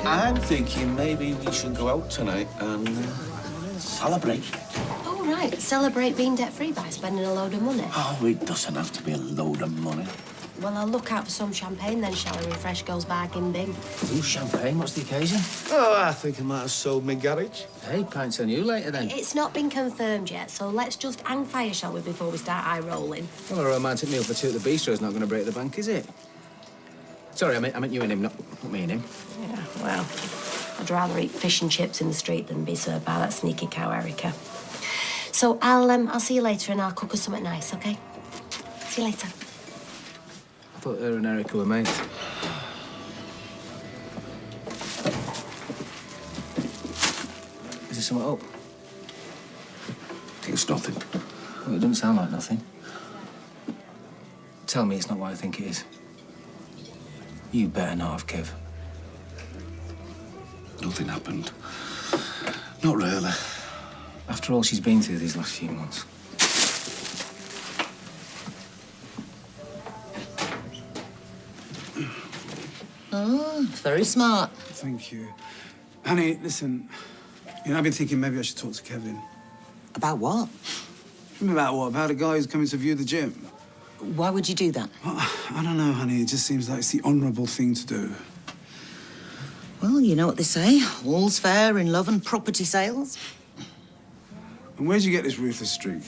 I'm thinking maybe we should go out tonight and celebrate. Oh, right. Celebrate being debt-free by spending a load of money. Oh, it doesn't have to be a load of money. Well, I'll look out for some champagne then, shall I? Refresh goes bargain bin. Ooh, champagne. What's the occasion? Oh, I think I might have sold my garage. Hey, pints on you later, then. It's not been confirmed yet, so let's just hang fire, shall we, before we start eye-rolling? Well, a romantic meal for two at the bistro is not going to break the bank, is it? Sorry, I meant you and him, not me and him. Yeah, well, I'd rather eat fish and chips in the street than be served by that sneaky cow, Erica. So I'll see you later and I'll cook us something nice, OK? See you later. I thought her and Erica were mates. Is there something up? It's nothing. Well, it doesn't sound like nothing. Tell me it's not what I think it is. You better not have, Kev. Nothing happened. Not really. After all she's been through these last few months. Oh, very smart. Thank you. Honey, listen, I've been thinking maybe I should talk to Kevin. About what? About what? About a guy who's coming to view the gym. Why would you do that? Well, I don't know, honey. It just seems like it's the honourable thing to do. Well, you know what they say. All's fair in love and property sales. And where'd you get this ruthless streak?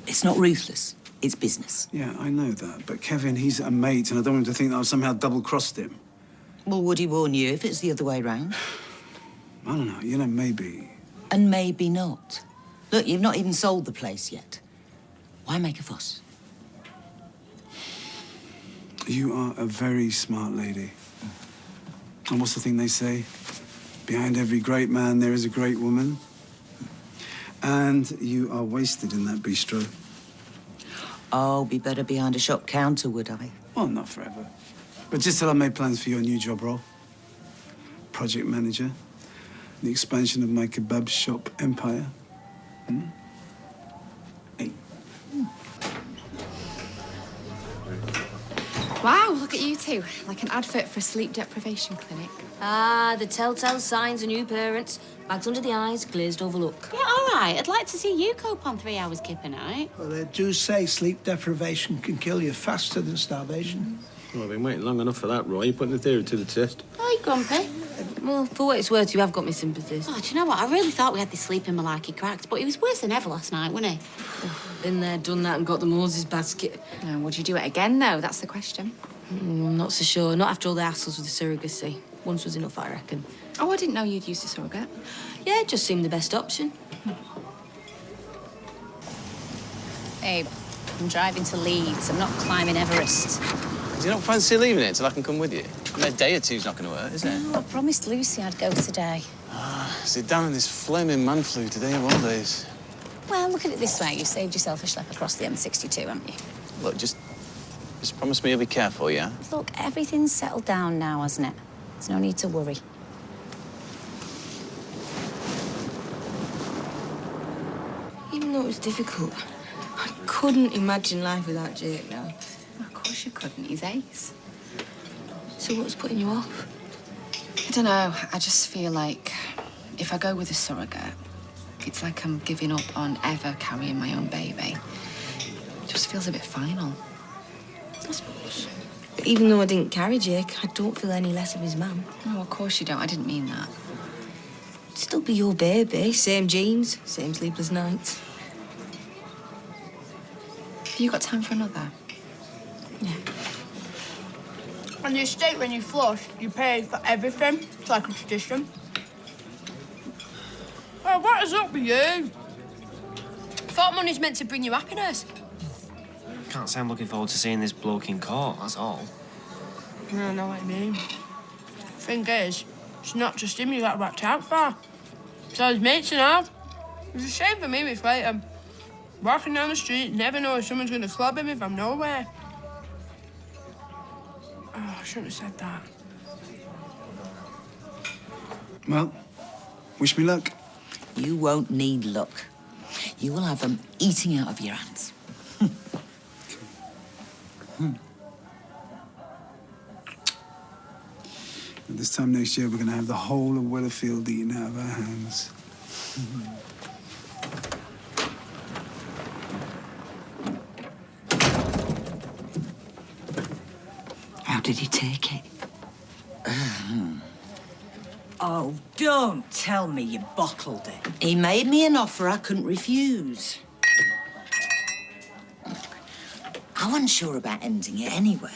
It's not ruthless. It's business. Yeah, I know that. But Kevin, he's a mate, and I don't want him to think that I've somehow double-crossed him. Well, would he warn you if it's the other way round? I don't know. Maybe. And maybe not. Look, you've not even sold the place yet. Why make a fuss? You are a very smart lady. And what's the thing they say? Behind every great man, there is a great woman. And you are wasted in that bistro. Oh, be better behind a shop counter, would I? Well, not forever. But just till I made plans for your new job role. Project manager. The expansion of my kebab shop empire. Hmm? Hey. Wow, look at you two. Like an advert for a sleep deprivation clinic. Ah, the telltale signs of new parents. Bags under the eyes, glazed over look. Yeah, all right. I'd like to see you cope on 3 hours kip a night. Well, they do say sleep deprivation can kill you faster than starvation. Well, I've been waiting long enough for that, Roy. You're putting the theory to the test. Oh, you grumpy? Well, for what it's worth, you have got my sympathies. Oh, do you know what? I really thought we had this sleeping malarkey cracked, but he was worse than ever last night, wasn't he? Been there, done that, and got the Moses basket. Would you do it again, though? That's the question. I'm not so sure. Not after all the hassles with the surrogacy. Once was enough, I reckon. Oh, I didn't know you'd used a surrogate. Yeah, it just seemed the best option. Babe, I'm driving to Leeds. I'm not climbing Everest. Do you not fancy leaving it till I can come with you? A day or two's not going to hurt, is it? No, I promised Lucy I'd go today. Sit down in this flaming man flu today of all days. Well, look at it this way. You saved yourself a schlep across the M62, haven't you? Look, just promise me you'll be careful, yeah? Look, everything's settled down now, hasn't it? There's no need to worry. Even though it was difficult, I couldn't imagine life without Jake now. Of course you couldn't. He's ace. So what's putting you off? I don't know. I just feel like if I go with a surrogate, it's like I'm giving up on ever carrying my own baby. It just feels a bit final. I suppose. But even though I didn't carry Jake, I don't feel any less of his mum. Oh, of course you don't. I didn't mean that. It'd still be your baby. Same jeans, same sleepless nights. Have you got time for another? Yeah. On the estate, when you flush, you pay for everything. It's like a tradition. Oh, what is up with you? I thought money's meant to bring you happiness. Can't say I'm looking forward to seeing this bloke in court, that's all. I know what I mean. Thing is, it's not just him you got to watch out for. It's all his mates and all. It's a shame for me with later. Walking down the street, never know if someone's going to club him if I'm nowhere. Oh, I shouldn't have said that. Well, wish me luck. You won't need luck. You will have them eating out of your hands. At this time next year, we're going to have the whole of Weatherfield eaten out of our hands. How did he take it? Oh, don't tell me you bottled it. He made me an offer I couldn't refuse. I wasn't sure about ending it anyway.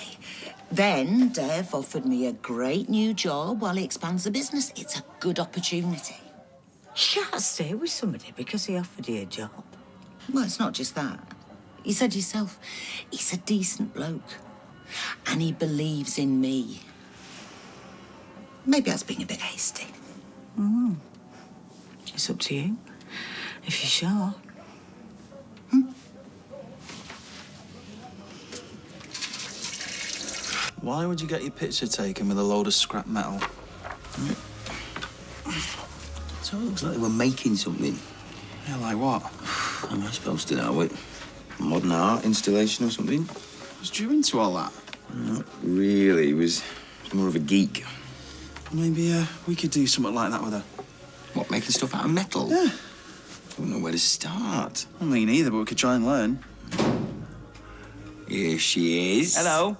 Then Dev offered me a great new job while he expands the business. It's a good opportunity. You can't stay with somebody because he offered you a job. Well, it's not just that. You said yourself, he's a decent bloke. And he believes in me. Maybe I was being a bit hasty. It's up to you, if you're sure. Why would you get your picture taken with a load of scrap metal? So it looks like we're making something. Yeah, like what? Am I supposed to know it? Modern art installation or something? Was you into all that? Not really. He was more of a geek. Maybe we could do something like that with her. What, making stuff out of metal? Yeah. I wouldn't know where to start. I mean, either, but we could try and learn. Here she is. Hello.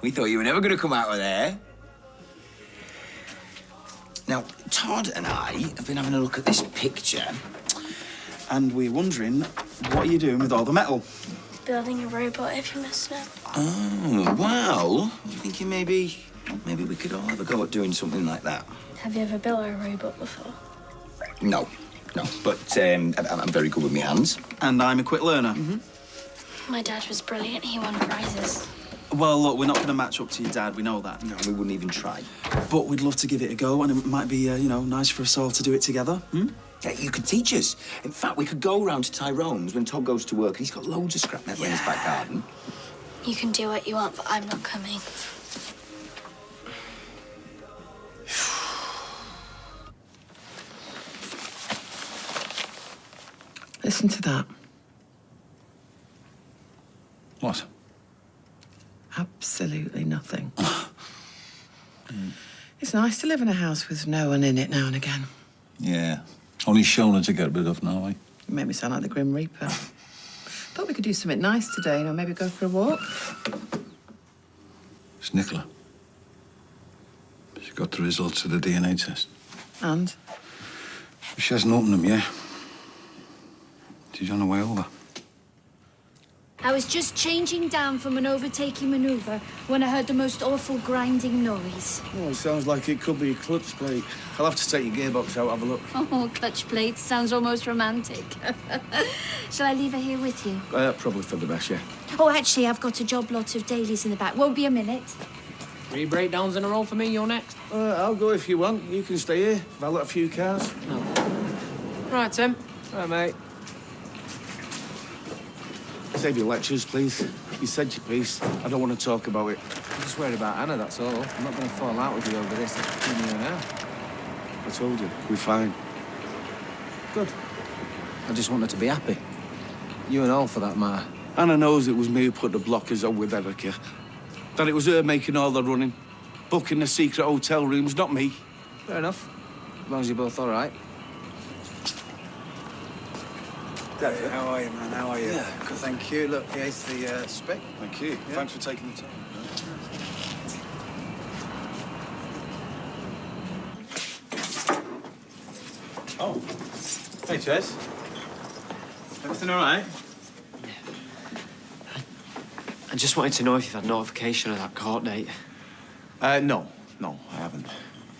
We thought you were never going to come out of there. Now, Todd and I have been having a look at this picture. And we're wondering, what are you doing with all the metal? Building a robot if you missed it. Oh, well, I'm thinking maybe we could all have a go at doing something like that. Have you ever built a robot before? No, but I'm very good with my hands. And I'm a quick learner. My dad was brilliant. He won prizes. Well, look, we're not going to match up to your dad. We know that. No, we wouldn't even try. But we'd love to give it a go, and it might be, nice for us all to do it together. Yeah, you could teach us. In fact, we could go round to Tyrone's when Todd goes to work, and he's got loads of scrap metal in his back garden. You can do what you want, but I'm not coming. Listen to that. What? Absolutely nothing. It's nice to live in a house with no one in it now and again. Yeah. Only Shona to get rid of now, eh? You make me sound like the Grim Reaper. Thought we could do something nice today, maybe go for a walk. It's Nicola. She got the results of the DNA test. And? She hasn't opened them yet. She's on her way over. I was just changing down from an overtaking manoeuvre when I heard the most awful grinding noise. Oh, it sounds like it could be a clutch plate. I'll have to take your gearbox out, have a look. Oh, clutch plate. Sounds almost romantic. Shall I leave her here with you? Probably for the best, yeah. Oh, actually, I've got a job lot of dailies in the back. Won't be a minute. 3 breakdowns in a row for me, you're next. I'll go if you want. You can stay here. Valet a few cars. No. Right, Tim. Right, mate. Save your lectures, please. You said your piece. I don't want to talk about it. I'm just worried about Anna, that's all. I'm not going to fall out with you over this. It's between you and her. I told you, we're fine. Good. I just want her to be happy. You and all, for that matter. Anna knows it was me who put the blockers on with Erica. That it was her making all the running. Booking the secret hotel rooms, not me. Fair enough. As long as you're both all right. How are you, man? How are you? Yeah, good. Thank you. Look, here's the spec. Thank you. Yeah. Thanks for taking the time. Oh. Hey, Jess. Everything all right? I just wanted to know if you've had notification of that court date. No, I haven't.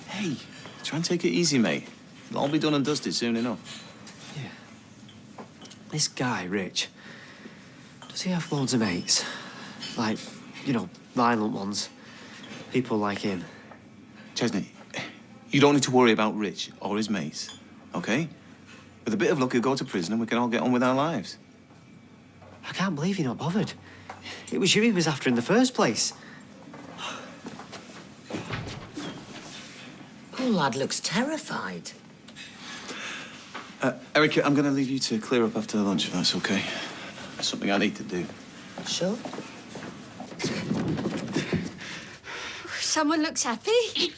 Hey, try and take it easy, mate. It'll all be done and dusted soon enough. Yeah. This guy, Rich, does he have loads of mates? Like, violent ones. People like him. Chesney, you don't need to worry about Rich or his mates, okay? With a bit of luck, he'll go to prison and we can all get on with our lives. I can't believe you're not bothered. It was you he was after in the first place. Poor lad looks terrified. Erica, I'm going to leave you to clear up after lunch, if that's okay. There's something I need to do. Sure. Someone looks happy.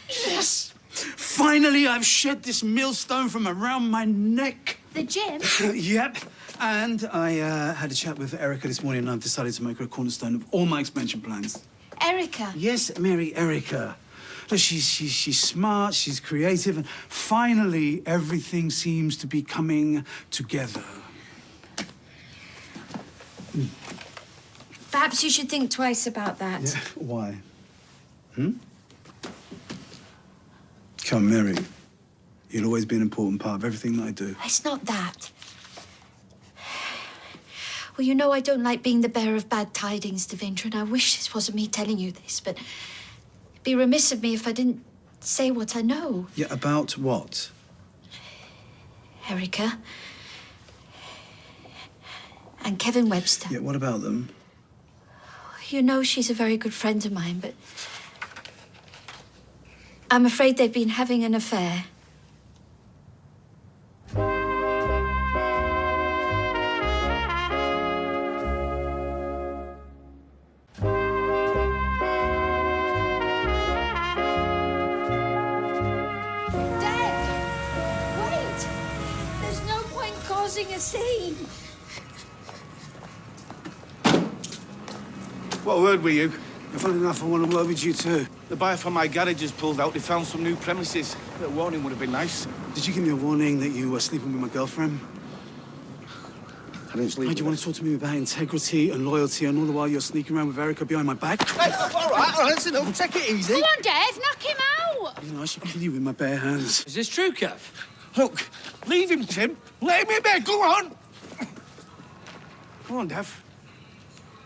Yes! Finally, I've shed this millstone from around my neck. The gym? Yep. And I had a chat with Erica this morning, and I've decided to make her a cornerstone of all my expansion plans. Erica? Yes, Mary, Erica. Look, she's smart, she's creative, and finally everything seems to be coming together. Perhaps you should think twice about that. Yeah. Why? Come, Mary. You'll always be an important part of everything that I do. It's not that. Well, you know I don't like being the bearer of bad tidings, Devendra, and I wish this wasn't me telling you this, but it'd be remiss of me if I didn't say what I know. Yeah, about what? Erica. And Kevin Webster. Yeah, what about them? You know she's a very good friend of mine, but I'm afraid they've been having an affair. A scene. What word were you? Funny enough, I want to word with you too. The buyer from my garage has pulled out. They found some new premises. A bit of warning would have been nice. Did you give me a warning that you were sleeping with my girlfriend? I didn't sleep. Why do you want to talk to me about integrity and loyalty, and all the while you're sneaking around with Erica behind my back? Hey, all right, listen up. Take it easy. Come on, Dev, knock him out. You know, I should kill you with my bare hands. Is this true, Kev? Look, leave him, Tim. Let him in bed. Go on. Come on, Dev.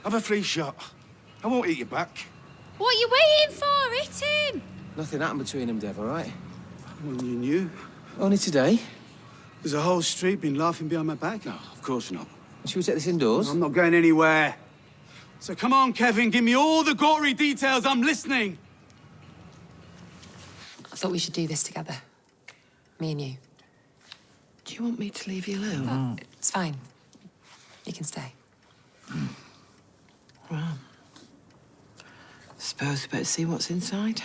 Have a free shot. I won't eat you back. What are you waiting for? Hit him. Nothing happened between them, Dev, all right? When you knew? Only today. There's a whole street been laughing behind my back. No, of course not. Should we take this indoors? I'm not going anywhere. So come on, Kevin, give me all the gory details. I'm listening. I thought we should do this together. Me and you. Do you want me to leave you alone? It's fine. You can stay. Well, suppose we better see what's inside.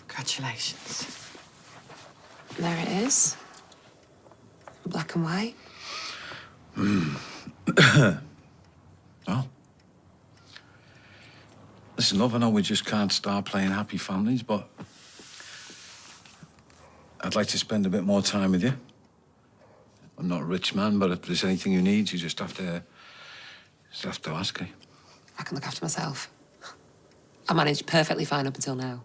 Congratulations. There it is. Black and white. Well, listen, love, I know we just can't start playing happy families, but I'd like to spend a bit more time with you. I'm not a rich man, but if there's anything you need, you just have to ask me. I can look after myself. I managed perfectly fine up until now.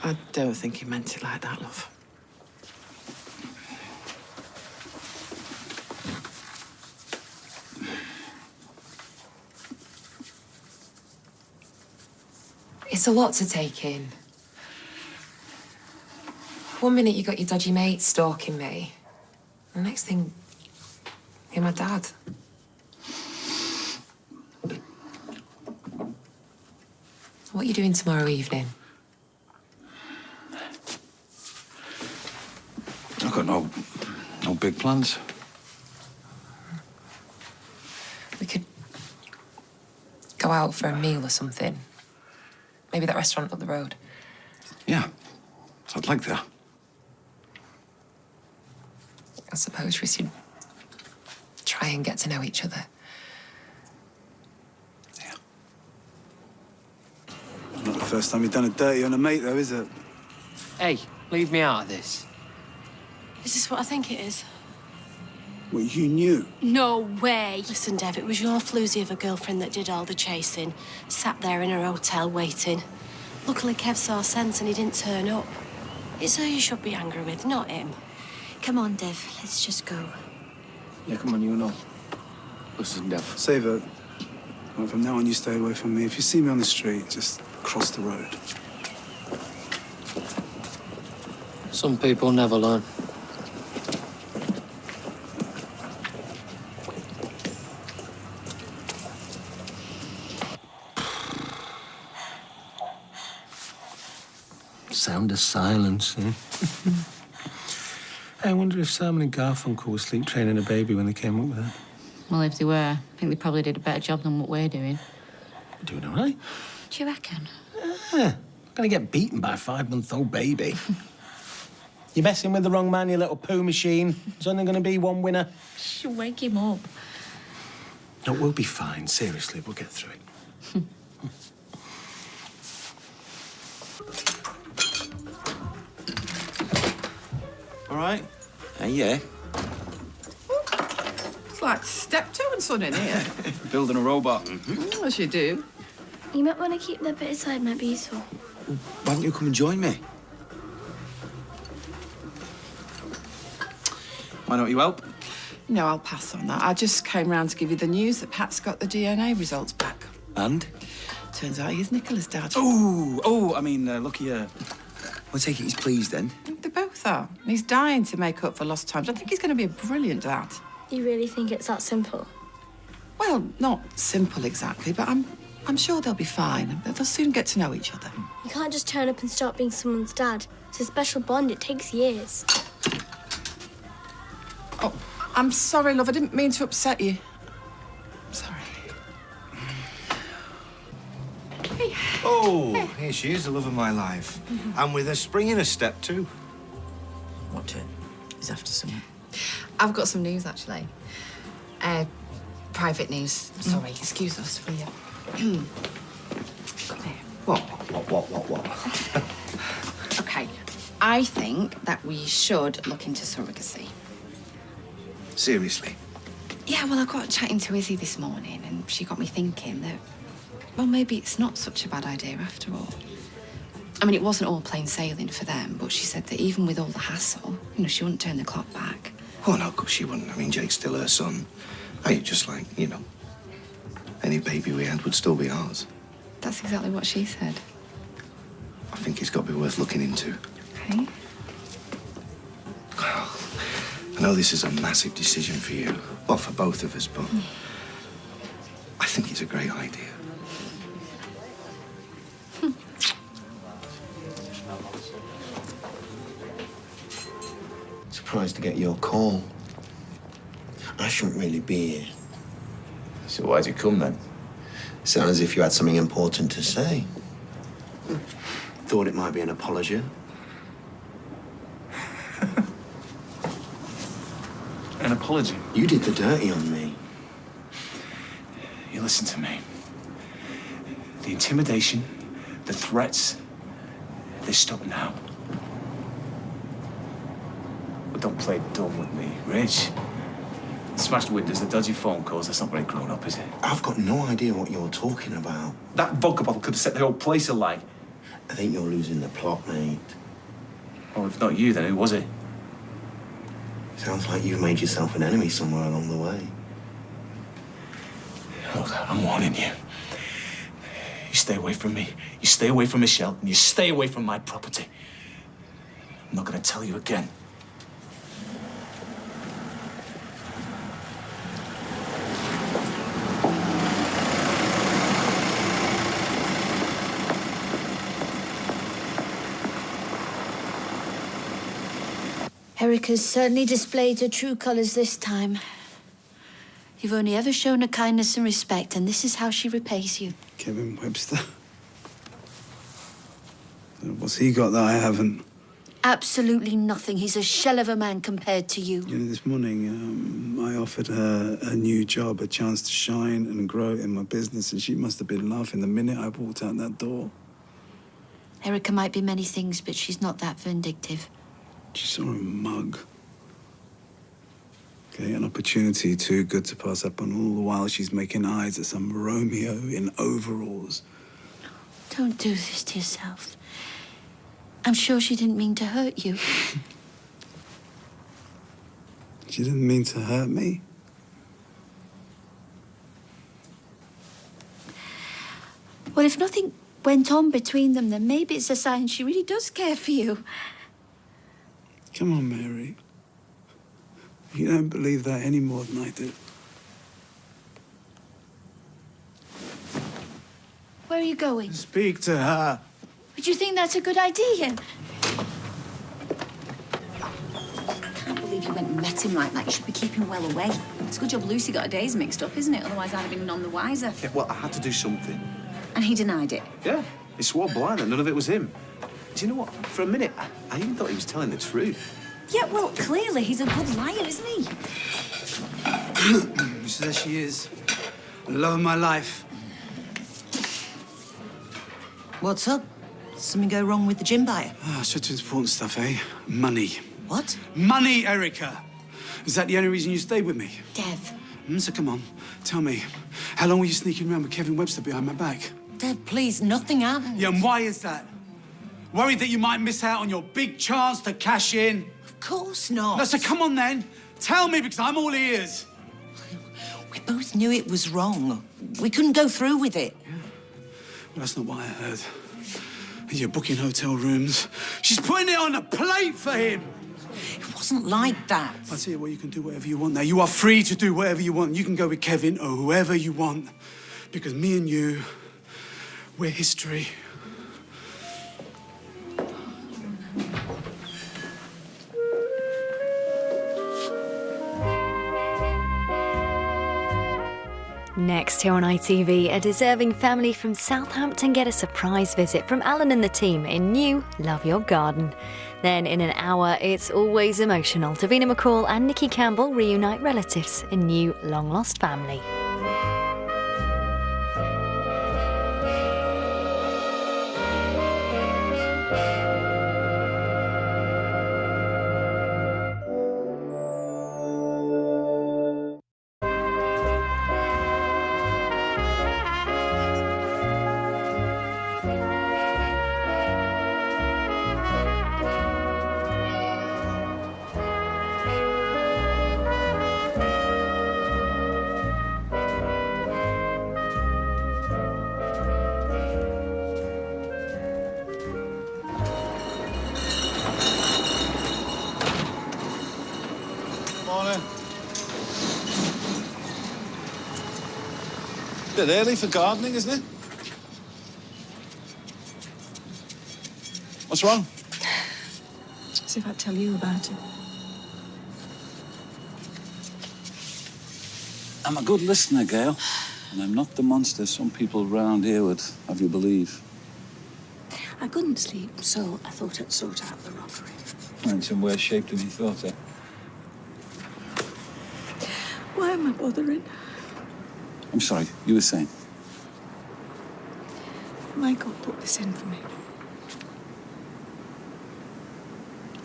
I don't think he meant it like that, love. It's a lot to take in. One minute you got your dodgy mate stalking me. The next thing, you're my dad. What are you doing tomorrow evening? I've got no big plans. We could go out for a meal or something. Maybe that restaurant up the road. Yeah, I'd like that. I suppose we should try and get to know each other. Not the first time you've done a dirty on a mate, though, is it? Hey, leave me out of this. Is this what I think it is? Well, you knew. No way. Listen, Dev, it was your floozy of a girlfriend that did all the chasing. Sat there in her hotel waiting. Luckily, Kev saw sense and he didn't turn up. It's her you should be angry with, not him. Come on, Dev. Let's just go. Yeah, come on, you know. Listen, Dev. Save it. Well, from now on, you stay away from me. If you see me on the street, just cross the road. Some people never learn. Sound of silence, eh? I wonder if Simon and Garfunkel were sleep training a baby when they came up with that. Well, if they were, I think they probably did a better job than what we're doing. Doing all right? Do you reckon? Yeah. I'm gonna get beaten by a 5-month-old baby. You're messing with the wrong man, you little poo machine. There's only gonna be one winner. Should wake him up. No, we'll be fine. Seriously, we'll get through it. All right? Yeah. It's like step 2 and son in here. Building a robot. As you do. You might want to keep that bit aside, might be useful. Why don't you come and join me? Why don't you help? No, I'll pass on that. I just came round to give you the news that Pat's got the DNA results back. And? Turns out he's Nicola's dad. Lucky, I take it he's pleased then. They both are. He's dying to make up for lost times. I think he's going to be a brilliant dad. You really think it's that simple? Well, not simple exactly, but I'm sure they'll be fine. They'll soon get to know each other. You can't just turn up and start being someone's dad. It's a special bond. It takes years. Oh, I'm sorry, love. I didn't mean to upset you. Sorry. Oh, here she is, the love of my life. And with a spring in a step, too. What is after something? I've got some news, actually. Private news. Sorry, excuse us, will you? Come here. What? OK. I think that we should look into surrogacy. Seriously? Yeah, well, I got chatting to Izzy this morning, and she got me thinking that, well, maybe it's not such a bad idea after all. I mean, it wasn't all plain sailing for them, but she said that even with all the hassle, she wouldn't turn the clock back. Oh, no, of course she wouldn't. I mean, Jake's still her son. Just like, any baby we had would still be ours. That's exactly what she said. I think it's got to be worth looking into. Okay. I know this is a massive decision for you. Well, for both of us, but I think it's a great idea. Surprised to get your call. I shouldn't really be here. So why'd you come then? Sounds as if you had something important to say. Thought it might be an apology. An apology? You did the dirty on me. You listen to me. The intimidation, the threats, they stop now. But don't play dumb with me, Rich. Smashed windows, the dodgy phone calls, that's not very grown up, is it? I've got no idea what you're talking about. That vodka bottle could have set the whole place alight. I think you're losing the plot, mate. Well, if not you, then who was it? Sounds like you've made yourself an enemy somewhere along the way. Look, I'm warning you. You stay away from me. You stay away from Michelle, and you stay away from my property. I'm not going to tell you again. Erica's certainly displayed her true colours this time. You've only ever shown her kindness and respect, and this is how she repays you. Kevin Webster. What's he got that I haven't? Absolutely nothing. He's a shell of a man compared to you. This morning, I offered her a new job, a chance to shine and grow in my business, and she must have been laughing the minute I walked out that door. Erica might be many things, but she's not that vindictive. She saw a mug. Okay, an opportunity too good to pass up on, all the while she's making eyes at some Romeo in overalls. Don't do this to yourself. I'm sure she didn't mean to hurt you. She didn't mean to hurt me. Well, if nothing went on between them, then maybe it's a sign she really does care for you. Come on, Mary. You don't believe that any more than I do. Where are you going? Speak to her. Would you think that's a good idea? I can't believe you went and met him like that. You should be keeping well away. It's a good job Lucy got her days mixed up, isn't it? Otherwise, I'd have been none the wiser. Yeah, well, I had to do something. And he denied it. Yeah, he swore blind that none of it was him. Do you know what? For a minute, I even thought he was telling the truth. Yeah, well, clearly he's a good liar, isn't he? So there she is. The love of my life. What's up? Something go wrong with the gym buyer? Ah, such important stuff, eh? Money. What? Money, Erica! Is that the only reason you stayed with me? Dev. So come on, tell me. How long were you sneaking around with Kevin Webster behind my back? Dev, please, nothing happened. Yeah, and why is that? Worried that you might miss out on your big chance to cash in? Of course not. No, so come on then. Tell me, because I'm all ears. We both knew it was wrong. We couldn't go through with it. Well, that's not what I heard. You're booking hotel rooms. She's putting it on a plate for him. It wasn't like that. I tell you what, you can do whatever you want now. You are free to do whatever you want. You can go with Kevin or whoever you want. Because me and you, we're history. Next here on ITV, a deserving family from Southampton get a surprise visit from Alan and the team in new Love Your Garden. Then in an hour, it's always emotional. Davina McCall and Nikki Campbell reunite relatives in new Long Lost Family. Bit early for gardening, isn't it? What's wrong? As if I'd tell you about it. I'm a good listener, Gail. And I'm not the monster some people round here would have you believe. I couldn't sleep, so I thought I'd sort out the robbery. I'm in some worse shape than you thought, eh? Why am I bothering? I'm sorry, you were saying? Michael put this in for me.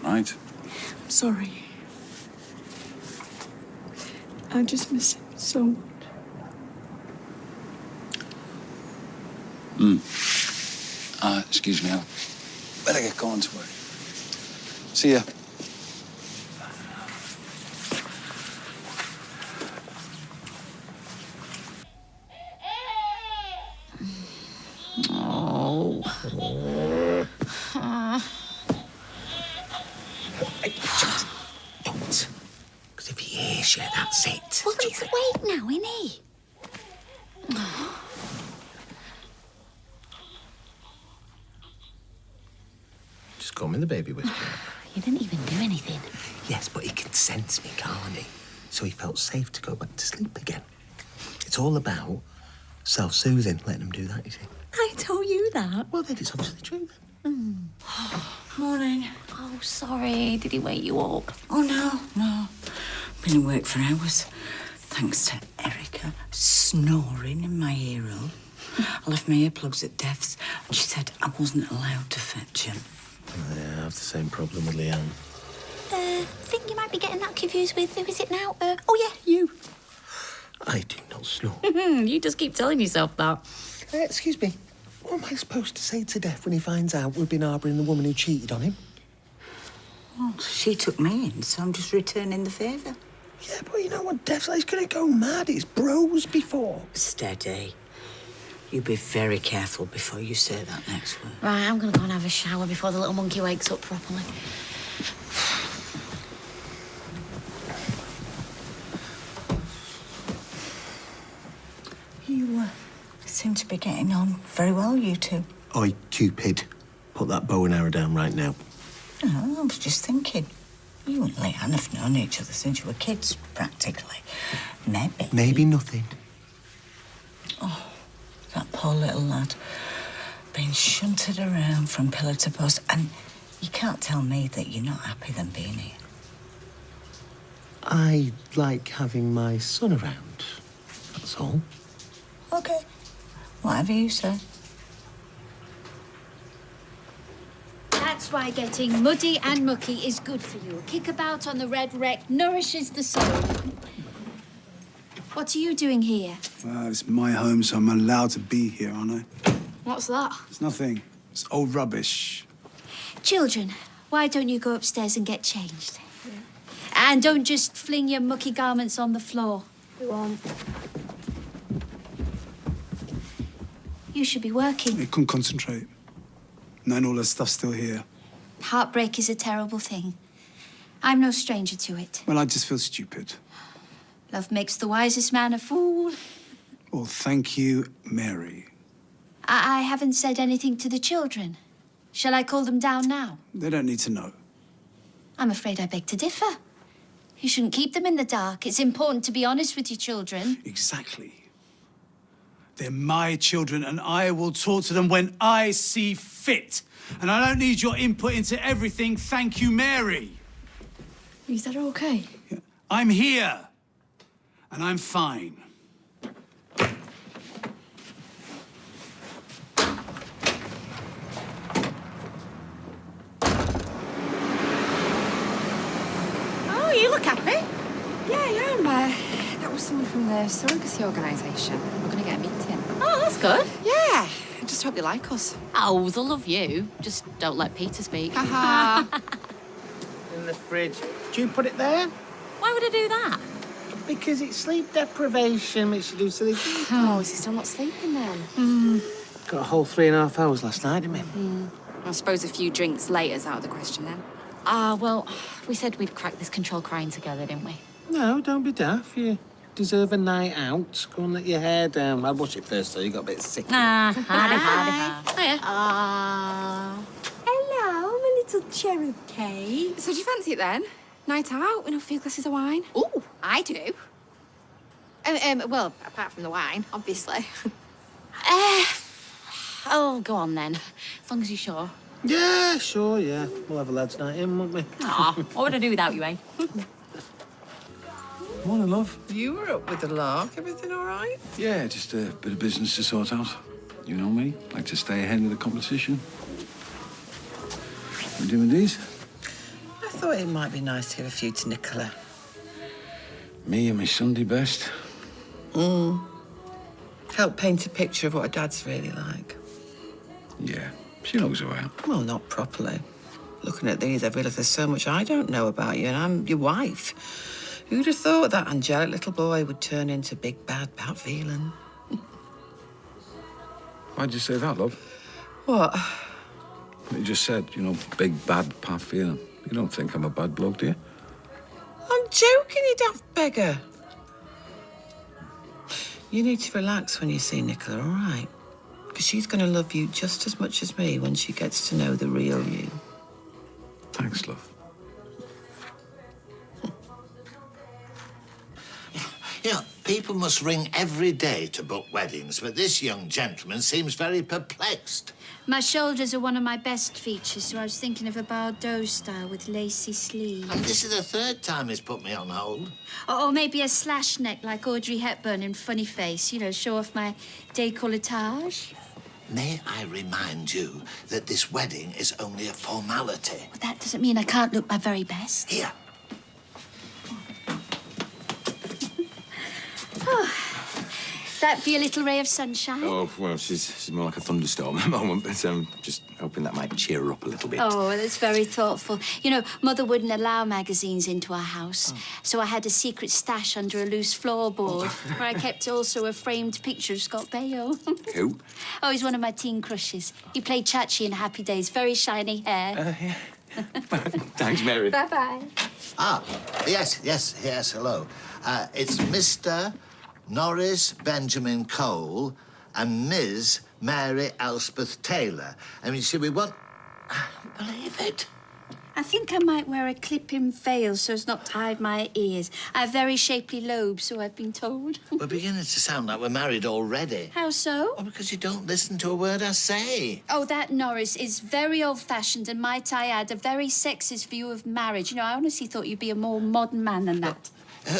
Right. I'm sorry. I just miss him so much. Excuse me, I'll better get going to work. See ya. Oh. Don't. Because if he hears you, that's it. Well, it's awake now, isn't he? Just call me the baby whisperer. You didn't even do anything. Yes, but he can sense me, can't he? So he felt safe to go back to sleep again. It's all about self-soothing, letting him do that, you see. I told you that. Well, then it's obviously true. Morning. Oh, sorry. Did he wake you up? Oh, no. Been at work for hours. Thanks to Erica snoring in my earroom. I left my earplugs at Dev's and she said I wasn't allowed to fetch him. Yeah, I have the same problem with Leanne. Think you might be getting that confused with, who is it now? Oh, yeah, you. I do not snore. You just keep telling yourself that. Excuse me. What am I supposed to say to Dev when he finds out we've been harbouring the woman who cheated on him? Well, she took me in, so I'm just returning the favour. Yeah, but you know what, Dev's like, he's going to go mad. It's bros before. Steady. You be very careful before you say that next word. Right, I'm going to go and have a shower before the little monkey wakes up properly. You seem to be getting on very well, you two. Oi, Cupid. Put that bow and arrow down right now. No, I was just thinking. You and Leanne have known each other since you were kids, practically. Maybe. Maybe nothing. Oh, that poor little lad. Being shunted around from pillar to post. And you can't tell me that you're not happy than being here. I like having my son around. That's all. OK. Whatever you say. That's why getting muddy and mucky is good for you. A kickabout on the red wreck nourishes the soul. What are you doing here? Well, it's my home, so I'm allowed to be here, aren't I? What's that? It's nothing. It's old rubbish. Children, why don't you go upstairs and get changed? And don't just fling your mucky garments on the floor. We won't. You should be working. I couldn't concentrate. Knowing all that stuff's still here. Heartbreak is a terrible thing. I'm no stranger to it. Well, I just feel stupid. Love makes the wisest man a fool. Well, thank you, Mary. I haven't said anything to the children. Shall I call them down now? They don't need to know. I'm afraid I beg to differ. You shouldn't keep them in the dark. It's important to be honest with your children. Exactly. They're my children, and I will talk to them when I see fit. And I don't need your input into everything. Thank you, Mary. Is that okay? Yeah. I'm here, and I'm fine. Oh, you look happy. Yeah, I am. That was someone from the surrogacy organisation. We're going to get a meeting. Oh, that's good. Yeah. I just hope they like us. Oh, they'll love you. Just don't let Peter speak. Ha In the fridge. Do you put it there? Why would I do that? Because it's sleep deprivation makes you do silly things. Oh, is he still not sleeping then? Got a whole 3.5 hours last night, didn't we? I suppose a few drinks later's out of the question then. Well, we said we'd crack this control crying together, didn't we? No, don't be daft. You deserve a night out. Go and let your hair down. I'll wash it first, so you got a bit sick. Hardy. Hiya. Hello, my little cherub cake. So do you fancy it then? Night out with a few glasses of wine? Ooh, I do. Well, apart from the wine, obviously. Oh, go on then. As long as you're sure. Yeah, sure, yeah. We'll have a lads' night in, won't we? Aw, what would I do without you, eh? Morning, love. You were up with the lark. Everything all right? Yeah, just a bit of business to sort out. You know me, like to stay ahead of the competition. You doing these? I thought it might be nice to give a few to Nicola. Me and my Sunday best. Help paint a picture of what her dad's really like. Yeah, she knows who I am. Well, not properly. Looking at these, I realise there's so much I don't know about you, and I'm your wife. Who'd have thought that angelic little boy would turn into big bad Pat Phelan? Why'd you say that, love? What? You just said, you know, big bad Pat Phelan. You don't think I'm a bad bloke, do you? I'm joking, you daft beggar. You need to relax when you see Nicola, all right? Because she's going to love you just as much as me when she gets to know the real you. Thanks, love. You know, people must ring every day to book weddings, but this young gentleman seems very perplexed. My shoulders are one of my best features, so I was thinking of a Bordeaux style with lacy sleeves. And this is the third time he's put me on hold. Or maybe a slash neck like Audrey Hepburn in Funny Face, you know, show off my décolletage. May I remind you that this wedding is only a formality? But that doesn't mean I can't look my very best. Here. Oh, that be a little ray of sunshine? Oh, well, she's more like a thunderstorm at the moment, but just hoping that might cheer her up a little bit. Oh, well, that's very thoughtful. You know, Mother wouldn't allow magazines into our house, so I had a secret stash under a loose floorboard where I kept also a framed picture of Scott Baio. Who? Oh, he's one of my teen crushes. He played Chachi in Happy Days, very shiny hair. Yeah. Thanks, Mary. Bye-bye. Ah, yes, hello. It's Mr. Norris Benjamin Cole and Ms. Mary Elspeth Taylor. I mean, see, we want... Believe it. I think I might wear a clip-in veil so as not to hide my ears. I have very shapely lobes, so I've been told. We're beginning to sound like we're married already. How so? Oh, because you don't listen to a word I say. Oh, that Norris is very old-fashioned and, might I add, a very sexist view of marriage. You know, I honestly thought you'd be a more modern man than that.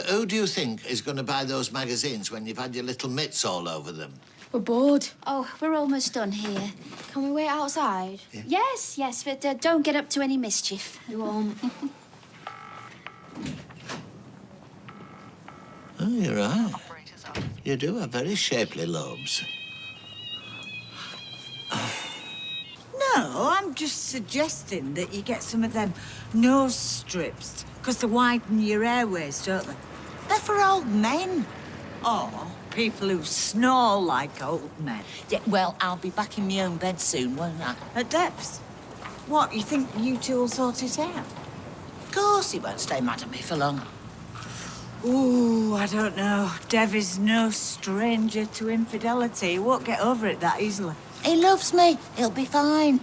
Who do you think is going to buy those magazines when you've had your little mitts all over them? We're bored. Oh, we're almost done here. Can we wait outside? Yeah. Yes, but don't get up to any mischief. You won't. Oh, you're right. You do have very shapely lobes. No, I'm just suggesting that you get some of them nose strips, because they widen your airways, don't they? They're for old men. Or people who snore like old men. Yeah, well, I'll be back in my own bed soon, won't I? At Dev's. What, you think you two will sort it out? Of course he won't stay mad at me for long. Ooh, I don't know. Dev is no stranger to infidelity. He won't get over it that easily. He loves me. He'll be fine.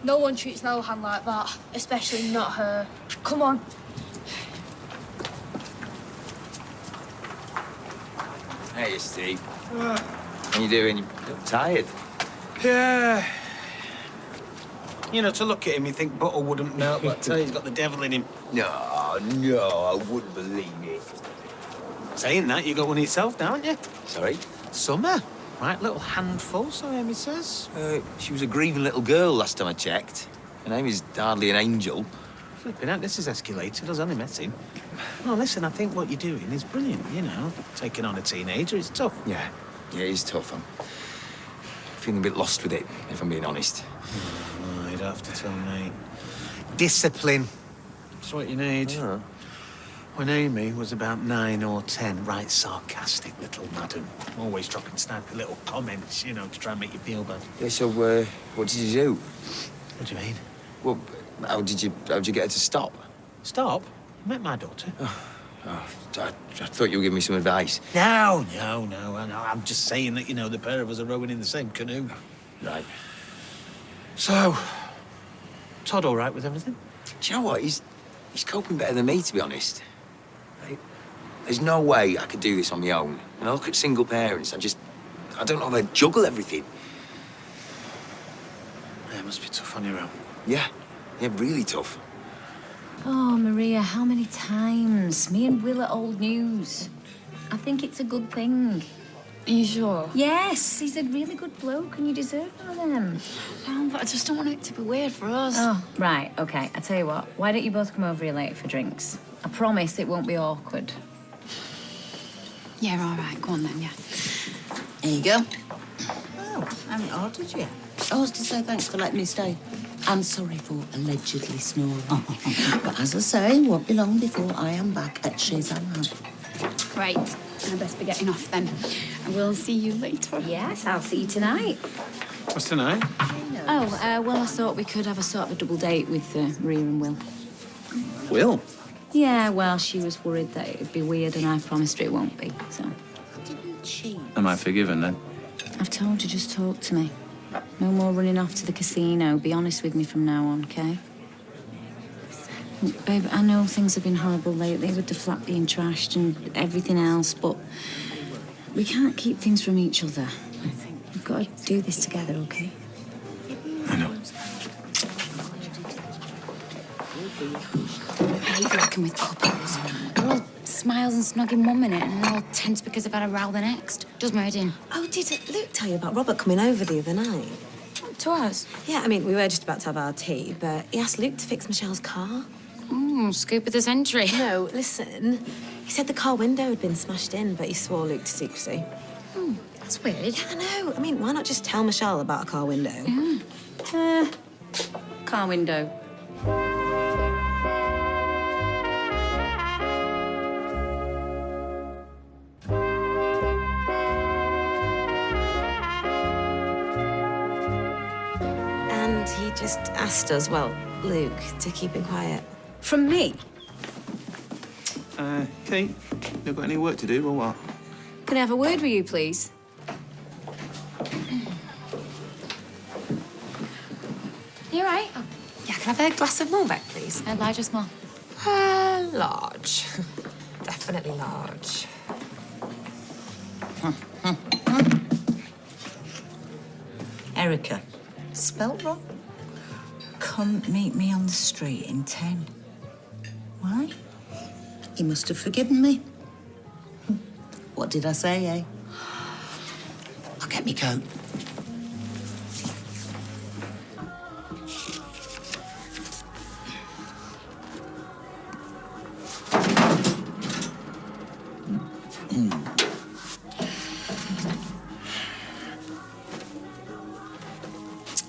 No one treats Lohan like that, especially not her. Come on. Hey, Steve. How you doing? You look tired. Yeah. You know, to look at him, you think butter wouldn't melt, but I tell you, he's got the devil in him. No, I wouldn't believe it. Saying that, you got one yourself, haven't you? Sorry? Summer. Right, little handful, so Amy says. She was a grieving little girl last time I checked. Her name is hardly an angel. Flipping out, this has escalated. I was only met him. Well, listen, I think what you're doing is brilliant, you know. Taking on a teenager, it's tough. Yeah, it is tough. I'm feeling a bit lost with it, if I'm being honest. Oh, you'd have to tell me. Discipline. That's what you need. Yeah. When Amy was about 9 or 10, right sarcastic little madam. Always dropping snappy little comments, you know, to try and make you feel bad. Yeah, so, what did you do? What do you mean? Well, how'd you get her to stop? Stop? I met my daughter. I thought you were giving me some advice. No. I'm just saying that, you know, the pair of us are rowing in the same canoe. Right. So, Todd all right with everything? Do you know what? He's coping better than me, to be honest. Right? There's no way I could do this on my own. And I look at single parents, I don't know how they juggle everything. Yeah, it must be tough on your own. Yeah, really tough. Oh, Maria, how many times? Me and Will are old news. I think it's a good thing. Are you sure? Yes, he's a really good bloke and you deserve one of them. No, but I just don't want it to be weird for us. Oh, right, OK. I tell you what, why don't you both come over here later for drinks? I promise it won't be awkward. Yeah, all right. Go on then, yeah. There you go. Oh, I haven't ordered yet. I was to say thanks for letting me stay. I'm sorry for allegedly snoring. But as I say, it won't be long before I am back at Chez Alain. Right. I best be getting off then. I will see you later. Yes, I'll see you tonight. What's tonight? Oh, well, I thought we could have a sort of a double date with Maria and Will. Will? Yeah, well, she was worried that it'd be weird and I promised her it won't be, so... Didn't she? Am I forgiven then? I've told her just talk to me. No more running off to the casino. Be honest with me from now on, OK? Look, babe, I know things have been horrible lately with the flat being trashed and everything else, but we can't keep things from each other. We've got to do this together, OK? I know. I hate working with couples. They're all smiles and snug in 1 minute and they're all tense because they've had a row the next. Does my head in. Oh, did Luke tell you about Robert coming over the other night? To us? Yeah, I mean, we were just about to have our tea, but he asked Luke to fix Michelle's car. Scoop of the century. No, listen. He said the car window had been smashed in, but he swore Luke to secrecy. That's weird. I know. I mean, why not just tell Michelle about a car window? Yeah. Car window. And he just asked us, well, Luke, to keep it quiet. From me? Kate, you got any work to do or what? Can I have a word with you, please? You all right? Oh, yeah, can I have a glass of Malbec, please? Large or small? Large. Definitely large. Erica, spelt wrong. Come meet me on the street in 10. Why? He must have forgiven me. What did I say, eh? I'll get me coat.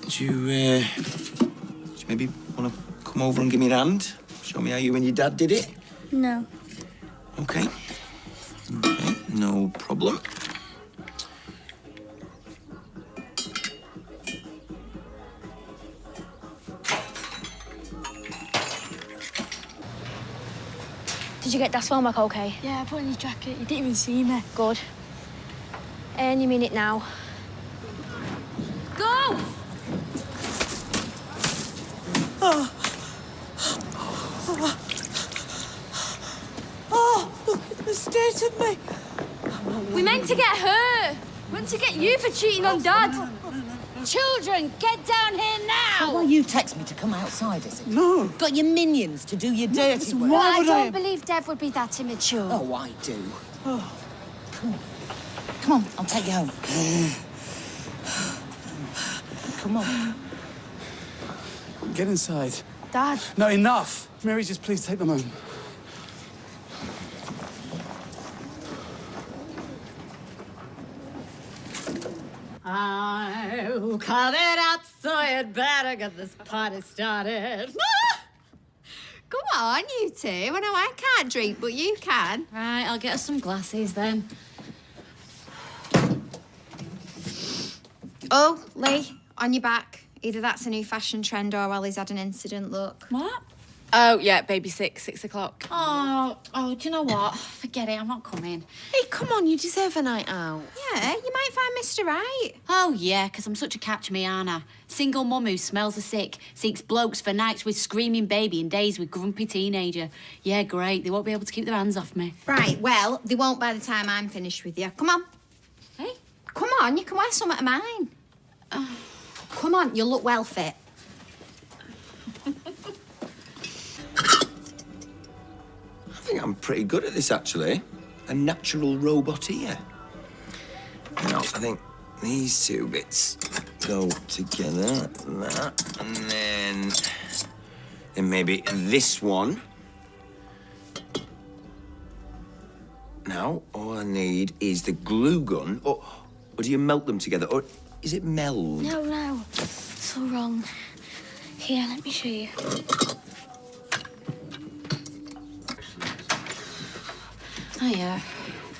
Do you maybe want to come over and give me a hand? Show me how you and your dad did it? No. Okay. Okay, no problem. Did you get Dad's phone back okay? Yeah, I put in his jacket. He didn't even see me. Good. And you mean it now? Go! Oh, look at the state of me. We meant to get her. Meant to get you for cheating on Dad. Children, get down here now! Why you text me to come outside, is it? No. Got your minions to do your dirty work. Well, I don't believe Dev would be that immature. Oh, I do. Come on, I'll take you home. Come on. Get inside. Dad. No, enough. Mary, just please take them home. I'm coming out, so you'd better get this party started. Come on, you two. I know I can't drink, but you can. Right, I'll get us some glasses then. Oh, Lee, on your back. Either that's a new fashion trend or Ollie's had an incident, look. What? Oh, yeah, baby 6 o'clock. Oh, do you know what? Forget it, I'm not coming. Hey, come on, you deserve a night out. Yeah, you might find Mr. Right. Oh, yeah, because I'm such a catch me, aren't I? Single mum who smells of sick, seeks blokes for nights with screaming baby and days with grumpy teenager. Yeah, great, they won't be able to keep their hands off me. Right, well, they won't by the time I'm finished with you. Come on. Hey? Come on, you can wear some of mine. Come on, you'll look well fit. I think I'm pretty good at this, actually. A natural robot ear. Now, I think these two bits go together, that, and then maybe this one. Now, all I need is the glue gun, or do you melt them together, or is it meld? No. It's all wrong. Here, let me show you. Oh, yeah.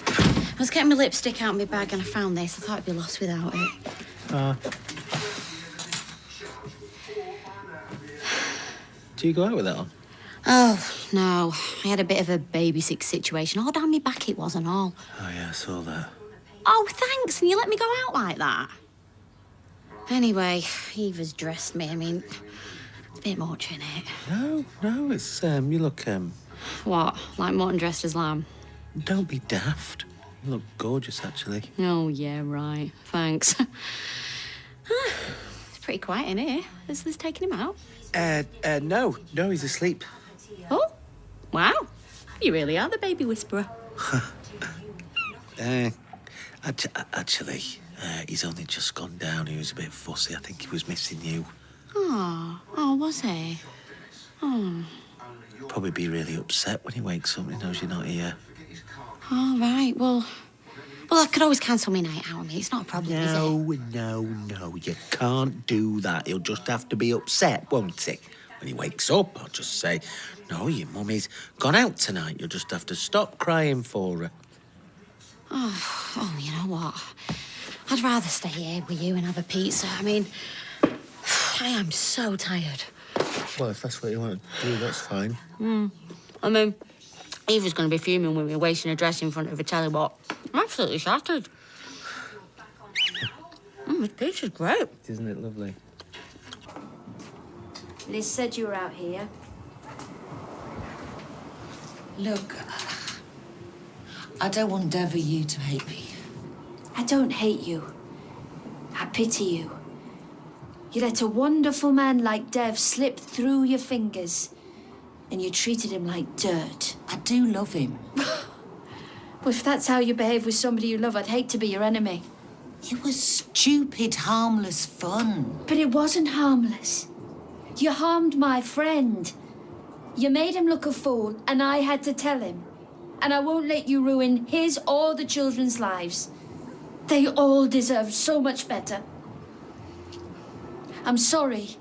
I was getting my lipstick out of my bag and I found this. I thought I'd be lost without it. Do you go out with that on? Oh, no. I had a bit of a baby sick situation. All down my back it was and all. Oh, yeah, I saw that. Oh, thanks. And you let me go out like that? Anyway, Eva's dressed me. I mean, it's a bit much, innit? No, it's, you look, What? Like mutton dressed as lamb? Don't be daft. You look gorgeous, actually. Oh, yeah, right. Thanks. It's pretty quiet in here. Is Liz taking him out? No, he's asleep. Oh, wow. You really are the baby whisperer. Actually, he's only just gone down. He was a bit fussy. I think he was missing you. Oh, was he? Oh. He'll probably be really upset when he wakes up and he knows you're not here. All right, well, I could always cancel my night out. I mean, it's not a problem, is it? No, you can't do that. He'll just have to be upset, won't he? When he wakes up, I'll just say, no, your mummy's gone out tonight. You'll just have to stop crying for her. Oh, you know what? I'd rather stay here with you and have a pizza. I mean, I am so tired. Well, if that's what you want to do, that's fine. I mean, Eva's going to be fuming with me wasting a dress in front of a telly, but I'm absolutely shattered. This pizza's great. Isn't it lovely? Liz said you were out here. Look, I don't want ever you to hate me. I don't hate you. I pity you. You let a wonderful man like Dev slip through your fingers, and you treated him like dirt. I do love him. Well, if that's how you behave with somebody you love, I'd hate to be your enemy. It was stupid, harmless fun. But it wasn't harmless. You harmed my friend. You made him look a fool, and I had to tell him. And I won't let you ruin his or the children's lives. They all deserve so much better. I'm sorry.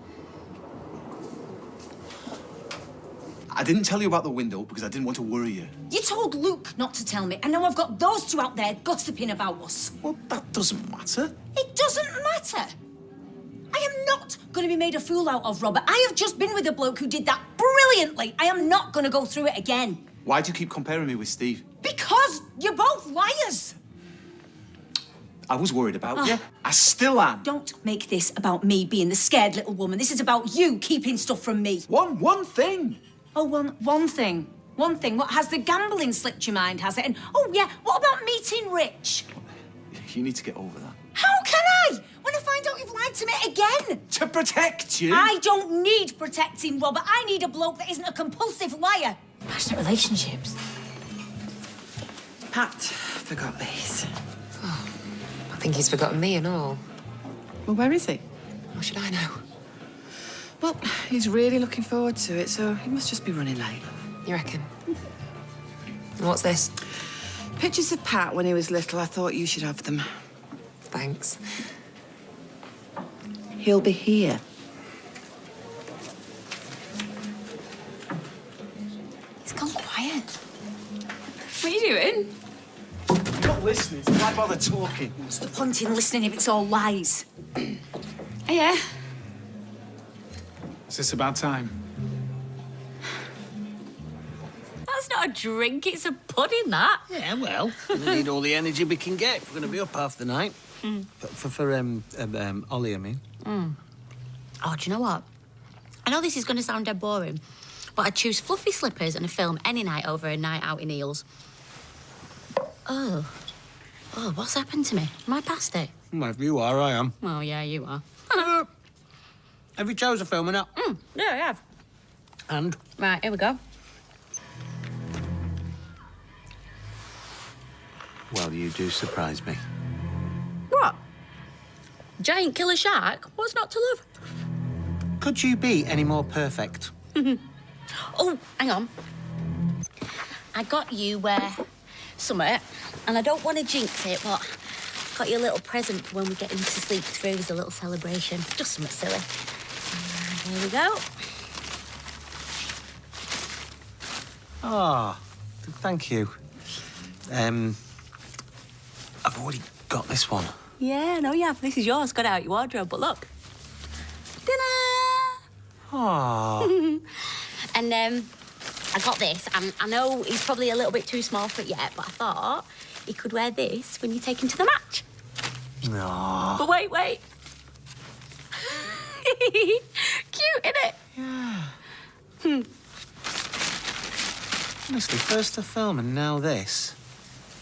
I didn't tell you about the window because I didn't want to worry you. You told Luke not to tell me, and now I've got those two out there gossiping about us. Well, that doesn't matter. It doesn't matter. I am not going to be made a fool out of, Robert. I have just been with a bloke who did that brilliantly. I am not going to go through it again. Why do you keep comparing me with Steve? Because you're both liars. I was worried about you. I still am. Don't make this about me being the scared little woman. This is about you keeping stuff from me. One thing. Oh, one thing. One thing. What, has the gambling slipped your mind, has it? And, oh, yeah, what about meeting Rich? You need to get over that. How can I? When I find out you've lied to me again? To protect you? I don't need protecting, Robert. I need a bloke that isn't a compulsive liar. Passionate relationships. Pat forgot these. Oh, I think he's forgotten me and all. Well, where is he? How should I know? Well, he's really looking forward to it, so he must just be running late. You reckon? And what's this? Pictures of Pat when he was little. I thought you should have them. Thanks. He'll be here. It's gone quiet. What are you doing? You're not listening, so why bother talking? What's the point in listening if it's all lies? Yeah. Is this about time? That's not a drink, it's a pudding, that. Yeah, well, we need all the energy we can get. We're going to be up half the night. For Ollie, I mean. Oh, do you know what? I know this is going to sound dead boring, but I'd choose fluffy slippers and a film any night over a night out in heels. Oh, what's happened to me? Am I past it? Well, if you are, I am. Oh, yeah, you are. Have you chose a film or not? Yeah, I have. And? Right, here we go. Well, you do surprise me. What? Giant killer shark? What's not to love? Could you be any more perfect? Oh, hang on. I got you something, and I don't want to jinx it, but I got you a little present for when we get into sleep through as a little celebration. Just something silly. Here we go. Ah, thank you. I've already got this one. Yeah, no, you have. This is yours. Got it out your wardrobe, but look. Dinner! Ah. And I got this, and I know he's probably a little bit too small for it yet, but I thought he could wear this when you take him to the match. No. But wait. Cute, innit? Yeah. Honestly, first the film and now this.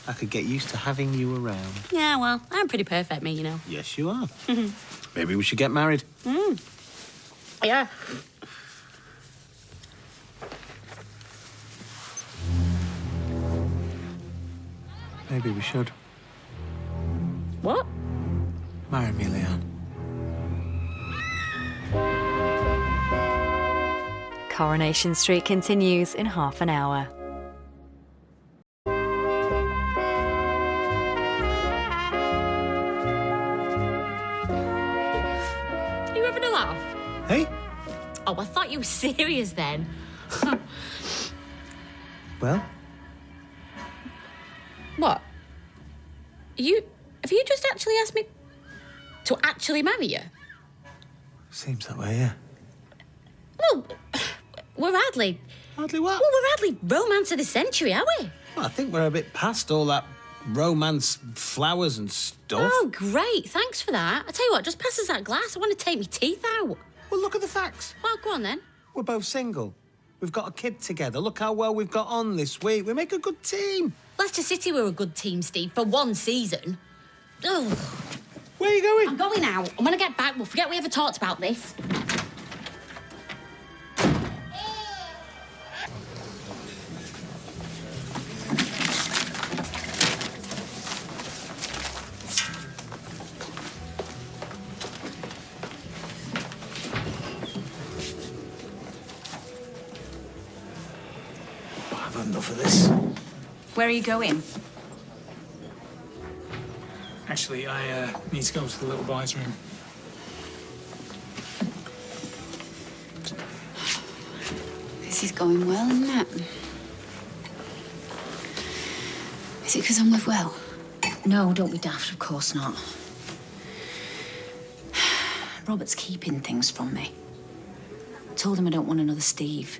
I could get used to having you around. Yeah, well, I'm pretty perfect, me, you know. Yes, you are. Maybe we should get married. Yeah. Maybe we should. What? Marry me, Leanne. Coronation Street continues in half an hour. Are you having a laugh? Hey? Oh, I thought you were serious then. Well? What? Have you just actually asked me to actually marry you? Seems that way, yeah. Well, we're hardly... Hardly what? Well, we're hardly romance of the century, are we? Well, I think we're a bit past all that romance, flowers and stuff. Oh, great. Thanks for that. I tell you what, just pass us that glass. I want to take my teeth out. Well, look at the facts. Well, go on then. We're both single. We've got a kid together. Look how well we've got on this week. We make a good team. Leicester City were a good team, Steve, for one season. Oh. Where are you going? I'm going out. And when I get back, we'll forget we ever talked about this. I've had enough of this. Where are you going? Actually, I need to go to the little boy's room. This is going well, isn't it? Is it because I'm with Will? No, don't be daft, of course not. Robert's keeping things from me. I told him I don't want another Steve.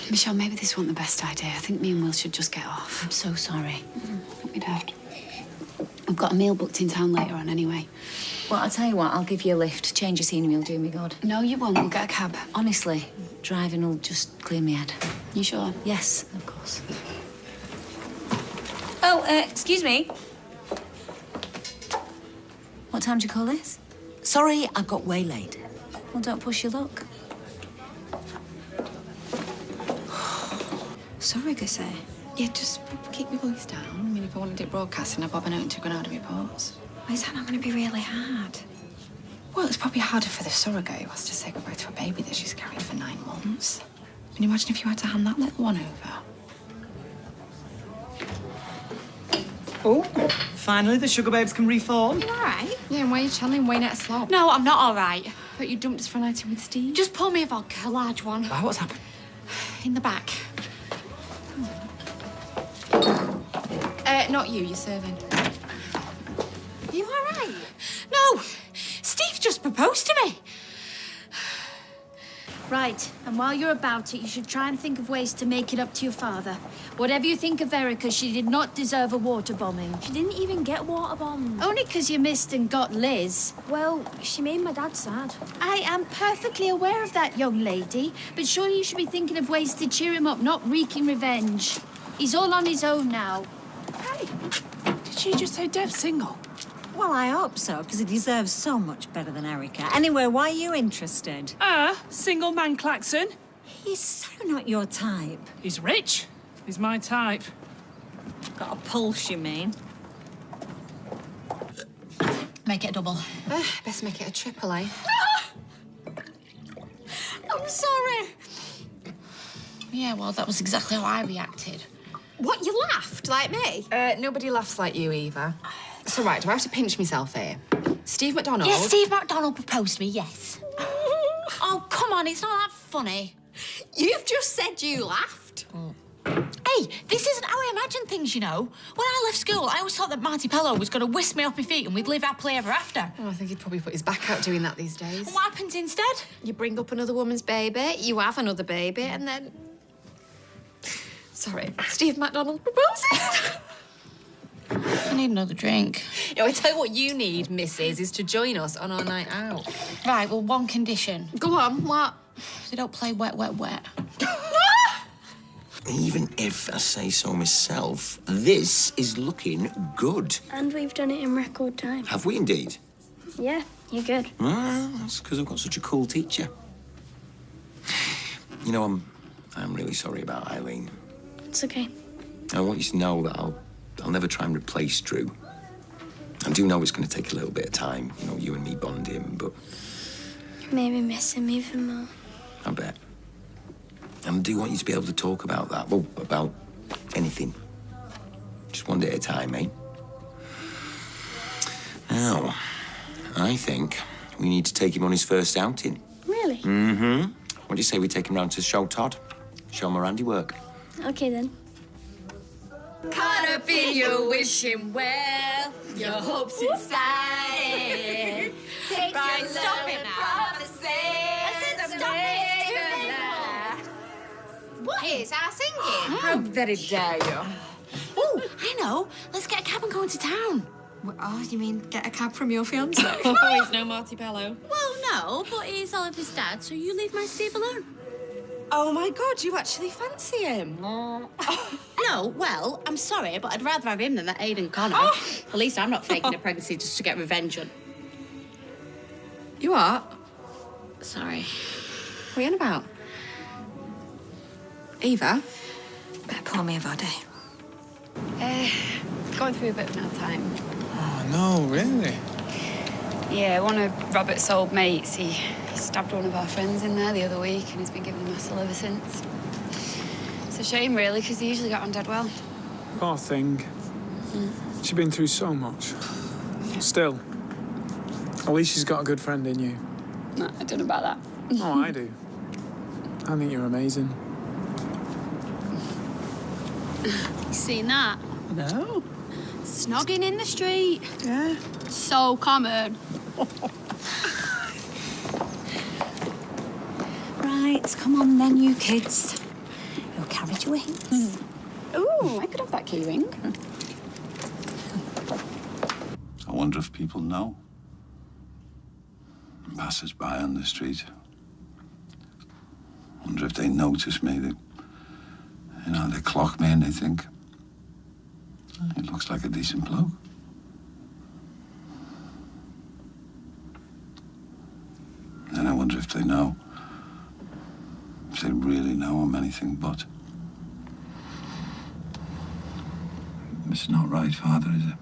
Michelle, maybe this wasn't the best idea. I think me and Will should just get off. I'm so sorry. Don't be daft. We've got a meal booked in town later on anyway. Well, I'll tell you what, I'll give you a lift. Change of scenery will do me good. No, you won't. We'll get a cab. Honestly, driving will just clear me head. You sure? Yes, of course. Oh, excuse me. What time do you call this? Sorry, I got waylaid. Well, don't push your luck. Sorry, Gussie. Yeah, just keep your voice down. I mean, if I wanted it broadcasting, I'd bob a note into Granada Reports. Why is that not going to be really hard? Well, it's probably harder for the surrogate who has to say goodbye to a baby that she's carried for 9 months. Can you imagine if you had to hand that little one over? Oh, finally the sugar babes can reform. You all right? Yeah, and why are you channeling Wayne at a slop? No, I'm not all right. But you dumped us for a night in with Steve? Just pour me a vodka, a large one. Why, what's happened? In the back. Not you, you're serving. Are you all right? No, Steve just proposed to me. Right, and while you're about it, you should try and think of ways to make it up to your father. Whatever you think of Erica, she did not deserve a water bombing. She didn't even get water bombed. Only because you missed and got Liz. Well, she made my dad sad. I am perfectly aware of that, young lady, but surely you should be thinking of ways to cheer him up, not wreaking revenge. He's all on his own now. Hey, did she just say Dev's single? Well, I hope so, because he deserves so much better than Erica. Anyway, why are you interested? Single man Claxon. He's so not your type. He's rich. He's my type. Got a pulse, you mean? Make it a double. Best make it a triple, eh? I'm sorry. Yeah, well, that was exactly how I reacted. What, you laughed? Like me? Nobody laughs like you, Eva. So, right, do I have to pinch myself here? Steve McDonald? Yes, Steve McDonald proposed to me, yes. Oh, come on, it's not that funny. You've just said you laughed. Hey, this isn't how I imagine things, you know. When I left school, I always thought that Marty Pello was going to whisk me off my feet and we'd live happily ever after. Oh, I think he'd probably put his back out doing that these days. And what happens instead? You bring up another woman's baby, you have another baby, and then... Sorry, Steve McDonald proposes. I need another drink. No, I tell you what you need, Mrs., is to join us on our night out. Right, well, one condition. Go on, what? They don't play wet, wet, wet. Even if I say so myself, this is looking good. And we've done it in record time. Have we indeed? Yeah, you're good. Well, that's because I've got such a cool teacher. You know, I'm really sorry about Eileen. It's okay. I want you to know that I'll never try and replace Drew. I do know it's going to take a little bit of time, you know, you and me bonding, but... Maybe miss him even more. I bet. And I do want you to be able to talk about that. Well, about anything. Just one day at a time, eh? Now, I think we need to take him on his first outing. Really? Mm-hmm. What do you say we take him round to show Todd? Show him our handiwork. Okay, then. Caught up in your wishing well, your hopes inside. Take Right, your stop love it and now. promises. I said stop it, it's too late. What is our singing? How very dare you? Oh, I know. Let's get a cab and go into town. Oh, you mean get a cab from your fiancé? Oh, he's no Marty Pello. Well, no, but he's Oliver's dad, so you leave my Steve alone. Oh my God, you actually fancy him? No, well, I'm sorry, but I'd rather have him than that Aidan Connor. At least I'm not faking a pregnancy just to get revenge on. You are? Sorry. What are you on about? Eva? Poor me, Vade. Going through a bit of an hard time. Oh, no, really? Yeah, one of Robert's old mates, he stabbed one of our friends in there the other week and he's been giving him hassle ever since. It's a shame, really, because he usually got on dead well. Poor thing. She's been through so much. Still, at least she's got a good friend in you. No, I don't know about that. Oh, I do. I think you're amazing. You seen that? No. Snogging in the street. Yeah. So common. Right, come on then, you kids. Your carriage waits. Ooh, I could have that key ring. I wonder if people know. Passers by on the street. Wonder if they notice me. They clock me and they think, he looks like a decent bloke. Then I wonder if they know. If they really know I'm anything but. It's not right, Father, is it?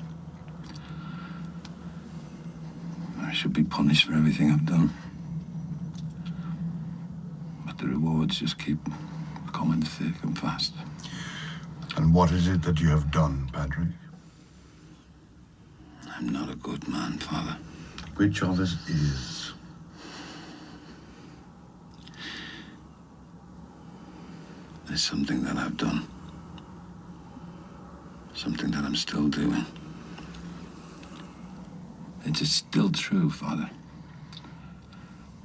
I should be punished for everything I've done. But the rewards just keep coming thick and fast. And what is it that you have done, Patrick? I'm not a good man, Father. Which of us is? There's something that I've done. Something that I'm still doing. It is still true, Father.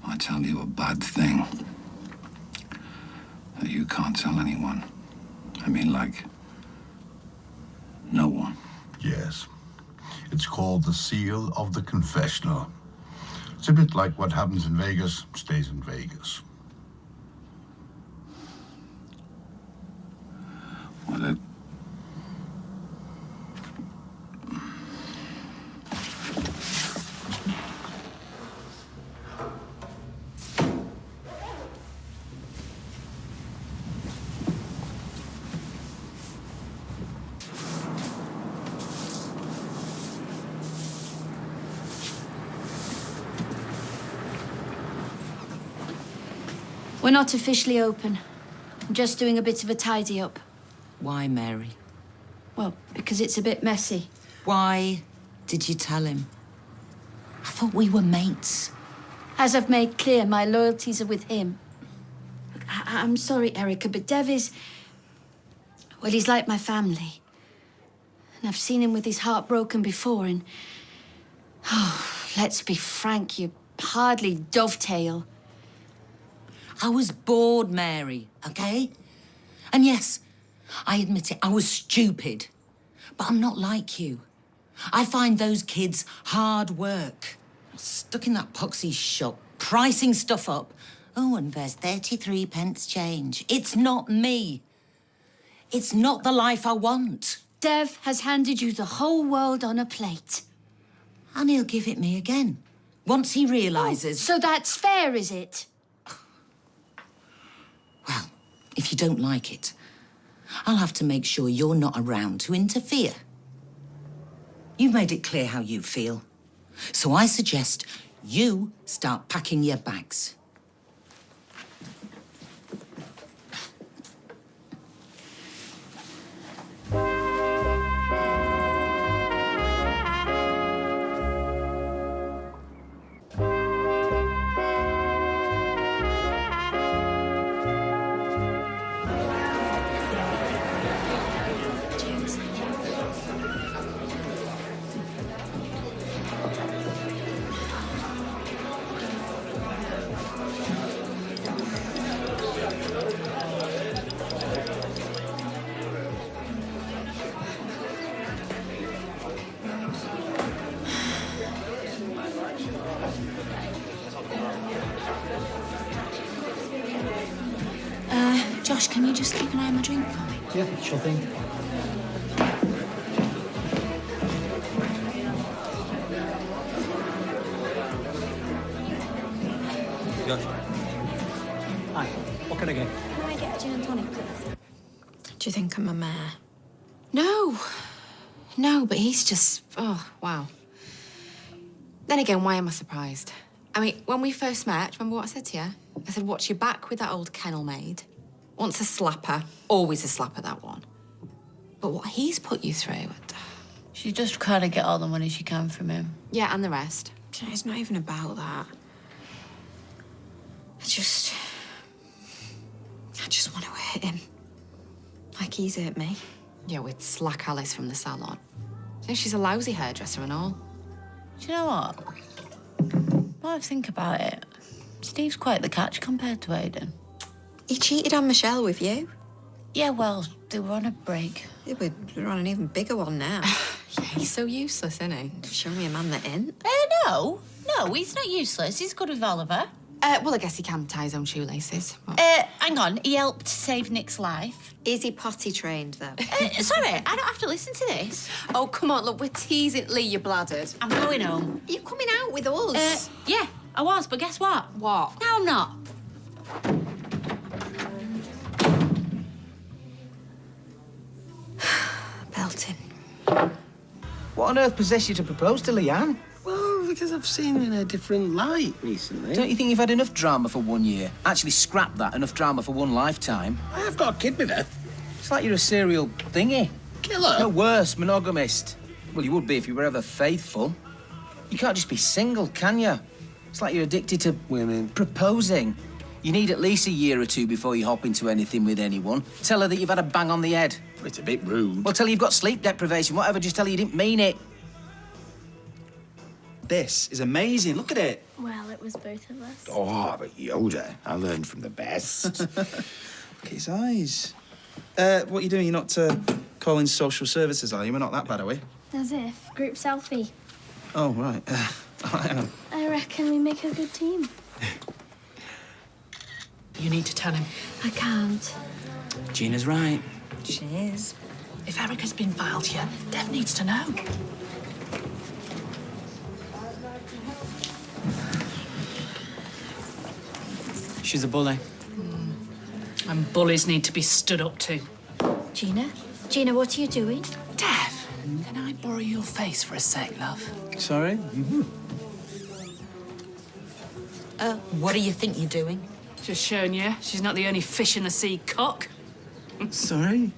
I tell you a bad thing that you can't tell anyone. I mean, like, no one. Yes. It's called the seal of the confessional. It's a bit like what happens in Vegas stays in Vegas. What a... We're not officially open. I'm just doing a bit of a tidy up. Why, Mary? Well, because it's a bit messy. Why did you tell him? I thought we were mates. As I've made clear, my loyalties are with him. Look, I'm sorry, Erica, but Dev is... Well, he's like my family. And I've seen him with his heart broken before, and... Oh, let's be frank, you hardly dovetail. I was bored, Mary, okay? And yes, I admit it, I was stupid. But I'm not like you. I find those kids hard work. Stuck in that poxy shop, pricing stuff up. Oh, and there's 33 pence change. It's not me. It's not the life I want. Dev has handed you the whole world on a plate. And he'll give it me again, once he realises... Oh, so that's fair, is it? Well, if you don't like it, I'll have to make sure you're not around to interfere. You've made it clear how you feel. So I suggest you start packing your bags. Josh, can you just keep an eye on my drink for me? Yeah, sure thing. Josh. Hi, what can I get? Can I get a gin and tonic, please? Do you think I'm a mare? No. No, but he's just... Oh, wow. Then again, why am I surprised? I mean, when we first met, remember what I said to you? I said, watch your back with that old kennel maid. Once a slapper, always a slapper, that one. But what he's put you through... She just kind of get all the money she can from him. Yeah, and the rest. It's not even about that. I just want to hit him. Like he's hurt me. Yeah, with Slack Alice from the salon. Yeah, she's a lousy hairdresser and all. Do you know what? When I think about it, Steve's quite the catch compared to Aiden. He cheated on Michelle with you. Yeah, well, they were on a break. Yeah, we're on an even bigger one now. Yeah, he's so useless, isn't he? Show me a man that ain't. No, he's not useless. He's good with Oliver. Well, I guess he can tie his own shoelaces. But... Hang on, he helped save Nick's life. Is he potty trained, though? Sorry, I don't have to listen to this. Oh, come on, look, we're teasing. Lee, you're bladdered. I'm going home. Are you coming out with us? Yeah, I was, but guess what? What? Now I'm not. Belting. What on earth possessed you to propose to Leanne? Well, because I've seen her in a different light recently. Don't you think you've had enough drama for 1 year? Actually, scrap that. Enough drama for one lifetime. I have got a kid with her. It's like you're a serial thingy. Killer? No, worse, monogamist. Well, you would be if you were ever faithful. You can't just be single, can you? It's like you're addicted to women. Proposing. You need at least a year or two before you hop into anything with anyone. Tell her that you've had a bang on the head. It's a bit rude. Well, tell her you've got sleep deprivation, whatever. Just tell her you didn't mean it. This is amazing. Look at it. Well, it was both of us. Oh, but Yoda. I learned from the best. Look at his eyes. What are you doing? You're not calling social services, are you? We're not that bad, are we? As if. Group selfie. Oh, right. Hang on. I reckon we make a good team. You need to tell him. I can't. Gina's right. She is. If Erica's been vile to you, Dev needs to know. She's a bully. And bullies need to be stood up to. Gina? Gina, what are you doing? Dev, can I borrow your face for a sec, love? Sorry? What do you think you're doing? Just showing you she's not the only fish in the sea cock. Sorry?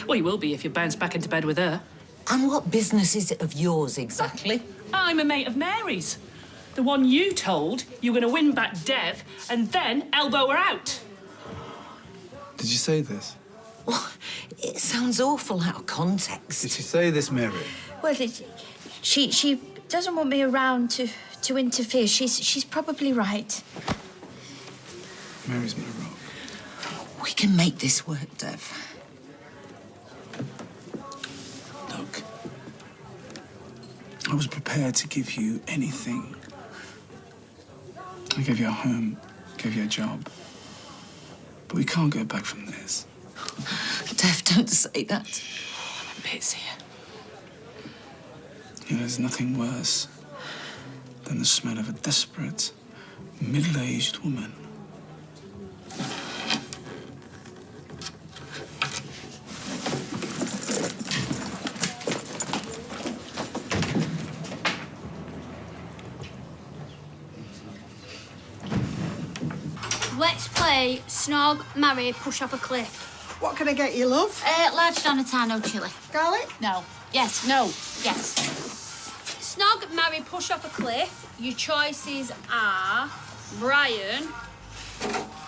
Well, you will be if you bounce back into bed with her. And what business is it of yours, exactly? I'm a mate of Mary's. The one you told you were going to win back Dev and then elbow her out. Did you say this? Well, it sounds awful out of context. Did she say this, Mary? Well, she doesn't want me around to interfere. She's probably right. Mary's my rock. We can make this work, Dev. Look, I was prepared to give you anything. I gave you a home, gave you a job. But we can't go back from this. Dev, don't say that. I'm busy. You know, there's nothing worse than the smell of a desperate, middle-aged woman. Let's play Snog, Marry, Push Off a Cliff. What can I get you, love? Large Donatano chili. Garlic? No. Yes, no, yes. Snog, Marry, Push Off a Cliff. Your choices are Brian,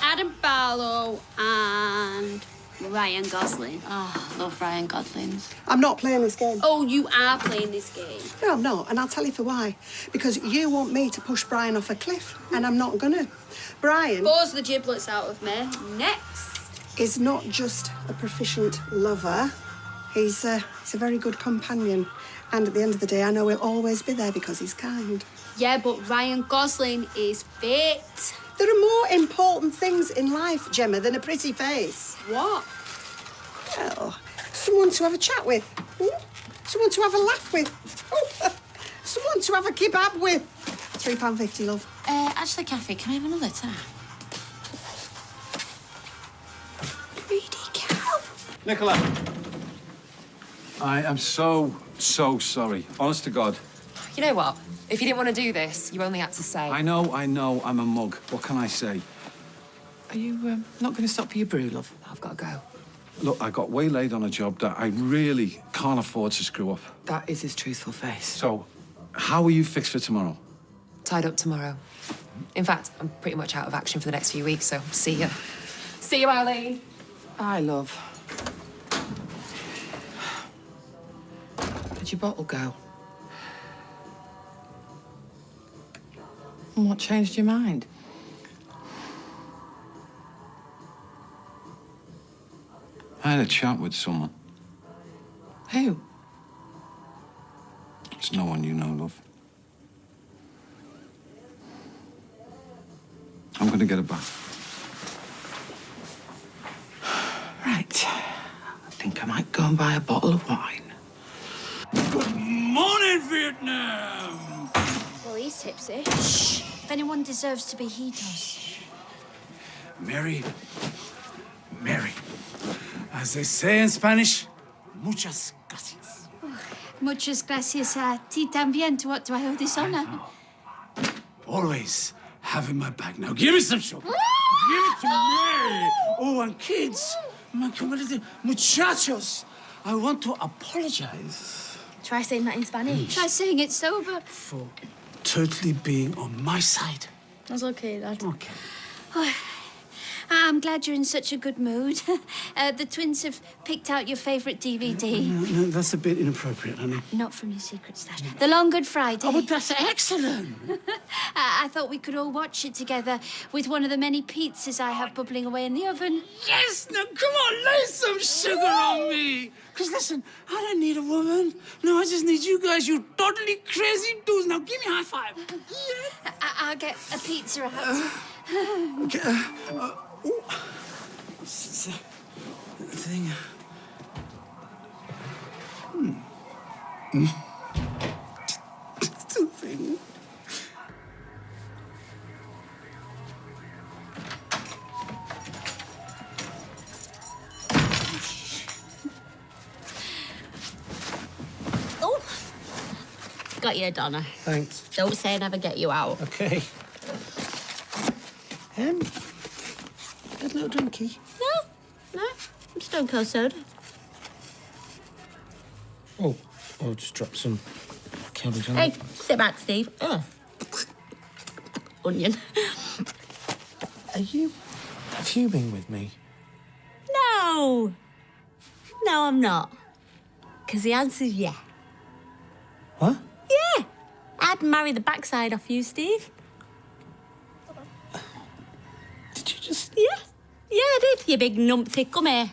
Adam Barlow, and Ryan Gosling. Oh, love Ryan Gosling. I'm not playing this game. Oh, you are playing this game. No, I'm not, and I'll tell you for why. Because you want me to push Brian off a cliff, and I'm not gonna. Brian... Bores the giblets out of me. Next. ...is not just a proficient lover. He's a very good companion. And at the end of the day, I know he'll always be there because he's kind. Yeah, but Ryan Gosling is fit. There are more important things in life, Gemma, than a pretty face. What? Well, someone to have a chat with. Someone to have a laugh with. Someone to have a kebab with. £3.50, love. Actually, Kathy, can I have another tap? Greedy cow. Nicola. I am so sorry. Honest to God. You know what? If you didn't want to do this, you only had to say. I know, I'm a mug. What can I say? Are you not going to stop for your brew, love? I've got to go. Look, I got waylaid on a job that I really can't afford to screw up. That is his truthful face. So, how are you fixed for tomorrow? Tied up tomorrow. In fact, I'm pretty much out of action for the next few weeks, so see you. See you, Eileen. Aye, love. Did your bottle go? And what changed your mind? I had a chat with someone. Who? It's no one you know, love. I'm gonna get it back. Right. I think I might go and buy a bottle of wine. Good morning, Vietnam! Well, he's tipsy. Shh. If anyone deserves to be, he does. Mary. As they say in Spanish, muchas gracias. Muchas gracias a ti también. To what do I owe this honor? Always having my back. Now, give me some sugar. Give it to Mary. Oh, and kids, my community, muchachos, I want to apologize. Try saying that in Spanish. Try saying it sober. For totally being on my side. That's okay, Dad. Okay. Oh, I'm glad you're in such a good mood. The twins have picked out your favourite DVD. No, that's a bit inappropriate, honey. Not from your secret stash. The Long Good Friday. Oh, but that's excellent. I thought we could all watch it together with one of the many pizzas I have bubbling away in the oven. Yes, now come on, lay some sugar on me. Because listen, I don't need a woman. No, I just need you guys, you totally crazy dudes. Now give me a high five. Yeah. I'll get a pizza out. Okay, what's the thing? The thing. Oh, got you, Donna. Thanks. Don't say I never get you out. Okay. A little drinky. No, I'm Stone Cold Soda. Oh, I'll just drop some cabbage on Hey, it. sit back, Steve. Ugh. Onion. Are you fuming with me? No, I'm not. Because the answer's yeah. What? Yeah. I'd marry the backside off you, Steve. Did you just... Yeah. Yeah, I did, you big numpty. Come here.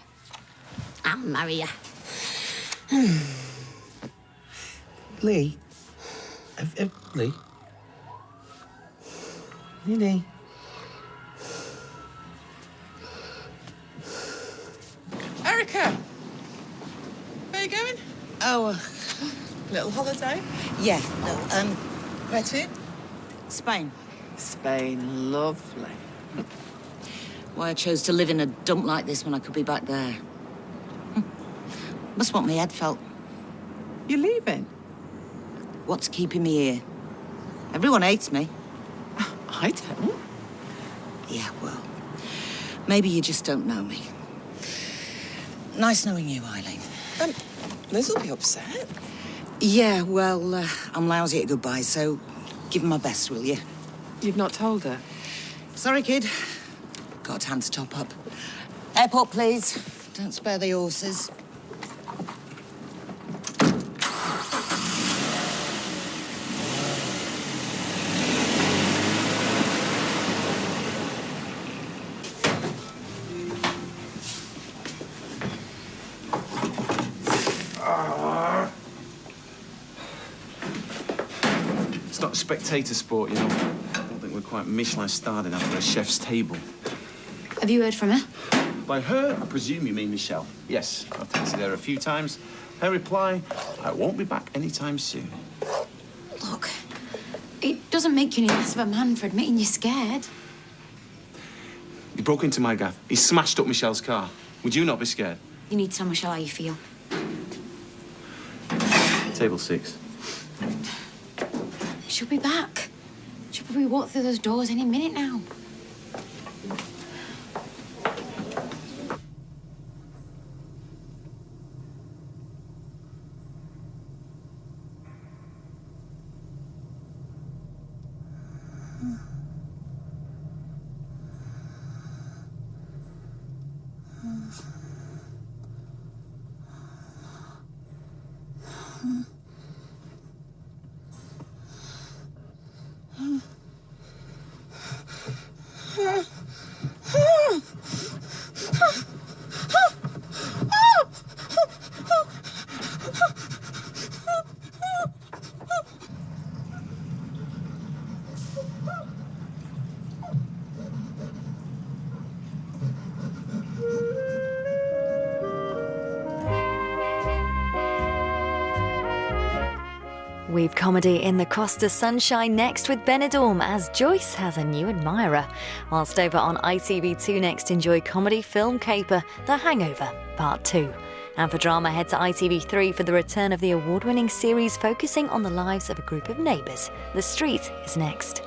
I'll marry you. Lee? Lee? Lee? Erica! Where are you going? Oh, Little holiday? yeah. Where to? Spain. Spain, lovely. Why I chose to live in a dump like this when I could be back there. Must what my head felt. You're leaving? What's keeping me here? Everyone hates me. I don't. Yeah, well, maybe you just don't know me. Nice knowing you, Eileen. Liz will be upset. Yeah, well, I'm lousy at goodbyes, so give her my best, will you? You've not told her? Sorry, kid. Got a hand to top up. Airport, please. Don't spare the horses. It's not a spectator sport, you know. I don't think we're quite Michelin-starred enough for a chef's table. Have you heard from her? By her, I presume you mean Michelle. Yes, I've texted her a few times. Her reply, I won't be back anytime soon. Look, it doesn't make you any less of a man for admitting you're scared. He broke into my gaff. He smashed up Michelle's car. Would you not be scared? You need to tell Michelle how you feel. Table 6. She'll be back. She'll probably walk through those doors any minute now. We've comedy in the Costa Sunshine next with Benidorm as Joyce has a new admirer. Whilst over on ITV2 next, enjoy comedy film caper The Hangover Part 2. And for drama, head to ITV3 for the return of the award-winning series focusing on the lives of a group of neighbours. The Street is next.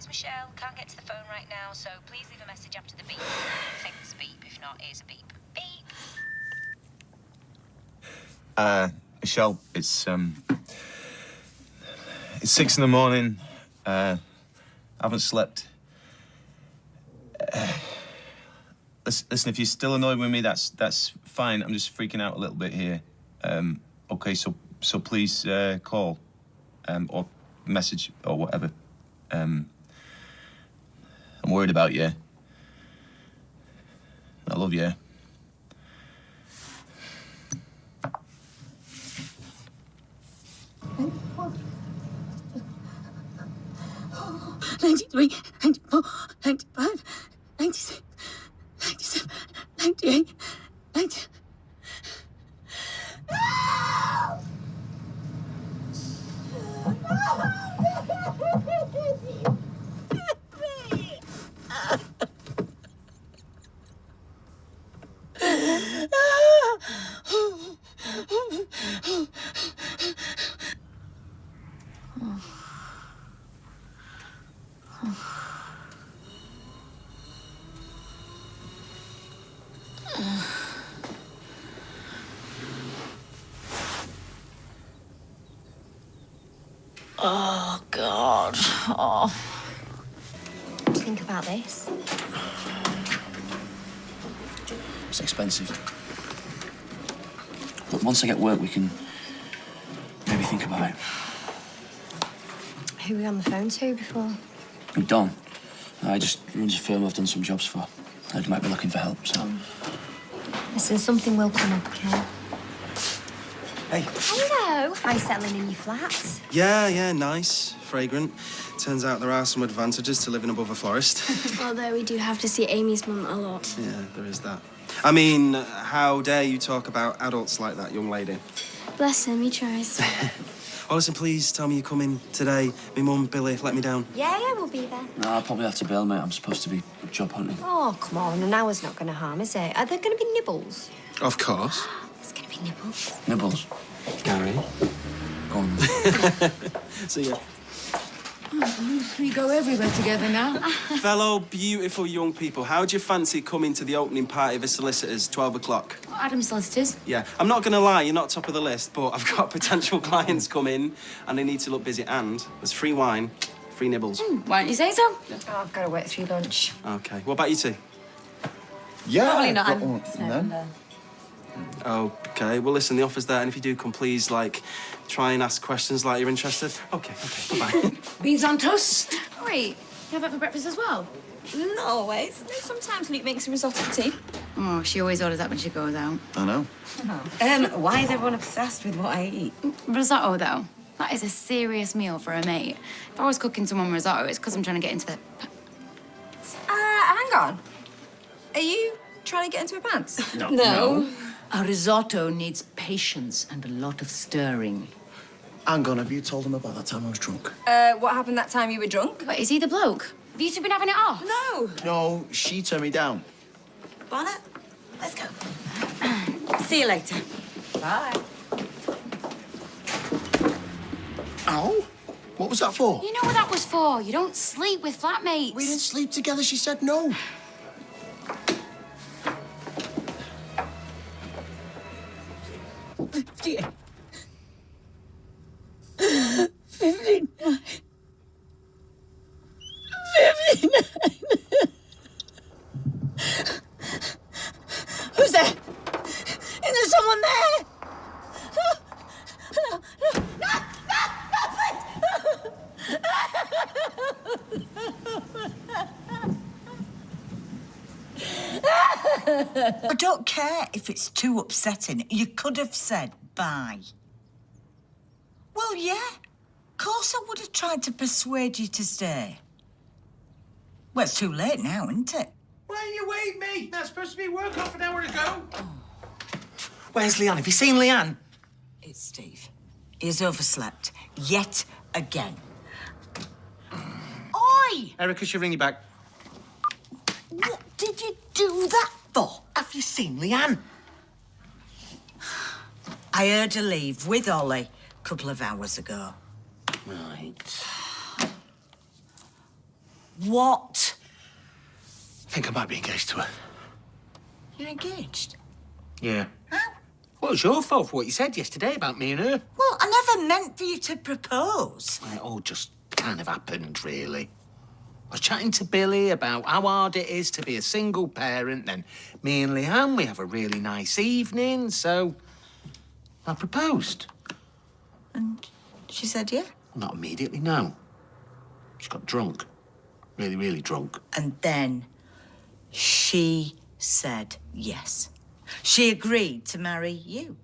Michelle, can't get to the phone right now, so please leave a message after the beep. Thanks, beep. If not, here's a beep. Beep. Michelle, it's 6 in the morning. I haven't slept. Listen, if you're still annoyed with me, that's fine. I'm just freaking out a little bit here. Okay, so please call or message or whatever. I'm worried about you. I love you. $93, $94, $95, $96, $97, $98, $90. Oh, God. Oh. What do you think about this? It's expensive. But once I get work, we can maybe think about it. Who were you on the phone to before? Don. I just runs a firm I've done some jobs for. Heard he might be looking for help, so... Listen, something will come up, okay? Hey. Hello. How are you settling in your flat? Yeah, nice. Fragrant. Turns out there are some advantages to living above a forest. Although we do have to see Amy's mum a lot. Yeah, there is that. I mean, how dare you talk about adults like that, young lady? Bless him, he tries. Oh, listen, please tell me you're coming today. Me mum, Billy, let me down. Yeah, we'll be there. No, I'll probably have to bail, mate. I'm supposed to be job hunting. Oh, come on. An hour's not going to harm, is it? Are there going to be nibbles? Of course. There's going to be nibbles. Nibbles? Gary. Go on. See ya. You three go everywhere together now. Fellow beautiful young people, how do you fancy coming to the opening party of the solicitors, 12 o'clock? Adam Solicitors. Yeah, I'm not going to lie, you're not top of the list, but I've got potential clients come in and they need to look busy, and there's free wine, free nibbles. Why don't you say so? Oh, I've got to work through lunch. OK, what about you two? Yeah. Probably not. No. OK, well, listen, the offer's there, and if you do come, please, like, try and ask questions like you're interested. OK, bye-bye. Beans on toast. Wait, you have that for breakfast as well? Not always. Sometimes Luke makes a risotto for tea. Oh, she always orders that when she goes out. I know. Why is everyone obsessed with what I eat? Risotto, though. That is a serious meal for a mate. If I was cooking someone risotto, it's because I'm trying to get into the... Hang on. Are you trying to get into her pants? No. A risotto needs patience and a lot of stirring. Hang on, have you told them about that time I was drunk? What happened that time you were drunk? Wait, is he the bloke? Have you two been having it off? No. No, she turned me down. Bonnet, let's go. See you later. Bye. Ow? What was that for? You know what that was for. You don't sleep with flatmates. We didn't sleep together. She said no. Dear. 59. 59. Who's there? Is there someone there? No, no, no, I don't care if it's too upsetting. You could have said bye. Well, yeah. Of course I would have tried to persuade you to stay. Well, it's too late now, isn't it? Why you wait me? That's supposed to be work half an hour ago. Where's Leanne? Have you seen Leanne? It's Steve. He's overslept. Yet again. Oi! Erica should ring you back. What did you do that for? Have you seen Leanne? I heard her leave with Ollie a couple of hours ago. Right. What? I think I might be engaged to her. You're engaged? Yeah. How? Well, it was your fault for what you said yesterday about me and her. Well, I never meant for you to propose. It all just kind of happened, really. I was chatting to Billy about how hard it is to be a single parent. Then me and Leanne, we have a really nice evening, so I proposed. And she said yeah? Not immediately, no. She got drunk. Really, really drunk. And then she said yes. She agreed to marry you.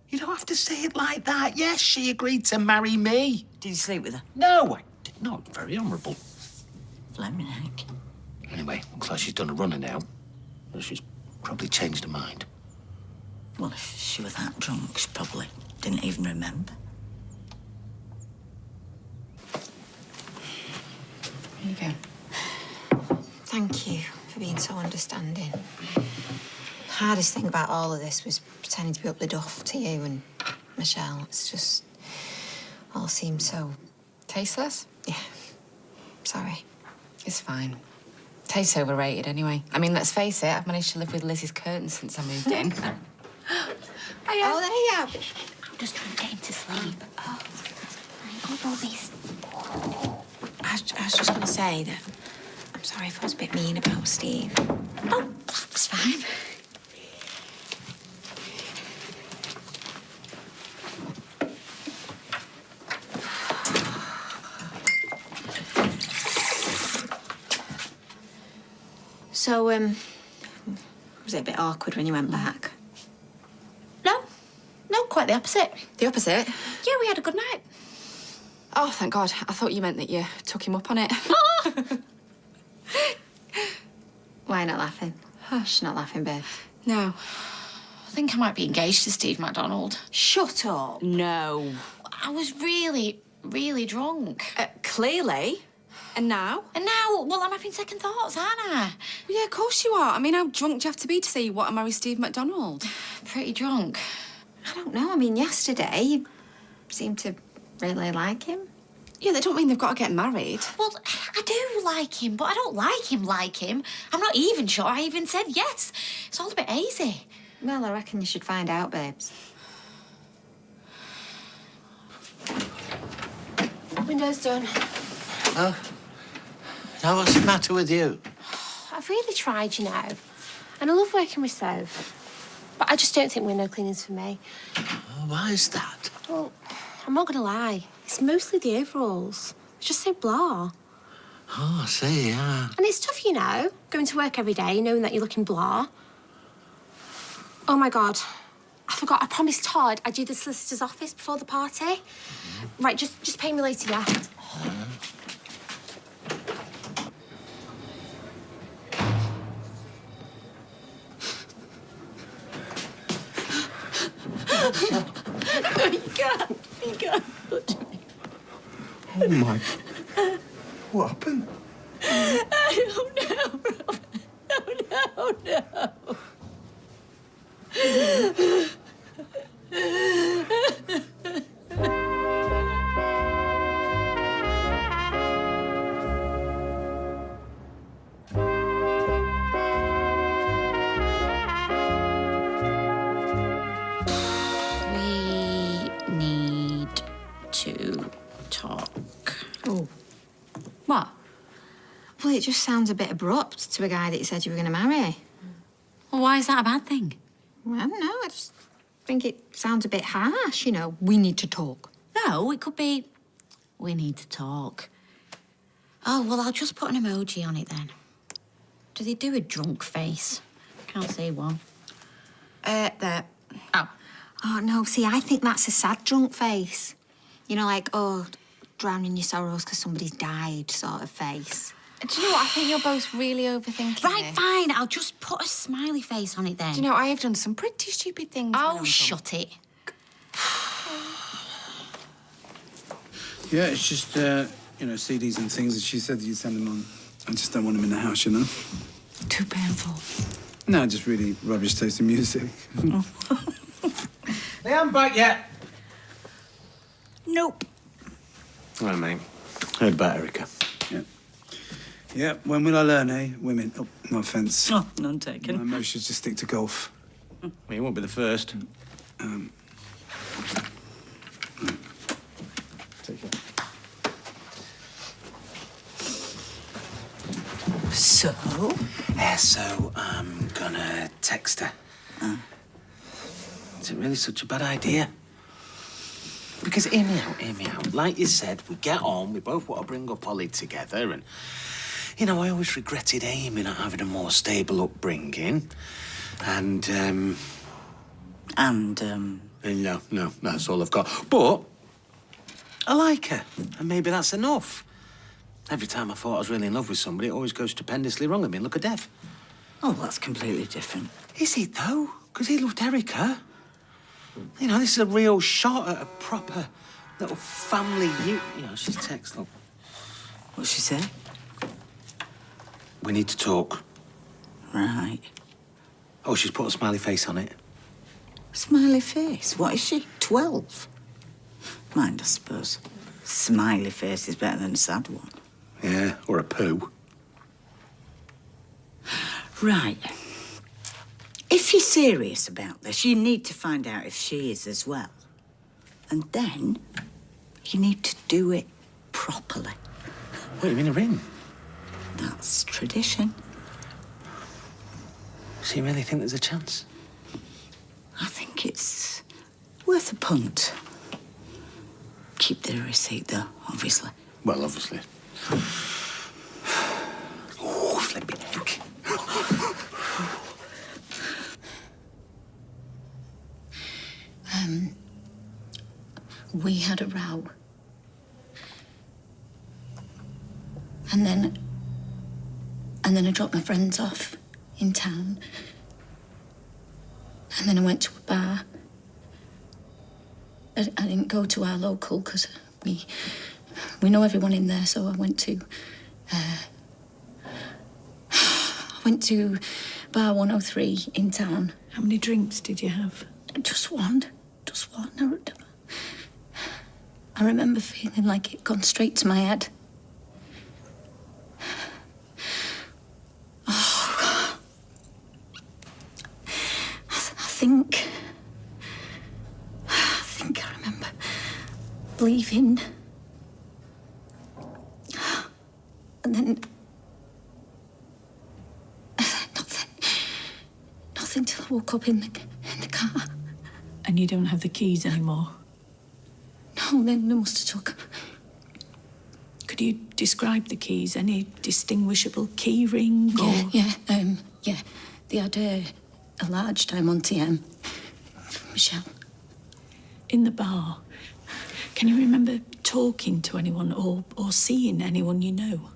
You don't have to say it like that. Yes, she agreed to marry me. Did you sleep with her? No, I did not. Very honourable. Fleming heck. Anyway, looks like she's done a runner now. She's probably changed her mind. Well, if she was that drunk, she probably didn't even remember. Here you go. Thank you for being so understanding. The hardest thing about all of this was pretending to be up the duff to you and Michelle. It's just all seems so tasteless. Yeah. Sorry. It's fine. Tastes overrated anyway. I mean, let's face it, I've managed to live with Lizzie's curtains since I moved in. Oh, there you are. I'm just trying to get him to sleep. Oh, got all these. I was just going to say that I'm sorry if I was a bit mean about Steve. Oh, that's fine. So, was it a bit awkward when you went back? No, quite the opposite. The opposite? Yeah, we had a good night. Oh, thank God. I thought you meant that you took him up on it. Why not laughing? She's not laughing, babe. No. I think I might be engaged to Steve MacDonald. Shut up. No. I was really, really drunk. Clearly. And now? And now, well, I'm having second thoughts, aren't I? Well, yeah, of course you are. I mean, how drunk do you have to be to say you want to marry Steve MacDonald? Pretty drunk. I don't know. I mean, yesterday you seemed to really like him. Yeah, they don't mean they've got to get married. Well, I do like him, but I don't like him. I'm not even sure I even said yes. It's all a bit hazy. Well, I reckon you should find out, babes. Window's done. Oh. Now, what's the matter with you? I've really tried, you know. And I love working with soap. But I just don't think window cleaning's for me. Oh, why is that? Well, I'm not going to lie. It's mostly the overalls. It's just so blah. Oh, I see, yeah. And it's tough, you know, going to work every day knowing that you're looking blah. Oh, my God. I forgot. I promised Todd I'd do the solicitor's office before the party. Right, just pay me later, yeah? You can't touch me. Oh, my... What happened? I don't know, Robert. No. We need to talk. Oh. What? Well, it just sounds a bit abrupt to a guy that you said you were going to marry. Well, why is that a bad thing? Well, I don't know. I just think it sounds a bit harsh, you know. We need to talk. No, it could be, we need to talk. Oh, well, I'll just put an emoji on it then. Do they do a drunk face? Can't see one. There. Oh. Oh, no, see, I think that's a sad drunk face. You know, like, oh, drowning your sorrows because somebody's died sort of face. Do you know what? I think you're both really overthinking Right, this. fine. I'll just put a smiley face on it then. Do you know, I have done some pretty stupid things. Oh, shut it. Yeah, it's just, you know, CDs and things that she said that you'd send them on. I just don't want them in the house, you know? Too painful. No, just really rubbish taste in music. They haven't back yet. Nope. All right, mate. Heard about Erica. Yeah. Yeah, when will I learn, eh? Women. Oh, no offence. Oh, none taken. My most should just stick to golf. Well, you won't be the first. Take care. So? So I'm gonna text her. Is it really such a bad idea? Because hear me out. Like you said, we get on, we both want to bring up Ollie together, and, you know, I always regretted aiming at having a more stable upbringing. And, No, that's all I've got. But I like her, and maybe that's enough. Every time I thought I was really in love with somebody, it always goes stupendously wrong. I mean, look at Dev. Oh, that's completely different. Is it, though? Because he loved Erica. You know, this is a real shot at a proper little family You know, she's text, look. What's she say? We need to talk. Right. Oh, she's put a smiley face on it. Smiley face? What is she, 12? Mind, I suppose. Smiley face is better than a sad one. Yeah, or a poo. Right. If you're serious about this, you need to find out if she is as well. And then you need to do it properly. What, you mean a ring? That's tradition. So you really think there's a chance? I think it's worth a punt. Keep the receipt, though, obviously. Well, obviously. Oh, flipping heck. We had a row. And then I dropped my friends off in town. And then I went to a bar. I didn't go to our local because we know everyone in there, so I went to bar 103 in town. How many drinks did you have? Just one. I remember feeling like it gone straight to my head. Oh, God. I think I remember leaving. And then... Nothing till I woke up in the car. And you don't have the keys anymore? No, then they must have took 'em. Could you describe the keys? Any distinguishable key ring or...? Yeah. They had a large diamond TM from Michelle. In the bar, can you remember talking to anyone or seeing anyone you know?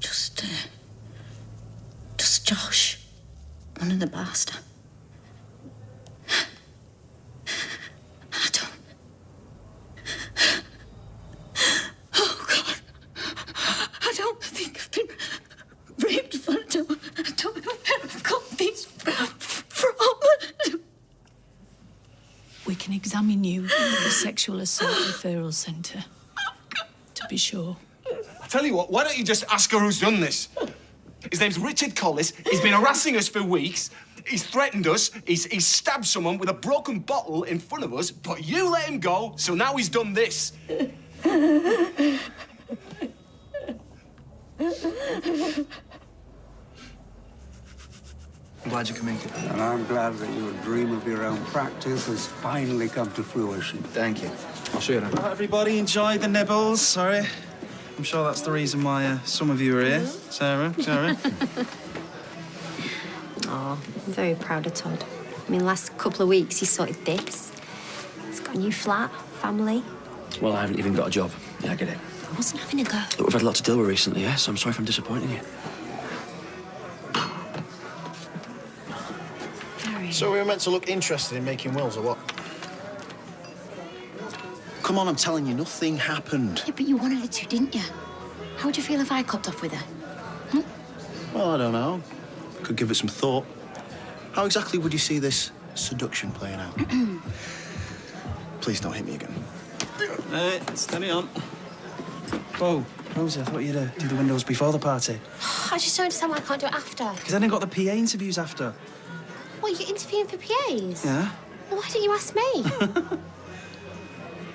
Just Josh, one of the bar staff. I don't think I've been raped, but I don't know where I've got these from. We can examine you at the Sexual Assault Referral Centre, to be sure. I tell you what, why don't you just ask her who's done this? His name's Richard Collis. He's been harassing us for weeks. He's threatened us. He's stabbed someone with a broken bottle in front of us, but you let him go, so now he's done this. I'm glad you can make it. And I'm glad that your dream of your own practice has finally come to fruition. Thank you. I'll show you now. Everybody enjoy the nibbles. Sorry. I'm sure that's the reason why some of you are here. Sarah. Oh, I'm very proud of Todd. I mean, last couple of weeks he sorted this. He's got a new flat, family. Well, I haven't even got a job. Yeah, I get it. I wasn't having a go. Look, we've had a lot to deal with recently, yeah? So I'm sorry if I'm disappointing you. So we were meant to look interested in making wills, or what? Come on, I'm telling you, nothing happened. Yeah, but you wanted her to, didn't you? How would you feel if I copped off with her? Well, I don't know. Could give it some thought. How exactly would you see this seduction playing out? Please don't hit me again. Steady on. Whoa, Rosie, I thought you'd do the windows before the party. I just don't understand why I can't do it after. Because then I got the PA interviews after. What, you're interviewing for PAs? Yeah? Well, why didn't you ask me?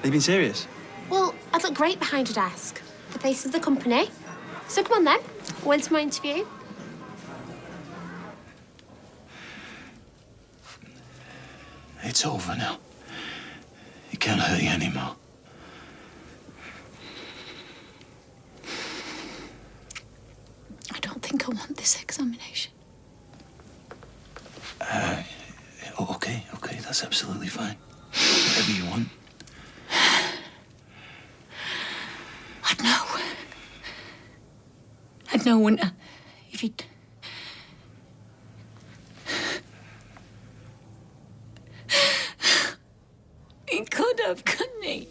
Are you being serious? Well, I'd look great behind a desk. The face of the company. So come on then. When's my interview? It's over now. It can't hurt you anymore. I don't think I want this examination. Okay, that's absolutely fine. Whatever you want. I'd know when... if you'd... He could have, couldn't he?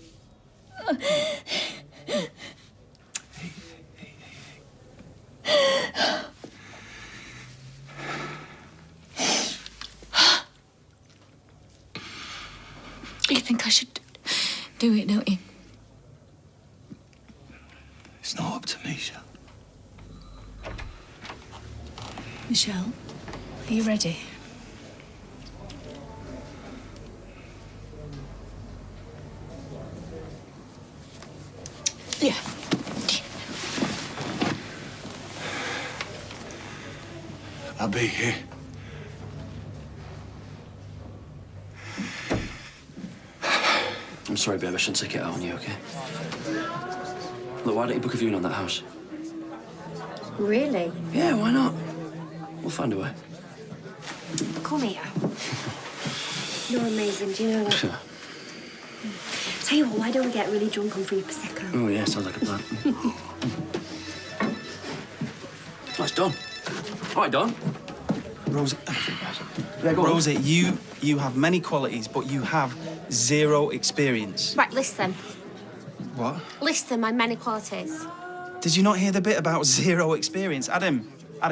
You think I should do it, don't you? It's not up to me, Michelle. Michelle, are you ready? Yeah. I'll be here. I'm sorry, babe. I shouldn't take it out on you, okay? Look, why don't you book a viewing on that house? Really? Yeah, why not? We'll find a way. Come here. You're amazing, do you know that? Tell you what, why don't we get really drunk on free Prosecco? Oh, yeah, sounds like a plan. Oh, it's done. All right, Don. Rosie... Yeah, go on. Rosie, you have many qualities, but you have zero experience. Right, listen. What? Listen, my many qualities. Did you not hear the bit about zero experience? Adam,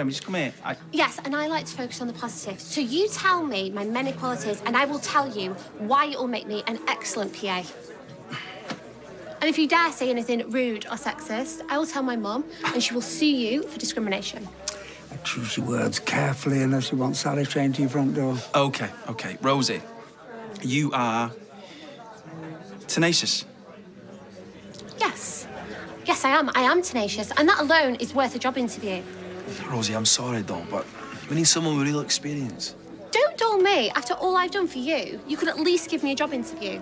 just come here. Yes, and I like to focus on the positive. So you tell me my many qualities, and I will tell you why it will make me an excellent PA. And if you dare say anything rude or sexist, I will tell my mum and she will sue you for discrimination. Choose your words carefully unless you want Sally trained to your front door. OK. Rosie, you are tenacious. Yes. Yes, I am. I am tenacious. And that alone is worth a job interview. Rosie, I'm sorry, though, but we need someone with real experience. Don't dull me. After all I've done for you, you could at least give me a job interview.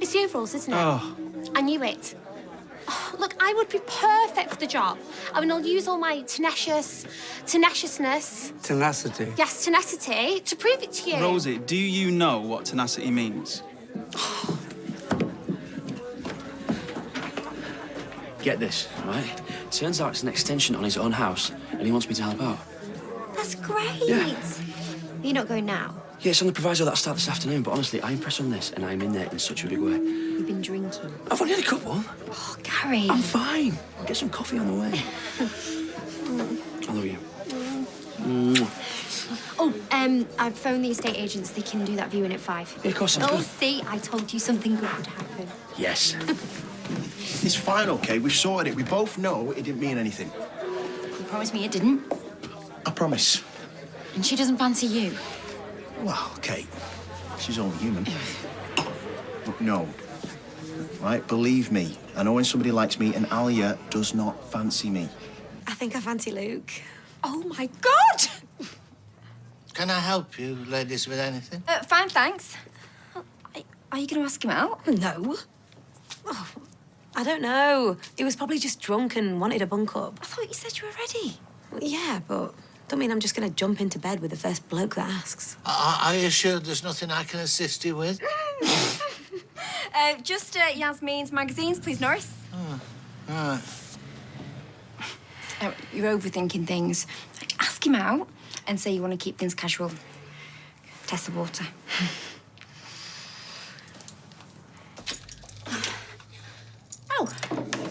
It's the overalls, isn't it? Oh. I knew it. Oh, look, I would be perfect for the job. I mean, I'll use all my tenaciousness. Tenacity? Yes, tenacity, to prove it to you. Rosie, do you know what tenacity means? Get this, right? Turns out it's an extension on his own house, and he wants me to help out. That's great. Yeah. You're not going now? Yeah, it's on the proviso that I start this afternoon, but honestly, I impress on this, and I'm in there in such a big way. You've been drinking. I've only had a couple. Oh, Gary. I'm fine. I'll get some coffee on the way. I love you. Oh, I've phoned the estate agents. They can do that viewing at 5. Yeah, of course, sounds Oh, good. see, I told you something good would happen. Yes. It's fine, OK? We've sorted it. We both know it didn't mean anything. You promised me it didn't. I promise. And she doesn't fancy you. Well, Kate, she's only human. But no. Right? Believe me. I know when somebody likes me, and Alia does not fancy me. I think I fancy Luke. Oh, my God! Can I help you, ladies, with anything? Fine, thanks. Are you going to ask him out? No. Oh, I don't know. He was probably just drunk and wanted a bunk up. I thought you said you were ready. Well, yeah, but don't mean I'm just going to jump into bed with the first bloke that asks. Are you sure there's nothing I can assist you with? Just Yasmin's magazines, please, Norris. Right. You're overthinking things. Ask him out and say you want to keep things casual. Test the water. Oh,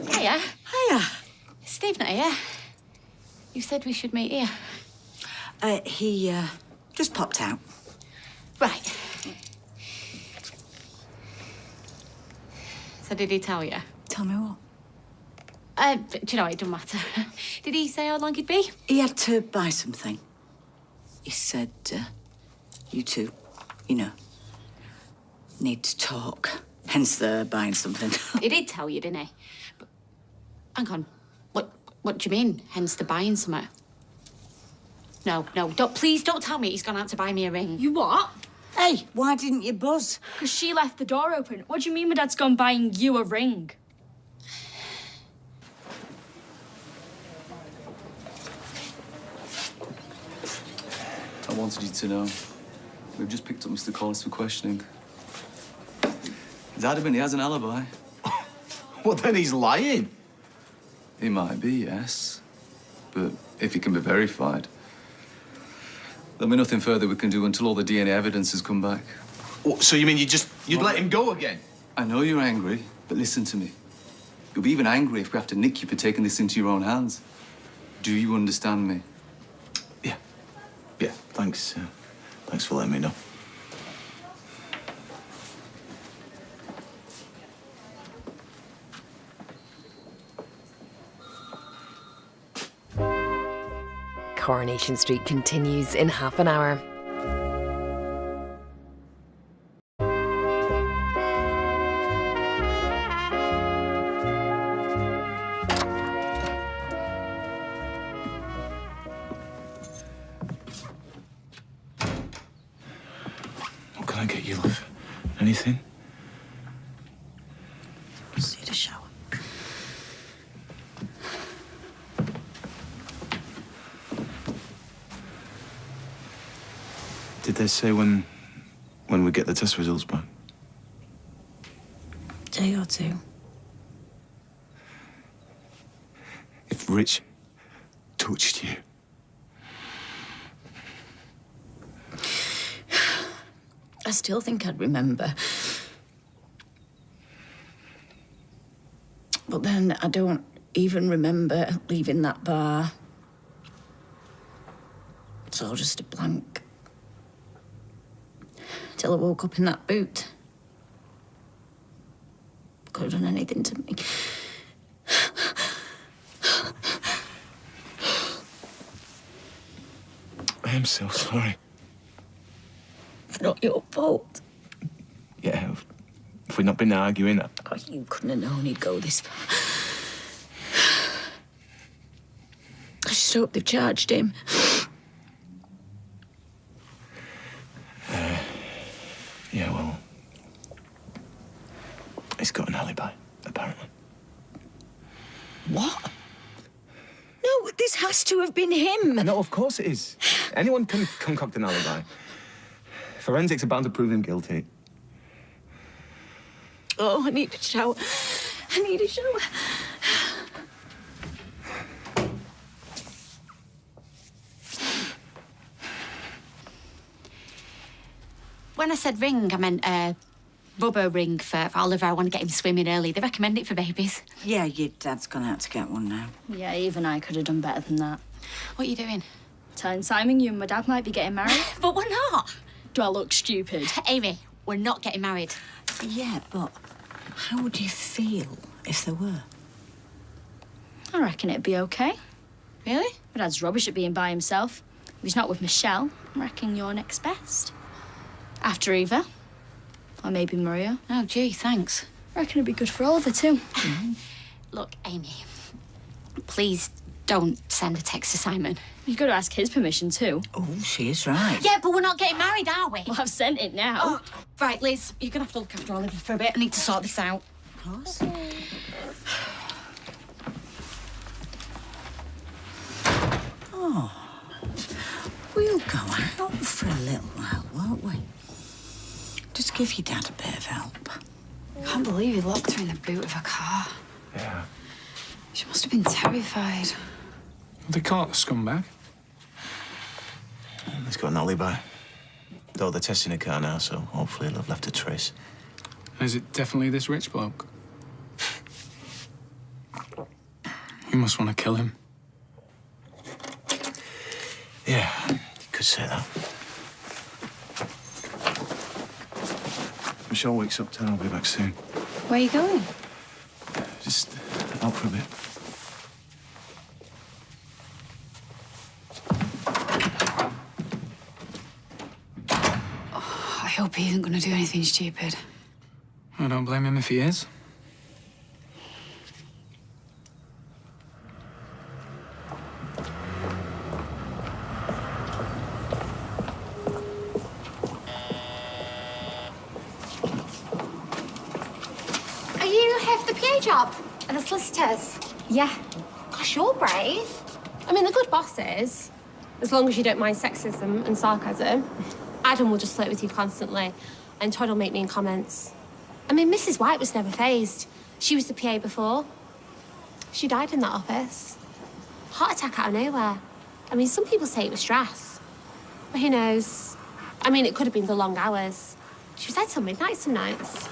hiya. Hiya. Steve not here. You said we should meet here. He just popped out. Right. So did he tell you? Tell me what? Do you know, it doesn't matter. Did he say how long he'd be? He had to buy something. He said, you two, you know, need to talk. Hence the buying something. He did tell you, didn't he? But, hang on. What do you mean, hence the buying something? No, please don't tell me he's gone out to buy me a ring. You what? Hey, why didn't you buzz? Because she left the door open. What do you mean my dad's gone buying you a ring? I wanted you to know. We've just picked up Mr. Collis for questioning. He's adamant he has an alibi. Well, then he's lying. He might be, yes. But if he can be verified, there'll be nothing further we can do until all the DNA evidence has come back. What, so you mean you'd let him go again? I know you're angry, but listen to me. You'll be even angry if we have to nick you for taking this into your own hands. Do you understand me? Yeah, thanks. Thanks for letting me know. Coronation Street continues in half an hour. What can I get you, love? Anything? See the shower. Did they say when we get the test results back? Day or two. If Rich touched you. I still think I'd remember. But then I don't even remember leaving that bar. It's all just a blank. Till I woke up in that boot. have done anything to me. I'm so sorry. It's not your fault. Yeah, if we'd not been arguing... Oh, you couldn't have known he'd go this far. I just hope they've charged him. Yeah, well... He's got an alibi, apparently. What? No, this has to have been him. No, of course it is. Anyone can concoct an alibi. Forensics are bound to prove him guilty. Oh, I need a shower. I need a shower. When I said ring, I meant rubber ring for Oliver. I want to get him swimming early. They recommend it for babies. Yeah, your dad's gone out to get one now. Yeah, even I could have done better than that. What are you doing? Telling Simon you and my dad might be getting married. But we're not. Do I look stupid? Amy, we're not getting married. Yeah, but how would you feel if there were? I reckon it'd be okay. Really? My dad's rubbish at being by himself. If he's not with Michelle, I reckon you're next best. After Eva. Or maybe Maria. Oh, gee, thanks. I reckon it'd be good for Oliver, too. Look, Amy, please don't send a text to Simon. You've got to ask his permission, too. Oh, she is right. Yeah, but we're not getting married, are we? Well, I've sent it now. Oh, right, Liz, you're going to have to look after Oliver for a bit. I need to sort this out. Of course. Oh, we'll go out for a little while, won't we? Just give your dad a bit of help. I can't believe he locked her in the boot of a car. Yeah. She must have been terrified. They caught the scumbag. He's got an alibi. Though they're testing a car now, so hopefully he'll have left a trace. Is it definitely this rich bloke? You must want to kill him. Yeah, you could say that. Michelle wakes up, tell her I'll be back soon. Where are you going? Just out for a bit. Oh, I hope he isn't going to do anything stupid. I don't blame him if he is. Are you here for the PA job at the solicitors? Yeah. Gosh, you're brave. I mean, they're good bosses, as long as you don't mind sexism and sarcasm. Adam will just flirt with you constantly, and Todd will make mean comments. I mean, Mrs. White was never fazed. She was the PA before. She died in that office. Heart attack out of nowhere. I mean, some people say it was stress. But who knows? I mean, it could have been the long hours. She was there till midnight some nights.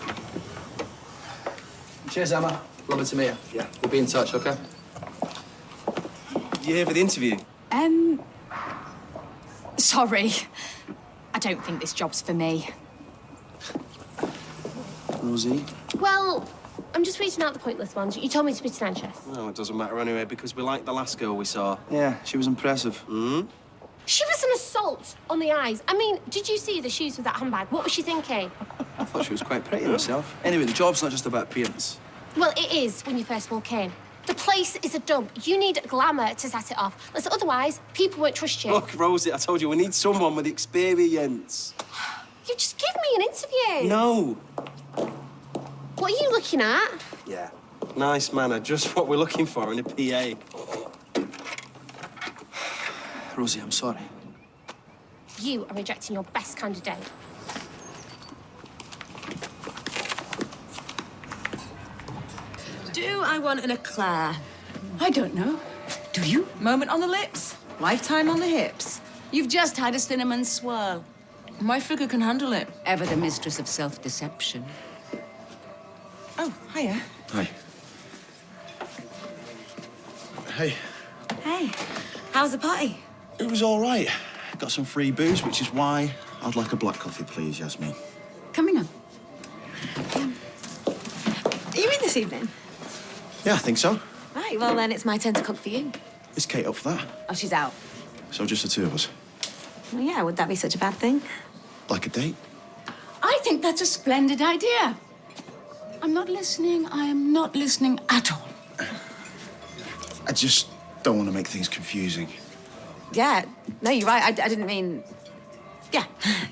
Cheers, Emma. Lovely to meet you. Yeah. We'll be in touch, OK? You here for the interview? Sorry. I don't think this job's for me. Rosie? Well, I'm just reading out the pointless ones. You told me to be tenacious. Well, it doesn't matter anyway, because we like the last girl we saw. Yeah, she was impressive. Hmm? She was an assault on the eyes. I mean, did you see the shoes with that handbag? What was she thinking? I thought she was quite pretty myself. Anyway, the job's not just about appearance. Well, it is when you first walk in. The place is a dump. You need glamour to set it off. Listen, otherwise, people won't trust you. Look, Rosie, I told you, we need someone with experience. You just give me an interview. No. What are you looking at? Yeah. Nice manner, just what we're looking for in a PA. Rosie, I'm sorry. You are rejecting your best candidate. Do I want an eclair? I don't know. Do you? Moment on the lips, lifetime on the hips. You've just had a cinnamon swirl. My figure can handle it. Ever the mistress of self-deception. Oh, hiya. Hi. Hey. Hey, how's the party? It was all right. Got some free booze, which is why I'd like a black coffee, please, Yasmin. Coming on. Are you in the this evening? Yeah, I think so. Right, well then it's my turn to cook for you. Is Kate up for that? Oh, she's out. So just the two of us? Well, yeah, would that be such a bad thing? Like a date? I think that's a splendid idea. I'm not listening. I am not listening at all. I just don't want to make things confusing. Yeah, no, you're right. I didn't mean... Yeah,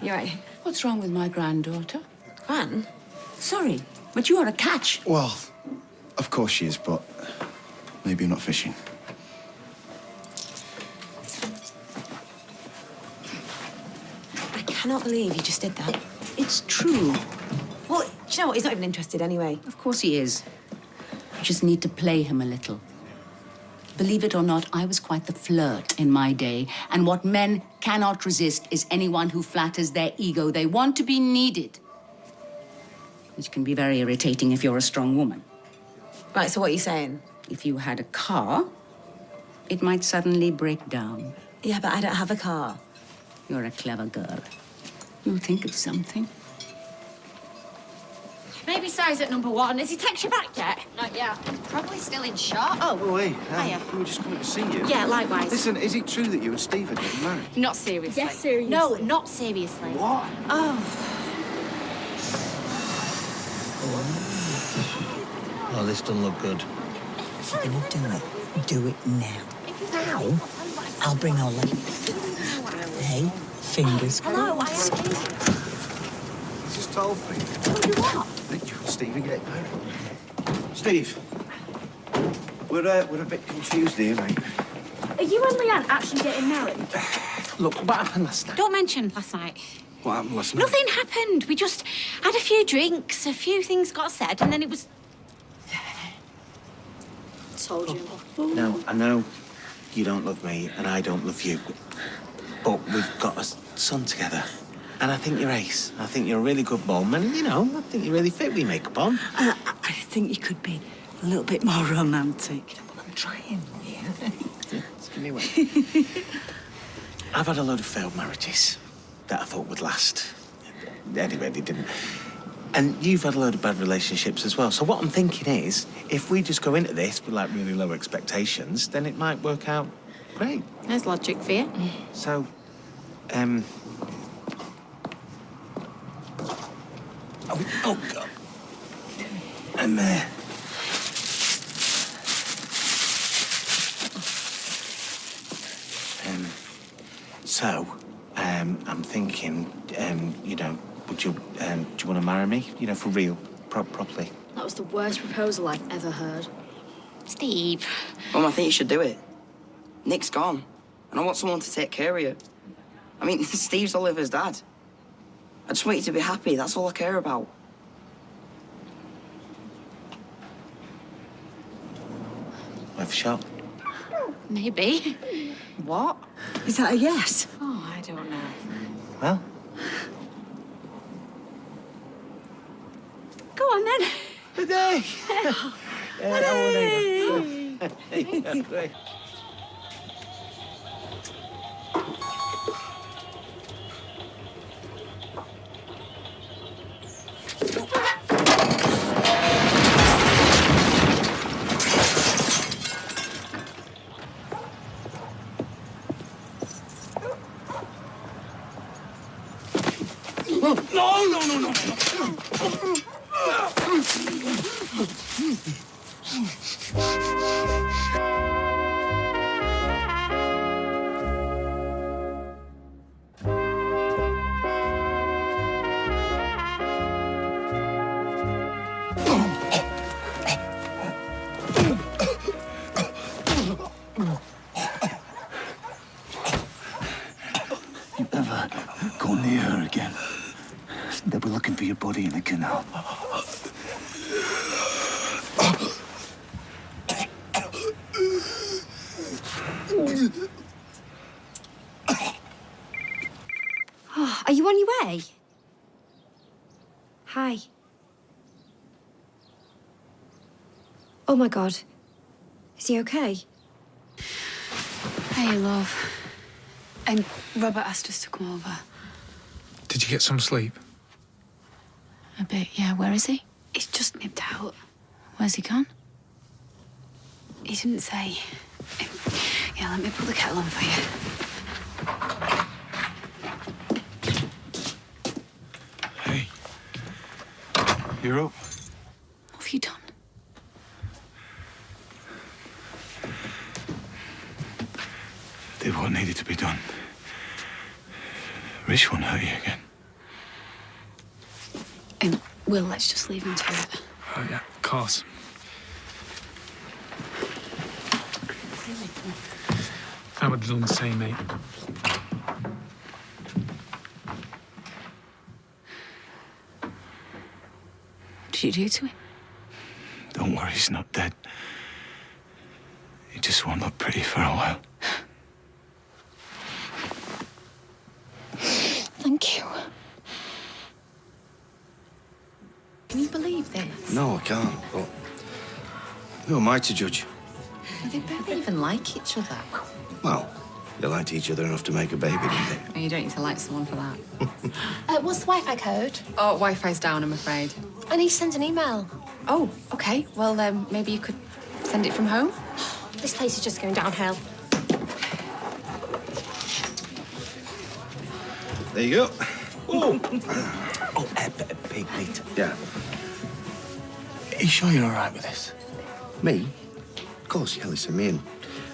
you're right. What's wrong with my granddaughter? Gran? Sorry, but you are a catch. Well, of course she is, but maybe you're not fishing. I cannot believe you just did that. It's true. Well, do you know what? He's not even interested anyway. Of course he is. You just need to play him a little. Believe it or not, I was quite the flirt in my day, and what men cannot resist is anyone who flatters their ego. They want to be needed, which can be very irritating if you're a strong woman. Right, so what are you saying? If you had a car, it might suddenly break down. Yeah, but I don't have a car. You're a clever girl. You'll think of something. Maybe Si's at number 1. Has he texted you back yet? Not yet. Probably still in shock. Oh, hey, Hiya. we were just coming to see you. Yeah, likewise. Listen, is it true that you and Steve are getting married? Not seriously. Yes, seriously. No, not seriously. What? Oh, this doesn't look good. If you're gonna do it, do it now. Now? I'll bring Ollie. Hey, fingers crossed. Hello, I am here. He just told me. Told you what? That you and Steve are getting married. Steve, we're a bit confused here, mate. Are you and Leanne actually getting married? Look, what happened last night? Don't mention last night. What happened last night? Nothing happened. We just had a few drinks, a few things got said, and then it was... Told you. Now, I know you don't love me and I don't love you, but we've got a son together. And I think you're ace. I think you're a really good mum, and, you know, I think you're really fit with makeup on. I think you could be a little bit more romantic. I'm trying, yeah. Just give me a wait. I've had a load of failed marriages that I thought would last. Anyway, they didn't. And you've had a load of bad relationships as well. So what I'm thinking is, if we just go into this with, like, really low expectations, then it might work out great. There's logic for you. So, Oh, God. I'm there. I'm thinking, you know, do you want to marry me? You know, for real, properly. That was the worst proposal I've ever heard. Steve. Mum, I think you should do it. Nick's gone, and I want someone to take care of you. I mean, Steve's Oliver's dad. I just want you to be happy. That's all I care about. Worth a shot. Maybe. What? Is that a yes? Oh, I don't know. Well, Go on, then. good day. Hey, that's great. No. You ever go near her again, they'll be looking for your body in the canal. Oh, are you on your way? Hi. Oh, my God. Is he okay? Hey, love. And Robert asked us to come over. Did you get some sleep? A bit, yeah. Where is he? He's just nipped out. Where's he gone? He didn't say. Yeah, let me put the kettle on for you. Hey. You're up? What have you done? Did what needed to be done. Rich won't hurt you again. Will, let's just leave him to it. Oh, yeah, of course. I would have done the same, mate. What did you do to him? Don't worry, he's not dead. He just won't look pretty for a while. Thank you. Can you believe this? No, I can't, but who am I to judge? They don't even like each other. Well, they liked each other enough to make a baby, didn't they? You don't need to like someone for that. What's the Wi-Fi code? Oh, Wi-Fi's down, I'm afraid. I need to send an email. Oh, okay. Well, maybe you could send it from home? This place is just going downhill. There you go. Pete, Pete. Yeah. Are you sure you're all right with this? Me? Of course, yeah, listen, me and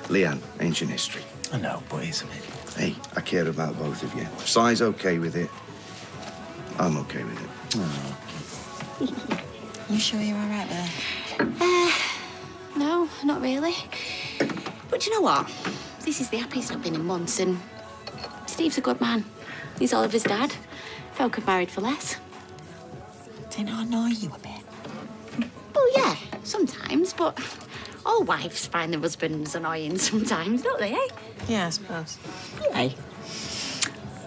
Leanne, ancient history. I know, but isn't it? Hey, I care about both of you. If Si's okay with it, I'm okay with it. You sure you're all right there? No, not really. But do you know what? This is the happiest I've been in months, and Steve's a good man. He's Oliver's dad. Folk have married for less. Didn't I annoy you a bit? Well, yeah, sometimes, but all wives find their husbands annoying sometimes, don't they, eh? Yeah, I suppose. Hey,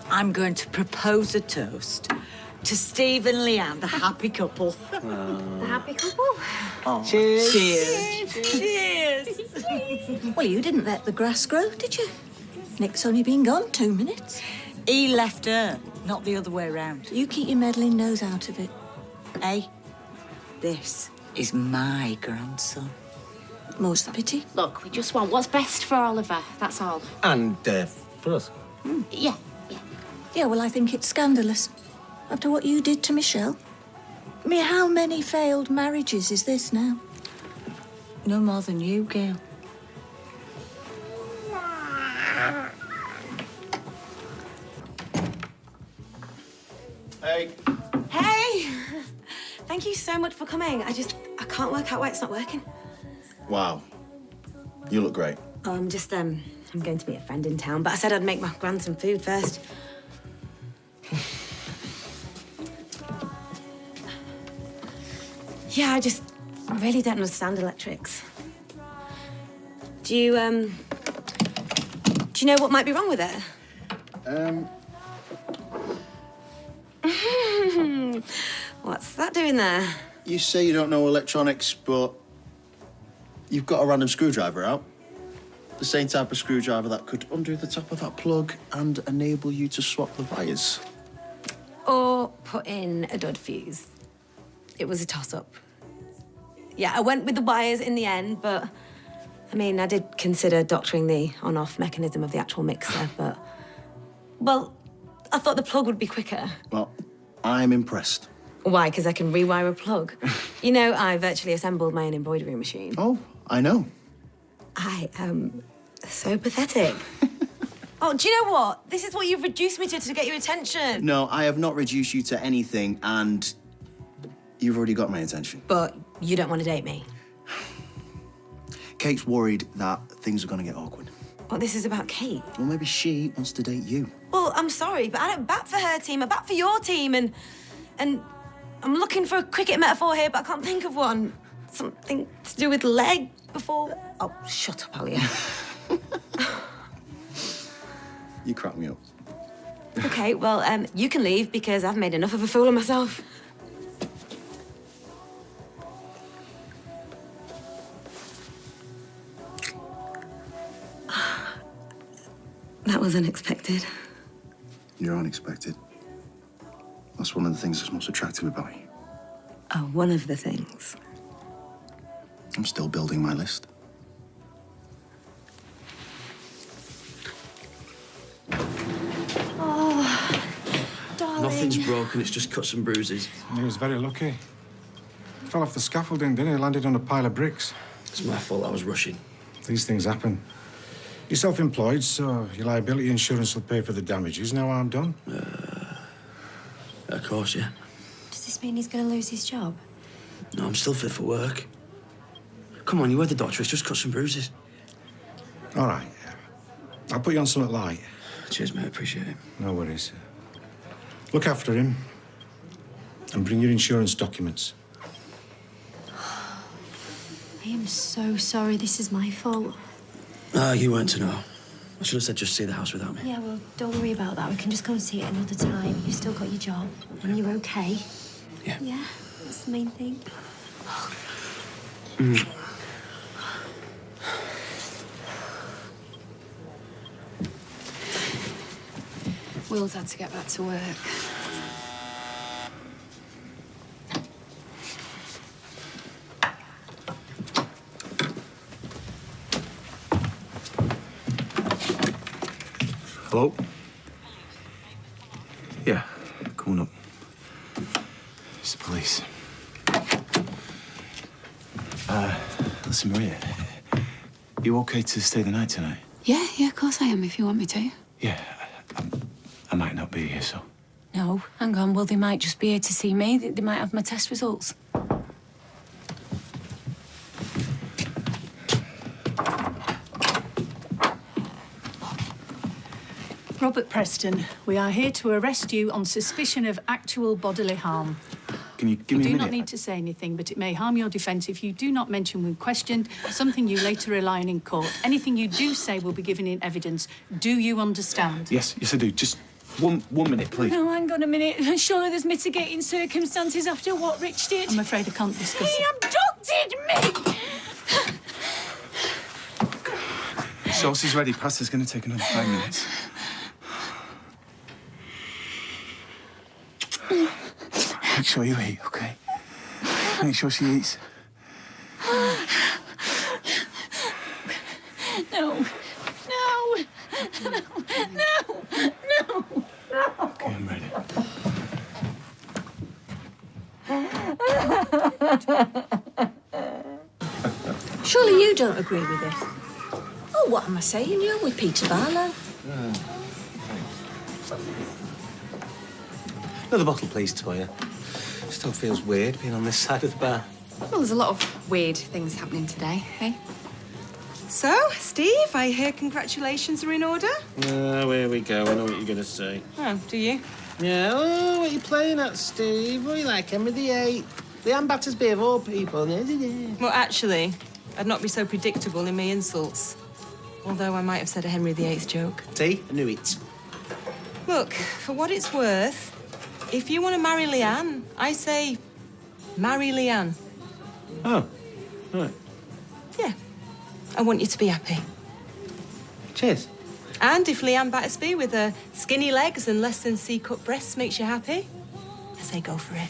I'm going to propose a toast to Steve and Leanne, the happy couple. The happy couple? Oh. Cheers. Cheers. Well, you didn't let the grass grow, did you? Nick's only been gone 2 minutes. He left her, not the other way around. You keep your meddling nose out of it. Hey, this is my grandson. More's the pity. Look, we just want what's best for Oliver, that's all. And for us. Yeah. Yeah, well, I think it's scandalous. After what you did to Michelle. I mean, how many failed marriages is this now? No more than you, Gail. Hey. Hey! Thank you so much for coming. I can't work out why it's not working. Wow. You look great. Oh, I'm going to meet a friend in town, but I said I'd make my gran some food first. Yeah, I really don't understand electrics. Do you know what might be wrong with it? What's that doing there? You say you don't know electronics, but you've got a random screwdriver out. The same type of screwdriver that could undo the top of that plug and enable you to swap the wires. Or put in a dud fuse. It was a toss-up. Yeah, I went with the wires in the end, but I mean, I did consider doctoring the on-off mechanism of the actual mixer, but well, I thought the plug would be quicker. Well, I'm impressed. Why? Because I can rewire a plug. You know, I virtually assembled my own embroidery machine. Oh, I know. I am so pathetic. Oh, do you know what? This is what you've reduced me to get your attention. No, I have not reduced you to anything, and you've already got my attention. But you don't want to date me. Kate's worried that things are going to get awkward. Well, this is about Kate. Well, maybe she wants to date you. Well, I'm sorry, but I don't bat for her team. I bat for your team, and I'm looking for a cricket metaphor here, but I can't think of one. Something to do with leg before. Oh, shut up, Alia. You crack me up. Okay, well, you can leave because I've made enough of a fool of myself. That was unexpected. You're unexpected. That's one of the things that's most attractive about you. Oh, one of the things. I'm still building my list. Oh, darling. Nothing's broken, it's just cuts and bruises. He was very lucky. Fell off the scaffolding, didn't he? Landed on a pile of bricks. It's my fault, I was rushing. These things happen. You're self-employed, so your liability insurance will pay for the damages. No harm done. Of course, yeah. Does this mean he's going to lose his job? No, I'm still fit for work. Come on, you heard the doctor, it's just cuts and bruises. All right. I'll put you on something light. Cheers, mate, appreciate it. No worries. Look after him and bring your insurance documents. I am so sorry. This is my fault. Ah, you weren't to know. I should have said just see the house without me. Yeah, well, don't worry about that. We can just go and see it another time. You've still got your job, and you're okay. Yeah. Yeah, that's the main thing. Will's had to get back to work. Hello? Yeah, coming up. It's the police. Listen, Maria, you okay to stay the night tonight? Yeah, of course I am, if you want me to. Yeah, I might not be here, so... No, hang on. Well, they might just be here to see me. They might have my test results. Robert Preston, we are here to arrest you on suspicion of actual bodily harm. Can you give me a You do minute? not need to say anything, but it may harm your defence if you do not mention when questioned something you later rely on in court. Anything you do say will be given in evidence. Do you understand? Yes, I do. Just one minute, please. No, hang on a minute. Surely there's mitigating circumstances after what Rich did. I'm afraid I can't discuss He abducted me! Sauce is ready. Pasta's going to take another 5 minutes. Make sure you eat, OK? Make sure she eats. No. OK, I'm ready. Surely you don't agree with this? Oh, what am I saying? You're with Peter Barlow. Another bottle, please, Toya. Still feels weird being on this side of the bar. Well, there's a lot of weird things happening today, eh? So, Steve, I hear congratulations are in order. Here we go. I know what you're going to say. Oh, do you? Yeah, oh, what are you playing at, Steve? What are you like, Henry VIII? The Ann Battersby of all people. Well, actually, I'd not be so predictable in my insults. Although I might have said a Henry VIII joke. See? I knew it. Look, for what it's worth, if you want to marry Leanne, I say marry Leanne. Oh, right. Yeah. I want you to be happy. Cheers. And if Leanne Battersby with her skinny legs and less than C-cup breasts makes you happy, I say go for it.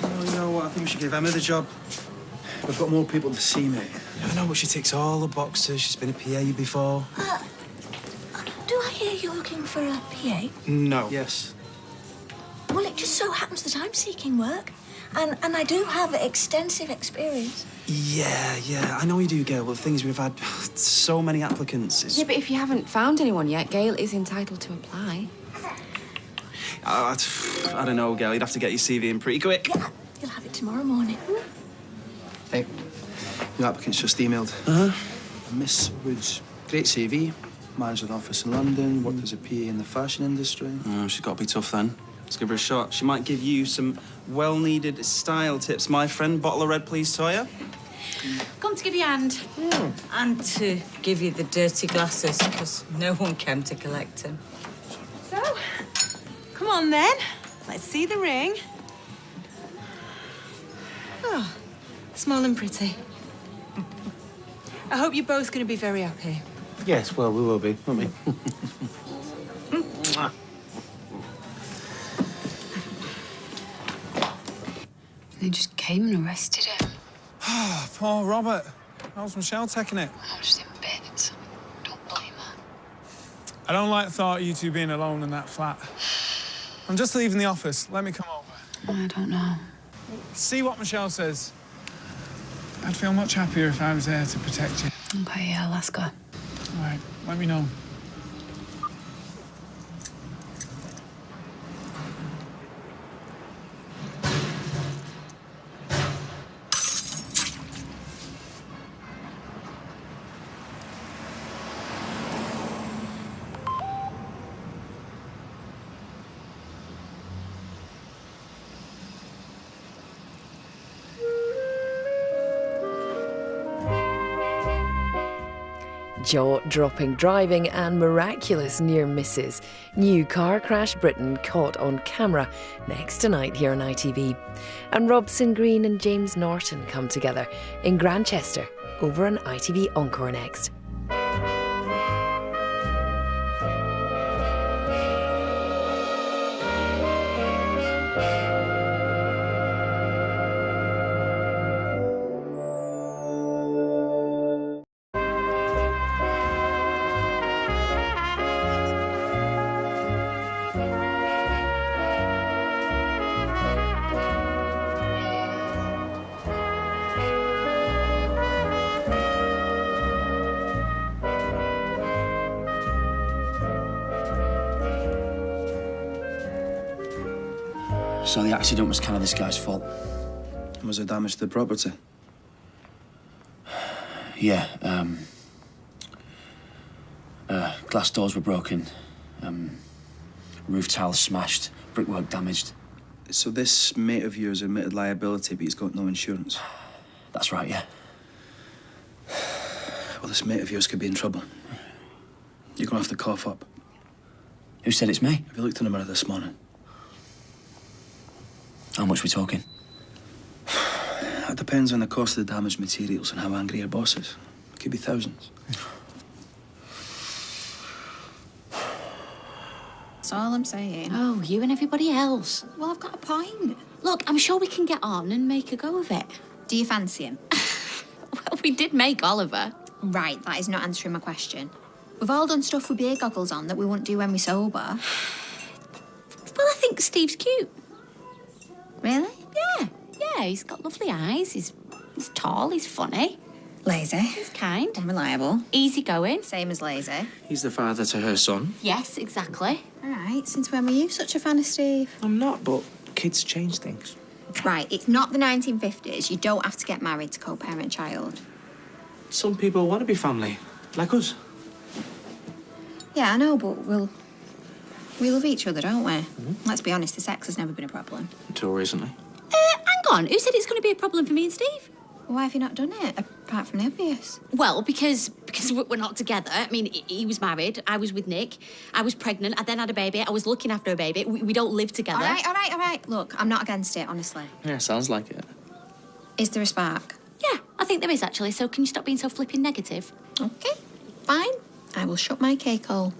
Oh, you know what? I think we should give Emma the job. We've got more people to see, mate. I know, but she ticks all the boxes. She's been a PA before. Do I hear you're looking for a PA? No. Yes. Well, it just so happens that I'm seeking work. And I do have extensive experience. Yeah, I know you do, Gail, but the thing is we've had so many applicants. Yeah, but if you haven't found anyone yet, Gail is entitled to apply. I don't know, Gail. You'd have to get your CV in pretty quick. Yeah, you'll have it tomorrow morning. Hey, the applicant's just emailed. Miss Woods, great CV. Managed an office in London, worked as a PA in the fashion industry. Oh, she's got to be tough then. Let's give her a shot. She might give you some well-needed style tips. My friend, bottle of red, please, Toya. Come to give you a hand. And to give you the dirty glasses, because no one came to collect them. So, come on then. Let's see the ring. Oh, small and pretty. I hope you're both going to be very happy. Yes, well, we will be, won't we? They just came and arrested him. Oh, poor Robert. How's Michelle taking it? I'm just in bits. Don't blame her. I don't like the thought of you two being alone in that flat. I'm just leaving the office. Let me come over. I don't know. See what Michelle says. I'd feel much happier if I was there to protect you. Okay, yeah, I'll ask her. All right, let me know. Jaw-dropping driving and miraculous near misses. New car crash Britain caught on camera next tonight here on ITV. And Robson Green and James Norton come together in Grantchester over on ITV Encore next. So the accident was kind of this guy's fault? Was there damage to the property? Yeah, glass doors were broken, roof tiles smashed, brickwork damaged. So this mate of yours admitted liability, but he's got no insurance? That's right, yeah. Well, this mate of yours could be in trouble. You're gonna have to cough up. Who said it's me? Have you looked in the mirror this morning? How much we talking? It depends on the cost of the damaged materials and how angry your boss is. It could be thousands. That's all I'm saying. Oh, you and everybody else. Well, I've got a point. Look, I'm sure we can get on and make a go of it. Do you fancy him? Well, we did make Oliver. Right, that is not answering my question. We've all done stuff with beer goggles on that we wouldn't do when we're sober. Well, I think Steve's cute. Really? Yeah, he's got lovely eyes. He's tall, he's funny. Lazy. He's kind. Unreliable. Easygoing. Same as lazy. He's the father to her son. Yes, exactly. All right, since when were you such a fan of Steve? I'm not, but kids change things. Right, it's not the 1950s. You don't have to get married to co-parent a child. Some people want to be family, like us. Yeah, I know, but we love each other, don't we? Let's be honest, the sex has never been a problem. Until recently. Hang on, who said it's going to be a problem for me and Steve? Why have you not done it, apart from the obvious? Well, because we're not together. I mean, he was married, I was with Nick, I was pregnant, I then had a baby, I was looking after a baby. We don't live together. All right. Look, I'm not against it, honestly. Yeah, sounds like it. Is there a spark? Yeah, I think there is, actually, so can you stop being so flipping negative? Okay, fine. I will shut my cake hole.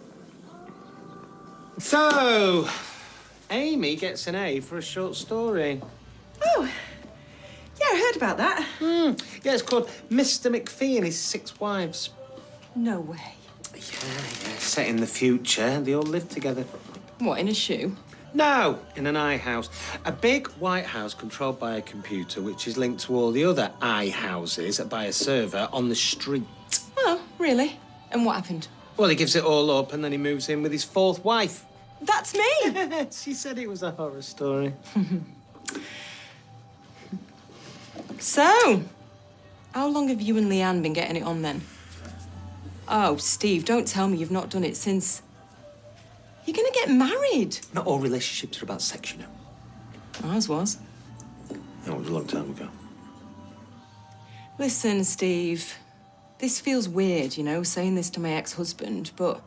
So, Amy gets an A for a short story. Oh, yeah, I heard about that. Yeah, it's called Mr. McPhee and His 6 Wives. No way. Yeah, set in the future. They all live together. What, in a shoe? No, in an I house. A big white house controlled by a computer, which is linked to all the other I houses by a server on the street. Oh, really? And what happened? Well, he gives it all up and then he moves in with his 4th wife. That's me! She said it was a horror story. So, how long have you and Leanne been getting it on then? Oh, Steve, don't tell me you've not done it since... You're gonna get married. Not all relationships are about sex, you know. Ours was. That was a long time ago. Listen, Steve, this feels weird, you know, saying this to my ex-husband, but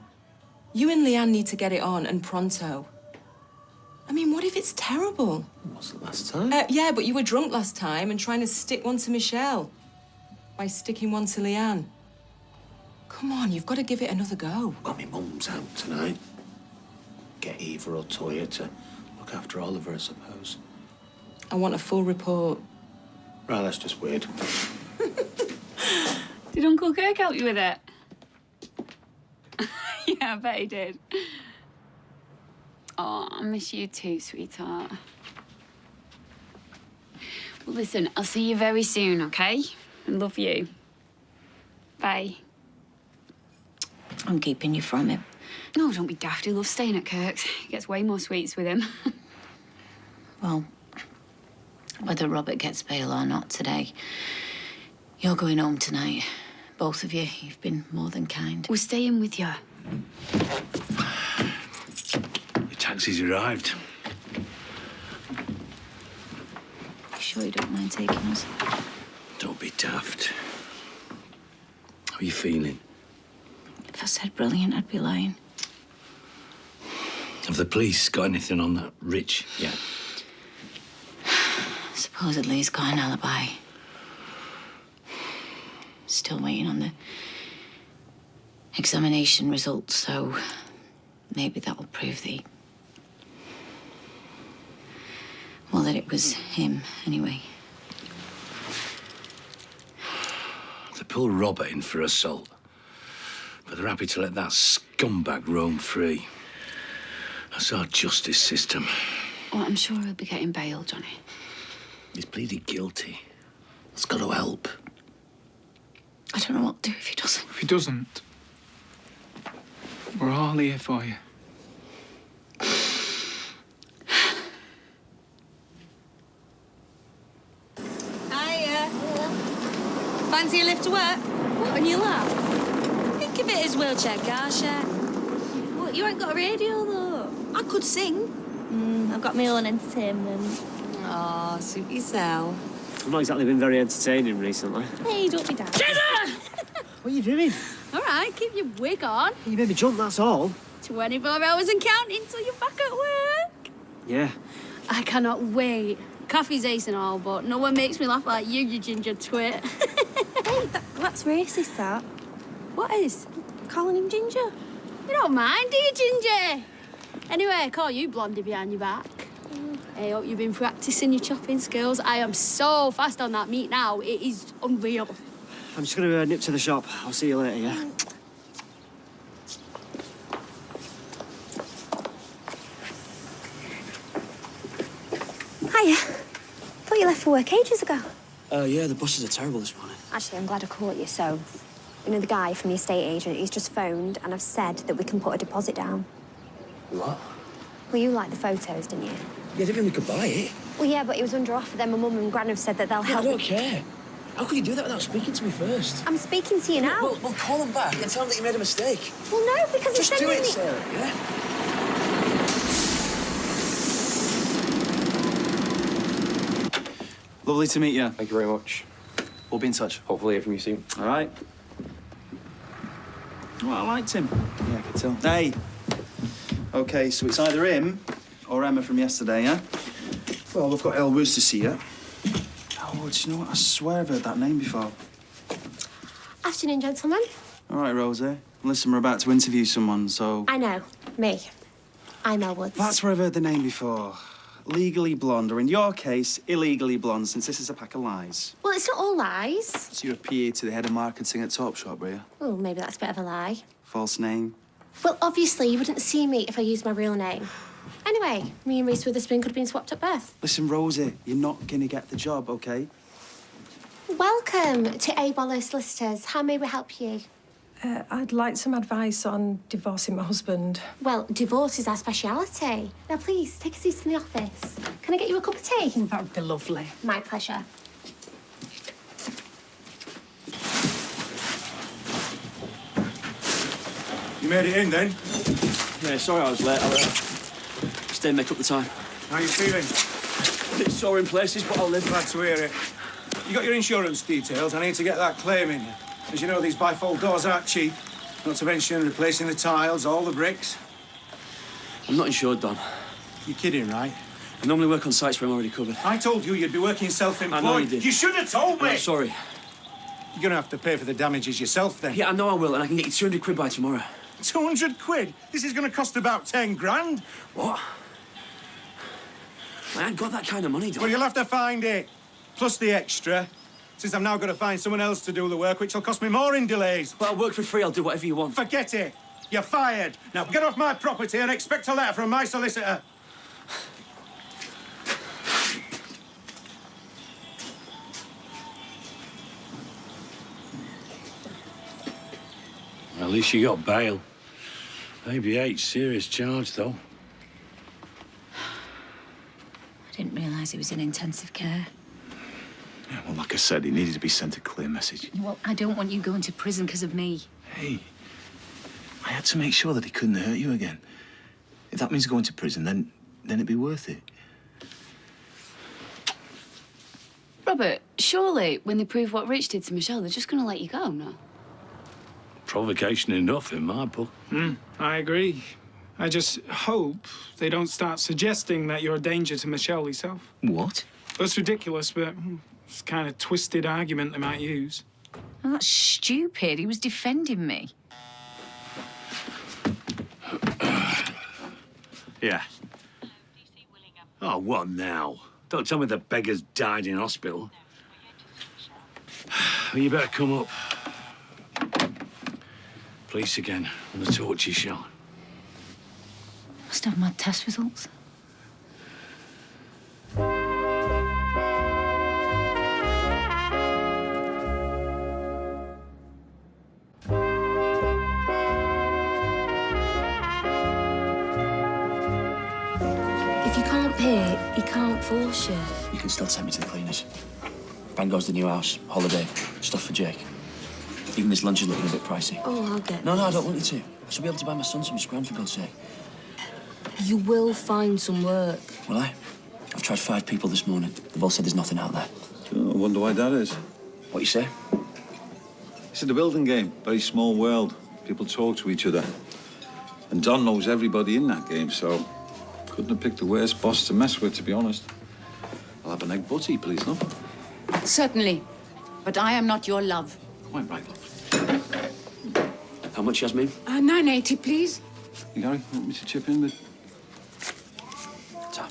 you and Leanne need to get it on, and pronto. I mean, what if it's terrible? Wasn't last time. Yeah, but you were drunk last time and trying to stick one to Michelle by sticking one to Leanne. Come on, you've got to give it another go. Got my mum's out tonight. Get Eva or Toya to look after Oliver, I suppose. I want a full report. Right, that's just weird. Did Uncle Kirk help you with it? Yeah, I bet he did. Oh, I miss you too, sweetheart. Well, listen, I'll see you very soon, okay? I love you. Bye. I'm keeping you from him. No, don't be daft. He loves staying at Kirk's. He gets way more sweets with him. Well, whether Robert gets bail or not today, you're going home tonight. Both of you. You've been more than kind. We're staying with you. Your taxi's arrived. You sure you don't mind taking us? Don't be daft. How are you feeling? If I said brilliant, I'd be lying. Have the police got anything on that Rich yet? Supposedly he's got an alibi. Still waiting on the examination results, so maybe that'll prove that it was him, anyway. They pulled Robert in for assault, but they're happy to let that scumbag roam free. That's our justice system. Well, I'm sure he'll be getting bail, Johnny. He's pleaded guilty. It's got to help. I don't know what to do if he doesn't. If he doesn't, we're all here for you. Hiya. Fancy a lift to work? What, on your lap? Think of it as wheelchair car share. What, you ain't got a radio, though? I could sing. I've got my own entertainment. Oh, suit yourself. I've not exactly been very entertaining recently. Hey, don't be daft. What are you doing? All right, keep your wig on. You made me jump, that's all. 24 hours and counting till you're back at work. Yeah. I cannot wait. Coffee's ace and all, but no one makes me laugh like you ginger twit. Hey, that's racist, that. What is? Calling him Ginger? You don't mind, do you, Ginger? Anyway, I call you Blondie behind your back. I hope you've been practising your chopping skills. I am so fast on that meat now, it is unreal. I'm just going to nip to the shop. I'll see you later, yeah? Hiya. Thought you left for work ages ago. Yeah, the buses are terrible this morning. Actually, I'm glad I caught you, so... You know, the guy from the estate agent, he's just phoned and I've said that we can put a deposit down. What? Well, you liked the photos, didn't you? Yeah, I didn't mean we could buy it. Well, yeah, but it was under offer. Then my mum and Gran have said that they'll Yeah, help. I don't care. How could you do that without speaking to me first? I'm speaking to you now. Well, call them back and tell them that you made a mistake. Well, no, because Just it's do sending it, me... Sarah, yeah? Lovely to meet you. Thank you very much. We'll be in touch. Hopefully hear from you soon. All right. Well, I liked him. Yeah, I could tell. Hey. OK, so it's either him or Emma from yesterday, yeah? Well, we've got Elwood to see you. Oh, do you know what? I swear I've heard that name before. Afternoon, gentlemen. All right, Rosie. Listen, we're about to interview someone, so... I know. Me. I'm Elwood. That's where I've heard the name before. Legally blonde, or in your case, illegally blonde, since this is a pack of lies. Well, it's not all lies. So you're a PA to the head of marketing at Topshop, were you? Oh, maybe that's a bit of a lie. False name? Well, obviously, you wouldn't see me if I used my real name. Anyway, me and Reese Witherspoon could have been swapped at birth. Listen, Rosie, you're not going to get the job, OK? Welcome to A. Wallace Solicitors. How may we help you? I'd like some advice on divorcing my husband. Well, divorce is our speciality. Now, please, take a seat in the office. Can I get you a cup of tea? That would be lovely. My pleasure. You made it in, then? Yeah, sorry I was late. I'll stay and make up the time. How you feeling? A bit sore in places, but I'll live. Glad to hear it. You got your insurance details? I need to get that claim in. As you know, these bifold doors aren't cheap. Not to mention replacing the tiles, all the bricks. I'm not insured, Don. You're kidding, right? I normally work on sites where I'm already covered. I told you you'd be working self-employed. I know you did. You should have told me! I'm sorry. You're going to have to pay for the damages yourself, then. Yeah, I know I will, and I can get you 200 quid by tomorrow. 200 quid? This is going to cost about 10 grand. What? I ain't got that kind of money, Don. Well, you'll have to find it. Plus the extra since I've now got to find someone else to do the work, which will cost me more in delays. Well, I'll work for free. I'll do whatever you want. Forget it. You're fired. Now get off my property and expect a letter from my solicitor. At least you got bail. Maybe 8 serious charge, though. I didn't realise he was in intensive care. Yeah, well, like I said, he needed to be sent a clear message. Well, I don't want you going to prison because of me. Hey, I had to make sure that he couldn't hurt you again. If that means going to prison, then it'd be worth it. Robert, surely when they prove what Rich did to Michelle, they're just going to let you go, no? Provocation enough in my book. I agree. I just hope they don't start suggesting that you're a danger to Michelle herself. What? That's ridiculous, but it's the kind of twisted argument they might use. Oh, that's stupid. He was defending me. Yeah. Oh, what now? Don't tell me the beggar's died in hospital. Well, you better come up. Police again, on the torture shot. Must have mad test results. If you can't pay, he can't force you. You can still take me to the cleaners. Bang goes the new house, holiday, stuff for Jake. Even this lunch is looking a bit pricey. Oh, I'll get No, I this. don't want you to. I should be able to buy my son some scran, for God's sake. You will find some work. Will I? I've tried 5 people this morning. They've all said there's nothing out there. Oh, I wonder why that is. What you say? It's a building game. Very small world. People talk to each other. And Don knows everybody in that game, so couldn't have picked the worst boss to mess with, to be honest. I'll have an egg butty, please, no? Certainly. But I am not your love. Quite right, love. How much, Yasmin? $9.80, please. You, Gary, want me to chip in with... Ta.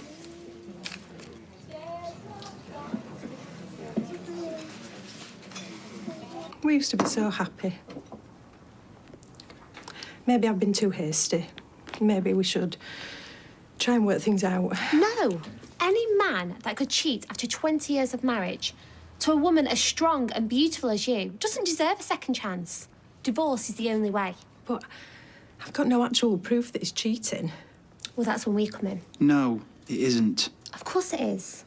We used to be so happy. Maybe I've been too hasty. Maybe we should try and work things out. No. Any man that could cheat after 20 years of marriage to a woman as strong and beautiful as you doesn't deserve a second chance. Divorce is the only way. But I've got no actual proof that he's cheating. Well, that's when we come in. No, it isn't. Of course it is.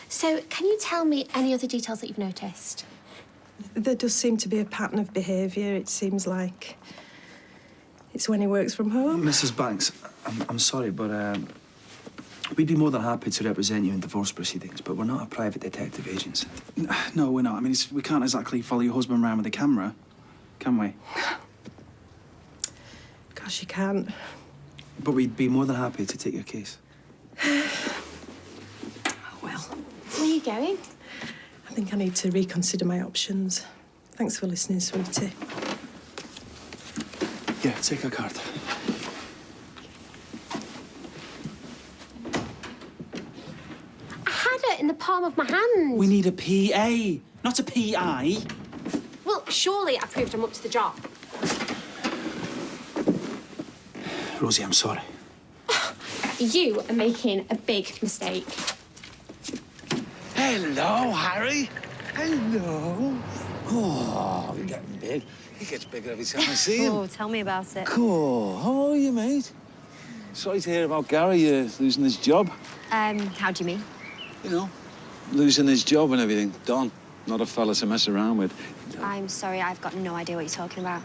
So, can you tell me any other details that you've noticed? There does seem to be a pattern of behaviour. It seems like it's when he works from home. Mrs. Banks, I'm sorry, but we'd be more than happy to represent you in divorce proceedings, but we're not a private detective agency. No, we're not. I mean, we can't exactly follow your husband around with a camera, can we? Gosh, you can't. But we'd be more than happy to take your case. Where are you going? I think I need to reconsider my options. Thanks for listening, sweetie. Yeah, take a card. I had it in the palm of my hand. We need a PA, not a PI. Well, surely I proved I'm up to the job. Rosie, I'm sorry. You are making a big mistake. Hello, Harry. Hello. Oh, you're getting big. He gets bigger every time I see him. Oh, tell me about it. Cool. How are you, mate? Sorry to hear about Gary losing his job. How do you mean? You know, losing his job and everything. Don, not a fella to mess around with. I'm sorry, I've got no idea what you're talking about.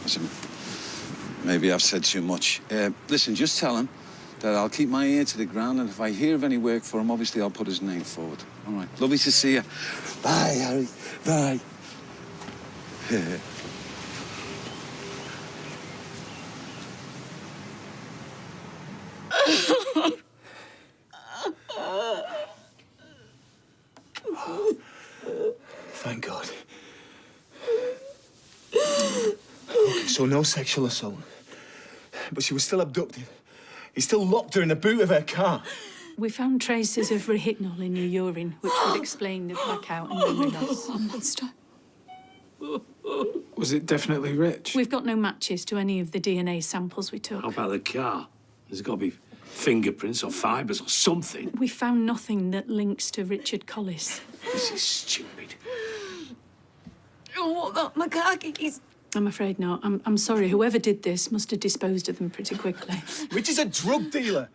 Listen, maybe I've said too much. Listen, just tell him that I'll keep my ear to the ground, and if I hear of any work for him, obviously I'll put his name forward. All right. Lovely to see you. Bye, Harry. Bye. Thank God. Okay, so no sexual assault. But she was still abducted. He still locked her in the boot of her car. We found traces of rehypnol in your urine, which would explain the blackout and memory loss. Monster. Was it definitely Rich? We've got no matches to any of the DNA samples we took. How about the car? There's got to be fingerprints or fibres or something. We found nothing that links to Richard Collis. This is stupid. Oh, what about my car keys? I'm afraid not. I'm sorry. Whoever did this must have disposed of them pretty quickly. Rich is a drug dealer.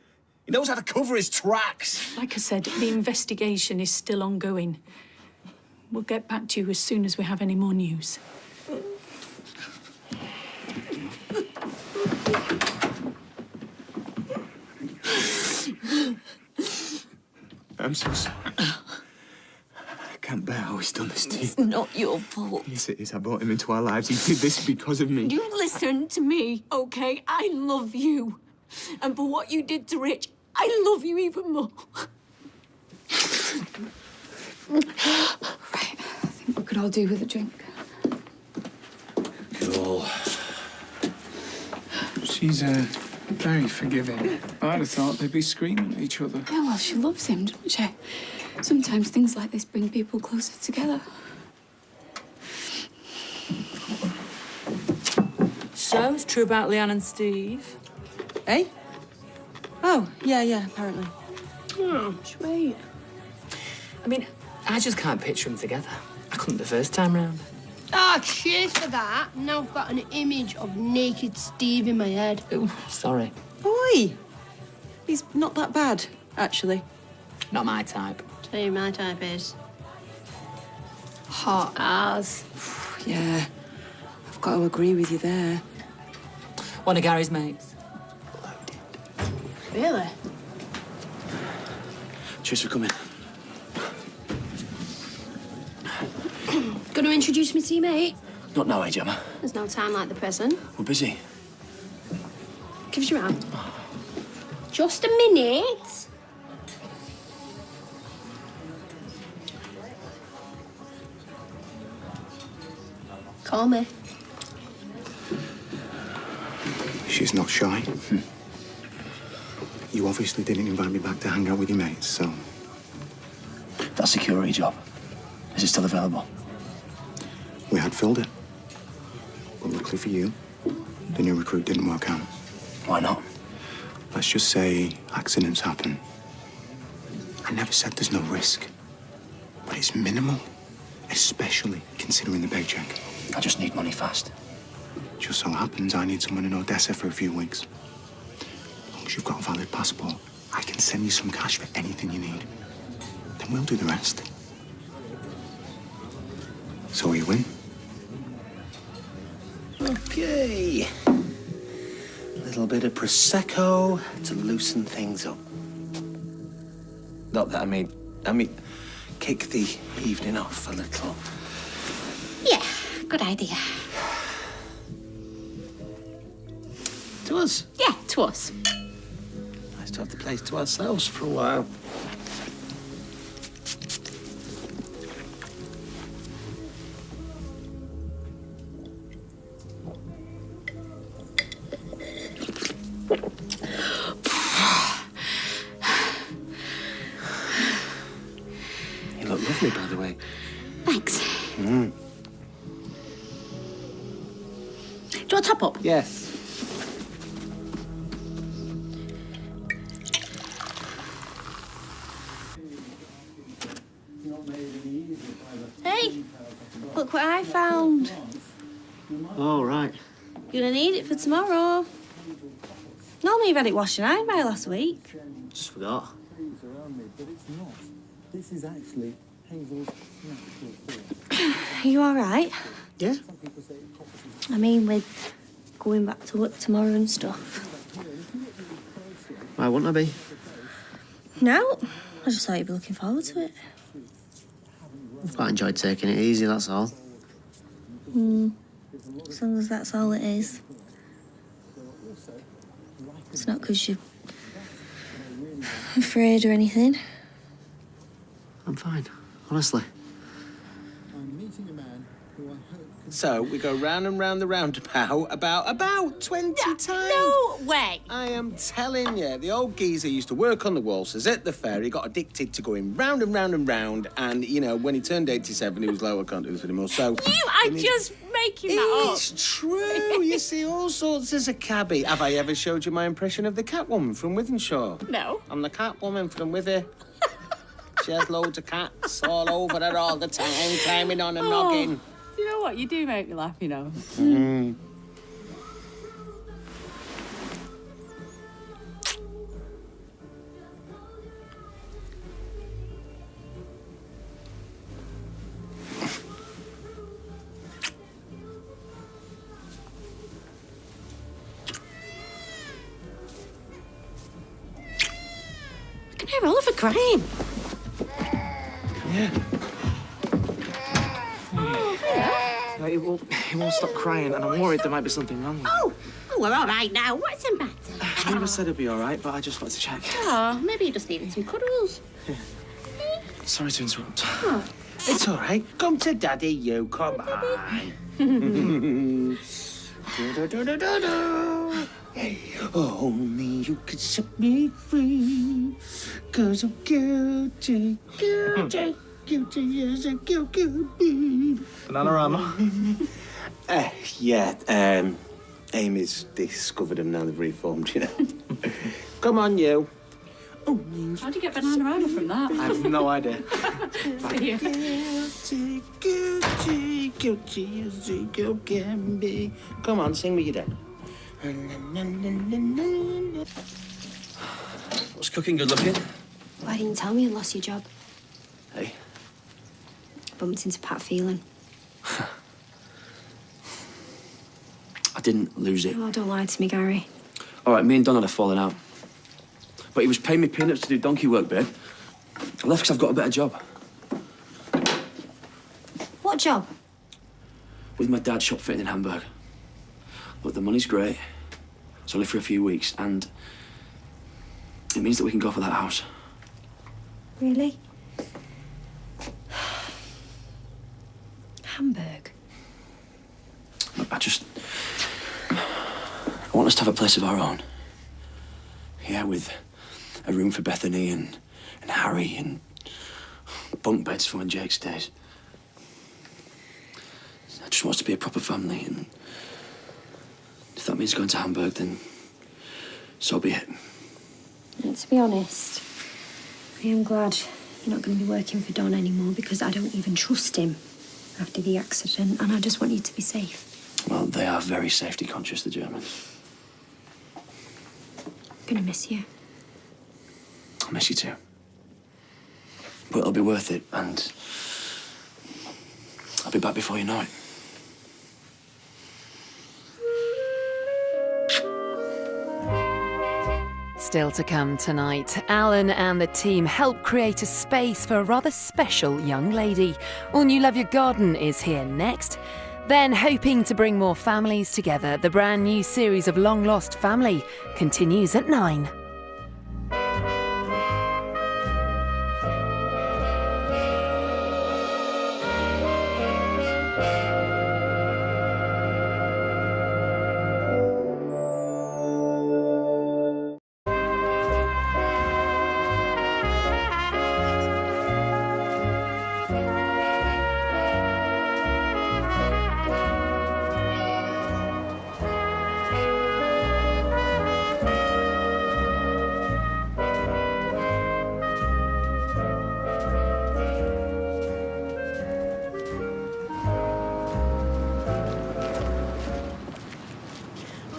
He knows how to cover his tracks. Like I said, the investigation is still ongoing. We'll get back to you as soon as we have any more news. I'm so sorry. I can't bear how he's done this to you. It's not your fault. Yes, it is. I brought him into our lives. He did this because of me. You listen to me, OK? I love you. And for what you did to Rich, I love you even more. Right. I think we could all do with a drink. Cool. She's very forgiving. I'd have thought they'd be screaming at each other. Yeah, well, she loves him, doesn't she? Sometimes things like this bring people closer together. So, it's true about Leanne and Steve? Eh? Oh, yeah, apparently. Oh, sweet. I mean, I just can't picture them together. I couldn't the first time round. Ah, cheers for that. Now I've got an image of naked Steve in my head. Oh, sorry. Oi! He's not that bad, actually. Not my type. Tell you my type is hot as. Yeah, I've got to agree with you there. One of Gary's mates. Really? Cheers for coming. Gonna introduce me to your mate? Not now, eh, Gemma? There's no time like the present. We're busy. Give us your hand. Just a minute. Call me. She's not shy. You obviously didn't invite me back to hang out with your mates, so... That security job, is it still available? We had filled it. But luckily for you, the new recruit didn't work out. Why not? Let's just say accidents happen. I never said there's no risk. But it's minimal, especially considering the paycheck. I just need money fast. Just so happens I need someone in Odessa for a few weeks. As long as you've got a valid passport, I can send you some cash for anything you need. Then we'll do the rest. So you win. Okay. A little bit of Prosecco to loosen things up. Not that I mean, kick the evening off a little. Yeah, good idea. To us? Yeah, to us. Nice to have the place to ourselves for a while. You look lovely, by the way. Thanks. Mm. Do you want a top up? Yes. Hey, look what I found. Oh, right. You're gonna need it for tomorrow. Normally you've had it washed and ironed by last week. Just forgot. This is actually Hazel's natural form. Are you all right? Yeah. I mean, with going back to work tomorrow and stuff. Why wouldn't I be? No, I just thought you'd be looking forward to it. I've quite enjoyed taking it easy, that's all. As long as that's all it is. It's not because you're afraid or anything. I'm fine, honestly. I'm meeting a man who I hope So we go round and round the roundabout about 20 times. No way. I am telling you, the old geezer used to work on the waltzers at the fair. He got addicted to going round and round and round. And, you know, when he turned 87, he was like, I can't do this anymore. So... You are just making that up. It's true. You see all sorts as a cabbie. Have I ever showed you my impression of the Catwoman from Wythenshawe? No. I'm the Catwoman from Wither. She has loads of cats all over her all the time, climbing on and noggin. You know what? You do make me laugh, you know. Mm. I can hear Oliver crying. Yeah. No, he won't stop crying, and I'm worried there might be something wrong with him. Oh, we're all right now. What's the matter? Omnibus said he'll be all right, but I just wanted to check. Oh, maybe you just needed some cuddles. Sorry to interrupt. Oh. It's all right. Come to Daddy, you. Come on. Do-do-do-do-do-do. Only you could set me free, 'cause I'm guilty, guilty, guilty as a guilty bee. Bananarama? Yeah, Amy's discovered them now they've reformed, you know. Come on, you. How'd you get Bananarama from that? I have no idea. See you. Guilty, guilty, guilty as a guilt can be. Come on, sing me your dad. What's cooking good looking? Why didn't you tell me you lost your job? Hey. Bumped into Pat Phelan. I didn't lose it. Oh, don't lie to me, Gary. All right, me and Don had a falling out. But he was paying me peanuts to do donkey work, babe. I left because I've got a better job. What job? With my dad shop fitting in Hamburg. Look, the money's great. It's only for a few weeks, and it means that we can go for that house. Really? Hamburg? Look, I want us to have a place of our own. Yeah, with a room for Bethany and Harry and bunk beds for when Jake stays. I just want us to be a proper family, and if that means going to Hamburg, then so be it. And to be honest, I am glad you're not going to be working for Don anymore, because I don't even trust him after the accident, and I just want you to be safe. Well, they are very safety conscious, the Germans. I'm going to miss you. I miss you too. But it'll be worth it, and I'll be back before you know it. Still to come tonight, Alan and the team help create a space for a rather special young lady. All New Love Your Garden is here next. Then, hoping to bring more families together, the brand new series of Long Lost Family continues at 9.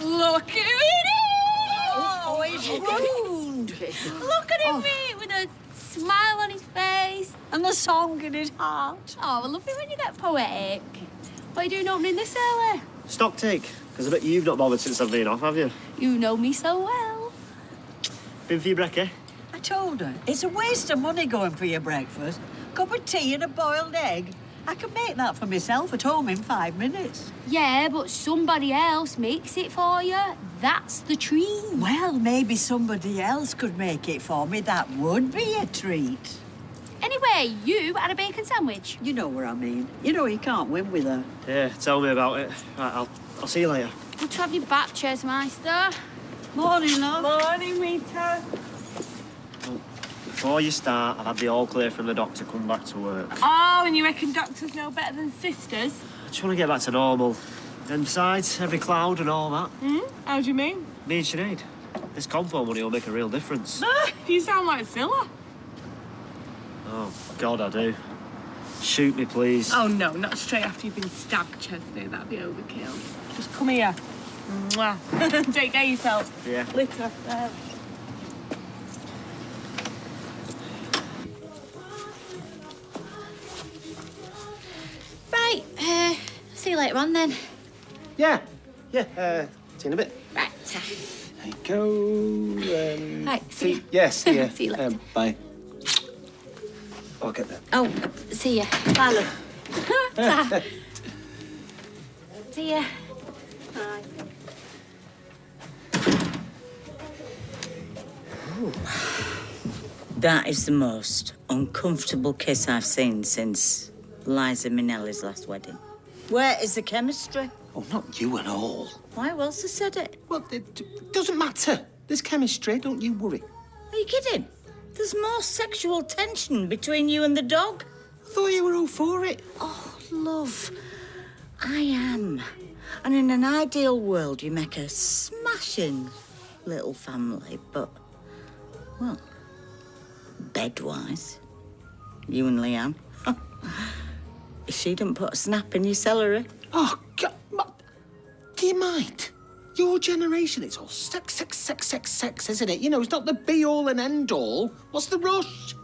Look who it is! Oh, he's ruined. Look at him, mate, with a smile on his face and the song in his heart. Oh, I love it when you get poetic. What are you doing opening this early? Stock take, because I bet you've not bothered since I've been off, have you? You know me so well. Been for your brekkie? I told her, it's a waste of money going for your breakfast. Cup of tea and a boiled egg. I can make that for myself at home in 5 minutes. Yeah, but somebody else makes it for you. That's the treat. Well, maybe somebody else could make it for me. That would be a treat. Anyway, you had a bacon sandwich. You know what I mean. You know you can't win with her. Yeah, tell me about it. Right, I'll see you later. Good to have you back, Chesmeister. Morning, love. Morning, Rita. Before you start, I've had the all clear from the doctor come back to work. Oh, and you reckon doctors know better than sisters? I just want to get back to normal. And besides, every cloud and all that. How do you mean? Me and Sinead. This compo money will make a real difference. You sound like Scylla. Oh, God, I do. Shoot me, please. Oh, no, not straight after you've been stabbed, Chesney. That'd be overkill. Just come here. Mwah. Take care of yourself. Yeah. Later. Right, see you later on then. Yeah. See you in a bit. Right. There you go. Right, see ya. Yes, see ya. See you later. Bye. I'll get there. Oh, see ya. Bye, love. Ta. See ya. Bye. That is the most uncomfortable kiss I've seen since Liza Minnelli's last wedding. Where is the chemistry? Oh, not you and all. Why else has said it? Well, it doesn't matter. There's chemistry, don't you worry. Are you kidding? There's more sexual tension between you and the dog. I thought you were all for it. Oh, love, I am. And in an ideal world, you make a smashing little family, but, well, bed-wise, you and Leanne. If she didn't put a snap in your celery. Oh, God. Do you mind? Your generation, it's all sex, isn't it? You know, it's not the be-all and end-all. What's the rush?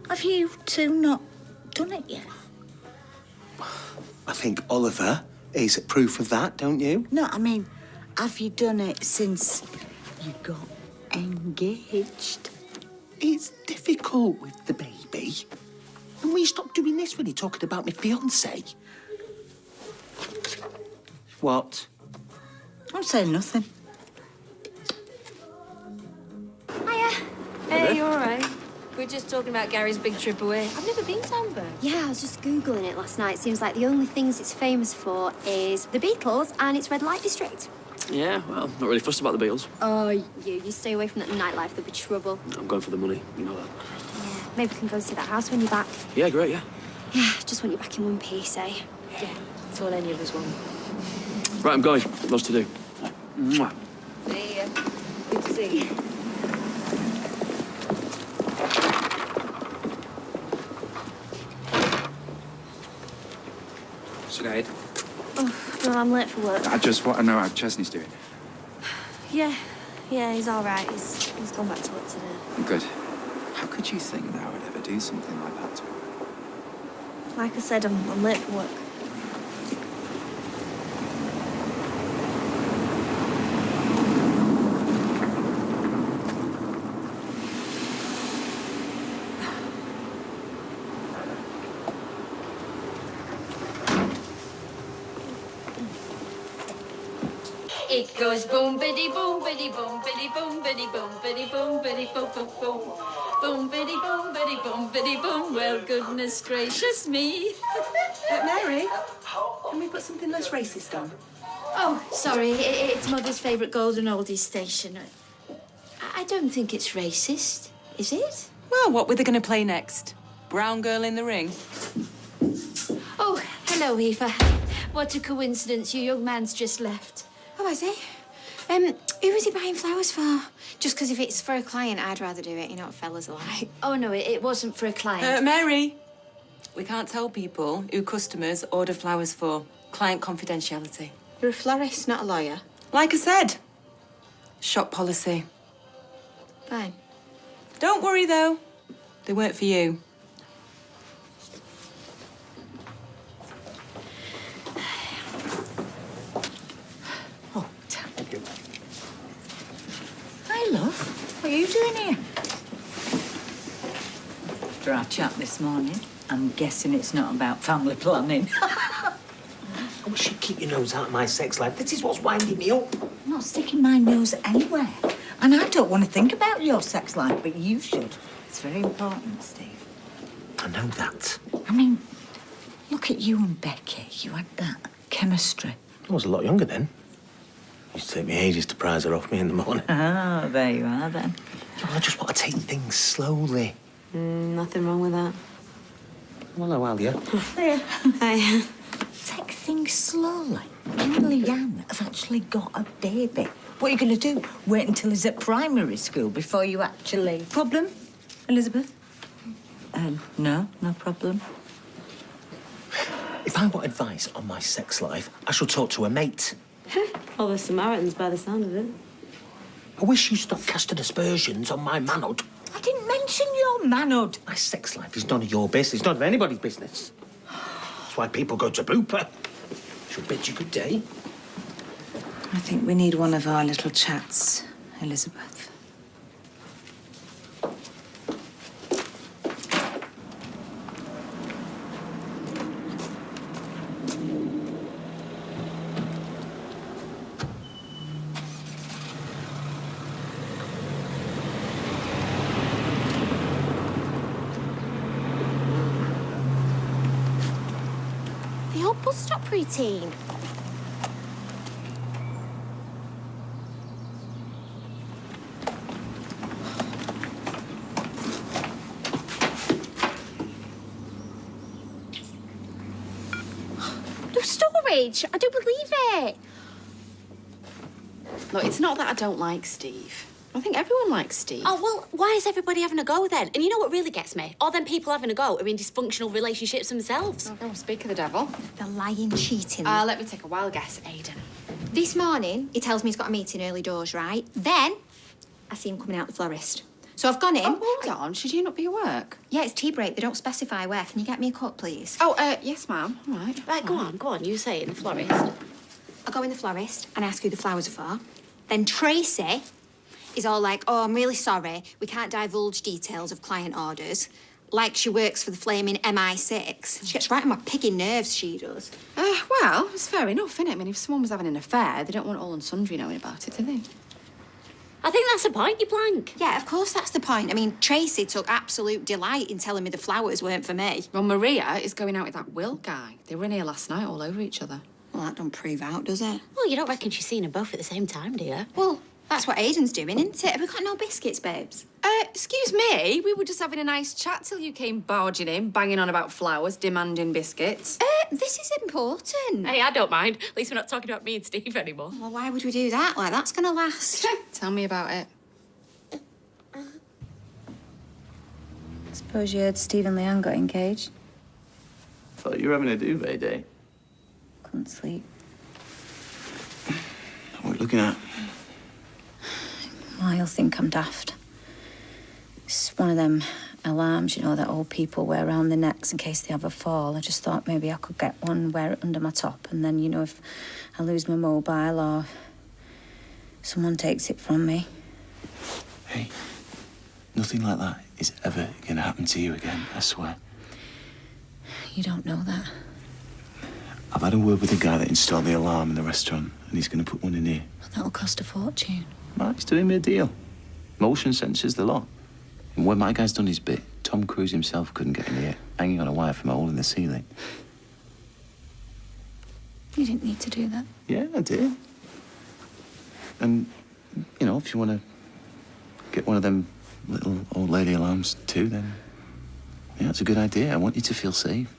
Have you two not done it yet? I think Oliver is proof of that, don't you? No, I mean, have you done it since you got engaged? It's difficult with the baby. And will you stop doing this when you're talking about my fiancé? What? I'm saying nothing. Hiya. Hey, you all right? We're just talking about Gary's big trip away. I've never been to Hamburg. Yeah, I was just Googling it last night. Seems like the only things it's famous for is the Beatles and its red light district. Yeah, well, not really fussed about the Beatles. Oh, you stay away from that nightlife. There'll be trouble. I'm going for the money, you know that. Yeah, maybe we can go and see that house when you're back. Yeah, great, yeah. Yeah, just want you back in one piece, eh? Yeah, that's all any of us want. Right, I'm going. Lots to do. Mwah. See ya. Good to see you. Sinead, Oh, no, I'm late for work. I just want to know how Chesney's doing. Yeah, he's all right. He's gone back to work today. Good. How could you think that I would ever do something like that to her? Like I said, I'm late for work. It goes boom biddy boom biddy boom biddy boom biddy boom biddy boom biddy boom boom boom. Boom biddy boom biddy boom biddy boom. Well, goodness gracious me. Mary, can we put something less racist on? Oh, sorry. It's Mother's favourite golden oldies station. I don't think it's racist, is it? Well, what were they going to play next? Brown Girl in the Ring? Oh, hello, Eva. What a coincidence. Your young man's just left. Oh, has he? Who was he buying flowers for? Just because if it's for a client, I'd rather do it. You know what fellas are like. Oh, no, it wasn't for a client. Mary, we can't tell people who customers order flowers for. Client confidentiality. You're a florist, not a lawyer. Like I said, shop policy. Fine. Don't worry, though. They weren't for you. Hi, love. What are you doing here? After our chat this morning, I'm guessing it's not about family planning. I wish you'd keep your nose out of my sex life. This is what's winding me up. I'm not sticking my nose anywhere. And I don't want to think about your sex life, but you should. It's very important, Steve. I know that. I mean, look at you and Becky. You had that chemistry. I was a lot younger then. It used to take me ages to prise her off me in the morning. Ah, there you are then. I just want to take things slowly. Nothing wrong with that. Well, hello, Alia. Hi. Take things slowly. You and Leanne have actually got a baby. What are you going to do? Wait until he's at primary school before you actually... Problem, Elizabeth? No problem. If I want advice on my sex life, I shall talk to a mate. All the Samaritans by the sound of it. I wish you stopped casting aspersions on my manhood. I didn't mention your manhood. My sex life is none of your business, none of anybody's business. That's why people go to Bupa. She'll bid you good day. I think we need one of our little chats, Elizabeth. The old bus stop routine. No storage. I don't believe it. Look, it's not that I don't like Steve. I think everyone likes Steve. Oh, well, why is everybody having a go then? And you know what really gets me? All them people having a go are in dysfunctional relationships themselves. Oh, speak of the devil. The lying, cheating. Let me take a wild guess, Aidan. This morning, he tells me he's got a meeting early doors, right? Then, I see him coming out the florist. So I've gone in. Oh, hold on. Should you not be at work? Yeah, it's tea break. They don't specify where. Can you get me a cup, please? Oh, yes, ma'am. All right. Right, go on. You say it in the florist. I go in the florist and ask who the flowers are for. Then Tracy is all like, oh, I'm really sorry. We can't divulge details of client orders. Like she works for the flaming MI6. She gets right on my piggy nerves, she does. Well, it's fair enough, innit? I mean, if someone was having an affair, they don't want all and sundry knowing about it, do they? I think that's the point, you blank. Yeah, of course that's the point. I mean, Tracy took absolute delight in telling me the flowers weren't for me. Well, Maria is going out with that Will guy. They were in here last night all over each other. Well, that don't prove out, does it? Well, you don't reckon she's seen them both at the same time, do you? Well, that's what Aidan's doing, isn't it? Have we got no biscuits, babes? Excuse me? We were just having a nice chat till you came barging in, banging on about flowers, demanding biscuits. This is important. Hey, I don't mind. At least we're not talking about me and Steve anymore. Well, why would we do that? Like, that's gonna last. Tell me about it. Suppose you heard Steve and Leanne got engaged. Thought you were having a duvet day. Couldn't sleep. What are we looking at? Well, you'll think I'm daft. It's one of them alarms, you know, that old people wear around their necks in case they have a fall. I just thought maybe I could get one, wear it under my top, and then, you know, if I lose my mobile or someone takes it from me. Hey, nothing like that is ever going to happen to you again, I swear. You don't know that. I've had a word with the guy that installed the alarm in the restaurant, and he's going to put one in here. That'll cost a fortune. Well, he's doing me a deal. Motion sensors the lot. And when my guy's done his bit, Tom Cruise himself couldn't get in here, hanging on a wire from a hole in the ceiling. You didn't need to do that. Yeah, I did. And, you know, if you want to get one of them little old lady alarms too, then, yeah, it's a good idea. I want you to feel safe.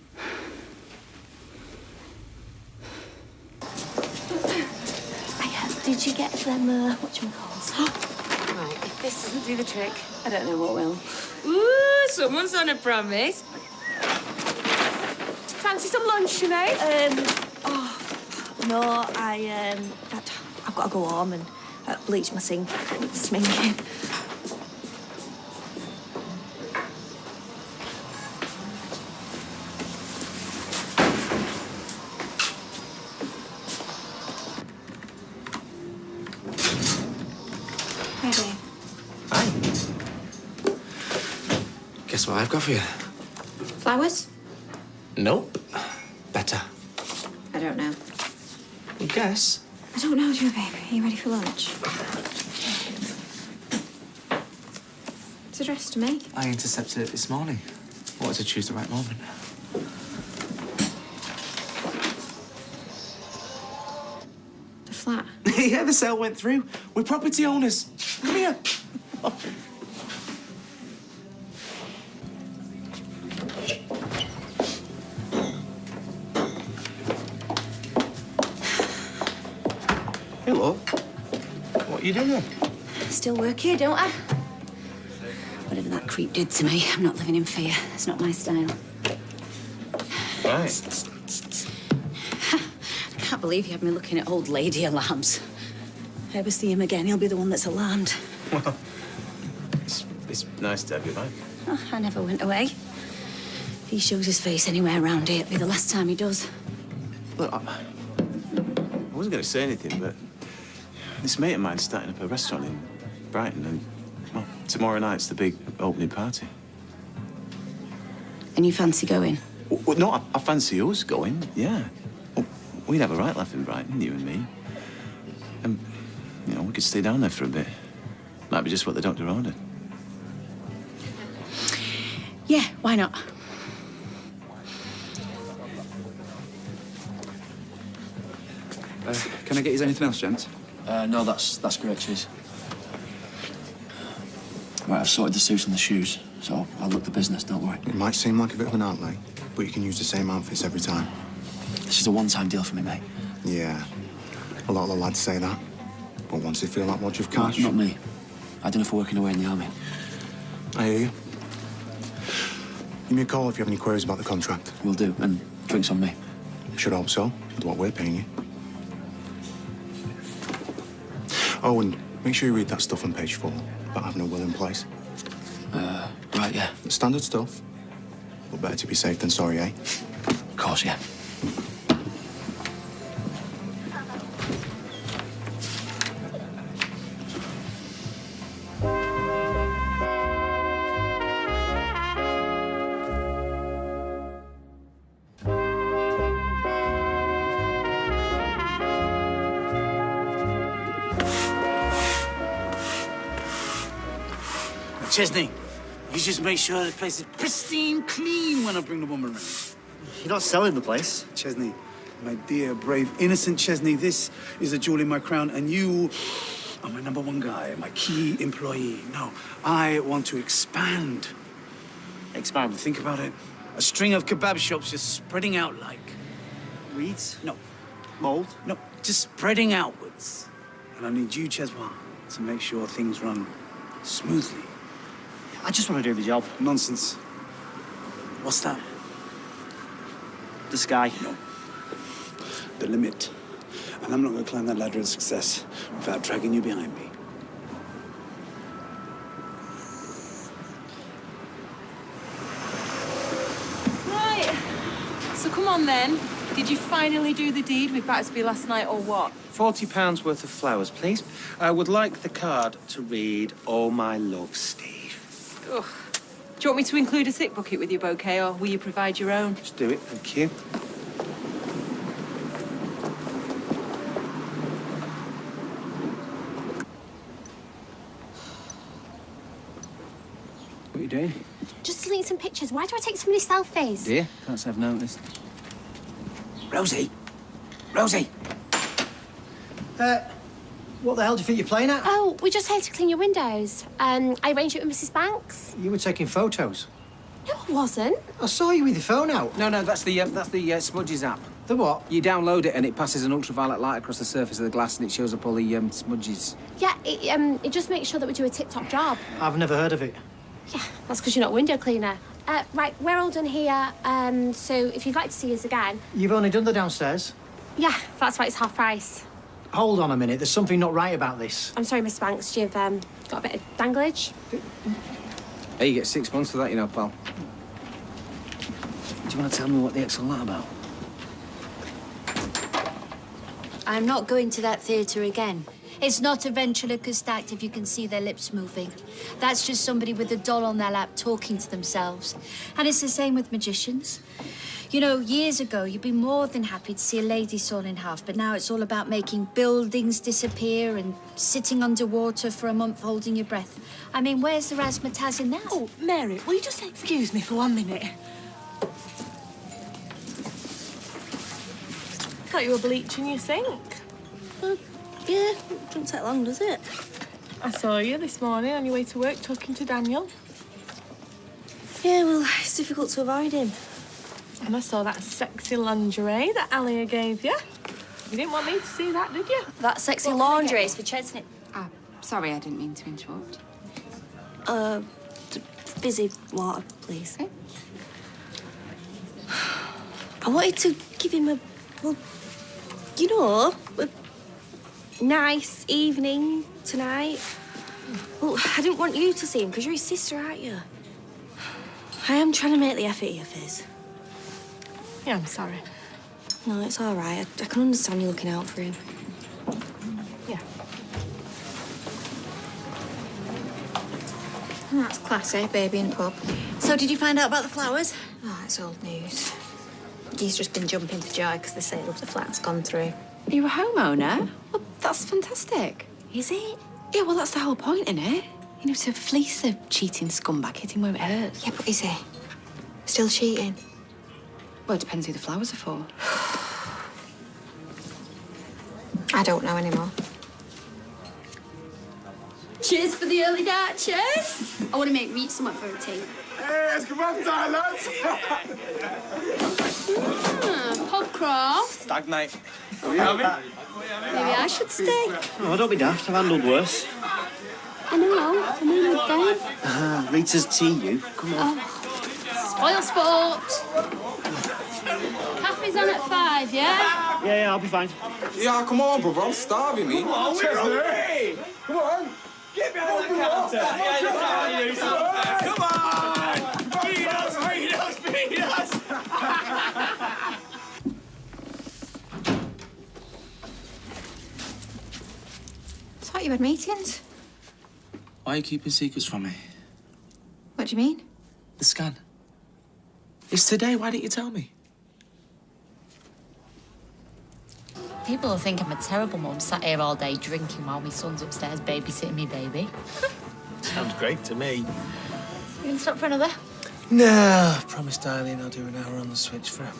Did you get them, whatchamacalls? Right, if this doesn't do the trick, I don't know what will. Ooh, someone's on a promise. Fancy some lunch, Sinead? No, I've got to go home and bleach my sink. It's sminking. Guess what I've got for you? Flowers? Nope. Better. I don't know. Well, guess. I don't know, do you, baby? Are you ready for lunch? To addressed to me. I intercepted it this morning. Wanted to choose the right moment. The flat. Yeah, the sale went through. We're property owners. Come here. Hello. What are you doing? Still work here, don't I? Whatever that creep did to me, I'm not living in fear. It's not my style. Right. I can't believe you had me looking at old lady alarms. If I ever see him again, he'll be the one that's alarmed. Well, it's nice to have you back. Oh, I never went away. If he shows his face anywhere around here, it'll be the last time he does. Look, I wasn't going to say anything, but this mate of mine's starting up a restaurant in Brighton, and, well, tomorrow night's the big opening party. And you fancy going? Well, no, I fancy us going, yeah. Well, we'd have a right laugh in Brighton, you and me. And, you know, we could stay down there for a bit. Might be just what the doctor ordered. Yeah, why not? Can I get you anything else, gents? No, that's great, cheers. Right, I've sorted the suits and the shoes, so I'll look the business, don't worry. It might seem like a bit of an outlay, but you can use the same outfits every time. This is a one-time deal for me, mate. Yeah, a lot of the lads say that. But once they feel that wad of cash... Not me. I done it for working away in the army. I hear you. Give me a call if you have any queries about the contract. Will do, and drinks on me. Should hope so, with what we're paying you. Oh, and make sure you read that stuff on page 4 about having a will in place. Right, yeah. Standard stuff. But better to be safe than sorry, eh? Of course, yeah. Chesney, you just make sure the place is pristine clean when I bring the woman round. You're not selling the place. Chesney, my dear, brave, innocent Chesney, this is a jewel in my crown, and you are my #1 guy, my key employee. No, I want to expand. Expand? Think about it. A string of kebab shops just spreading out like... Weeds? No. Mold? No, just spreading outwards. And I need you, Cheswa, to make sure things run smoothly. I just want to do the job. Nonsense. What's that? The sky. No. The limit. And I'm not going to climb that ladder of success without dragging you behind me. Right. So come on then. Did you finally do the deed with Battersby last night or what? £40 worth of flowers, please. I would like the card to read, "Oh, my love, Steve." Ugh. Do you want me to include a sick bucket with your bouquet, or will you provide your own? Just do it, thank you. What are you doing? Just deleting some pictures. Why do I take so many selfies? Dear, can't say I've noticed. Rosie! Rosie! What the hell do you think you're playing at? Oh, we're just here to clean your windows. I arranged it with Mrs. Banks. You were taking photos. No, I wasn't. I saw you with your phone out. No, that's the Smudges app. The what? You download it and it passes an ultraviolet light across the surface of the glass and it shows up all the smudges. Yeah, it just makes sure that we do a tip-top job. I've never heard of it. Yeah, that's because you're not a window cleaner. Right, we're all done here, so if you'd like to see us again... You've only done the downstairs? Yeah, that's why it's half price. Hold on a minute, there's something not right about this. I'm sorry, Miss Banks, you've got a bit of danglage. Hey, you get 6 months for that, you know, pal. Do you want to tell me what the X's all that about? I'm not going to that theatre again. It's not a ventriloquist act if you can see their lips moving. That's just somebody with a doll on their lap talking to themselves. And it's the same with magicians. You know, years ago, you'd be more than happy to see a lady sawn in half, but now it's all about making buildings disappear and sitting underwater for a month holding your breath. I mean, where's the razzmatazz in that? Oh, Mary, will you just excuse me for 1 minute? Thought you were bleaching your sink. Yeah, it doesn't take long, does it? I saw you this morning on your way to work talking to Daniel. Yeah, well, it's difficult to avoid him. And I saw that sexy lingerie that Alia gave you. You didn't want me to see that, did you? That sexy laundry is for Chesney. Ah, sorry, I didn't mean to interrupt. Busy water, please. Okay. I wanted to give him a, well, you know, a nice evening tonight. Well, I didn't want you to see him because you're his sister, aren't you? I am trying to make the effort here, Fizz. Yeah, I'm sorry. No, it's all right. I can understand you looking out for him. Yeah. Oh, that's classy, baby in pub. So, did you find out about the flowers? Oh, it's old news. He's just been jumping for joy because the sale of the flat's gone through. Are you a homeowner? Well, that's fantastic. Is it? Yeah, well, that's the whole point, innit? You know, to fleece a cheating scumbag, hit him where it hurts. Yeah, but is he? Still cheating? Well, it depends who the flowers are for. I don't know anymore. Cheers for the early night, cheers! I want to make Reach something for a tea. Hey, it's kebab time, lads! Pub crawl. Stag night. Maybe I should stay. Oh, don't be daft. I've handled worse. I know the game. Rita's tea, you. Come on. Spoil sport. Caffee's on at 5, yeah? Yeah, I'll be fine. Yeah, come on, brother. I'm starving, me. Come on, Chesney. Come on. Get behind the counter. Come on. Feed us. I thought you had meetings. Why are you keeping secrets from me? What do you mean? The scan. It's today. Why didn't you tell me? People will think I'm a terrible mum, sat here all day drinking while my son's upstairs babysitting me baby. Sounds great to me. You gonna stop for another? No, promise, darling, I'll do an hour on the switch for him.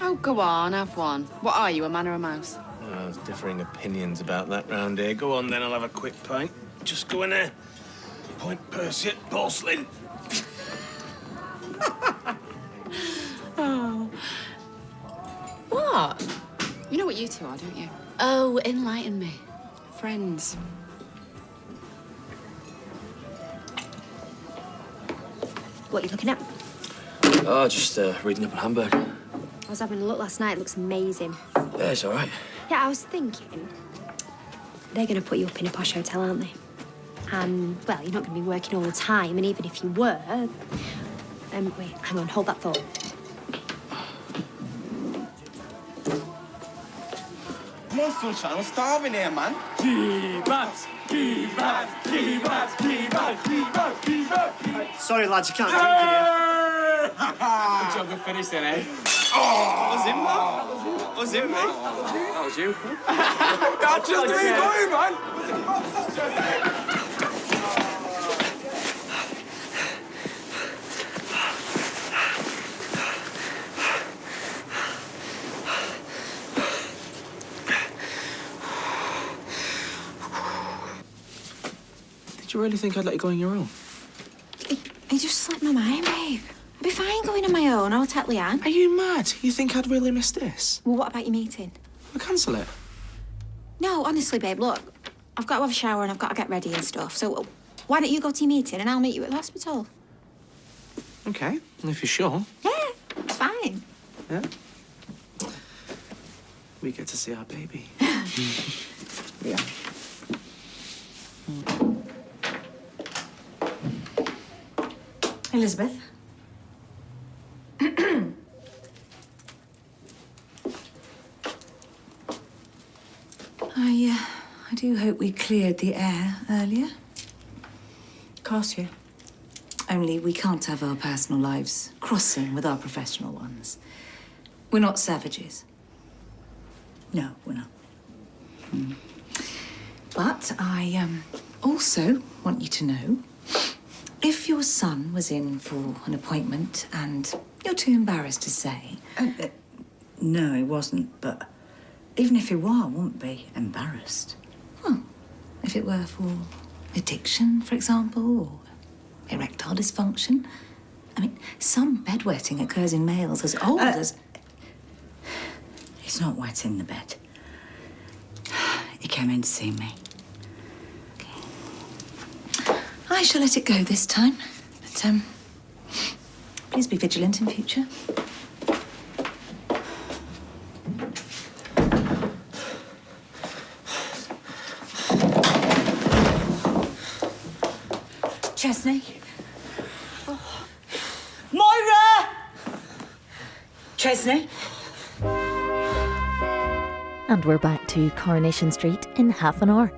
Oh, go on, have one. What are you, a man or a mouse? Oh, there's differing opinions about that round here. Go on, then, I'll have a quick pint. Just go in there. Point Percy at porcelain. Oh. What? You know what you two are, don't you? Oh, enlighten me. Friends. What are you looking at? Oh, just reading up on Hamburg. I was having a look last night. It looks amazing. Yeah, it's all right. Yeah, I was thinking, they're going to put you up in a posh hotel, aren't they? And, well, you're not going to be working all the time, and even if you were... wait, hang on, hold that thought. Come on, sunshine. I'm starving here, man. Sorry, lads, you can't drink in here. Good job we finished then, eh? Oh! That was him, man. That was him, mate. That was you. That's just where you going, man. Did you really think I'd let you go on your own? It just slipped my mind, babe. I'd be fine going on my own. I'll tell Leanne. Are you mad? You think I'd really miss this? Well, what about your meeting? I'll cancel it. No, honestly, babe, look. I've got to have a shower and I've got to get ready and stuff. So why don't you go to your meeting and I'll meet you at the hospital? Okay, if you're sure. Yeah, it's fine. Yeah? We get to see our baby. Yeah. Elizabeth? I do hope we cleared the air earlier. Of course, yeah. Only we can't have our personal lives crossing with our professional ones. We're not savages. No, we're not. But I also want you to know, if your son was in for an appointment and you're too embarrassed to say... No, he wasn't, but even if he were, I wouldn't be embarrassed. Well, if it were for addiction, for example, or erectile dysfunction. I mean, some bedwetting occurs in males as old as... He's not wet in the bed. He came in to see me. I shall let it go this time, but please be vigilant in future. Chesney. Moira! Chesney. And we're back to Coronation Street in half an hour.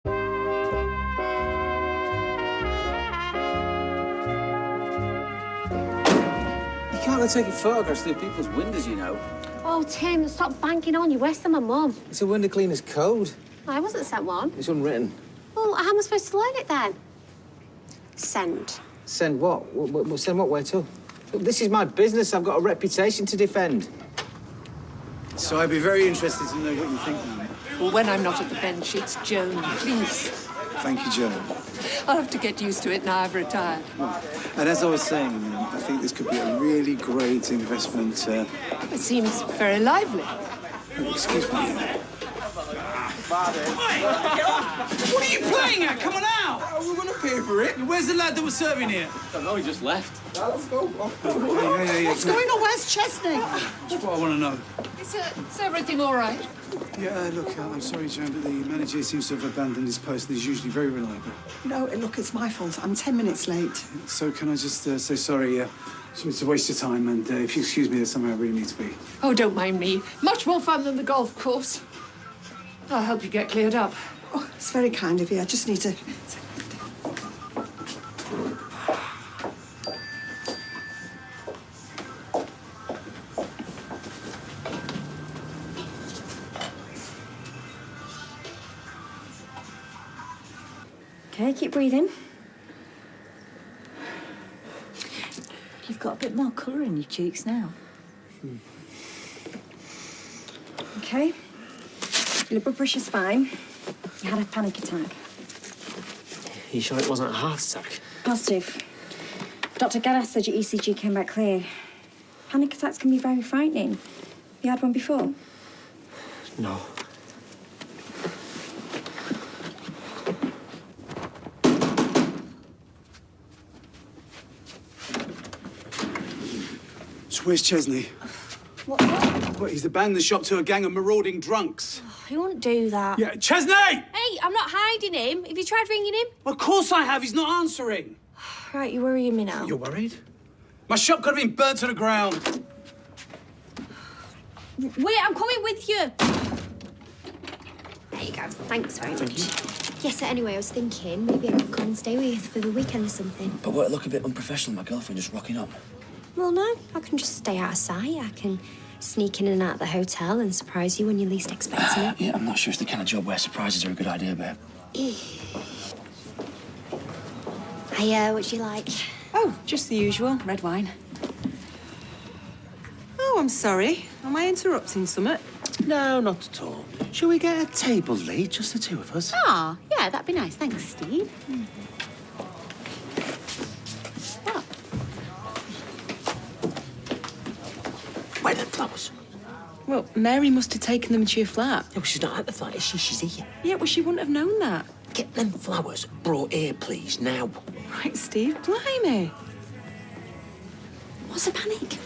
You can't go taking photographs through people's windows, you know. Oh, Tim, stop banking on. You're worse than my mum. It's a window cleaner's code. I wasn't sent one. It's unwritten. Well, how am I supposed to learn it then? Send. Send what? Send what? Where to? Look, this is my business. I've got a reputation to defend. So I'd be very interested to know what you think now. Well, when I'm not at the bench, it's Joan, please. Thank you, Joan. I'll have to get used to it now I've retired. And as I was saying, I think this could be a really great investment. It seems very lively. Excuse me. What are you playing at? Come on out! We're gonna pay for it. Where's the lad that was serving here? I don't know, he just left. Let's go. What's going on? Where's Chesney? That's what I want to know. Is everything all right? Yeah, look, I'm sorry, Joan, but the manager seems to have abandoned his post. He's usually very reliable. No, look, it's my fault. I'm 10 minutes late. So can I just say sorry? Sorry to waste your time, and if you excuse me, there's somewhere I really need to be. Oh, don't mind me. Much more fun than the golf course. I'll help you get cleared up. Oh, it's very kind of you. I just need to... Okay, keep breathing. You've got a bit more colour in your cheeks now. Okay. Your blood pressure's fine. You had a panic attack. Are you sure it wasn't a heart attack? Positive. Dr. Gaddis said your ECG came back clear. Panic attacks can be very frightening. You had one before? No. So where's Chesney? What? Well, he's abandoned the shop to a gang of marauding drunks. He wouldn't do that. Yeah, Chesney! Hey, I'm not hiding him. Have you tried ringing him? Of course I have. He's not answering. Right, you're worrying me now. You're worried? My shop could have been burnt to the ground. Wait, I'm coming with you. There you go. Thanks very much. Yes, so anyway, I was thinking maybe I could come and stay with you for the weekend or something. But won't it look a bit unprofessional, my girlfriend just rocking up? Well, no, I can just stay out of sight. I can sneak in and out of the hotel and surprise you when you're least expecting it. Yeah, I'm not sure it's the kind of job where surprises are a good idea, babe. Hey, what'd you like? Oh, just the usual, red wine. Oh, I'm sorry. Am I interrupting something? No, not at all. Shall we get a table, Lee? Just the two of us? Ah, yeah, that'd be nice. Thanks, Steve. Where are the flowers? Well, Mary must have taken them to your flat. No, she's not at the flat, is she? She's here. Yeah, well, she wouldn't have known that. Get them flowers brought here, please, now. Right, Steve, blimey. What's the panic?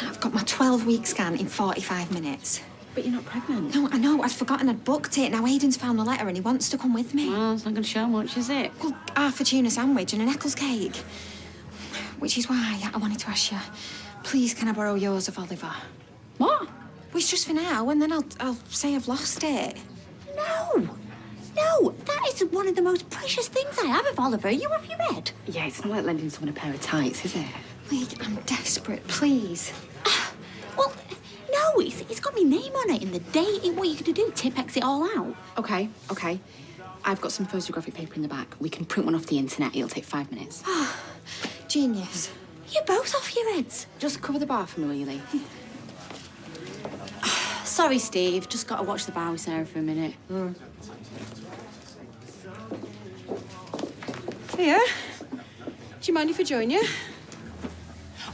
I've got my 12-week scan in 45 minutes. But you're not pregnant. No, I know. I'd forgotten I'd booked it. Now Aidan's found the letter and he wants to come with me. Well, it's not going to show much, is it? Well, half a tuna sandwich and an Eccles cake. Which is why I wanted to ask you, please, can I borrow yours of Oliver? What? Well, it's just for now, and then I'll say I've lost it. No! No! That is one of the most precious things I have of Oliver. You have your head. Yeah, it's not like lending someone a pair of tights, is it? Lee, I'm desperate, please. It's got my name on it and the date. What are you going to do? Tipex it all out? OK. I've got some photographic paper in the back. We can print one off the internet. It'll take 5 minutes. Genius. You're both off your heads. Just cover the bar for me, will you, Lee? Sorry, Steve. Just got to watch the bar with Sarah for a minute. Here. Do you mind if I join you?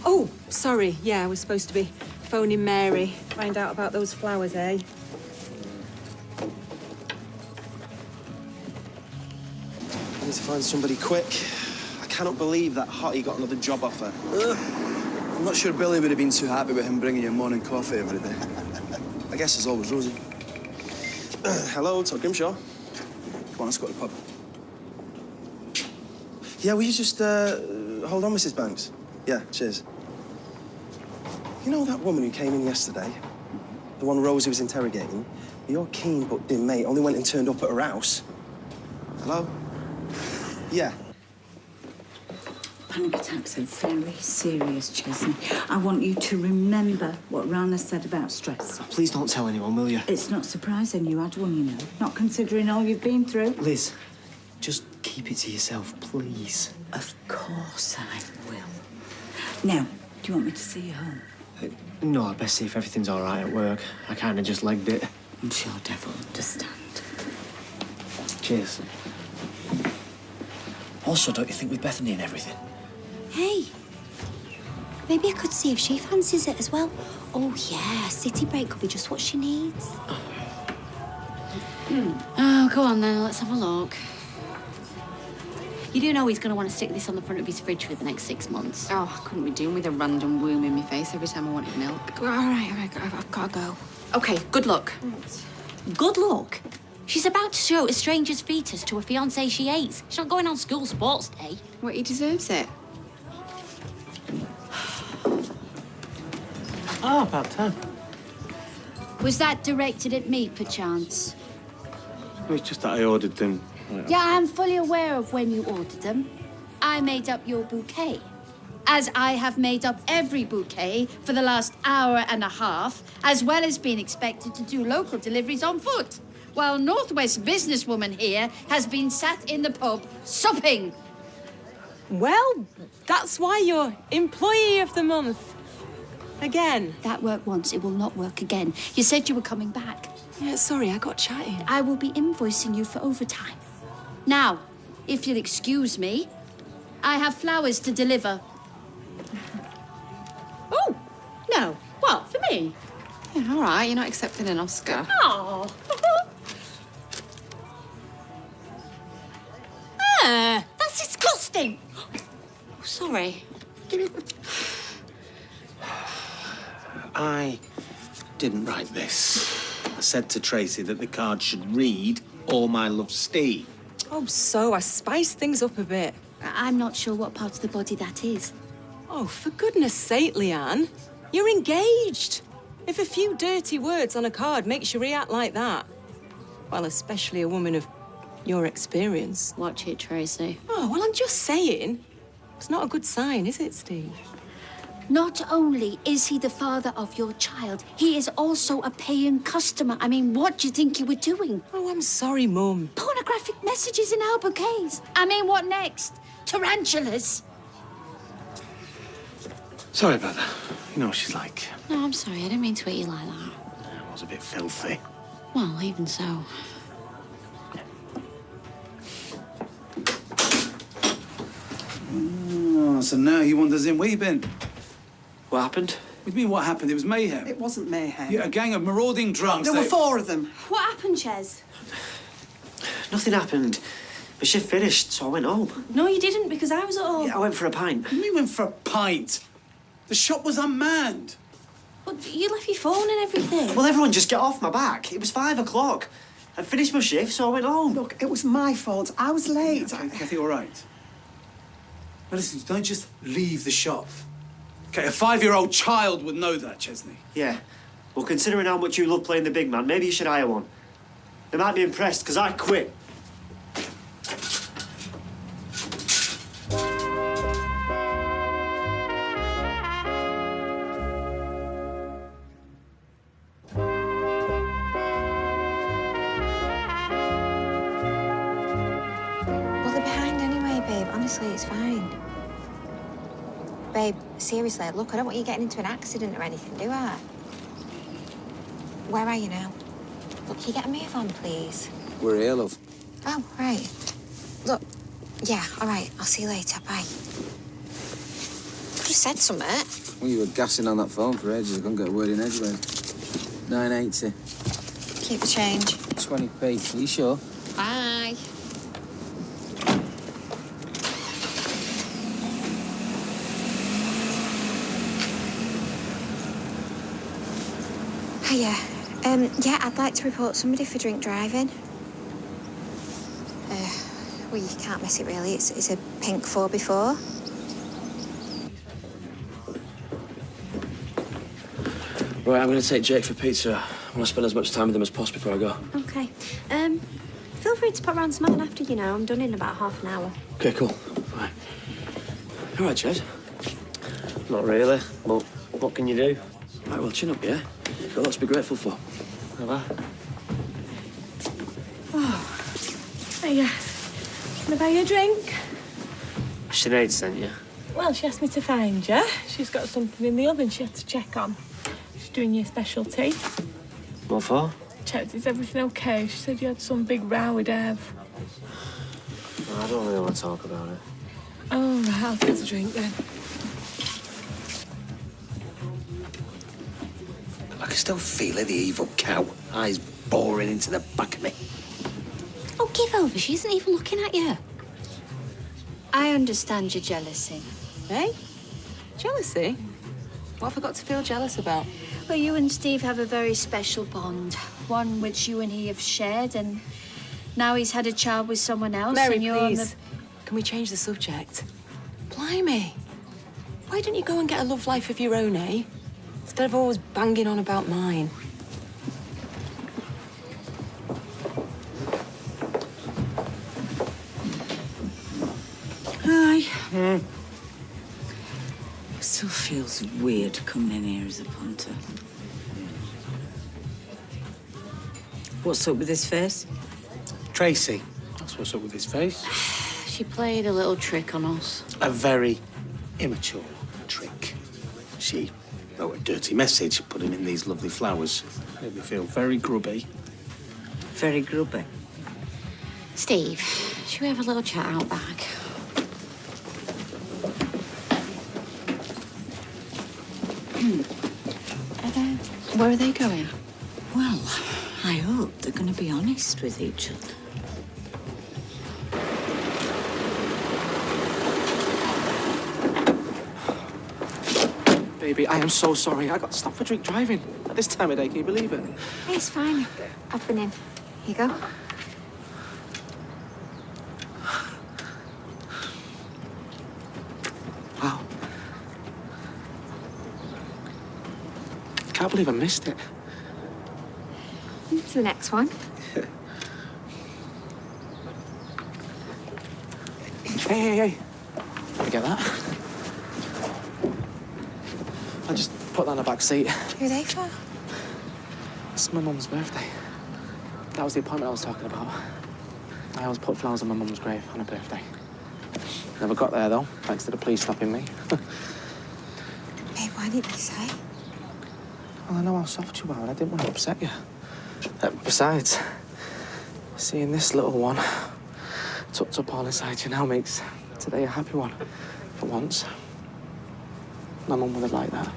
Oh, sorry. Yeah, I was supposed to be phoning Mary. Find out about those flowers, eh? I need to find somebody quick. I cannot believe that Hottie got another job offer. I'm not sure Billy would have been too happy with him bringing you morning coffee every day. I guess there's always Rosie. Hello, Todd Grimshaw. Come on, let's go to the pub. Yeah, will you just hold on, Mrs. Banks? Yeah, cheers. You know that woman who came in yesterday? The one Rosie was interrogating? Your keen but dim mate only went and turned up at her house. Hello? Yeah. Panic attacks are very serious, Chesney. I want you to remember what Rana said about stress. Please don't tell anyone, will you? It's not surprising you had one, you know. Not considering all you've been through. Liz, just keep it to yourself, please. Of course I will. Now, do you want me to see you home? No, I'd best see if everything's all right at work. I kind of just legged it. I'm sure Dev will understand. Cheers. Also, don't you think with Bethany and everything? Hey, maybe I could see if she fancies it as well. Oh, yeah, city break could be just what she needs. Oh, go on then, let's have a look. You do know he's going to want to stick this on the front of his fridge for the next 6 months. Oh, I couldn't be doing with a random womb in my face every time I wanted milk. All right, I've got to go. OK, good luck. Good luck? She's about to show a stranger's fetus to a fiancé she hates. She's not going on school sports day. Well, he deserves it. Oh, about time. Was that directed at me, perchance? It was just that I ordered them. Yeah, I'm fully aware of when you ordered them. I made up your bouquet. As I have made up every bouquet for the last hour and a half, as well as being expected to do local deliveries on foot, while Northwest businesswoman here has been sat in the pub supping. Well, that's why you're Employee of the Month. Again. That worked once, it will not work again. You said you were coming back. Yeah, sorry, I got chatting. I will be invoicing you for overtime. Now, if you'll excuse me, I have flowers to deliver. Oh, no. What, for me? Yeah, all right, you're not accepting an Oscar. Oh. That's disgusting. Oh, sorry. I didn't write this. I said to Tracy that the card should read, "All my love, Steve." Oh, so I spiced things up a bit. I'm not sure what part of the body that is. Oh, for goodness sake, Leanne. You're engaged. If a few dirty words on a card makes you react like that, well, especially a woman of your experience. Watch it, Tracy. Oh, well, I'm just saying. It's not a good sign, is it, Steve? Not only is he the father of your child, he is also a paying customer. I mean, what do you think you were doing? Oh, I'm sorry, Mum. Pornographic messages in our bouquets. I mean, what next? Tarantulas? Sorry about that. You know what she's like. No, I'm sorry. I didn't mean to hit you like that. It was a bit filthy. Well, even so. Oh, so now he wanders in. Where you been? What happened? What do you mean, what happened? It was mayhem. It wasn't mayhem. Yeah, a gang of marauding drunks. There were 4 of them. What happened, Ches? Nothing happened. The shift finished, so I went home. No, you didn't, because I was at home. Yeah, I went for a pint. What do you mean went for a pint? The shop was unmanned. But you left your phone and everything. Well, everyone just get off my back. It was 5 o'clock. I'd finished my shift, so I went home. Look, it was my fault. I was late. Kathy, all right? Now listen, don't just leave the shop. Okay, a 5-year-old child would know that, Chesney. Yeah. Well, considering how much you love playing the big man, maybe you should hire one. They might be impressed, because I quit. Honestly, it's fine. Babe, seriously, look, I don't want you getting into an accident or anything, do I? Where are you now? Look, can you get a move on, please? We're here, love. Oh, right. Look, yeah, all right, I'll see you later, bye. Could have said something. Well, you were gassing on that phone for ages. I couldn't get a word in edgeways. 9.80. Keep the change. 20p. Are you sure? Bye. Hiya. Yeah, I'd like to report somebody for drink driving. Well, you can't miss it, really. It's a pink 4x4. Right, I'm going to take Jake for pizza. I want to spend as much time with him as possible before I go. Okay. Feel free to pop round some after, you know. I'm done in about half an hour. Okay, cool. Right. All right, Jed. Not really, but what can you do? Right, well, chin up, yeah? You've got lots to be grateful for. Have I? Oh. Hiya. Can I buy you a drink? Sinead sent you. Well, she asked me to find you. She's got something in the oven she had to check on. She's doing your specialty. What for? Checked, is everything okay? She said you had some big row with Ev. I don't really want to talk about it. Oh, right, I'll get the drink then. I can still feel it, the evil cow. Eyes boring into the back of me. Oh, give over. She isn't even looking at you. I understand your jealousy. Eh? Jealousy? What have I got to feel jealous about? Well, you and Steve have a very special bond. One which you and he have shared, and now he's had a child with someone else. Mary, and you're please. on the... Can we change the subject? Blimey. Why don't you go and get a love life of your own, eh? Instead of always banging on about mine. Hi. Still feels weird coming in here as a punter. What's up with his face? Tracy, that's what's up with his face. She played a little trick on us. A very immature trick. She wrote a dirty message, put him in these lovely flowers. Made me feel very grubby. Very grubby. Steve, should we have a little chat out back? Where are they going? Well, I hope they're going to be honest with each other. Baby, I am so sorry. I got stopped for drink driving. At this time of day, can you believe it? It's fine. I've been in. Here you go. Wow. Can't believe I missed it. To the next one. Hey. Let me get that. I'll just put that in the back seat. Who are they for? It's my mum's birthday. That was the appointment I was talking about. I always put flowers on my mum's grave on her birthday. Never got there, though, thanks to the police stopping me. Babe, why didn't you say? Well, I know how soft you are, and I didn't want to upset you. Besides, seeing this little one tucked up all inside you now makes today a happy one. For once. My mum would have liked that.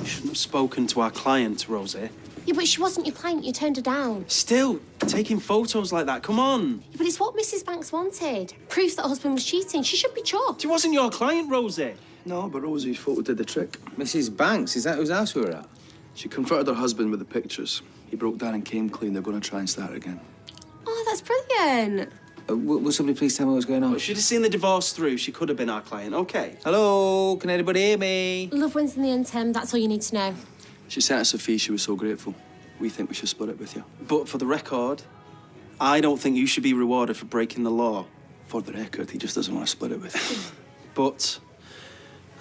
You shouldn't have spoken to our client, Rosie. Yeah, but she wasn't your client. You turned her down. Still, taking photos like that, come on. Yeah, but it's what Mrs. Banks wanted. Proof that her husband was cheating. She should be chucked. She wasn't your client, Rosie. No, but Rosie's photo did the trick. Mrs. Banks, is that whose house we were at? She confronted her husband with the pictures. He broke down and came clean. They're going to try and start again. Oh, that's brilliant. Will somebody please tell me what's going on? Well, she'd have seen the divorce through. She could have been our client, okay? Hello, can anybody hear me? Love wins in the end, Tim. That's all you need to know. She sent us a fee. She was so grateful. We think we should split it with you. But for the record, I don't think you should be rewarded for breaking the law. For the record, he just doesn't want to split it with you. But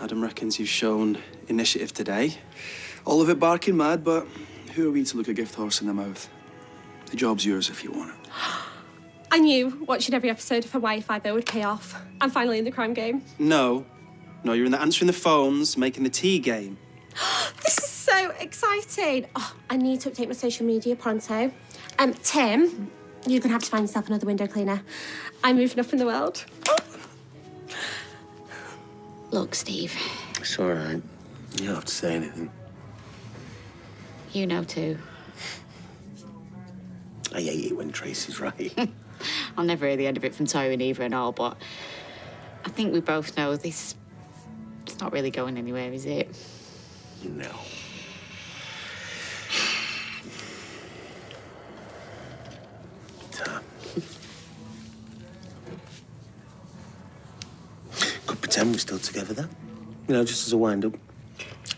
Adam reckons you've shown initiative today. All of it barking mad, but who are we to look a gift horse in the mouth? The job's yours if you want it. I knew watching every episode of Hawaii Five-O would pay off. I'm finally in the crime game. No, you're in the answering the phones, making the tea game. This is so exciting. Oh, I need to update my social media pronto. Tim, you're gonna have to find yourself another window cleaner. I'm moving up in the world. Oh. Look, Steve, It's all right. You don't have to say anything. you know too. I hate it when Tracy's right. I'll never hear the end of it from Tyrone either and all, but I think we both know this. It's not really going anywhere, is it? No. Could pretend we're still together, though. You know, just as a wind-up.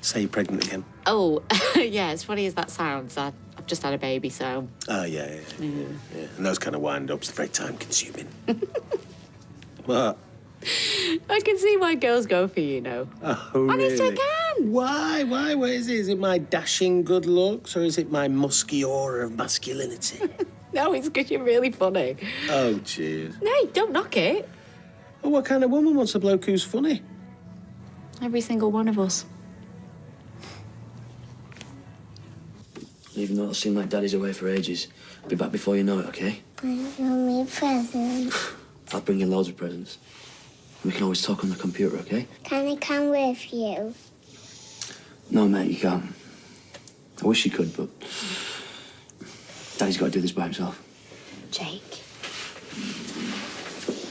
Say you're pregnant again. Oh, yeah, as funny as that sounds, I've just had a baby, so... Oh, yeah. And those kind of wind-ups are very time-consuming. What? I can see why girls go for you, know. Oh, really? Honest, I can. Why? What is it? Is it my dashing good looks, or is it my musky aura of masculinity? No, it's because you're really funny. Oh, cheers. No, don't knock it. Well, what kind of woman wants a bloke who's funny? Every single one of us. Even though it'll seem like Daddy's away for ages, I'll be back before you know it, okay? Bring me presents. I'll bring you loads of presents. We can always talk on the computer, okay? Can I come with you? No, mate, you can't. I wish you could, but Daddy's got to do this by himself. Jake.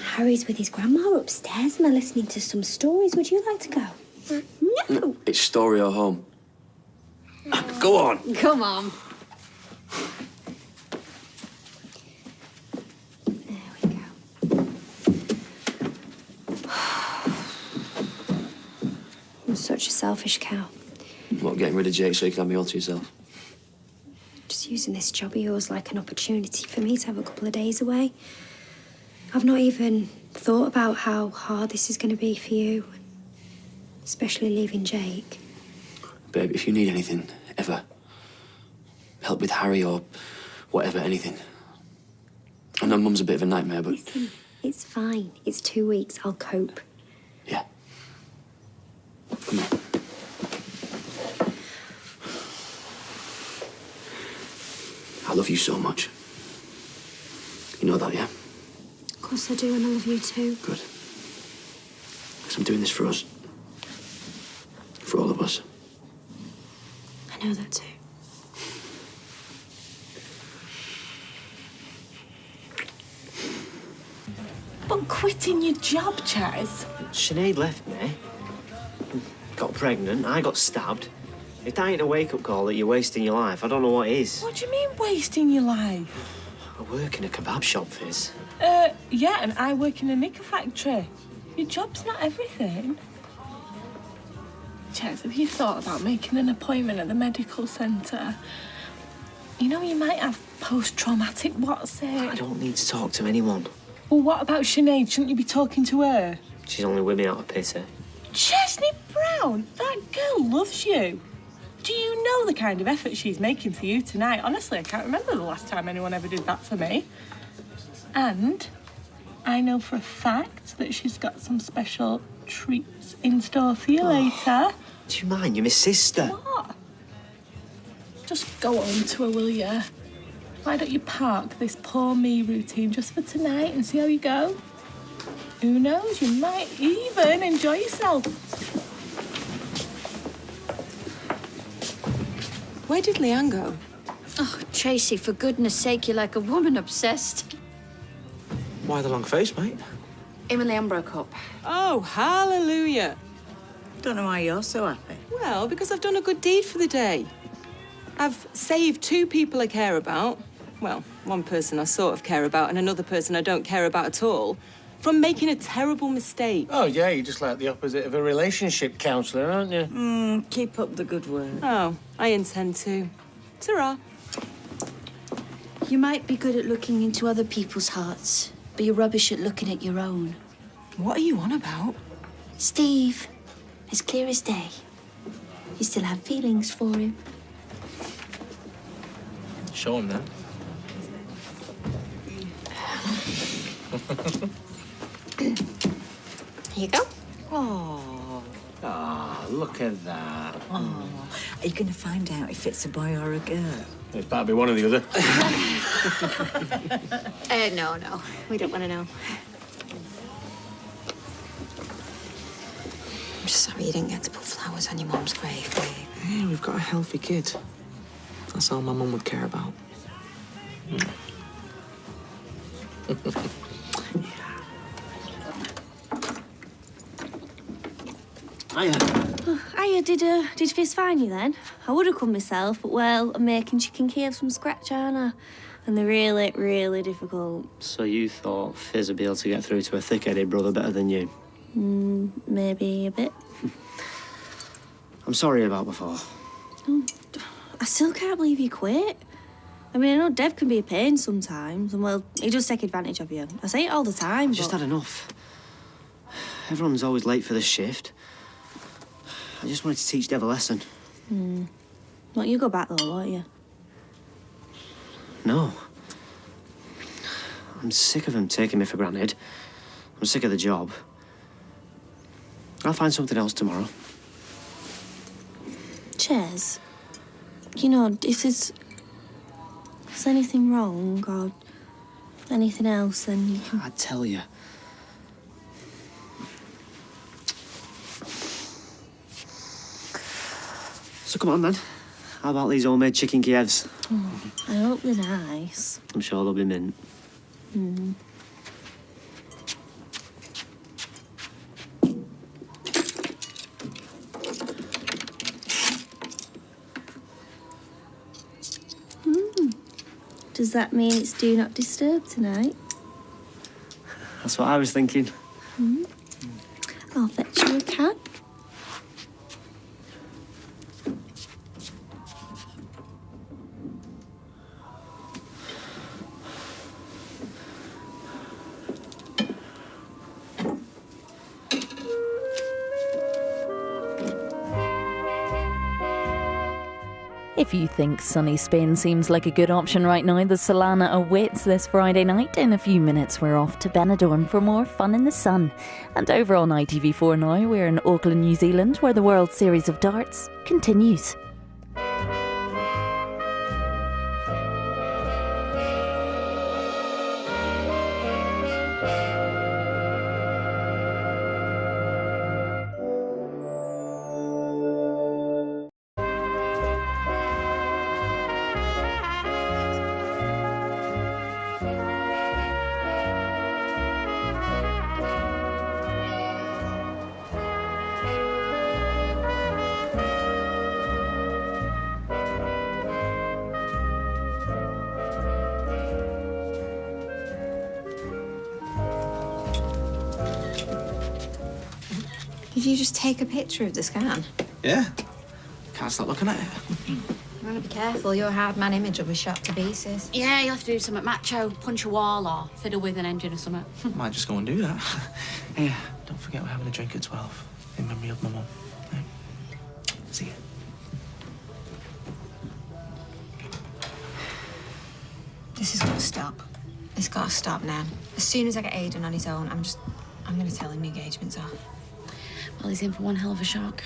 Harry's with his grandma upstairs and they're listening to some stories. Would you like to go? No. It's story or home. Go on. Come on. I'm such a selfish cow. What, getting rid of Jake so you can have me all to yourself? Just using this job of yours like an opportunity for me to have a couple of days away. I've not even thought about how hard this is going to be for you, especially leaving Jake. Babe, if you need anything, ever, help with Harry or whatever, anything. I know Mum's a bit of a nightmare, but... Listen, it's fine. It's 2 weeks. I'll cope. Yeah. Come on. I love you so much. You know that, yeah? Of course I do, and I love you too. Good. Because I'm doing this for us. For all of us. I know that too. But quitting your job, Chaz? Sinead left me. Got pregnant. I got stabbed. If that ain't a wake-up call that you're wasting your life, I don't know what is. What do you mean wasting your life? I work in a kebab shop, Fizz. Yeah, and I work in a knicker factory. Your job's not everything. Chaz, have you thought about making an appointment at the medical centre? You know, you might have post-traumatic what's it? I don't need to talk to anyone. Well, what about Sinead? Shouldn't you be talking to her? She's only with me out of pity. Chesney Brown, that girl loves you. Do you know the kind of effort she's making for you tonight? Honestly, I can't remember the last time anyone ever did that for me. And I know for a fact that she's got some special treats in store for you later. Do you mind? You're my sister. What? Just go on to her, will you? Why don't you park this poor me routine just for tonight and see how you go? Who knows? You might even enjoy yourself. Where did Leanne go? Oh, Tracy, for goodness sake, you're like a woman obsessed. Why the long face, mate? Him and Leanne broke up. Oh, hallelujah. Don't know why you're so happy. Well, because I've done a good deed for the day. I've saved 2 people I care about. Well, one person I sort of care about and another person I don't care about at all. From making a terrible mistake. Oh, yeah, you're just like the opposite of a relationship counsellor, aren't you? Keep up the good work. Oh, I intend to. Ta-ra. You might be good at looking into other people's hearts, but you're rubbish at looking at your own. What are you on about? Steve, as clear as day. You still have feelings for him. Show him then. Here you go. Oh. Ah, look at that. Oh. Are you going to find out if it's a boy or a girl? It's better be one or the other. No. We don't want to know. I'm just sorry you didn't get to put flowers on your mum's grave, babe. Yeah, we've got a healthy kid. That's all my mum would care about. Hiya, did Fizz find you then? I would have come myself, but well, I'm making chicken Kievs from scratch, aren't I? And they're really, really difficult. So you thought Fizz would be able to get through to a thick-headed brother better than you? Maybe a bit. I'm sorry about before. I still can't believe you quit. I mean, I know Dev can be a pain sometimes, and well, he does take advantage of you. I say it all the time, I just had enough. Everyone's always late for the shift. I just wanted to teach Dev a lesson. Well, you go back though, won't you? No. I'm sick of him taking me for granted. I'm sick of the job. I'll find something else tomorrow. Ches, you know, if there's anything wrong or anything else, then you can... I'd tell you. So come on, then. How about these homemade chicken Kievs? I hope they're nice. I'm sure they'll be mint. Does that mean it's do not disturb tonight? That's what I was thinking. I'll fetch you a cab. If you think sunny Spain seems like a good option right now, the Solana awaits this Friday night. In a few minutes, we're off to Benidorm for more fun in the sun. And over on ITV4 now, we're in Auckland, New Zealand, where the World Series of Darts continues. Did you just take a picture of the scan? Yeah. Can't stop looking at it. You want to be careful, your hard man image will be shot to pieces. Yeah, you'll have to do something macho, punch a wall or fiddle with an engine or something. Might just go and do that. Hey, don't forget we're having a drink at 12 in memory of my mum. Hey. See ya. This has got to stop. It's got to stop now. As soon as I get Aidan on his own, I'm going to tell him the engagement's off. Well, he's in for one hell of a shock.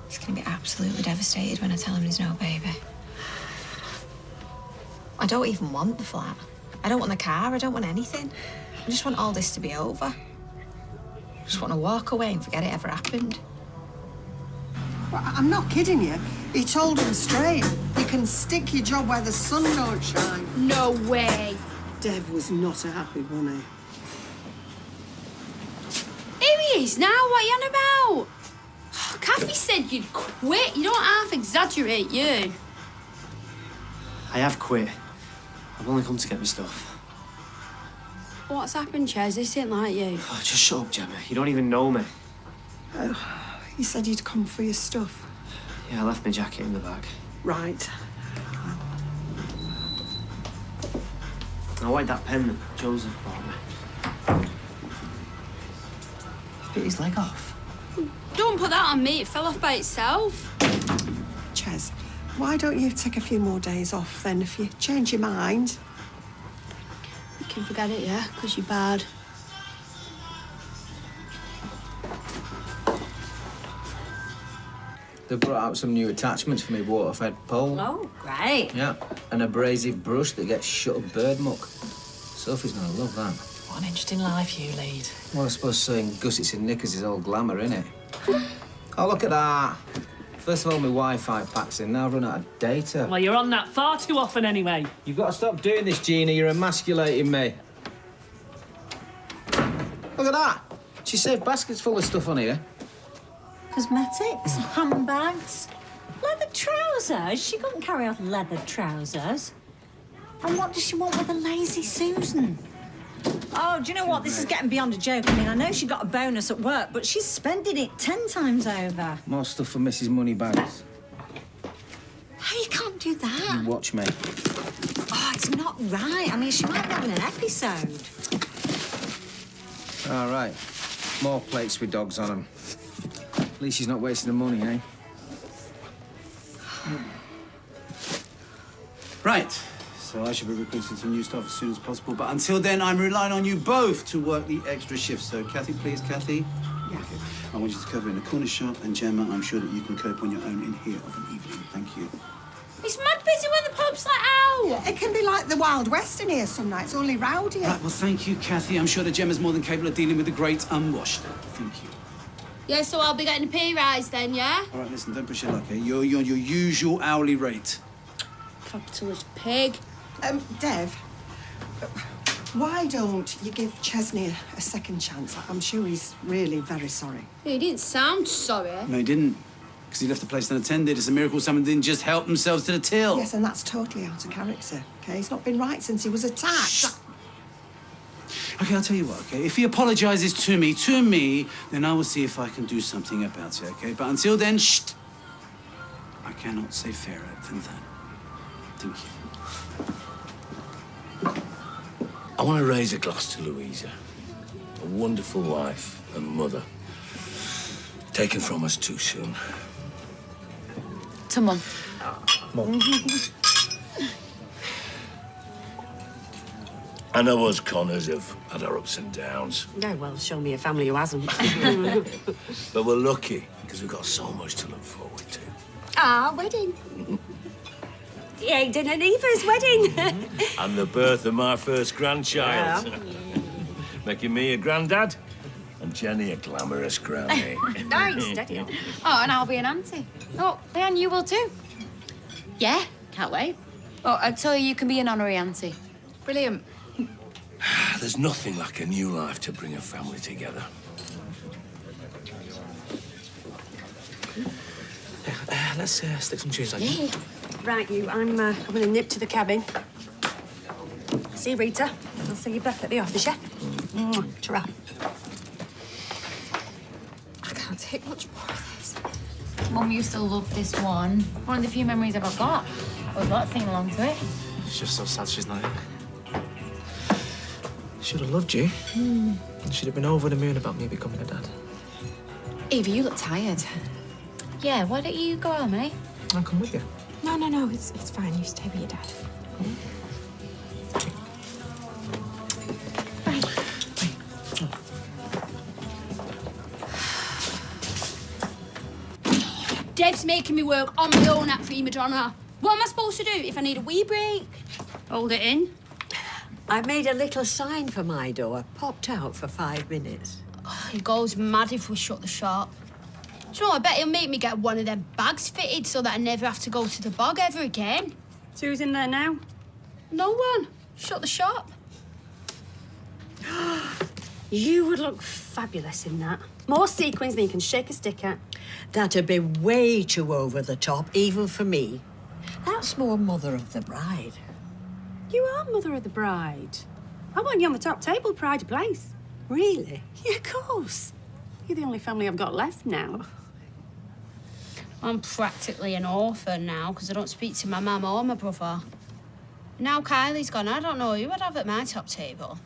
He's going to be absolutely devastated when I tell him there's no baby. I don't even want the flat. I don't want the car. I don't want anything. I just want all this to be over. I just want to walk away and forget it ever happened. Well, I'm not kidding you. He told him straight. You can stick your job where the sun don't shine. No way. Dev was not a happy bunny. Here he is now. What are you on about? Kathy said you'd quit. You don't half exaggerate, you. I have quit. I've only come to get my stuff. What's happened, Ches? This ain't like you. Oh, just shut up, Gemma. You don't even know me. He said he'd come for your stuff. Yeah, I left my jacket in the bag. Right. I like that pen that Joseph bought me. Bit his leg off. Don't put that on me. It fell off by itself. Ches, why don't you take a few more days off then if you change your mind? You can forget it, yeah? Because you're bad. They brought out some new attachments for me water-fed pole. Oh, great. Yeah, an abrasive brush that gets shut of bird muck. Sophie's gonna love that. What an interesting life you lead. Well, I suppose saying gussets and knickers is all glamour, innit? Oh, look at that. First of all, my Wi-Fi pack's in. Now I've run out of data. Well, you're on that far too often anyway. You've got to stop doing this, Gina. You're emasculating me. Look at that. She saved baskets full of stuff on here. Cosmetics, handbags, leather trousers. She couldn't carry off leather trousers. And what does she want with a lazy Susan? Oh, do you know what? This is getting beyond a joke. I mean, I know she got a bonus at work, but she's spending it 10 times over. More stuff for Mrs. Moneybags. Hey, you can't do that. You watch me. Oh, it's not right. I mean, she might be having an episode. All right. More plates with dogs on them. At least she's not wasting the money, eh? Right. So I should be recruiting some new staff as soon as possible. But until then, I'm relying on you both to work the extra shifts. So, Kathy, please, Kathy. Yeah. I want you to cover in the corner shop. And, Gemma, I'm sure that you can cope on your own in here of an evening. Thank you. It's mad busy when the pub's let out. It can be like the Wild West in here some nights, only rowdier. Right, well, thank you, Kathy. I'm sure that Gemma's more than capable of dealing with the great unwashed. Thank you. Yeah, so I'll be getting a pay rise then, yeah? All right, listen, don't push your luck, eh? You're on your usual hourly rate. Capitalist pig. Dev, why don't you give Chesney a second chance? I'm sure he's really very sorry. He didn't sound sorry. No, he didn't. Because he left the place unattended. It's a miracle someone didn't just help themselves to the till. Yes, and that's totally out of character, OK? He's not been right since he was attacked. OK, I'll tell you what, OK? If he apologises to me, then I will see if I can do something about it, OK? But until then, shh! I cannot say fairer than that. Thank you. I want to raise a glass to Louisa, a wonderful wife and mother, taken from us too soon. To Mum. Mum. I know us Connors have had our ups and downs, No, well, show me a family who hasn't. but we're lucky because we've got so much to look forward to. Our wedding. Aidan and Eva's wedding. And the birth of my first grandchild. Yeah. Making me a granddad and Jenny a glamorous granny. Nice, steady on. Oh, and I'll be an auntie. Oh, Leanne, you will too. Yeah, can't wait. Oh, I tell you can be an honorary auntie. Brilliant. There's nothing like a new life to bring a family together. Let's stick some tunes on. Yeah. Right, you, I'm going to nip to the cabin. See you, Rita. I'll see you back at the office, yeah? Ta-ra. I can't take much more of this. Mum used to love this one. One of the few memories I've ever got. We've got to sing along to it. It's just so sad she's not here. She'd have loved you. She'd have been over the moon about me becoming a dad. Eva, you look tired. Yeah, why don't you go home, eh? I'll come with you. No, it's fine. You stay with your dad. Dev's making me work on my own at Prima Donna. What am I supposed to do if I need a wee break? Hold it in. I made a little sign for my door, popped out for 5 minutes. Oh, he goes mad if we shut the shop. Do you know, I bet he'll make me get one of them bags fitted so that I never have to go to the bog ever again. So who's in there now? No one. Shut the shop. You would look fabulous in that. More sequins than you can shake a stick at. That'd be way too over the top, even for me. That's more mother of the bride. You are mother of the bride. I want you on the top table, pride of place. Really? Yeah, of course. You're the only family I've got left now. I'm practically an orphan now because I don't speak to my mum or my brother. Now Kylie's gone, I don't know who I'd have at my top table.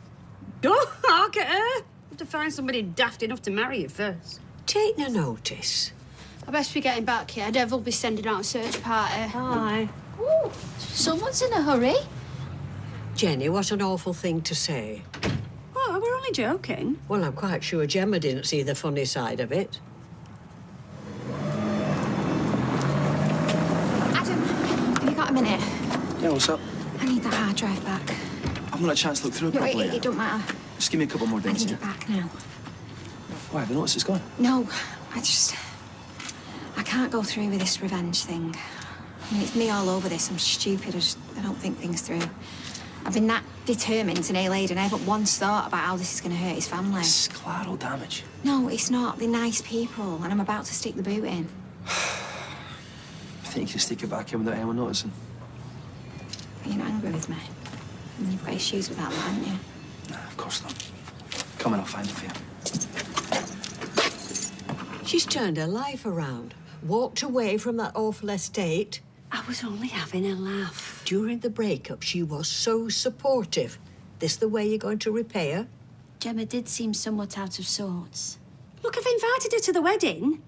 Oh, look at her. have to find somebody daft enough to marry you first. Take no notice. I best be getting back here. Dev will be sending out a search party. Aye. Ooh, someone's in a hurry. Jenny, what an awful thing to say. Oh, we're only joking. Well, I'm quite sure Gemma didn't see the funny side of it. Adam, have you got a minute? Yeah, what's up? I need that hard drive back. I've not had a chance to look through it No, properly. it don't matter. Just give me a couple more I days. need it back now. Why, have you noticed it's gone? No, I can't go through with this revenge thing. I mean, it's me all over this. I'm stupid. I don't think things through. I've been that determined to nail Aidan. I haven't once thought about how this is going to hurt his family. It's collateral damage. No, it's not. They're nice people, and I'm about to stick the boot in. I think you can stick it back in without anyone noticing. You're not angry with me. I mean, you've got issues with that, haven't you? Nah, of course not. Come on, I'll find it for you. She's turned her life around, walked away from that awful estate. I was only having a laugh. During the breakup, she was so supportive. This the way you're going to repay her? Gemma did seem somewhat out of sorts. Look, I've invited her to the wedding.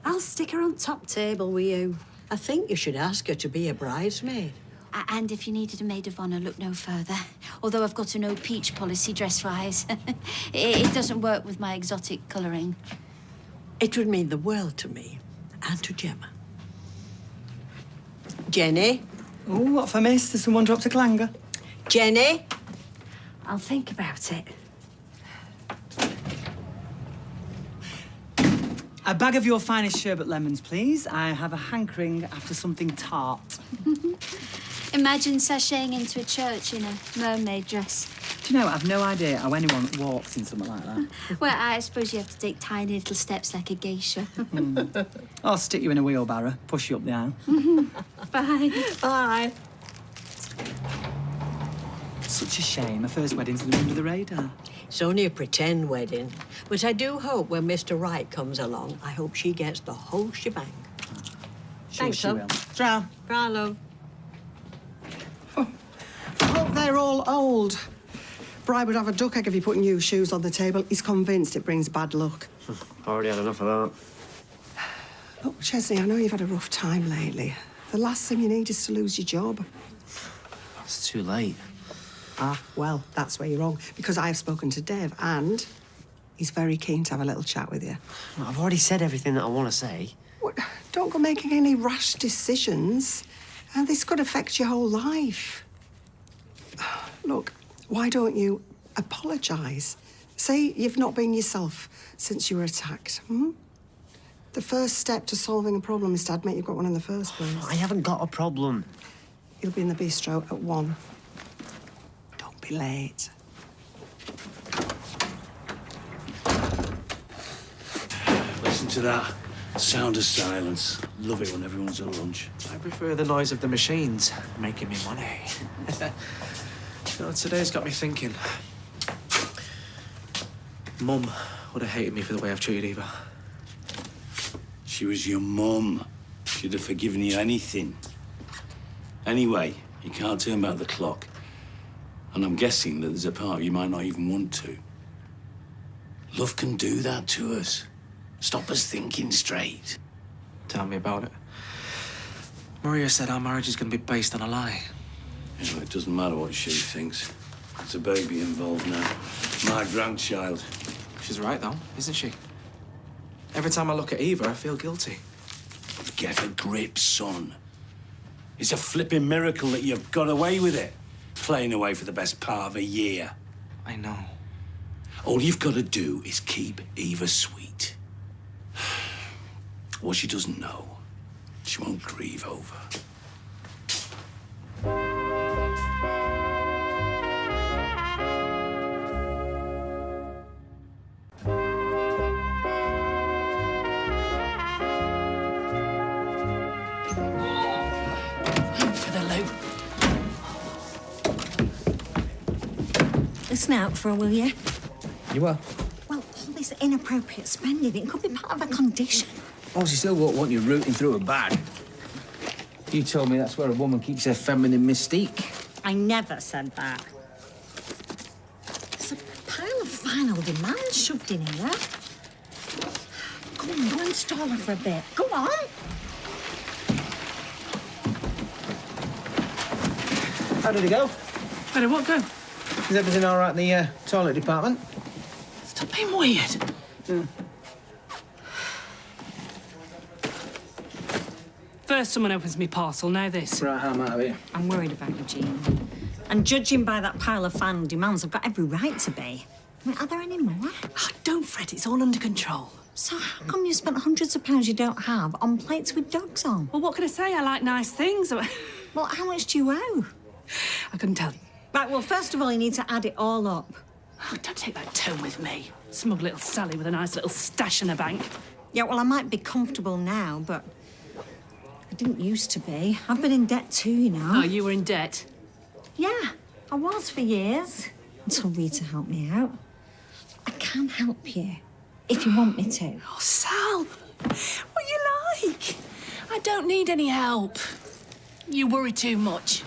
I'll stick her on top table with you. I think you should ask her to be a bridesmaid. And if you needed a maid of honour, look no further. Although I've got a no peach policy dress-wise. It doesn't work with my exotic colouring. It would mean the world to me and to Gemma. Jenny? Oh, what for, miss? Has someone dropped a clanger? Jenny? I'll think about it. A bag of your finest sherbet lemons, please. I have a hankering after something tart. Imagine sashaying into a church in a mermaid dress. Do you know, I've no idea how anyone walks in something like that. Well, I suppose you have to take tiny little steps like a geisha. I'll stick you in a wheelbarrow, push you up the aisle. Bye. Bye. Such a shame. My first wedding's under the radar. It's only a pretend wedding. But I do hope when Mr. Right comes along, I hope she gets the whole shebang. Thanks, she will. Ciao. Bye, love. I hope they're all old. Bri would have a duck egg if you put new shoes on the table. He's convinced it brings bad luck. Already had enough of that. Oh, Chesney, I know you've had a rough time lately. The last thing you need is to lose your job. It's too late. Ah, well, that's where you're wrong, because I have spoken to Dev, and he's very keen to have a little chat with you. I've already said everything that I want to say. What? Don't go making any rash decisions, and this could affect your whole life. Look, why don't you apologise? Say you've not been yourself since you were attacked, hmm? The first step to solving a problem is to admit you've got one in the first place. I haven't got a problem. You'll be in the bistro at 1. Don't be late. Listen to that. Sound of silence. Love it when everyone's at lunch. I prefer the noise of the machines making me money. You know, today's got me thinking. Mum would have hated me for the way I've treated Eva. She was your mum. She'd have forgiven you anything. Anyway, you can't turn back the clock. And I'm guessing that there's a part you might not even want to. Love can do that to us. Stop us thinking straight. Tell me about it. Maria said our marriage is going to be based on a lie. You know, it doesn't matter what she thinks. There's a baby involved now. My grandchild. She's right, though, isn't she? Every time I look at Eva, I feel guilty. Get a grip, son. It's a flipping miracle that you've got away with it. Playing away for the best part of a year. I know. All you've got to do is keep Eva sweet. What she doesn't know, she won't grieve over. For the loot. Listen out for her, will you? You are? Well, all this inappropriate spending, it could be part of a condition. Oh, she still won't want you rooting through her bag. You told me that's where a woman keeps her feminine mystique. I never said that. There's a pile of final demands shoved in here. Come on, go and stall her for a bit. Go on. How did it go? How did what go? Is everything all right in the toilet department? Stop being weird. First someone opens me parcel, now this. Right, I'm out of here. I'm worried about you, Jean. And judging by that pile of final demands, I've got every right to be. I mean, are there any more? Oh, don't fret, it's all under control. So how come you spent hundreds of pounds you don't have on plates with dogs on? Well, what can I say? I like nice things. Well, how much do you owe? I couldn't tell you. Right, well, first of all, you need to add it all up. Oh, don't take that tone with me. Smug little Sally with a nice little stash in the bank. Yeah, well, I might be comfortable now, but I didn't used to be. I've been in debt too, you know. Oh, you were in debt? Yeah, I was for years, until Rita helped me out. I can help you, if you want me to. Oh, Sal, what you like? I don't need any help. You worry too much.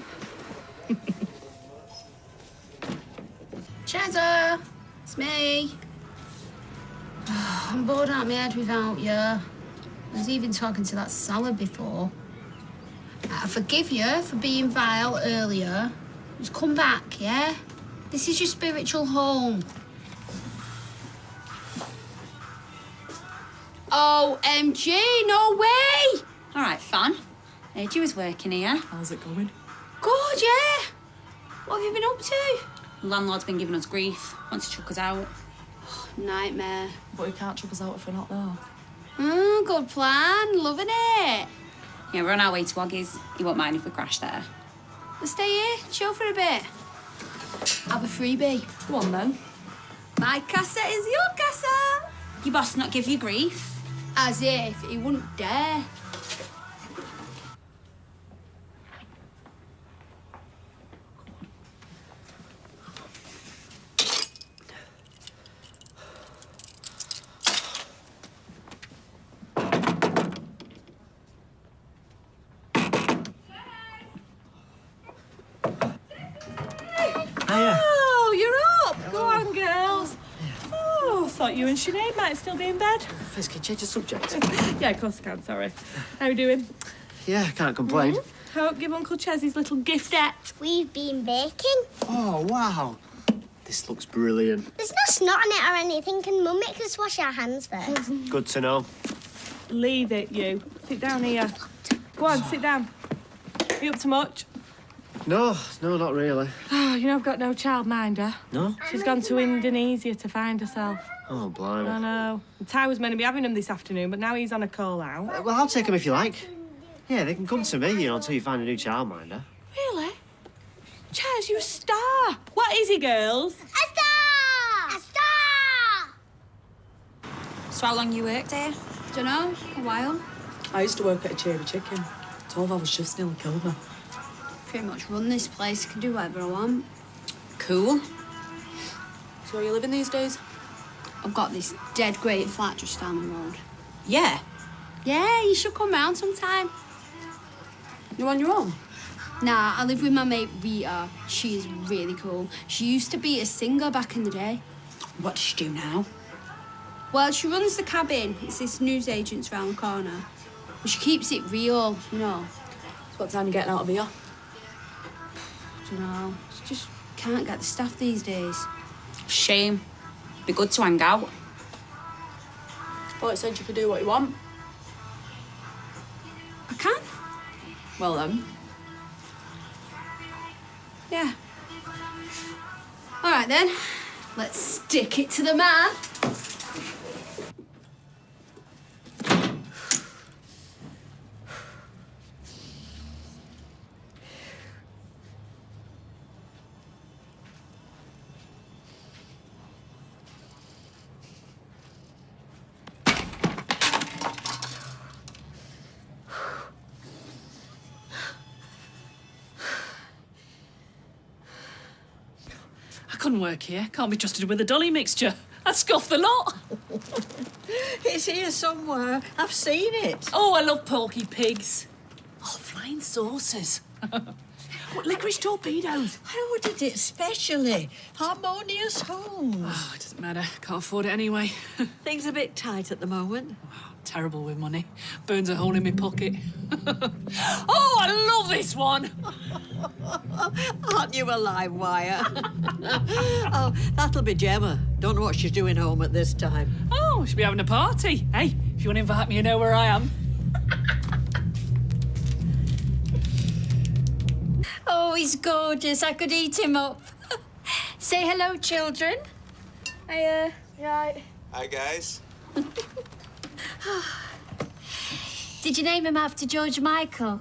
Chezza, it's me. I'm bored out of my head without you. I was even talking to that salad before. I forgive you for being vile earlier. Just come back, yeah? This is your spiritual home. OMG, no way! All right, fun. Heard you was working here. How's it going? Good, yeah. What have you been up to? Landlord's been giving us grief. Wants to chuck us out. Nightmare. But he can't chuck us out if we're not there. Good plan. Loving it. Yeah, we're on our way to Oggy's. He won't mind if we crash there. Let's stay here, chill for a bit. Have a freebie. Go on, then. My casa is your casa. Your boss not give you grief? As if he wouldn't dare. Oh, you're up. Go on, girls. Oh, thought you and Sinead might still be in bed. First, can you change the subject? Yeah, of course I can, sorry. How you doing? Yeah, can't complain. Hope give Uncle Ches his little giftette. We've been baking. Oh, wow. This looks brilliant. There's no snot on it or anything, and Mum makes us wash our hands first. Good to know. Leave it, you. Sit down here. Go on, sit down. Are you up to much? No, not really. Oh, you know I've got no childminder. No? She's gone to Indonesia to find herself. Oh, blimey. I know. Ty was meant to be having him this afternoon, but now he's on a call-out. Well, I'll take them if you like. Yeah, they can come to me, until you find a new childminder. Really? Chaz, you're a star. What is he, girls? A star! A star! So how long you worked here? Dunno, a while. I used to work at a Cherry Chicken. 12-hour shifts nearly killed me. Pretty much run this place. I can do whatever I want. Cool. So where are you living these days? I've got this dead great flat just down the road. Yeah. Yeah, you should come round sometime. You're on your own? Nah, I live with my mate Rita. She is really cool. She used to be a singer back in the day. What does she do now? Well, she runs the cabin. It's this newsagent's round the corner. But she keeps it real, you know. So what time are you getting out of here? Dunno. She just can't get the staff these days. Shame. Be good to hang out. Well, it said you could do what you want. I can? Well, then. Yeah. All right, then. Let's stick it to the man. I couldn't work here. Can't be trusted with a dolly mixture. I'd scoff the lot. It's here somewhere. I've seen it. Oh, I love porky pigs. Oh, flying saucers. What, licorice torpedoes? I ordered it specially. Harmonious homes. Oh, it doesn't matter. Can't afford it anyway. Things a bit tight at the moment. Terrible with money. Burns a hole in my pocket. Oh, I love this one! Aren't you a live wire? Oh, that'll be Gemma. Don't know what she's doing home at this time. Oh, she'll be having a party. Hey, if you want to invite me, you know where I am. Oh, he's gorgeous. I could eat him up. Say hello, children. Right. Hi, guys. Did you name him after George Michael?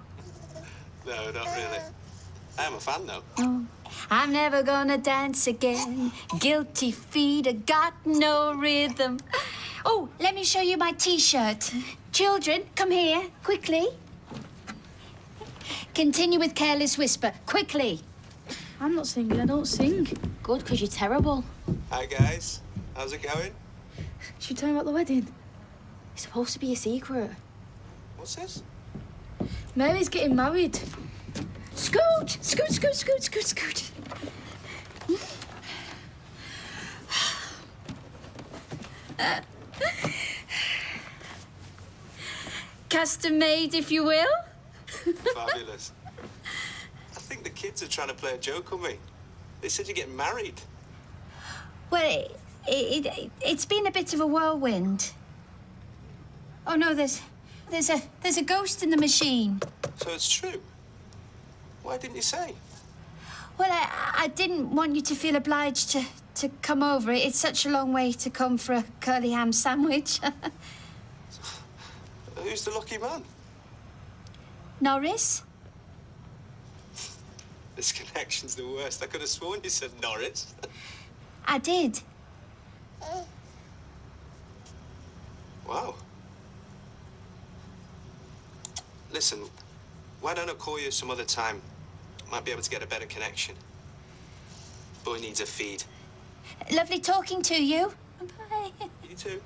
No, not really. I am a fan, though. Oh, I'm never gonna dance again. Guilty feet have got no rhythm. Oh, let me show you my T-shirt. Children, come here, quickly. Continue with Careless Whisper, quickly. I'm not singing, I don't sing. Good, because you're terrible. Hi, guys. How's it going? Should we tell him about the wedding? It's supposed to be a secret. What's this? Mary's getting married. Scoot, scoot, scoot, scoot, scoot, scoot. Custom made, if you will. Fabulous. I think the kids are trying to play a joke on me. They said you're getting married. Well, it's been a bit of a whirlwind. Oh no, there's a ghost in the machine. So it's true. Why didn't you say? Well, I didn't want you to feel obliged to come over. It's such a long way to come for a curly ham sandwich. Who's the lucky man? Norris? This connection's the worst. I could have sworn you said Norris. I did. Wow. Listen, why don't I call you some other time? Might be able to get a better connection. Boy needs a feed. Lovely talking to you. Bye. You too.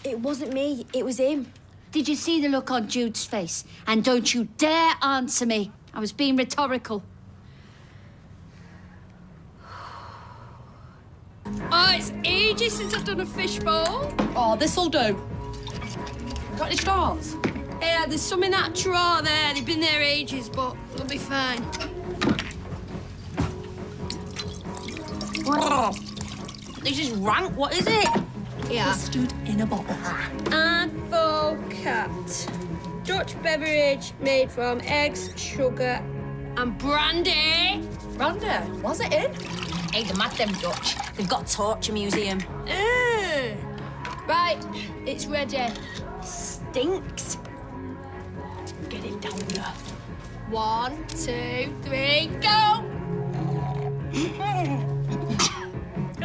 It wasn't me, it was him. Did you see the look on Jude's face? And don't you dare answer me. I was being rhetorical. Oh, it's ages since I've done a fishbowl. Oh, this'll do. Got any straws? Yeah, there's some in that drawer there. They've been there ages, but they'll be fine. Oh, this is rank. What is it? Yeah. Custard in a bottle. Advocat. Dutch beverage made from eggs, sugar, and brandy. Brandy? Was it in? Hey, they're mad, them Dutch. They've got a torture museum. Right, it's ready. Stinks. Get it down there. 1, 2, 3, go!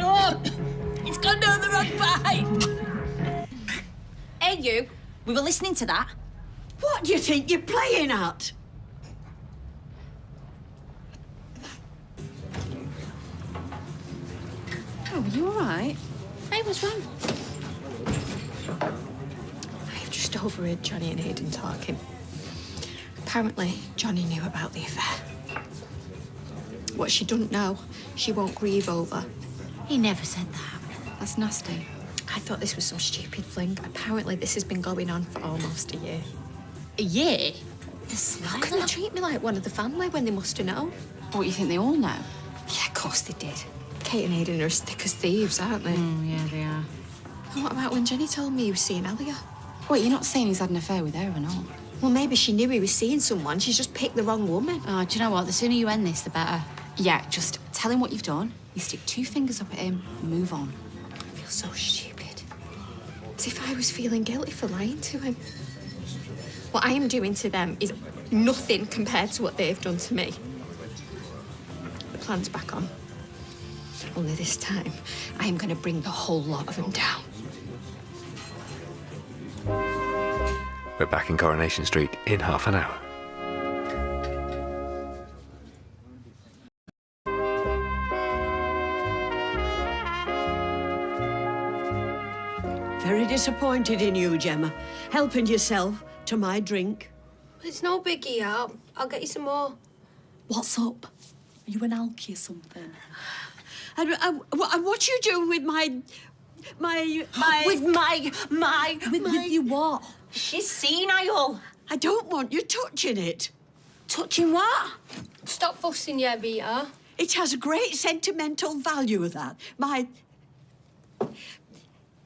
Oh, it's gone down the wrong pipe. Hey, you. We were listening to that. What do you think you're playing at? Oh, are you all right? Hey, what's wrong? I've just overheard Johnny and Hayden talking. Apparently, Johnny knew about the affair. What she doesn't know, she won't grieve over. He never said that. That's nasty. I thought this was some stupid fling. Apparently, this has been going on for almost a year. A year? How can they treat me like one of the family when they must have known? What, you think they all know? Yeah, of course they did. Kate and Hayden are as thick as thieves, aren't they? Yeah, they are. And what about when Jenny told me he was seeing Elliot? Wait, you're not saying he's had an affair with her or not? Well, maybe she knew he was seeing someone. She's just picked the wrong woman. Oh, do you know what? The sooner you end this, the better. Yeah, just tell him what you've done. You stick 2 fingers up at him, and move on. I feel so stupid. As if I was feeling guilty for lying to him. What I am doing to them is nothing compared to what they've done to me. The plan's back on. Only this time, I am going to bring the whole lot of them down. We're back in Coronation Street in half an hour. Very disappointed in you, Gemma. Helping yourself to my drink. It's no biggie, I'll get you some more. What's up? Are you an alky or something? And what you do with my... With you what? She's senile. I don't want you touching it. Touching what? Stop fussing, yeah, Beta. It has a great sentimental value, that.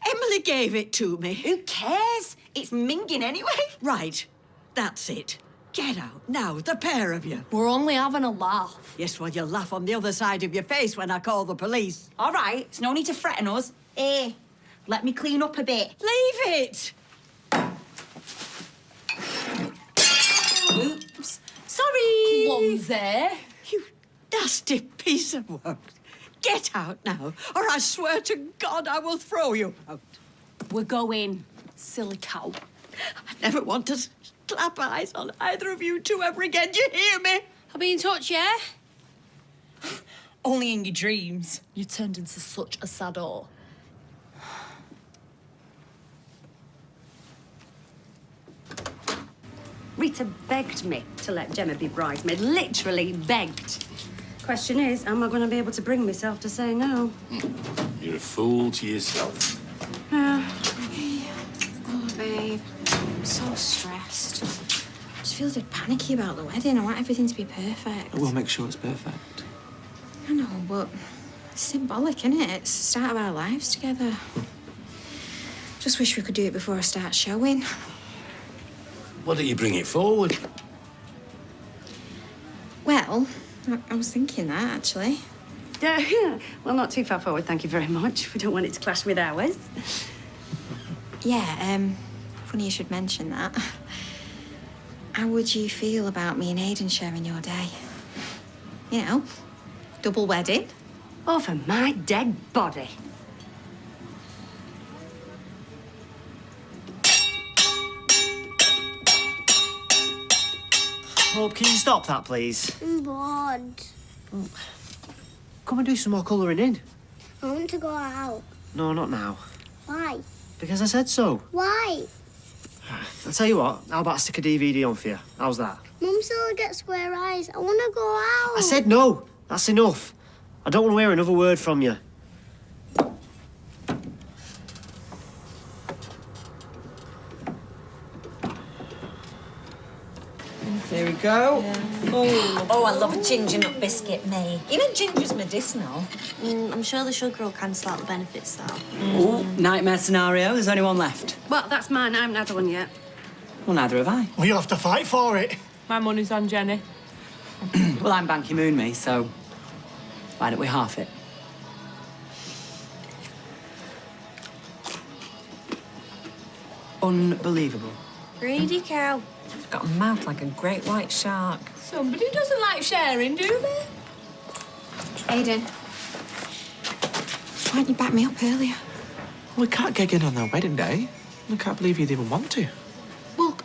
Emily gave it to me. Who cares? It's minging anyway. Right, that's it. Get out now, the pair of you. We're only having a laugh. Yes, well, you'll laugh on the other side of your face when I call the police. All right, it's no need to threaten us. Let me clean up a bit. Leave it. Oops. Sorry. Clumsy. You nasty piece of work. Get out now, or I swear to God I will throw you out. We're going, silly cow. I never want to clap eyes on either of you two ever again. Do you hear me? I'll be in touch, yeah? Only in your dreams. You turned into such a sado. Rita begged me to let Gemma be bridesmaid. Literally begged. Question is, am I going to be able to bring myself to say no? You're a fool to yourself. Yeah. Oh, babe. I'm so stressed. I just feel a bit panicky about the wedding. I want everything to be perfect. We'll make sure it's perfect. I know, but it's symbolic, isn't it? It's the start of our lives together. Just wish we could do it before I start showing. Why don't you bring it forward? Well, I was thinking that, actually. Yeah, well, not too far forward, thank you very much. We don't want it to clash with ours. Yeah, funny you should mention that. How would you feel about me and Aidan sharing your day? You know, double wedding. Over my dead body. Hope, can you stop that, please? I'm bored. Come and do some more colouring in. I want to go out. No, not now. Why? Because I said so. Why? I'll tell you what, how about I stick a DVD on for you? How's that? Mum still gets square eyes. I want to go out. I said no. That's enough. I don't want to hear another word from you. Here we go. Oh, I love a ginger nut biscuit, me. You know ginger's medicinal. I'm sure the sugar will cancel out the benefits, though. Oh, nightmare scenario. There's only one left. Well, that's mine. I haven't had one yet. Well, neither have I. Well, you'll have to fight for it. My money's on Jenny. Well, I'm Ban Ki-moon, me, so why don't we half it? Unbelievable. Greedy cow. Got a mouth like a great white shark. Somebody doesn't like sharing, do they? Aidan. Why didn't you back me up earlier? We can't get in on their wedding day. I can't believe you'd even want to. Well,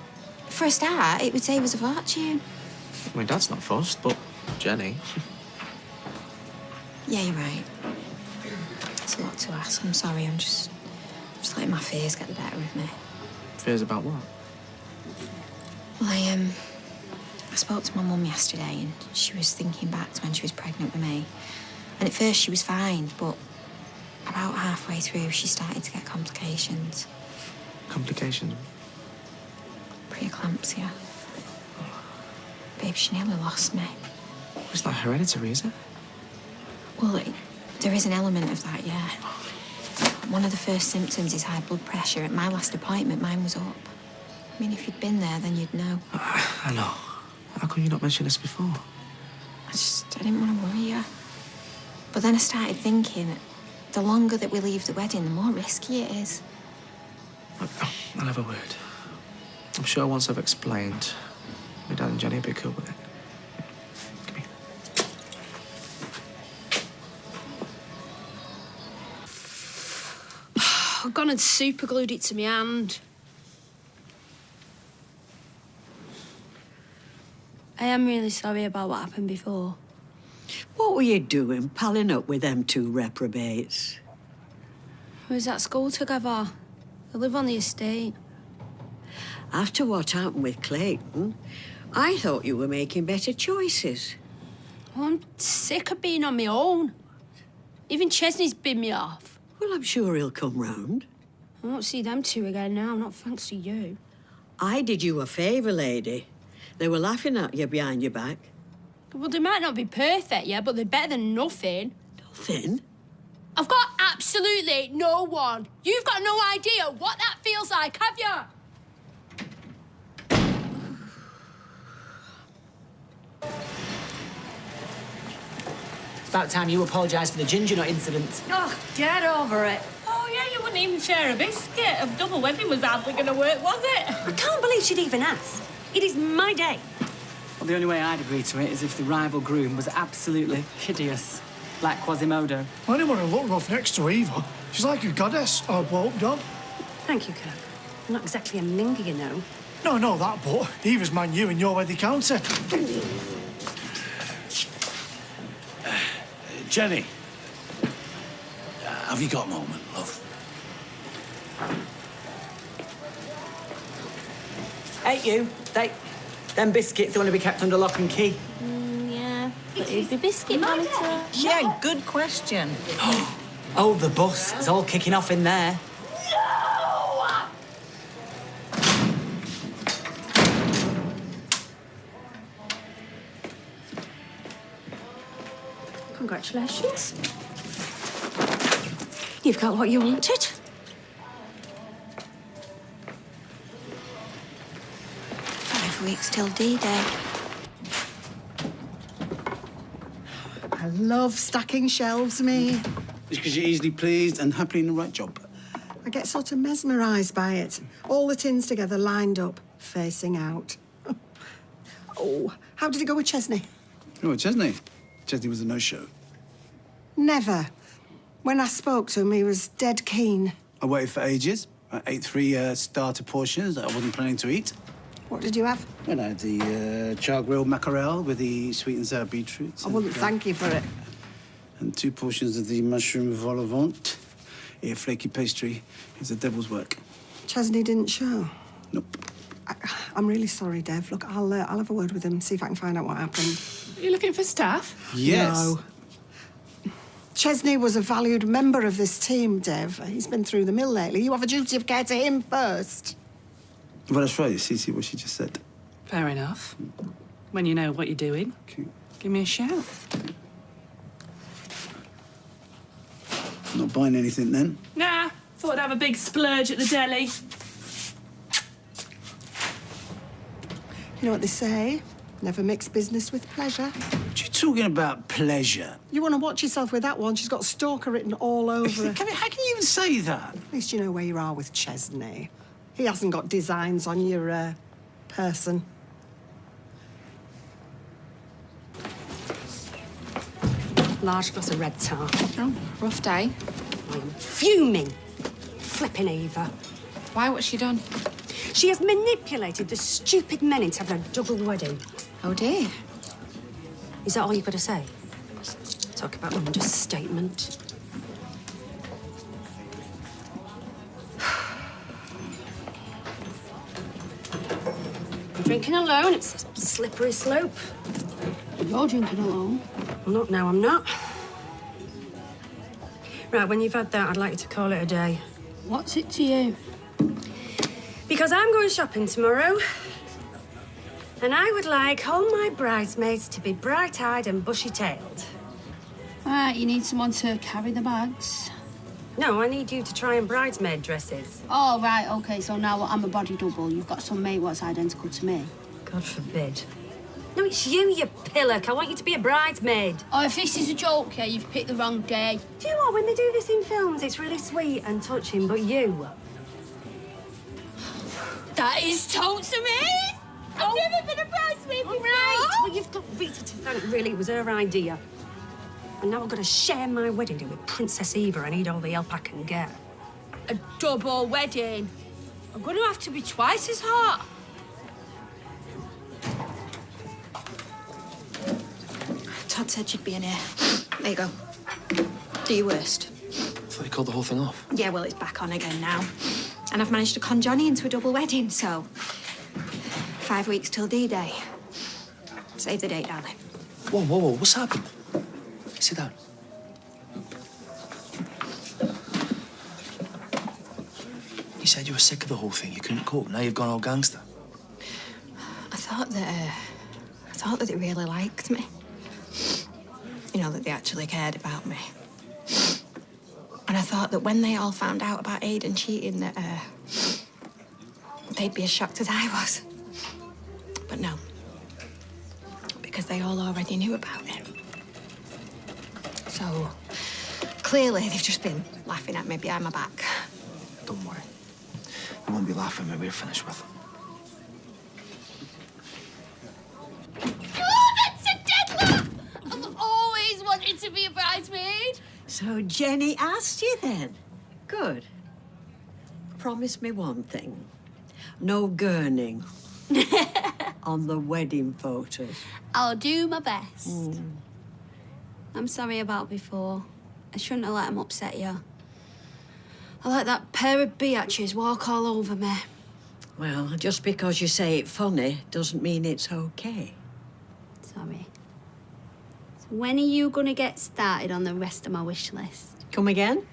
for a start, it would save us a fortune. My dad's not fussed, but Jenny. Yeah, you're right. It's a lot to ask. I'm sorry. I'm just letting my fears get the better of me. Fears about what? Well, I spoke to my mum yesterday and she was thinking back to when she was pregnant with me. And at first she was fine, but about halfway through she started to get complications. Complications? Preeclampsia. Babe, she nearly lost me. It's not hereditary, is it? Well, there is an element of that, yeah. One of the first symptoms is high blood pressure. At my last appointment, mine was up. I mean, if you'd been there, then you'd know. I know. How come you not mentioned this before? I didn't want to worry you. But then I started thinking, the longer that we leave the wedding, the more risky it is. I'll have a word. I'm sure once I've explained, my dad and Jenny will be cool with it. Come here. I've gone and super glued it to my hand. I am really sorry about what happened before. What were you doing, palling up with them two reprobates? We was at school together. They live on the estate. After what happened with Clayton, I thought you were making better choices. Well, I'm sick of being on my own. Even Chesney's been me off. Well, I'm sure he'll come round. I won't see them two again now, not thanks to you. I did you a favour, lady. They were laughing at you behind your back. Well, they might not be perfect, yeah, but they're better than nothing. Nothing? I've got absolutely no one. You've got no idea what that feels like, have you? It's about time you apologised for the ginger nut incident. Oh, get over it. Oh, yeah, you wouldn't even share a biscuit. A double wedding was hardly going to work, was it? I can't believe she'd even ask. It is my day. Well, the only way I'd agree to it is if the rival groom was absolutely hideous, like Quasimodo. I didn't want to look rough next to Eva. She's like a goddess, all bulked up. Thank you, Kirk. I'm not exactly a minger, you know. No, I know that, but Eva's man you and you're at the counter. Jenny, have you got a moment, love? Ain't you? Them biscuits want to be kept under lock and key. Yeah, but who's the biscuit monitor? Yeah, good question. Oh, the bus. It's all kicking off in there. Congratulations. You've got what you wanted. Weeks till D-Day. I love stacking shelves, me. It's because you're easily pleased and happily in the right job. I get sort of mesmerised by it. All the tins together, lined up, facing out. Oh, how did it go with Chesney? Oh, Chesney? Chesney was a no-show. Never. When I spoke to him, he was dead keen. I waited for ages. I ate 3 starter portions that I wasn't planning to eat. What did you have? Well, I had the char-grilled mackerel with the sweet and sour beetroots. I wouldn't thank you for it. And 2 portions of the mushroom vol au vent. A flaky pastry is the devil's work. Chesney didn't show? Nope. I'm really sorry, Dev. Look, I'll have a word with him, see if I can find out what happened. Are you looking for staff? Yes. No. Chesney was a valued member of this team, Dev. He's been through the mill lately. You have a duty of care to him first. Well, that's right. You see what she just said. Fair enough. When you know what you're doing, give me a shout. Not buying anything then? Nah, thought I'd have a big splurge at the deli. You know what they say? Never mix business with pleasure. What are you talking about, pleasure? You want to watch yourself with that one? She's got stalker written all over her. How can you even say that? At least you know where you are with Chesney. He hasn't got designs on your, person. Large glass of red tar. Oh, rough day. I'm fuming. Flipping Eva. Why? What's she done? She has manipulated the stupid men into having a double wedding. Oh, dear. Is that all you've got to say? Talk about understatement. I'm drinking alone. It's a slippery slope. You're drinking alone. Well, not now, I'm not. Right, when you've had that, I'd like you to call it a day. What's it to you? Because I'm going shopping tomorrow. And I would like all my bridesmaids to be bright-eyed and bushy-tailed. Right, you need someone to carry the bags. No, I need you to try on bridesmaid dresses. Oh, right, OK, so now I'm a body double. You've got some mate what's identical to me. God forbid. No, it's you, you pillock. I want you to be a bridesmaid. Oh, if this is a joke, yeah, you've picked the wrong day. Do you know what? When they do this in films, it's really sweet and touching, but you... That is totes to me! I've never been a bridesmaid before! Right, well, you've got Rita to thank, really. It was her idea. And now I've got to share my wedding day with Princess Eva and need all the help I can get. A double wedding? I'm going to have to be twice as hot. Todd said you'd be in here. There you go. Do your worst. I thought you called the whole thing off. Yeah, well, it's back on again now. And I've managed to con Johnny into a double wedding, so 5 weeks till D-Day. Save the date, darling. Whoa, whoa, whoa, what's happened? Sit down. You said you were sick of the whole thing. You couldn't cope. Now you've gone all gangster. I thought that they really liked me. You know, that they actually cared about me. And I thought that when they all found out about Aidan cheating, that they'd be as shocked as I was. But no. Because they all already knew about it. So, clearly they've just been laughing at me behind my back. Don't worry. They won't be laughing when we're finished with them. Oh, that's a dead laugh! I've always wanted to be a bridesmaid. So Jenny asked you then? Good. Promise me one thing. No gurning on the wedding photos. I'll do my best. I'm sorry about before. I shouldn't have let him upset you. I let that pair of biatches walk all over me. Well, just because you say it funny doesn't mean it's okay. Sorry. So when are you gonna get started on the rest of my wish list? Come again?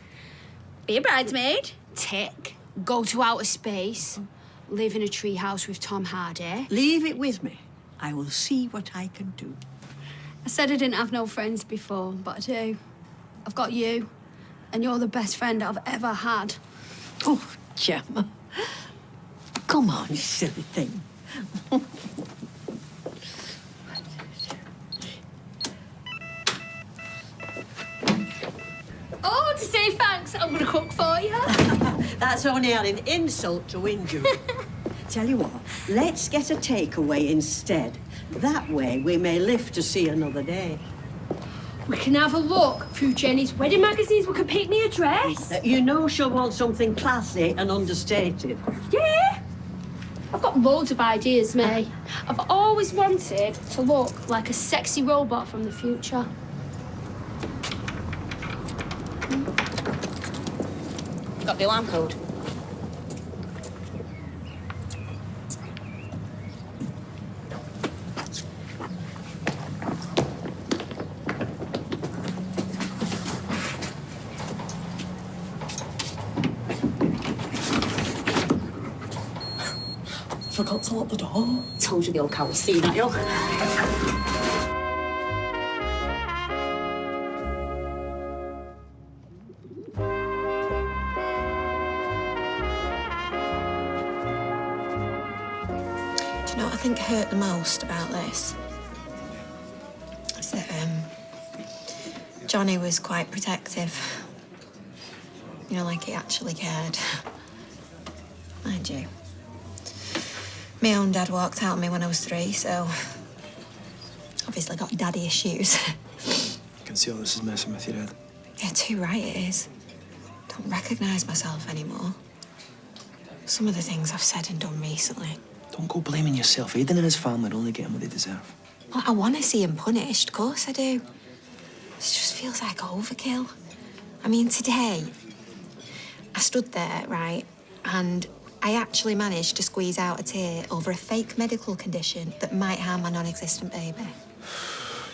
Be a bridesmaid. Tick. Go to outer space. Live in a treehouse with Tom Hardy. Leave it with me. I will see what I can do. I said I didn't have no friends before, but I do. I've got you, and you're the best friend I've ever had. Oh, Gemma. Come on, you silly thing. Oh, to say thanks, I'm gonna cook for you. That's only adding insult to injury. Tell you what, let's get a takeaway instead. That way we may live to see another day. We can have a look through Jenny's wedding magazines. We can pick me a dress. You know she'll want something classy and understated. Yeah. I've got loads of ideas, May. I've always wanted to look like a sexy robot from the future. Got the alarm code. Forgot to lock the door. Told you the old cow was senile. Do you know what I think hurt the most about this? Is that Johnny was quite protective. You know, like he actually cared. Mind you. My own dad walked out on me when I was 3, so obviously got daddy issues. I can see all this is messing with your head. Yeah, too right it is. Don't recognise myself anymore. Some of the things I've said and done recently. Don't go blaming yourself. Aidan and his family are only getting what they deserve. Well, I want to see him punished, of course I do. It just feels like overkill. I mean, today, I stood there, right, and I actually managed to squeeze out a tear over a fake medical condition that might harm my non-existent baby.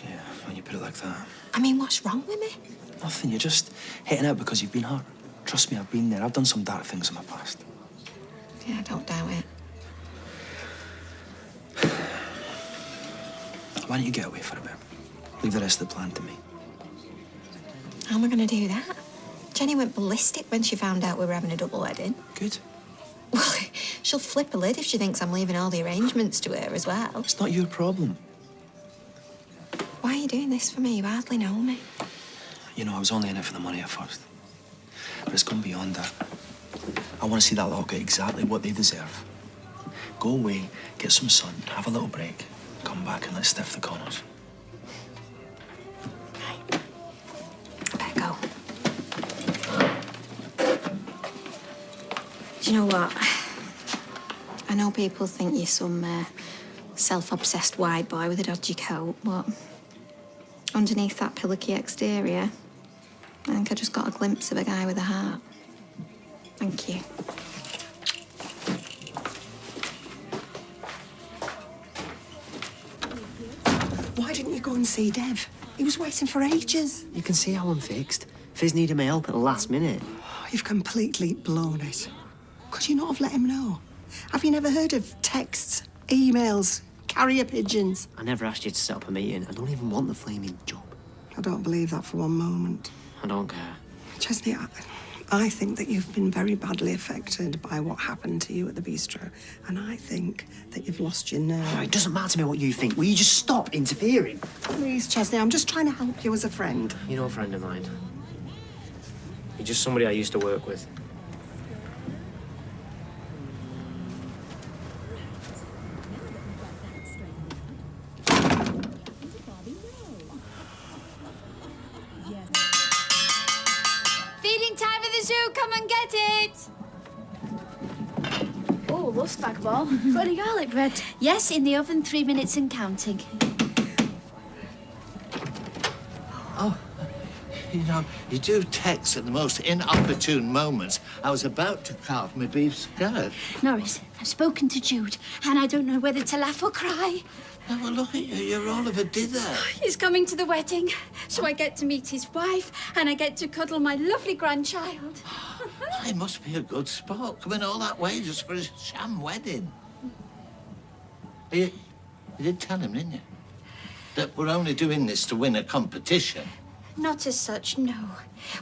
Yeah, when you put it like that. I mean, what's wrong with me? Nothing. You're just hitting out because you've been hurt. Trust me, I've been there. I've done some dark things in my past. Yeah, I don't doubt it. Why don't you get away for a bit? Leave the rest of the plan to me. How am I going to do that? Jenny went ballistic when she found out we were having a double wedding. Good. Well, she'll flip a lid if she thinks I'm leaving all the arrangements to her as well. It's not your problem. Why are you doing this for me? You hardly know me. You know, I was only in it for the money at first. But it's gone beyond that. I want to see that lot get exactly what they deserve. Go away, get some sun, have a little break, come back and let's stiff the corners. Better go. Do you know what? I know people think you're some self-obsessed white boy with a dodgy coat, but underneath that pillocky exterior, I think I just got a glimpse of a guy with a heart. Thank you. go and see Dev. He was waiting for ages. You can see how I'm fixed. Fizz needed my help at the last minute. You've completely blown it. Could you not have let him know? Have you never heard of texts, emails, carrier pigeons? I never asked you to set up a meeting. I don't even want the flaming job. I don't believe that for one moment. I don't care. Chesney, I think that you've been very badly affected by what happened to you at the bistro. And I think that you've lost your nerve. Oh, it doesn't matter to me what you think. Will you just stop interfering? Please, Chesney, I'm just trying to help you as a friend. You're no friend of mine. You're just somebody I used to work with. Feeding time at the zoo, come and get it! Oh, love spag ball. Got any garlic bread? Yes, in the oven, 3 minutes and counting. Oh, you know, you do text at the most inopportune moments. I was about to carve my beef skirt. Norris, I've spoken to Jude, and I don't know whether to laugh or cry. Oh, well, look at you. You're all of a dither. He's coming to the wedding, so I get to meet his wife, and I get to cuddle my lovely grandchild. He must be a good sport, coming all that way just for a sham wedding. You did tell him, didn't you? That we're only doing this to win a competition. Not as such, no.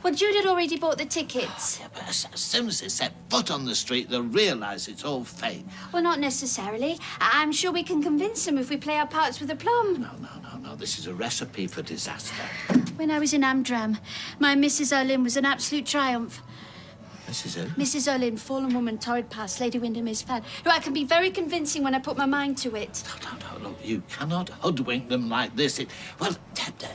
Well, Jude had already bought the tickets. Yeah, but as soon as they set foot on the street, they'll realise it's all fake. Well, not necessarily. I'm sure we can convince them if we play our parts with aplomb. No, this is a recipe for disaster. When I was in Amdram, my Mrs. Olin was an absolute triumph. Mrs. Hill? Mrs. Olin, fallen woman, torrid past, Lady Windermere's fan. No, I can be very convincing when I put my mind to it. No, look, you cannot hoodwink them like this.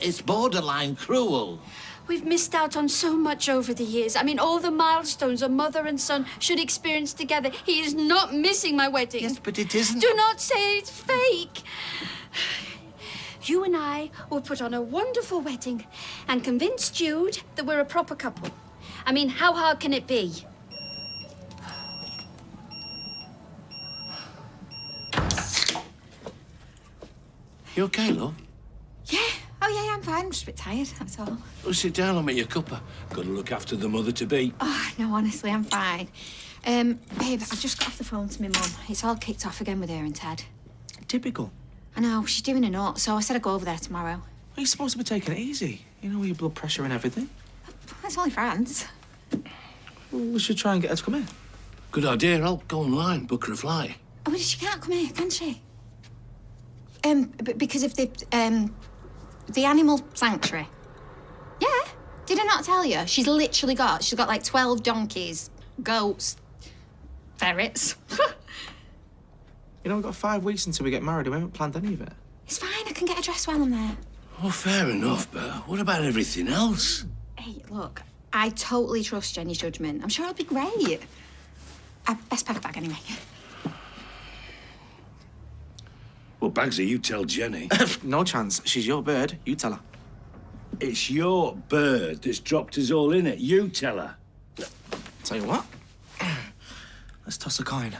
It's borderline cruel. We've missed out on so much over the years. I mean, all the milestones a mother and son should experience together. He is not missing my wedding. Yes, but it isn't. Do not say it's fake. You and I will put on a wonderful wedding and convince Jude that we're a proper couple. I mean, how hard can it be? You okay, love? Yeah. Oh, yeah, I'm fine. I'm just a bit tired, that's all. Well, sit down, I'll make you a cuppa. Got to look after the mother-to-be. Oh, no, honestly, I'm fine. Babe, I've just got off the phone to my mum. It's all kicked off again with her and Ted. Typical. I know, she's doing a nut, so I said I'd go over there tomorrow. Well, you're supposed to be taking it easy. You know, with your blood pressure and everything. It's only France. Well, we should try and get her to come in. Good idea. I'll go online, book her a flight. Oh, but she can't come here, can she? Because of the animal sanctuary. Yeah. Did I not tell you? She's got like 12 donkeys, goats, ferrets. You know, we've got 5 weeks until we get married and we haven't planned any of it. It's fine, I can get a dress while I'm there. Oh, fair enough, but what about everything else? Hey, look, I totally trust Jenny's judgment. I'm sure it'll be great. Best pack a bag anyway. Well, Bagsy, you tell Jenny. No chance. She's your bird. You tell her. It's your bird that's dropped us all in it. You tell her. Tell you what. Let's toss a coin.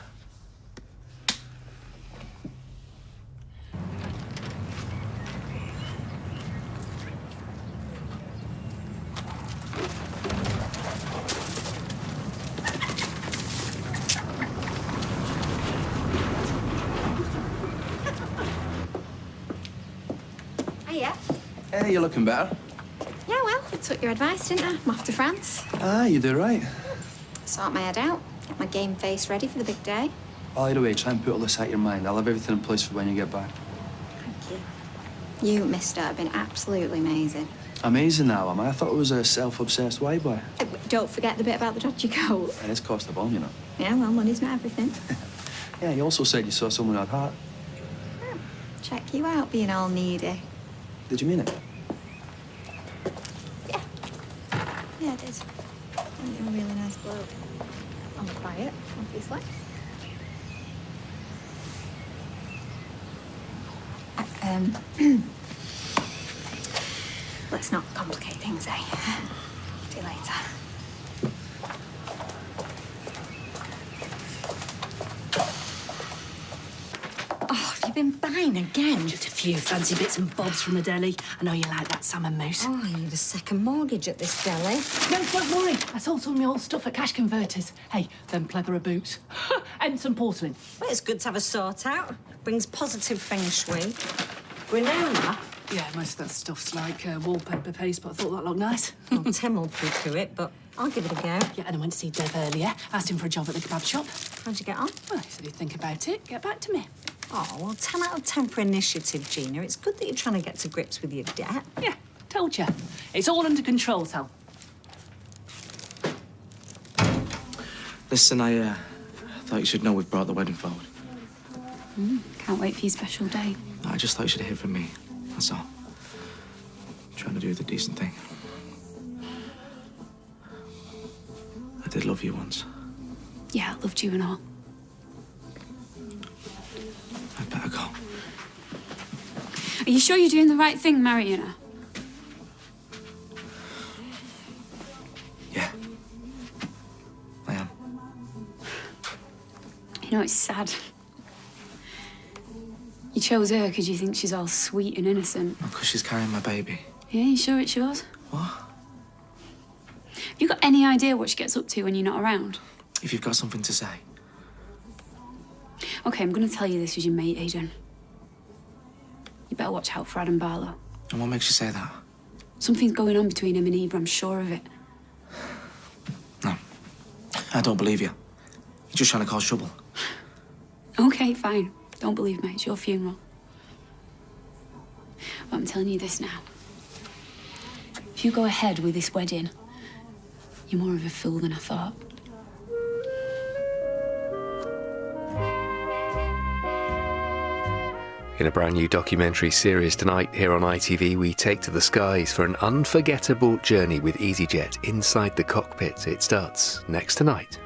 Hey, you're looking better. Yeah, well, I took your advice, didn't I? I'm off to France. Ah, you do right. Sort my head out. Get my game face ready for the big day. Well, either way, try and put all this out of your mind. I'll have everything in place for when you get back. Thank you. You, mister, have been absolutely amazing. Amazing now, am I? I thought it was a self-obsessed white boy. Don't forget the bit about the dodgy coat. And it's cost a bomb, you know. Yeah, well, money's not everything. Yeah, you also said you saw someone who had heart. Check you out being all needy. Did you mean it? Yeah, it is. You're a really nice bloke. I'm quiet, obviously. Let's not complicate things, eh? See you later. Oh, have you been buying again? Just a few fancy bits and bobs from the deli. I know you like that salmon mousse. Oh, I need a second mortgage at this deli. No, don't worry. I sold some of my old stuff at cash converters. Hey, them pleather boots. And some porcelain. Well, it's good to have a sort out. Brings positive feng shui. Granola? Yeah, most of that stuff's like wallpaper paste, but I thought that looked nice. Well, Tim will poo-poo it, but I'll give it a go. Yeah, and I went to see Dev earlier. Asked him for a job at the kebab shop. How'd you get on? Well, he said he'd think about it, get back to me. Oh, well, 10 out of 10 for initiative, Gina. It's good that you're trying to get to grips with your debt. Yeah, told you. It's all under control, Sal. Listen, I thought you should know we've brought the wedding forward. Can't wait for your special day. I just thought you should hear from me. That's all. Trying to do the decent thing. I did love you once. Yeah, I loved you and all. I'd better go. Are you sure you're doing the right thing, marrying her? Yeah. I am. You know, it's sad. You chose her because you think she's all sweet and innocent. Because she's carrying my baby. Yeah, you sure it's yours? What? Have you got any idea what she gets up to when you're not around? If you've got something to say. OK, I'm going to tell you this as your mate, Aidan. You better watch out for Adam Barlow. And what makes you say that? Something's going on between him and Eva, I'm sure of it. No. I don't believe you. You're just trying to cause trouble. OK, fine. Don't believe me. It's your funeral. But I'm telling you this now. If you go ahead with this wedding, you're more of a fool than I thought. In a brand new documentary series tonight here on ITV, we take to the skies for an unforgettable journey with EasyJet inside the cockpit. It starts next tonight.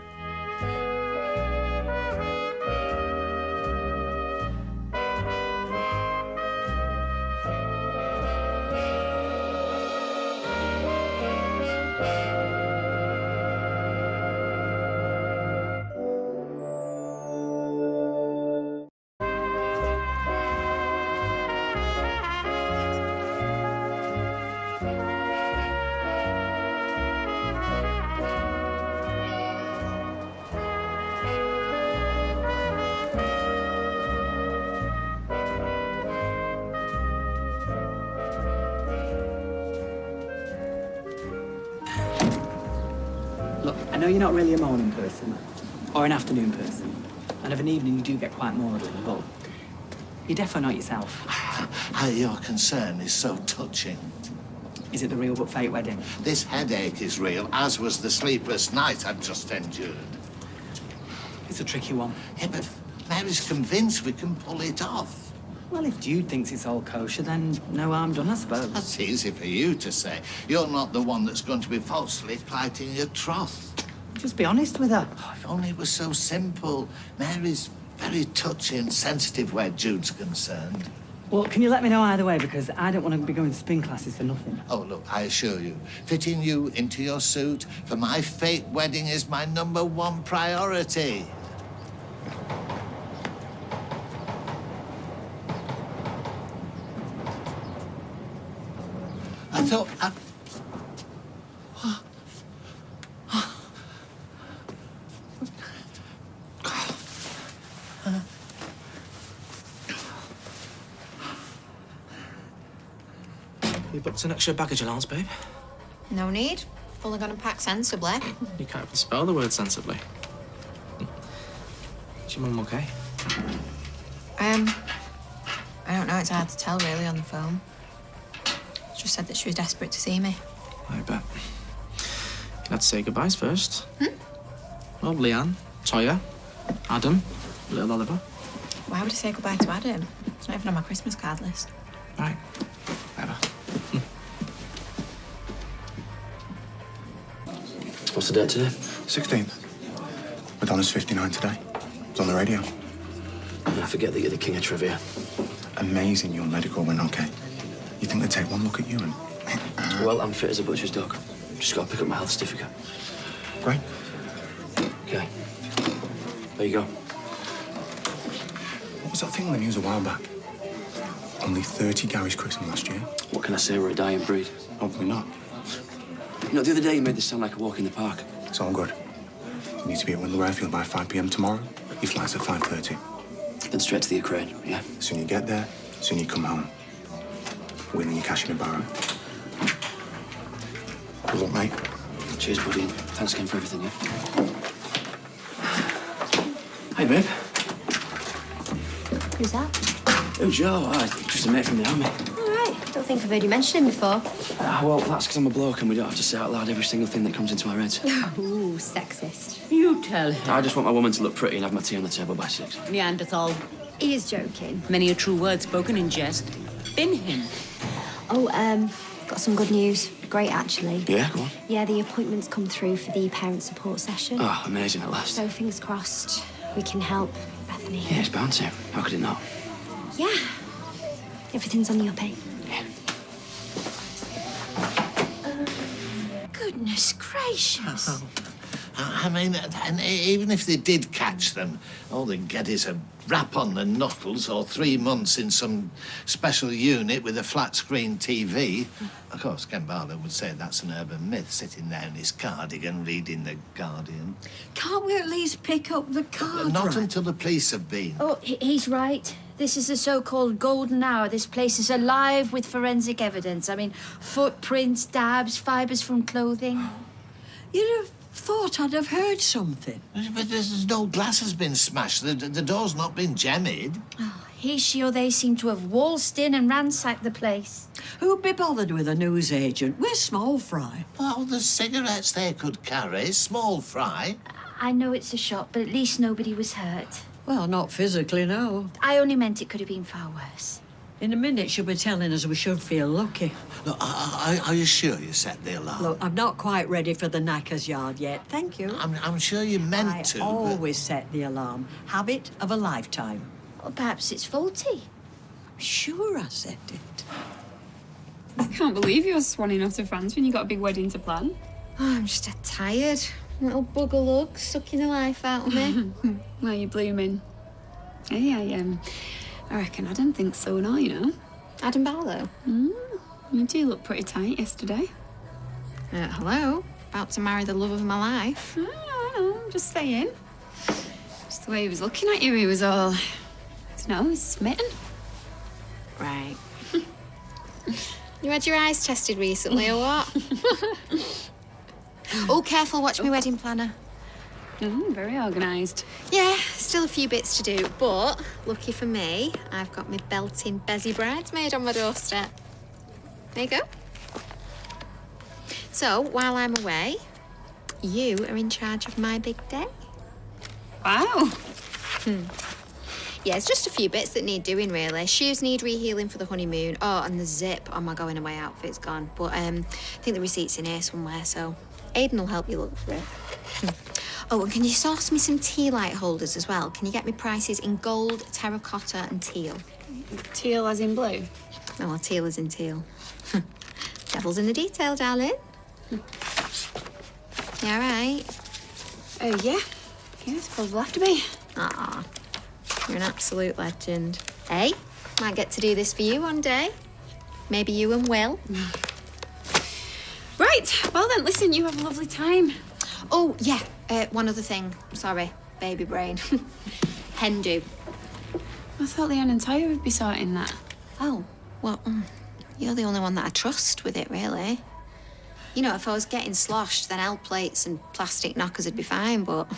Look, I know you're not really a morning person, or an afternoon person, and of an evening you do get quite maudlin, but you're definitely not yourself. Your concern is so touching. Is it the real but fake wedding? This headache is real, as was the sleepless night I've just endured. It's a tricky one. Yeah, but Mary's convinced we can pull it off. Well, if Jude thinks it's all kosher, then no harm done, I suppose. That's easy for you to say. You're not the one that's going to be falsely plighting your troth. Just be honest with her. Oh, if only it was so simple. Mary's very touchy and sensitive where Jude's concerned. Well, can you let me know either way, because I don't want to be going to spin classes for nothing. Oh, look, I assure you, fitting you into your suit for my fake wedding is my #1 priority. I thought... You booked an extra baggage allowance, babe? No need. Only gonna pack sensibly. You can't even spell the word sensibly. Is your mum okay? I don't know. It's hard to tell, really, on the phone. She just said that she was desperate to see me. I bet. You had to say goodbyes first. Well, Leanne, Toya, Adam, little Oliver. Why would I say goodbye to Adam? It's not even on my Christmas card list. Right. Whatever. What's the date today? 16th. Madonna's 59 today. It's on the radio. And I forget that you're the king of trivia. Amazing your medical went okay. You think they'd take one look at you and... Well, I'm fit as a butcher's dog. Just got to pick up my health certificate. Great. Okay. There you go. What was that thing on the news a while back? Only 30 Gary's christened last year. What can I say? We're a dying breed. Hopefully not. You know, the other day you made this sound like a walk in the park. It's all good. You need to be at Windler Airfield by 5 p.m. tomorrow. Your flight's at 5:30. Then straight to the Ukraine, yeah? Soon you get there, soon you come home. Wheeling your cash in a barrow. Good luck, mate. Cheers, buddy. Thanks again for everything, yeah? Hey, babe. Who's that? Oh, Joe. Just a mate from the army. All right. Don't think I've heard you mention him before. Well, that's because I'm a bloke and we don't have to say out loud every single thing that comes into our heads. Ooh, sexist. You tell him. I just want my woman to look pretty and have my tea on the table by 6. Neanderthal. He is joking. Many a true word spoken in jest. Bin him. Oh, got some good news. Great, actually. Yeah, go on. Yeah, the appointment's come through for the parent support session. Oh, amazing at last. So fingers crossed we can help Bethany. Yeah, it's bound to. How could it not? Yeah. Everything's on the up, eh? Goodness gracious. I mean, and even if they did catch them, all they'd get is a rap on the knuckles or 3 months in some special unit with a flat-screen TV. Of course, Ken Barlow would say that's an urban myth, sitting there in his cardigan reading The Guardian. Can't we at least pick up the card? Not until the police have been. Oh, he's right. This is the so-called golden hour. This place is alive with forensic evidence. I mean, footprints, dabs, fibres from clothing. You'd have thought I'd have heard something. But there's no glass has been smashed. The door's not been jemmied. Oh, he, she or they seem to have waltzed in and ransacked the place. Who'd be bothered with a news agent? We're small fry. Oh, the cigarettes they could carry. Small fry. I know it's a shop, but at least nobody was hurt. Well, not physically, no. I only meant it could have been far worse. In a minute, she'll be telling us we should feel lucky. Look, are you sure you set the alarm? Look, I'm not quite ready for the knacker's yard yet. Thank you. I'm sure you meant to. I always set the alarm. Habit of a lifetime. Well, perhaps it's faulty. I'm sure I set it. I can't believe you're swanning off to France when you got a big wedding to plan. Oh, I'm just tired. Little bugger sucking the life out of me. Well, you're blooming. Hey, I reckon I didn't think so, no, you know. Adam Barlow? You do look pretty tight yesterday. Hello? About to marry the love of my life. I know, I'm just saying. Just the way he was looking at you, he was all... I don't know, he was smitten. Right. You had your eyes tested recently, or what? Oh, careful, watch my wedding planner. Very organised. Yeah, still a few bits to do, but lucky for me, I've got my belting Bezzy bridesmaid on my doorstep. There you go. So, while I'm away, you are in charge of my big day. Wow. Yeah, it's just a few bits that need doing, really. Shoes need rehealing for the honeymoon. Oh, and the zip on my going-away outfit's gone. But I think the receipt's in here somewhere, so Aidan will help you look for it. Oh, and can you source me some tea light holders as well? Can you get me prices in gold, terracotta and teal? Teal as in blue? Oh, well, teal as in teal. Devil's in the detail, darling. You all right? Oh, yeah. Yeah, I suppose we'll have to be. Aw, you're an absolute legend. Hey, might get to do this for you one day. Maybe you and Will. Right, well then, listen, you have a lovely time. Oh, yeah, one other thing. Sorry, baby brain. Hen do. I thought Leanne and Tyre would be sorting that. Oh, well, you're the only one that I trust with it, really. You know, if I was getting sloshed, then L plates and plastic knockers would be fine, but...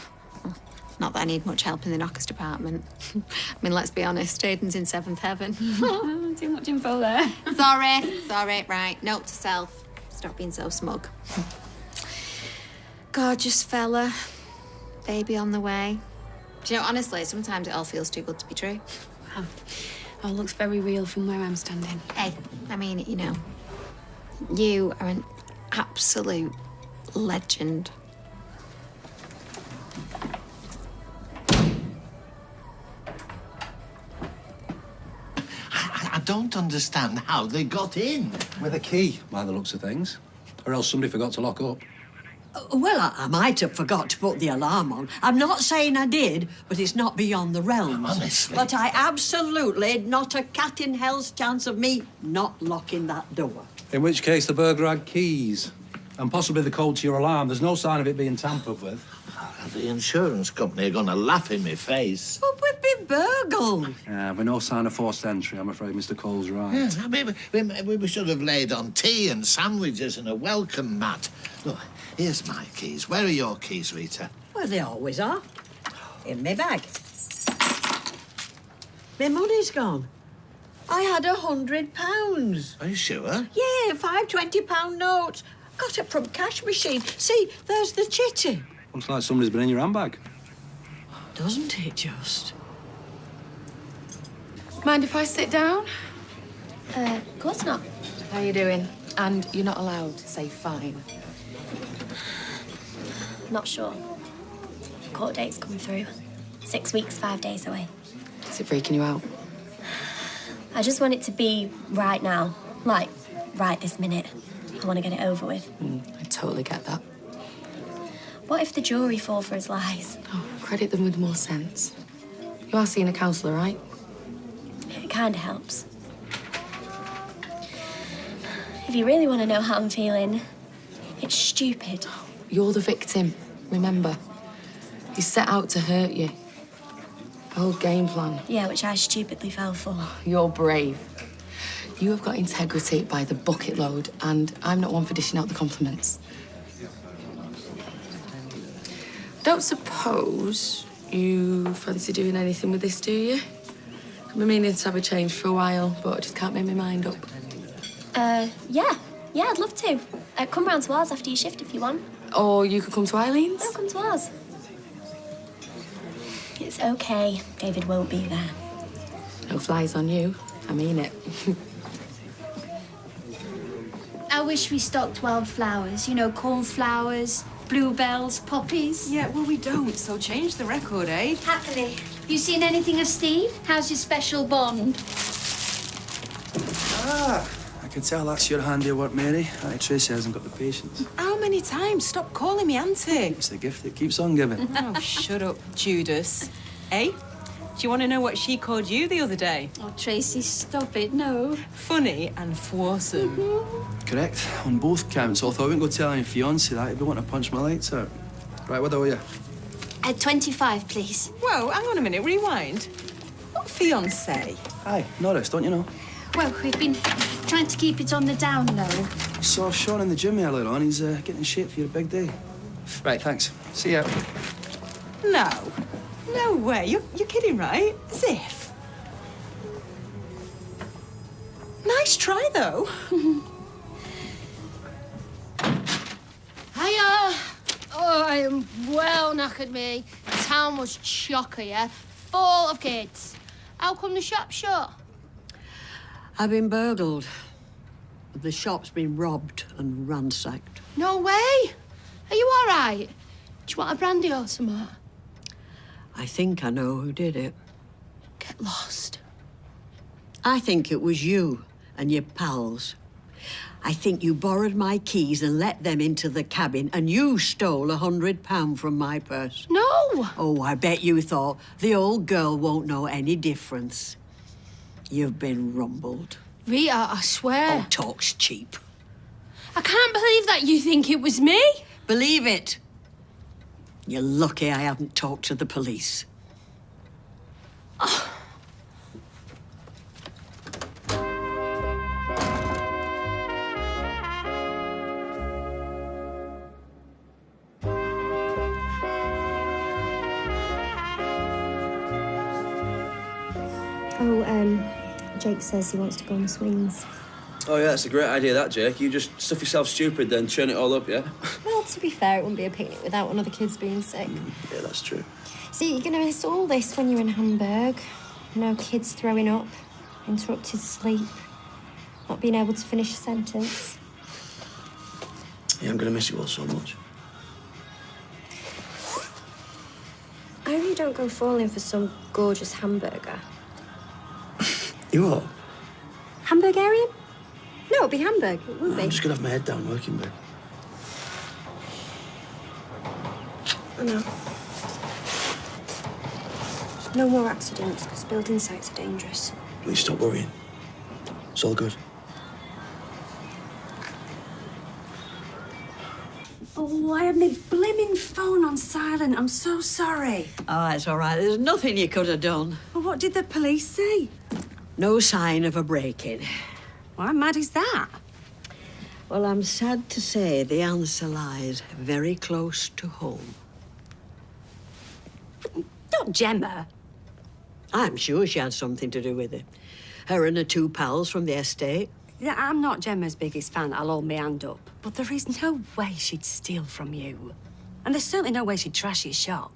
well, not that I need much help in the knockers department. I mean, let's be honest, Aidan's in seventh heaven. Too much info there. Sorry, right. Note to self. Stop being so smug. Gorgeous fella. Baby on the way. Do you know, honestly, sometimes it all feels too good to be true. Wow. Oh, it looks very real from where I'm standing. Hey, I mean, you know, you are an absolute legend. I don't understand how they got in. With a key, by the looks of things. Or else somebody forgot to lock up. Well, I might have forgot to put the alarm on. I'm not saying I did, but it's not beyond the realms. Honestly. But I absolutely not a cat in hell's chance of me not locking that door. In which case, the burglar had keys. And possibly the code to your alarm. There's no sign of it being tampered with. The insurance company are going to laugh in my face. But we've been burgled. Yeah, with no sign of forced entry, I'm afraid Mr. Cole's right. Yeah, I mean, we should have laid on tea and sandwiches and a welcome mat. Look, here's my keys. Where are your keys, Rita? Well, they always are. In my bag. My money's gone. I had £100. Are you sure? Yeah, 5 £20 notes. Got it from cash machine. See, there's the chitty. Looks like somebody's been in your handbag. Doesn't it just? Mind if I sit down? Of course not. How you doing? And you're not allowed to say fine. Not sure. Court date's come through. 6 weeks, 5 days away. Is it freaking you out? I just want it to be right now. Like, right this minute. I want to get it over with. I totally get that. What if the jury fall for his lies? Oh, credit them with more sense. You are seeing a counsellor, right? It kind of helps. If you really want to know how I'm feeling, it's stupid. You're the victim, remember? He set out to hurt you. The whole game plan. Yeah, which I stupidly fell for. You're brave. You have got integrity by the bucket load, and I'm not one for dishing out the compliments. Don't suppose you fancy doing anything with this, do you? I've been meaning to have a change for a while, but I just can't make my mind up. Yeah. Yeah, I'd love to. Come round to ours after your shift if you want. Or you could come to Eileen's. No, come to ours. It's okay. David won't be there. No flies on you. I mean it. I wish we stocked wildflowers. You know, cornflowers, bluebells, poppies. Yeah, well, we don't, so change the record, eh? Happily. You seen anything of Steve? How's your special bond? Ah, I can tell that's your handiwork, Mary. Aye, Tracy hasn't got the patience. How many times? Stop calling me auntie. It's the gift that keeps on giving. Oh, shut up, Judas. Eh? Do you want to know what she called you the other day? Oh, Tracy, stop it, no. Funny and foursome. Correct, on both counts. Although I wouldn't go telling your fiancé that, he'd be wanting to punch my lights out. Right, what are you? 25, please. Whoa, hang on a minute, rewind. What fiancé? Aye, Norris, don't you know? Well, we've been trying to keep it on the down low. Saw Sean in the gym earlier on. He's getting in shape for your big day. Right, thanks. See ya. No. No way. You're kidding, right? As if. Nice try, though. Hiya! Oh, I am well knackered, me. The town was chocker, yeah? Full of kids. How come the shop's shut? I've been burgled. The shop's been robbed and ransacked. No way! Are you all right? Do you want a brandy or something? I think I know who did it. Get lost. I think it was you and your pals. I think you borrowed my keys and let them into the cabin, and you stole £100 from my purse. No! Oh, I bet you thought the old girl won't know any difference. You've been rumbled. Rita, I swear. Oh, talk's cheap. I can't believe that you think it was me. Believe it. You're lucky I haven't talked to the police. Jake says he wants to go on the swings. Oh, yeah, that's a great idea, that, Jake. You just stuff yourself stupid, then churn it all up, yeah? Well, to be fair, it wouldn't be a picnic without one of the kids being sick. Yeah, that's true. See, you're going to miss all this when you're in Hamburg. No kids throwing up, interrupted sleep, not being able to finish a sentence. Yeah, I'm going to miss you all so much. I only don't go falling for some gorgeous hamburger. You are? Hamburgarian? No, it'd be Hamburg. It would be. I'm just going to have my head down working, babe. I know. No more accidents, because building sites are dangerous. Please stop worrying. It's all good. Oh, I had my blimmin' phone on silent. I'm so sorry. Oh, it's all right. There's nothing you could have done. Well, what did the police say? No sign of a break-in. Well, how mad is that? Well, I'm sad to say the answer lies very close to home. Not Gemma. I'm sure she had something to do with it. Her and her two pals from the estate. Yeah, I'm not Gemma's biggest fan, I'll hold my hand up. But there is no way she'd steal from you. And there's certainly no way she'd trash your shop.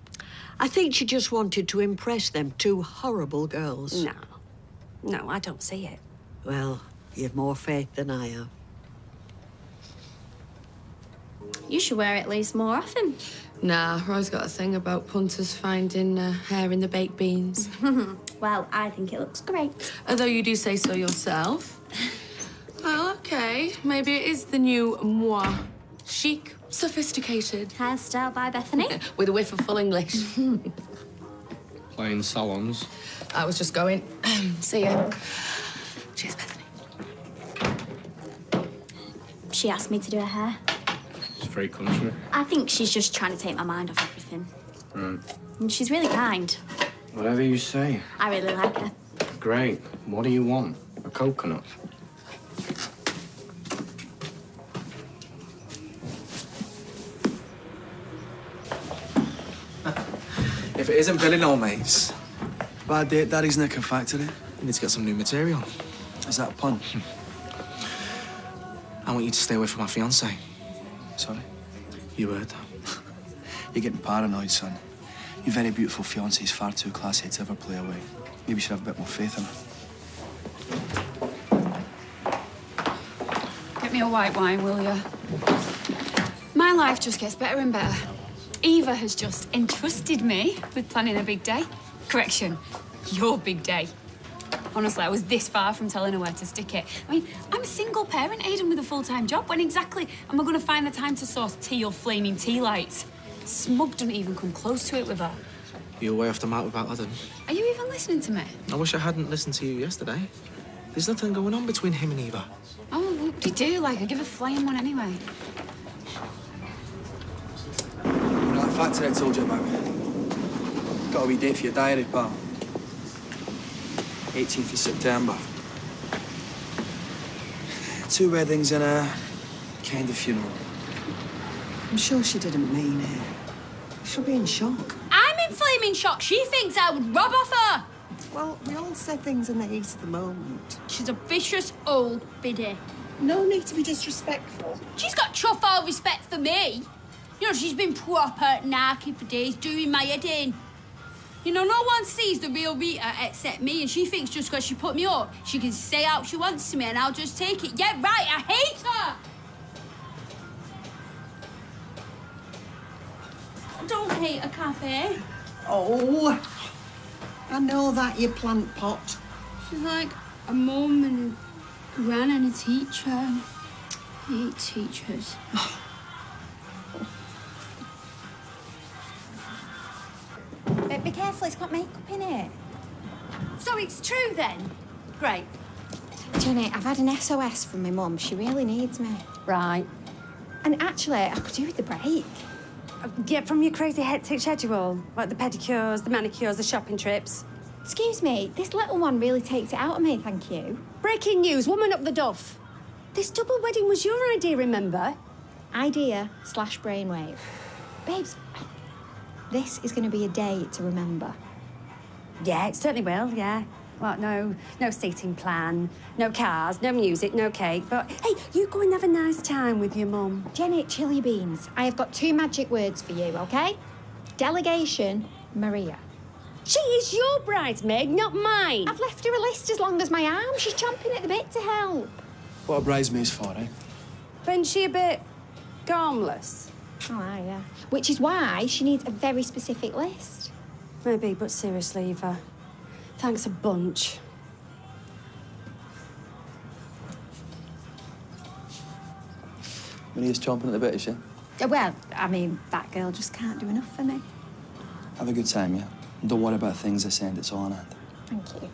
I think she just wanted to impress them two horrible girls. No. No, I don't see it. Well, you've more faith than I have. You should wear it at least more often. Nah, Roy's got a thing about punters finding hair in the baked beans. Well, I think it looks great. Although you do say so yourself. Well, OK. Maybe it is the new moi. Chic, sophisticated. Hairstyle by Bethany. With a whiff of full English. Playing salons. I was just going. See ya. Cheers, Bethany. She asked me to do her hair. It's very country. I think she's just trying to take my mind off everything. Right. And she's really kind. Whatever you say. I really like her. Great. What do you want? A coconut? If it isn't Billy No, mates. Bad day at Daddy's Knicker Factory. You need to get some new material. Is that a pun? I want you to stay away from my fiancée. Sorry? You heard that. You're getting paranoid, son. Your very beautiful fiancée is far too classy to ever play away. Maybe you should have a bit more faith in her. Get me a white wine, will you? My life just gets better and better. Eva has just entrusted me with planning a big day. Correction, your big day. Honestly, I was this far from telling her where to stick it. I mean, I'm a single parent, Aidan, with a full-time job. When exactly am I going to find the time to source tea or flaming tea lights? Smug doesn't even come close to it with her. You're way off the mark about Adam. Are you even listening to me? I wish I hadn't listened to you yesterday. There's nothing going on between him and Eva. Oh, whoop-de-doo, like, I'd give a flying one anyway. You know that factory I told you about? Got a wee date for your diary, pal. 18th of September. 2 weddings and a kind of funeral. I'm sure she didn't mean it. She'll be in shock. I'm in flaming shock. She thinks I would rob off her. Well, we all say things in the heat of the moment. She's a vicious old biddy. No need to be disrespectful. She's got chuff all respect for me. You know, she's been proper narky for days, doing my head in. You know, no one sees the real Rita except me, and she thinks just because she put me up, she can say out she wants to me and I'll just take it. Yeah, right, I hate her! I don't hate a cafe. Oh, I know that, you plant pot. She's like a mum and a gran and a teacher. I hate teachers. Be careful, it's got makeup in it. So it's true then? Great. Jenny, I've had an SOS from my mum. She really needs me. Right. And actually, I could do with the break. Get from your crazy hectic schedule, like the pedicures, the manicures, the shopping trips. Excuse me, this little one really takes it out of me, thank you. Breaking news, woman up the duff. This double wedding was your idea, remember? Idea/brainwave. Babes, this is going to be a day to remember. Yeah, it certainly will, yeah. Well, no seating plan, no cars, no music, no cake. But, hey, you go and have a nice time with your mum. Jenny, chili beans. I have got 2 magic words for you, OK? Delegation, Maria. She is your bridesmaid, not mine. I've left her a list as long as my arm. She's chomping at the bit to help. What are bridesmaids for, eh? Isn't she a bit harmless? Oh, aye, yeah. Which is why she needs a very specific list. Maybe, but seriously, Eva, thanks a bunch. Maria's chomping at the bit, is she? Well, I mean, that girl just can't do enough for me. Have a good time, yeah? And don't worry about things this end, it's all on hand. Thank you.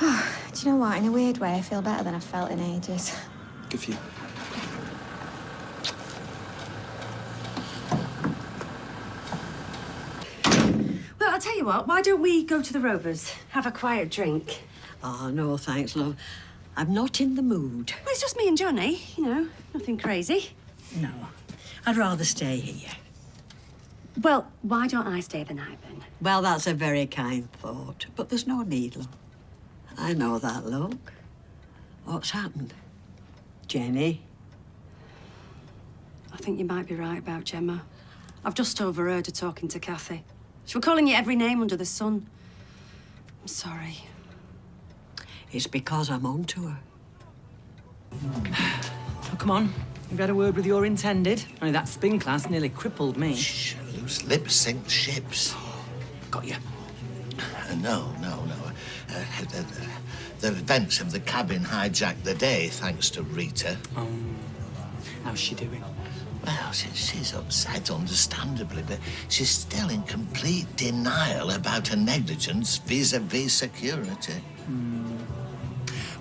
Do you know what? In a weird way, I feel better than I've felt in ages. Good for you. Well, I'll tell you what, why don't we go to the Rovers, have a quiet drink? Oh, no, thanks, love. I'm not in the mood. Well, it's just me and Johnny, you know, nothing crazy. No, I'd rather stay here. Well, why don't I stay the night then? Well, that's a very kind thought, but there's no need, love. I know that look. What's happened? Jenny? I think you might be right about Gemma. I've just overheard her talking to Kathy. She was calling you every name under the sun. I'm sorry. It's because I'm on to her. Oh, come on. You've had a word with your intended. Only that spin class nearly crippled me. Shh, loose lips sink ships. Got you. No. The events of the cabin hijacked the day, thanks to Rita. How's she doing? Well, she's upset, understandably, but she's still in complete denial about her negligence vis-à-vis security.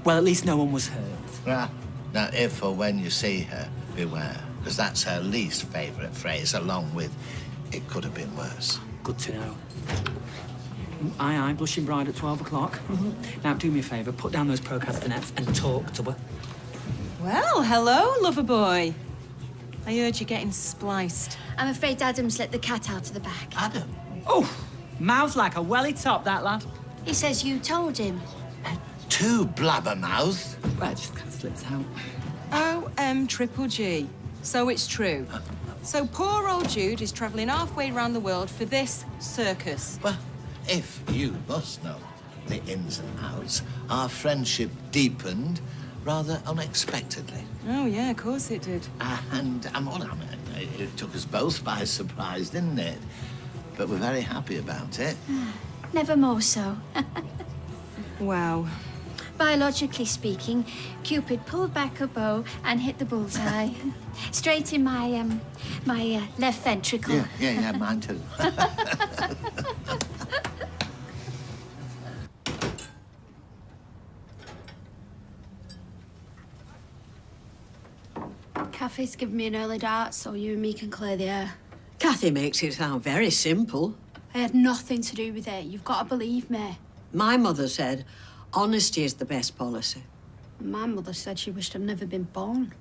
Well, at least no one was hurt. Well, now, if or when you see her, beware, because that's her least favourite phrase, along with, it could have been worse. Good to know. Aye, blushing bride at 12 o'clock. Now, do me a favour, put down those procrastinets and talk to her. Well, hello, lover boy. I heard you're getting spliced. I'm afraid Adam's let the cat out of the bag. Adam? Oh, mouth like a welly top, that lad. He says you told him. Too blabbermouth. Well, it just kind of slips out. Triple G. So it's true. So poor old Jude is travelling halfway around the world for this circus. Well, if you must know the ins and outs, our friendship deepened rather unexpectedly. Oh, yeah, of course it did. And it took us both by surprise, didn't it? But we're very happy about it. Never more so. Wow. Biologically speaking, Cupid pulled back a bow and hit the bullseye. Straight in my, left ventricle. Yeah, mine too. Kathy's given me an early dart so you and me can clear the air. Kathy makes it sound very simple. I had nothing to do with it. You've got to believe me. My mother said, honesty is the best policy. My mother said she wished I'd never been born.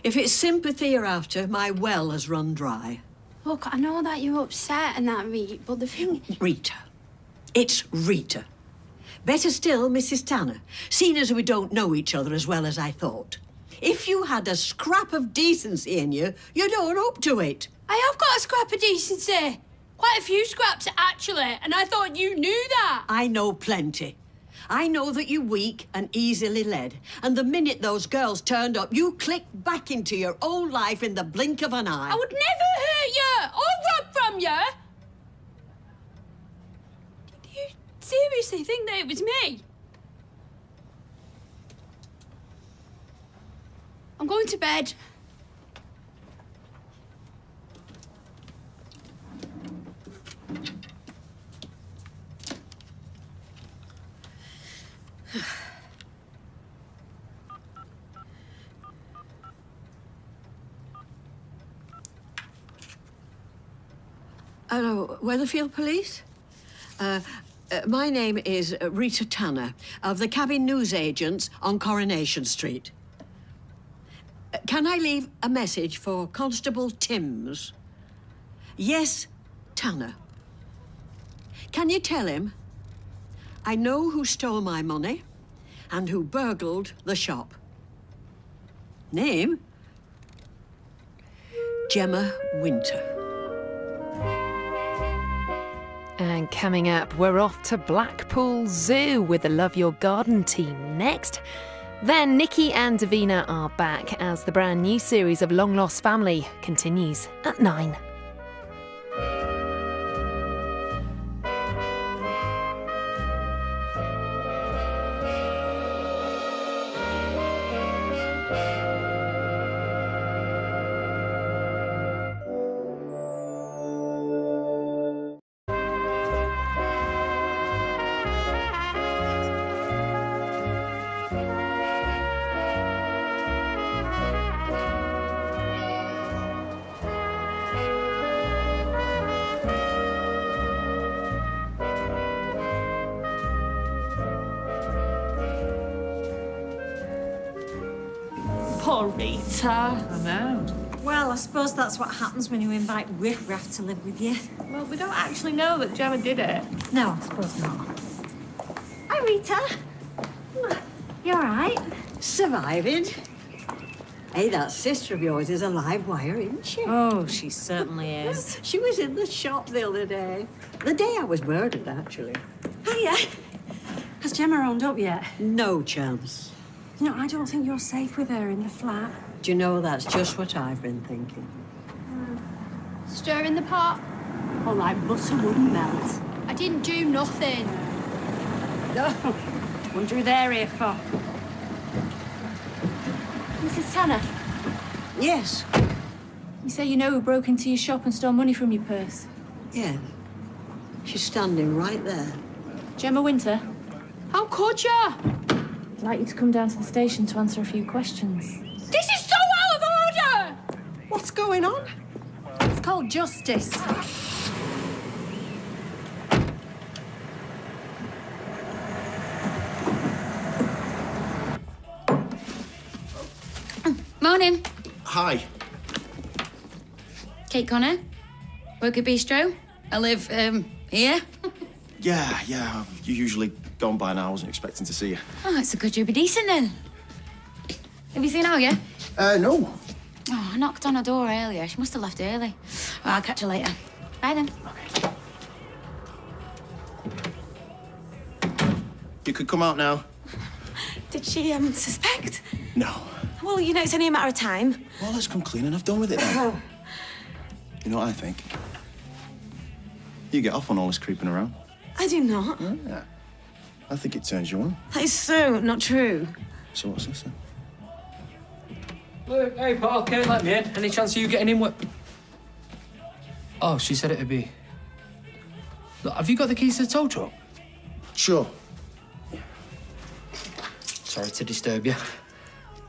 If it's sympathy you're after, my well has run dry. Look, I know that you're upset and that, Rita, but the thing... Rita. It's Rita. Better still, Mrs. Tanner, seeing as we don't know each other as well as I thought. If you had a scrap of decency in you, you'd own up to it. I have got a scrap of decency. Quite a few scraps, actually, and I thought you knew that. I know plenty. I know that you're weak and easily led, and the minute those girls turned up, you clicked back into your old life in the blink of an eye. I would never hurt you or rob from you. Did you seriously think that it was me? I'm going to bed. Hello, Weatherfield Police? My name is Rita Tanner, of the Cabin Newsagents on Coronation Street. Can I leave a message for Constable Timms? Yes, Tanner. Can you tell him I know who stole my money and who burgled the shop? Name? Gemma Winter. And coming up, we're off to Blackpool Zoo with the Love Your Garden team next. Then Nikki and Davina are back as the brand new series of Long Lost Family continues at 9. Oh, Rita. I know. Well, I suppose that's what happens when you invite riff-raff to live with you. Well, we don't actually know that Gemma did it. No, I suppose not. Hi, Rita. You all right? Surviving. Hey, that sister of yours is a live wire, isn't she? Oh, she certainly is. She was in the shop the other day. The day I was murdered, actually. Hiya. Has Gemma owned up yet? No chance. You know, I don't think you're safe with her in the flat. Do you know, that's just what I've been thinking. Stir in the pot. All right, butter wouldn't melt. I didn't do nothing. No. Wonder who they're here for. Mrs. Tanner? Yes. You say you know who broke into your shop and stole money from your purse? Yeah. She's standing right there. Gemma Winter? How could you? I'd like you to come down to the station to answer a few questions. This is so out of order! What's going on? It's called justice. Morning. Hi. Kate Connor. Work at Bistro. I live, here. Yeah, you usually gone by now. I wasn't expecting to see you. Oh, it's a good you'll be decent then. Have you seen Alia? No. Oh, I knocked on her door earlier. She must have left early. Well, I'll catch her later. Bye then. You could come out now. Did she, suspect? No. Well, you know, it's only a matter of time. Well, let's come clean and have done with it then. You know what I think? You get off on all this creeping around. I do not. Yeah. I think it turns you on. That is so not true. So what's this then? Look, hey, Paul, Kate let me in. Any chance of you getting in with... Oh, she said it'd be... Look, have you got the keys to the tow truck? Sure. Sorry to disturb you.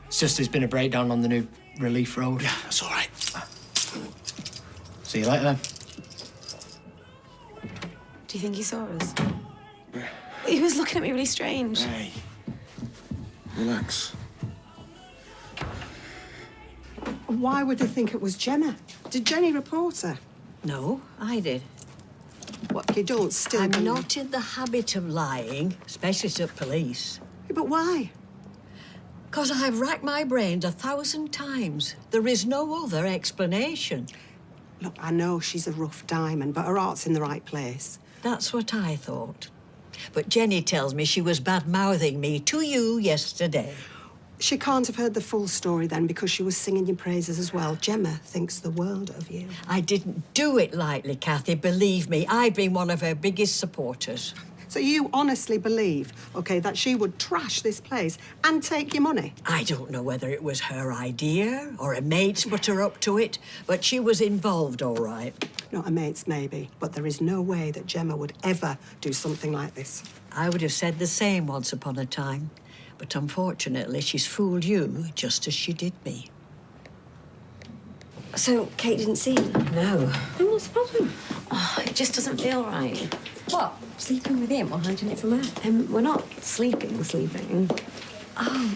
It's just there's been a breakdown on the new Relief Road. Yeah, that's all right. See you later, then. Do you think he saw us? He was looking at me really strange. Hey, relax. Why would they think it was Gemma? Did Jenny report her? No, I did. What, you don't still... I'm not in the habit of lying, especially to police. But why? Because I've racked my brains 1,000 times. There is no other explanation. Look, I know she's a rough diamond, but her heart's in the right place. That's what I thought. But Jenny tells me she was bad-mouthing me to you yesterday. She can't have heard the full story then because she was singing your praises as well. Gemma thinks the world of you. I didn't do it lightly, Kathy. Believe me, I've been one of her biggest supporters. So you honestly believe, OK, that she would trash this place and take your money? I don't know whether it was her idea or her mates put her up to it, but she was involved, all right. Not her mates, maybe, but there is no way that Gemma would ever do something like this. I would have said the same once upon a time, but unfortunately she's fooled you just as she did me. So, Kate didn't see you? No. Then what's the problem? Oh, it just doesn't feel right. What? Sleeping with him or hiding it from her? We're not sleeping. Oh.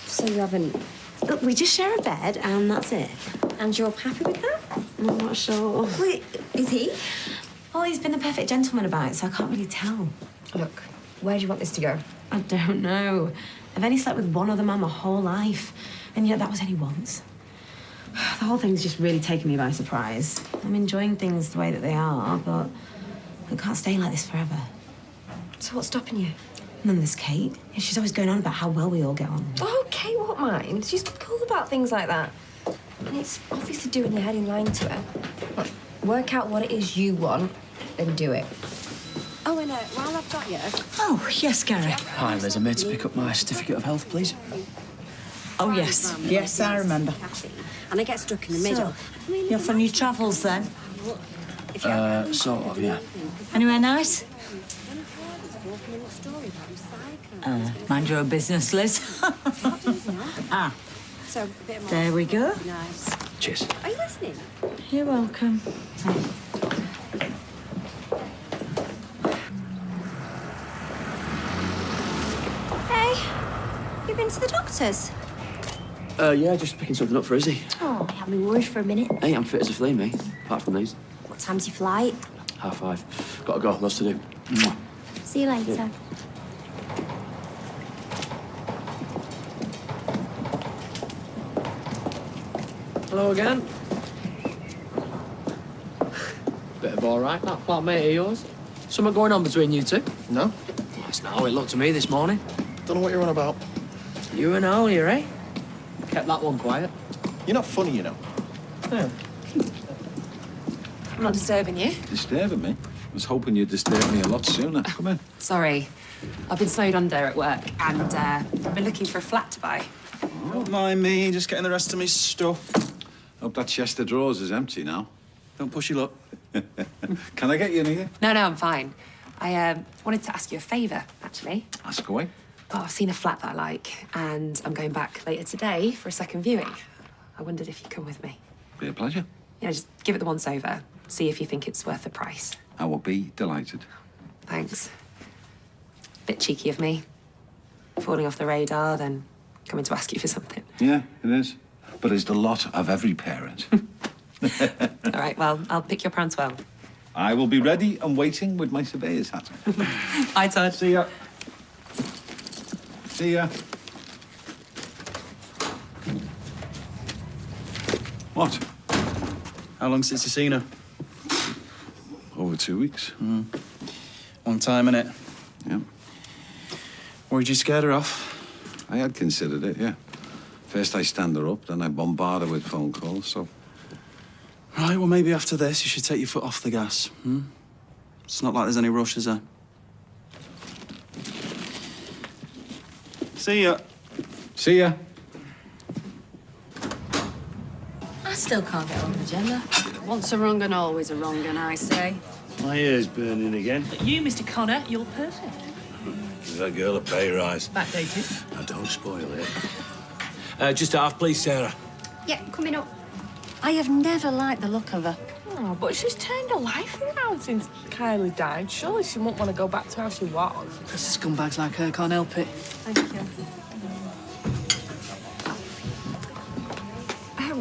So you haven't... Look, we just share a bed and that's it. And you're happy with that? I'm not sure. Wait, is he? Well, he's been the perfect gentleman about it, so I can't really tell. Look, Where do you want this to go? I don't know. I've only slept with one other man my whole life, and yet that was only once. The whole thing's just really taken me by surprise. I'm enjoying things the way that they are, but I can't stay like this forever. So what's stopping you? And then there's Kate. She's always going on about how well we all get on. Oh, Kate won't mind. She's cool about things like that. And it's obviously doing your head in lying to her. Look, work out what it is you want and do it. Oh, and while I've got you... Oh, yes, Gary. Hi, Liz. I'm here to pick up my certificate of health, please. Oh, yes. Yes, I remember. And I get stuck in the middle. You're from your travels, then? Sort of, yeah. Anywhere nice? Mind your own business, Liz. There we go. Cheers. Are you listening? You're welcome. Hey, you been to the doctor's? Yeah, just picking something up for Izzy. Oh, I had me worried for a minute. Hey, I'm fit as a flea, mate. Apart from these. What time's your flight? 5:30. Gotta go, lots to do. Mwah. See you later. Yeah. Hello again. Bit of all right, that flatmate of yours. Something going on between you two? No. That's not how it looked to me this morning. Don't know what you're on about. You and Ollie, eh? Kept that one quiet. You're not funny, you know. Yeah. I'm not disturbing you. Disturbing me? I was hoping you'd disturb me a lot sooner. Come in. Sorry. I've been snowed under at work and I've been looking for a flat to buy. Don't mind me, just getting the rest of me stuff. Hope that chest of drawers is empty now. Don't push your luck. Can I get you anything? No, I'm fine. I wanted to ask you a favour, actually. Ask away. Oh, I've seen a flat that I like and I'm going back later today for a second viewing. I wondered if you'd come with me. Be a pleasure. Yeah, just give it the once over. See if you think it's worth the price. I will be delighted. Thanks. Bit cheeky of me. Falling off the radar, then coming to ask you for something. Yeah, it is. But it's the lot of every parent. All right, well, I'll pick your prance well. I will be ready and waiting with my surveyor's hat. Bye, Todd. See ya. See ya. What? How long since you seen her? Over 2 weeks. Long time, innit? Yeah. Worried you scared her off? I had considered it, yeah. First I stand her up, then I bombard her with phone calls, so... Right, well, maybe after this you should take your foot off the gas, It's not like there's any rush, is there? See ya. See ya. I still can't get on with Gemma. Once a wrong and always a wrong, and I say. My ear's burning again. You, Mr. Connor, you're perfect. Give that girl a pay rise. Backdated. Now, don't spoil it. Just half, please, Sarah. Yeah, coming up. I have never liked the look of her. Oh, but she's turned her life around since Kylie died. Surely she won't want to go back to how she was. Scumbags like her can't help it. Thank you.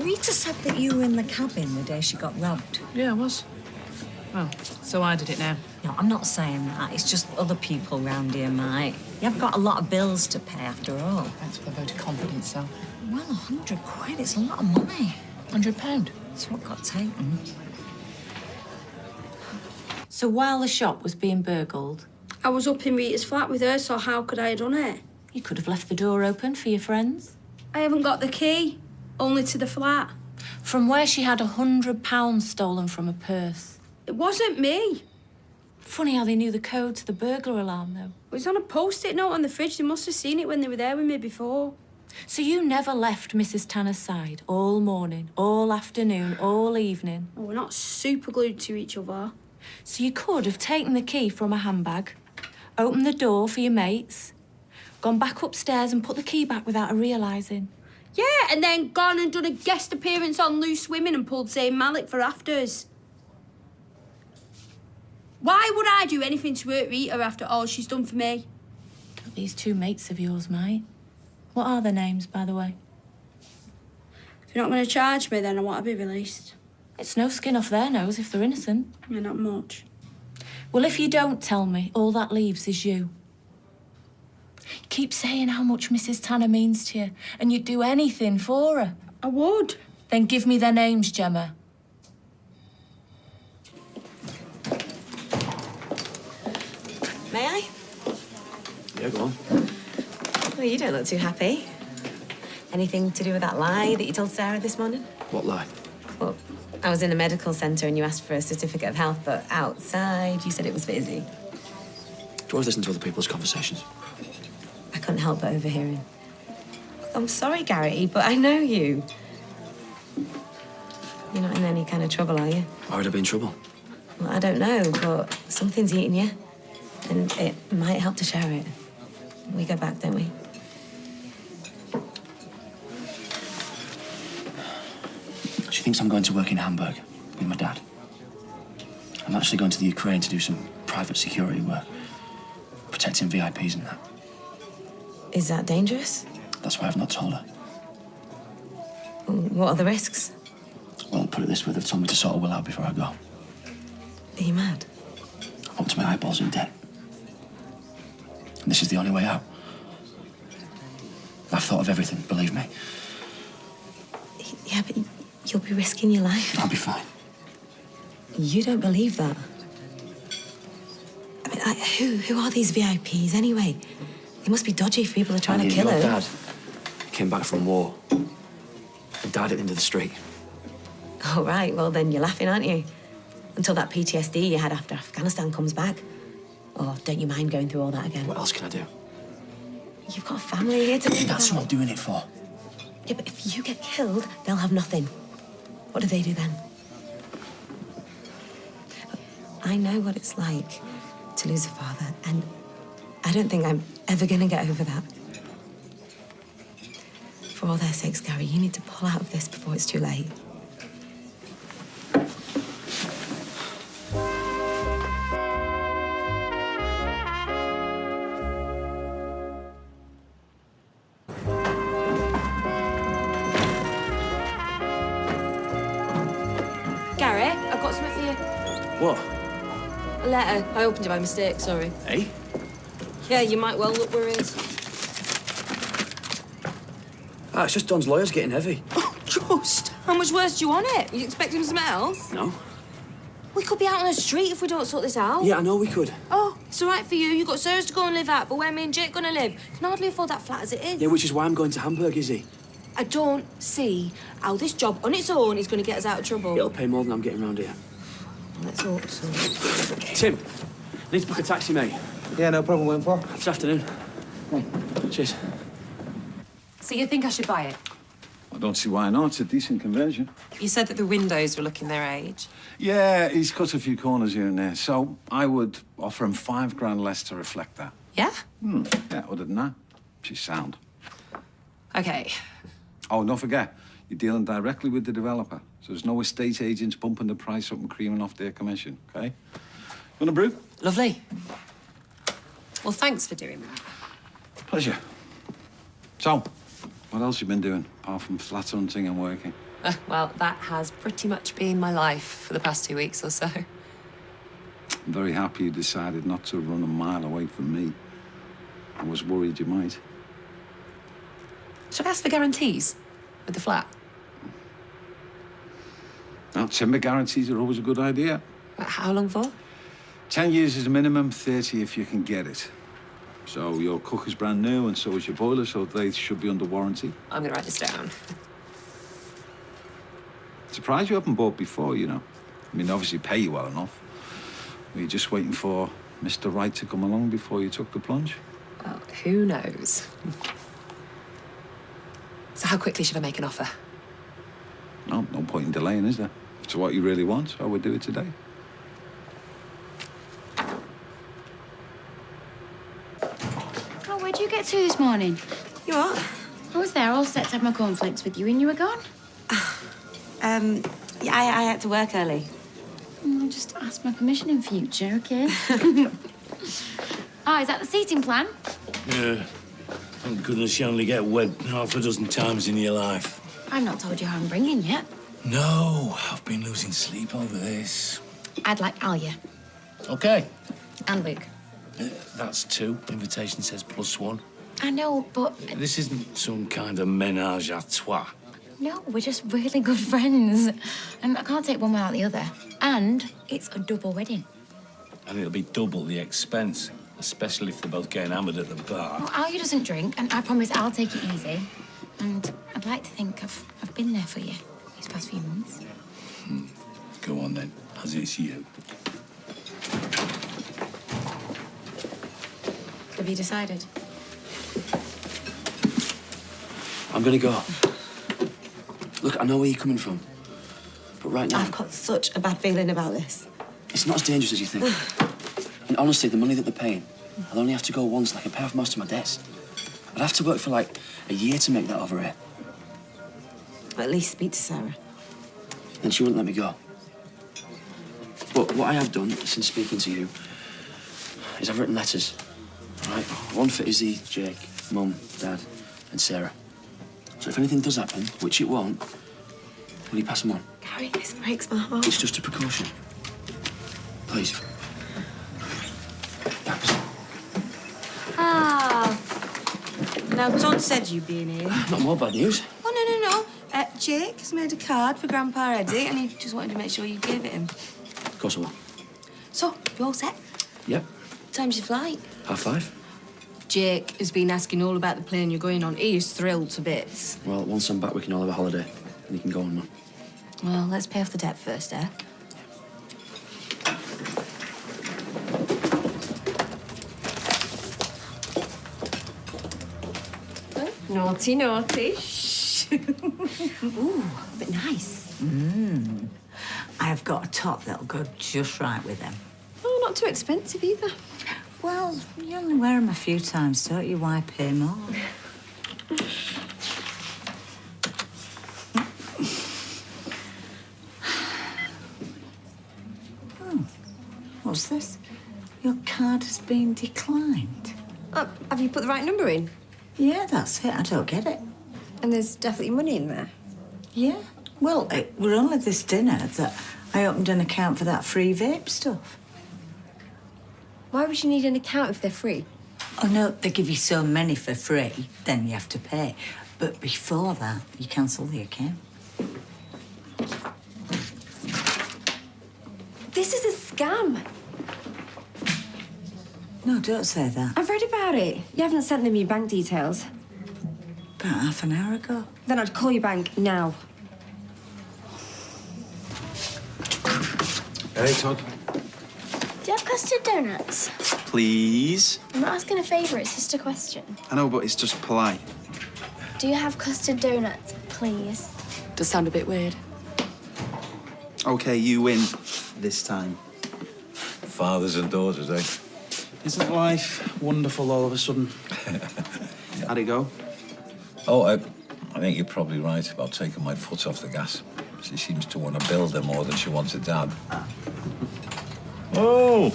Rita said that you were in the cabin the day she got robbed. Yeah, I was. Well, so I did it now. No, I'm not saying that. It's just other people round here might. You have got a lot of bills to pay after all. Thanks for the vote of confidence, Sal. Well, £100, it's a lot of money. £100? It's what got taken. So while the shop was being burgled... I was up in Rita's flat with her, so how could I have done it? You could have left the door open for your friends. I haven't got the key. Only to the flat. From where she had £100 stolen from her purse. It wasn't me. Funny how they knew the code to the burglar alarm, though. It was on a post-it note on the fridge. They must have seen it when they were there with me before. So you never left Mrs. Tanner's side all morning, all afternoon, all evening? Oh, we're not super glued to each other. So you could have taken the key from a handbag, opened the door for your mates, gone back upstairs and put the key back without her realising. Yeah, and then gone and done a guest appearance on Loose Women and pulled Zayn Malik for afters. Why would I do anything to hurt Rita after all she's done for me? These two mates of yours, mate. What are their names, by the way? If you're not going to charge me, then I want to be released. It's no skin off their nose if they're innocent. Yeah, not much. Well, if you don't tell me, all that leaves is you. Keep saying how much Mrs. Tanner means to you, and you'd do anything for her. I would. Then give me their names, Gemma. May I? Yeah, go on. Well, you don't look too happy. Anything to do with that lie that you told Sarah this morning? What lie? Well, I was in a medical centre and you asked for a certificate of health, but outside you said it was busy. Do you always listen to other people's conversations? I couldn't help but overhearing. I'm sorry, Gary, but I know you. You're not in any kind of trouble, are you? Why would I be in trouble? Well, I don't know, but something's eating you. And it might help to share it. We go back, don't we? She thinks I'm going to work in Hamburg with my dad. I'm actually going to the Ukraine to do some private security work, protecting VIPs and that. Is that dangerous? That's why I've not told her. What are the risks? Well, put it this way, they've told me to sort of will out before I go. Are you mad? I'm up to my eyeballs in debt. And this is the only way out. I've thought of everything, believe me. Yeah, but you'll be risking your life. I'll be fine. You don't believe that. I mean, like, who are these VIPs anyway? They must be dodgy if people are trying to kill your her. dad came back from war and died at the end of the street. Oh, right. Well, then you're laughing, aren't you? Until that PTSD you had after Afghanistan comes back. Or don't you mind going through all that again? What else can I do? You've got a family here to think That's about. what I'm doing it for. Yeah, but if you get killed, they'll have nothing. What do they do then? I know what it's like to lose a father, and I don't think I'm ever going to get over that. For all their sakes, Gary, you need to pull out of this before it's too late. Gary, I've got something for you. What? A letter. I opened it by mistake, sorry. Hey? Yeah, you might well look where it is. Ah, it's just Don's lawyer's getting heavy. Just? How much worse do you want it? You expecting something else? No? We could be out on the street if we don't sort this out. Yeah, I know we could. Oh, it's all right for you. You've got Sarah's to go and live at, but where me and Jake gonna live? Can hardly afford that flat as it is. Yeah, which is why I'm going to Hamburg, Izzy. I don't see how this job on its own is going to get us out of trouble. It'll pay more than I'm getting round here. Let's hope so. Tim, need to book a taxi, mate. Yeah, no problem. When for? This afternoon. Cheers. So you think I should buy it? I don't see why not. It's a decent conversion. You said that the windows were looking their age. Yeah, he's cut a few corners here and there. So I would offer him £5 less to reflect that. Yeah? Yeah, other than that, she's sound. Okay. Oh, don't forget, you're dealing directly with the developer. So there's no estate agents bumping the price up and creaming off their commission, OK? Want a brew? Lovely. Well, thanks for doing that. Pleasure. So, what else you been doing, apart from flat hunting and working? Well, that has pretty much been my life for the past 2 weeks or so. I'm very happy you decided not to run a mile away from me. I was worried you might. Should I ask for guarantees with the flat? Now, timber guarantees are always a good idea. How long for? 10 years is a minimum, 30 if you can get it. So your cook is brand new and so is your boiler, so they should be under warranty. I'm going to write this down. Surprised you haven't bought before, you know. I mean, obviously pay you well enough. Were you just waiting for Mr. Right to come along before you took the plunge? Well, who knows? So how quickly should I make an offer? No point in delaying, is there? If it's what you really want, I would do it today. Oh, where'd you get to this morning? You what? I was there all set to have my cornflakes with you and you were gone. Yeah, I had to work early. I'll just ask my permission in future, okay? Oh, is that the seating plan? Yeah. Thank goodness you only get wed half a dozen times in your life. I've not told you how I'm bringing yet. No, I've been losing sleep over this. I'd like Alia. OK. And Luke. That's 2. Invitation says +1. I know, but... This isn't some kind of menage a trois. No, we're just really good friends. And I can't take one without the other. And it's a double wedding. And it'll be double the expense, especially if they're both getting hammered at the bar. Well, Alia doesn't drink, and I promise I'll take it easy. And I'd like to think I've been there for you these past few months. Go on, then, as it's you. Have you decided? I'm gonna go. Look, I know where you're coming from. But right now... I've got such a bad feeling about this. It's not as dangerous as you think. And honestly, the money that they're paying, I'll only have to go once and I can pay off most of my debts. I'd have to work for, like, a year to make that over here. At least speak to Sarah. Then she wouldn't let me go. But what I have done since speaking to you is I've written letters, right? One for Izzy, Jake, Mum, Dad, and Sarah. So if anything does happen, which it won't, will you pass them on? Gary, this breaks my heart. It's just a precaution. Please. Thanks. Ah. Now, Todd said you'd be in here. Not more bad news. Oh, no. Jake has made a card for Grandpa Eddie, and he just wanted to make sure you gave it him. Of course I will. So, you all set? Yep. Time's your flight? 5:30. Jake has been asking all about the plane you're going on. He is thrilled to bits. Well, once I'm back, we can all have a holiday. And you can go on, man. Well, let's pay off the debt first, eh? Naughty, naughty. Shh. Ooh, but nice. I've got a top that'll go just right with them. Oh, not too expensive either. Well, you only wear them a few times, don't you? Why pay more? Oh, what's this? Your card has been declined. Oh, have you put the right number in? Yeah, that's it. I don't get it. And there's definitely money in there? Yeah. Well, it were only this dinner that I opened an account for that free vape stuff. Why would you need an account if they're free? Oh, no, they give you so many for free, then you have to pay. But before that, you cancel the account. This is a scam. No, don't say that. I've read about it. You haven't sent them your bank details. About half an hour ago. Then I'd call your bank now. Hey, Todd. Do you have custard donuts? Please? I'm not asking a favour, it's just a question. I know, but it's just polite. Do you have custard donuts, please? Does sound a bit weird. OK, you win this time. Fathers and daughters, eh? Isn't life wonderful all of a sudden? How'd it go? Oh, I think you're probably right about taking my foot off the gas. She seems to want to build her more than she wants a dad. Oh,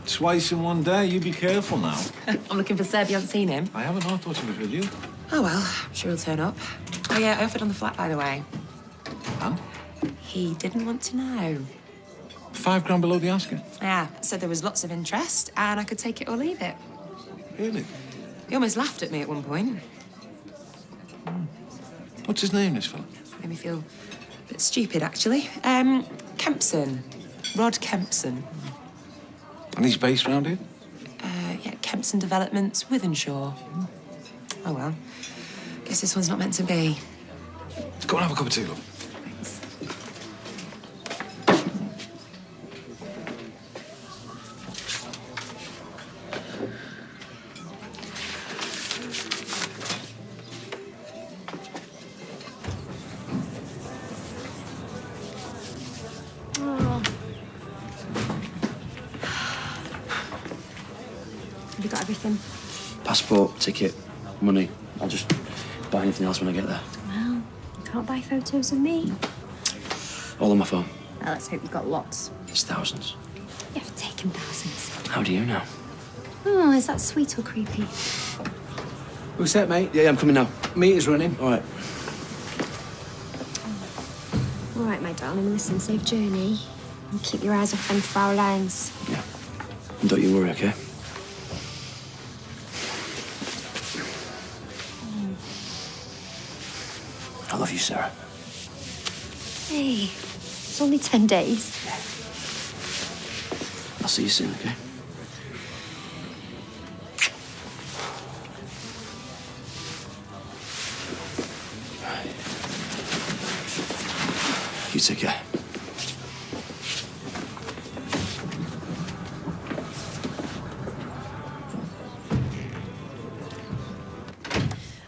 twice in one day. You be careful now. I'm looking for Seb. You haven't seen him? I haven't. I thought he was with you. Oh, well, I'm sure he'll turn up. Oh, yeah, I offered on the flat, by the way. Huh? He didn't want to know. £5 below the asking. Yeah, said there was lots of interest and I could take it or leave it. Really? He almost laughed at me at one point. What's his name, this fella? Made me feel a bit stupid, actually. Kempson. Rod Kempson. And he's based round here? Yeah, Kempson Developments, Withenshaw. Oh, well. Guess this one's not meant to be. Let's go and have a cup of tea, love. Have you got everything? Passport, ticket, money. I'll just buy anything else when I get there. Well, you can't buy photos of me. All on my phone. Well, let's hope you've got lots. It's thousands. You have taken thousands. How do you know? Oh, is that sweet or creepy? Who's set, mate? Yeah, I'm coming now. Meter's running. All right. All right, my darling, listen, safe journey. And keep your eyes off them foul lines. Yeah. And don't you worry, OK? I love you, Sarah. Hey, it's only 10 days. I'll see you soon, OK? You take care.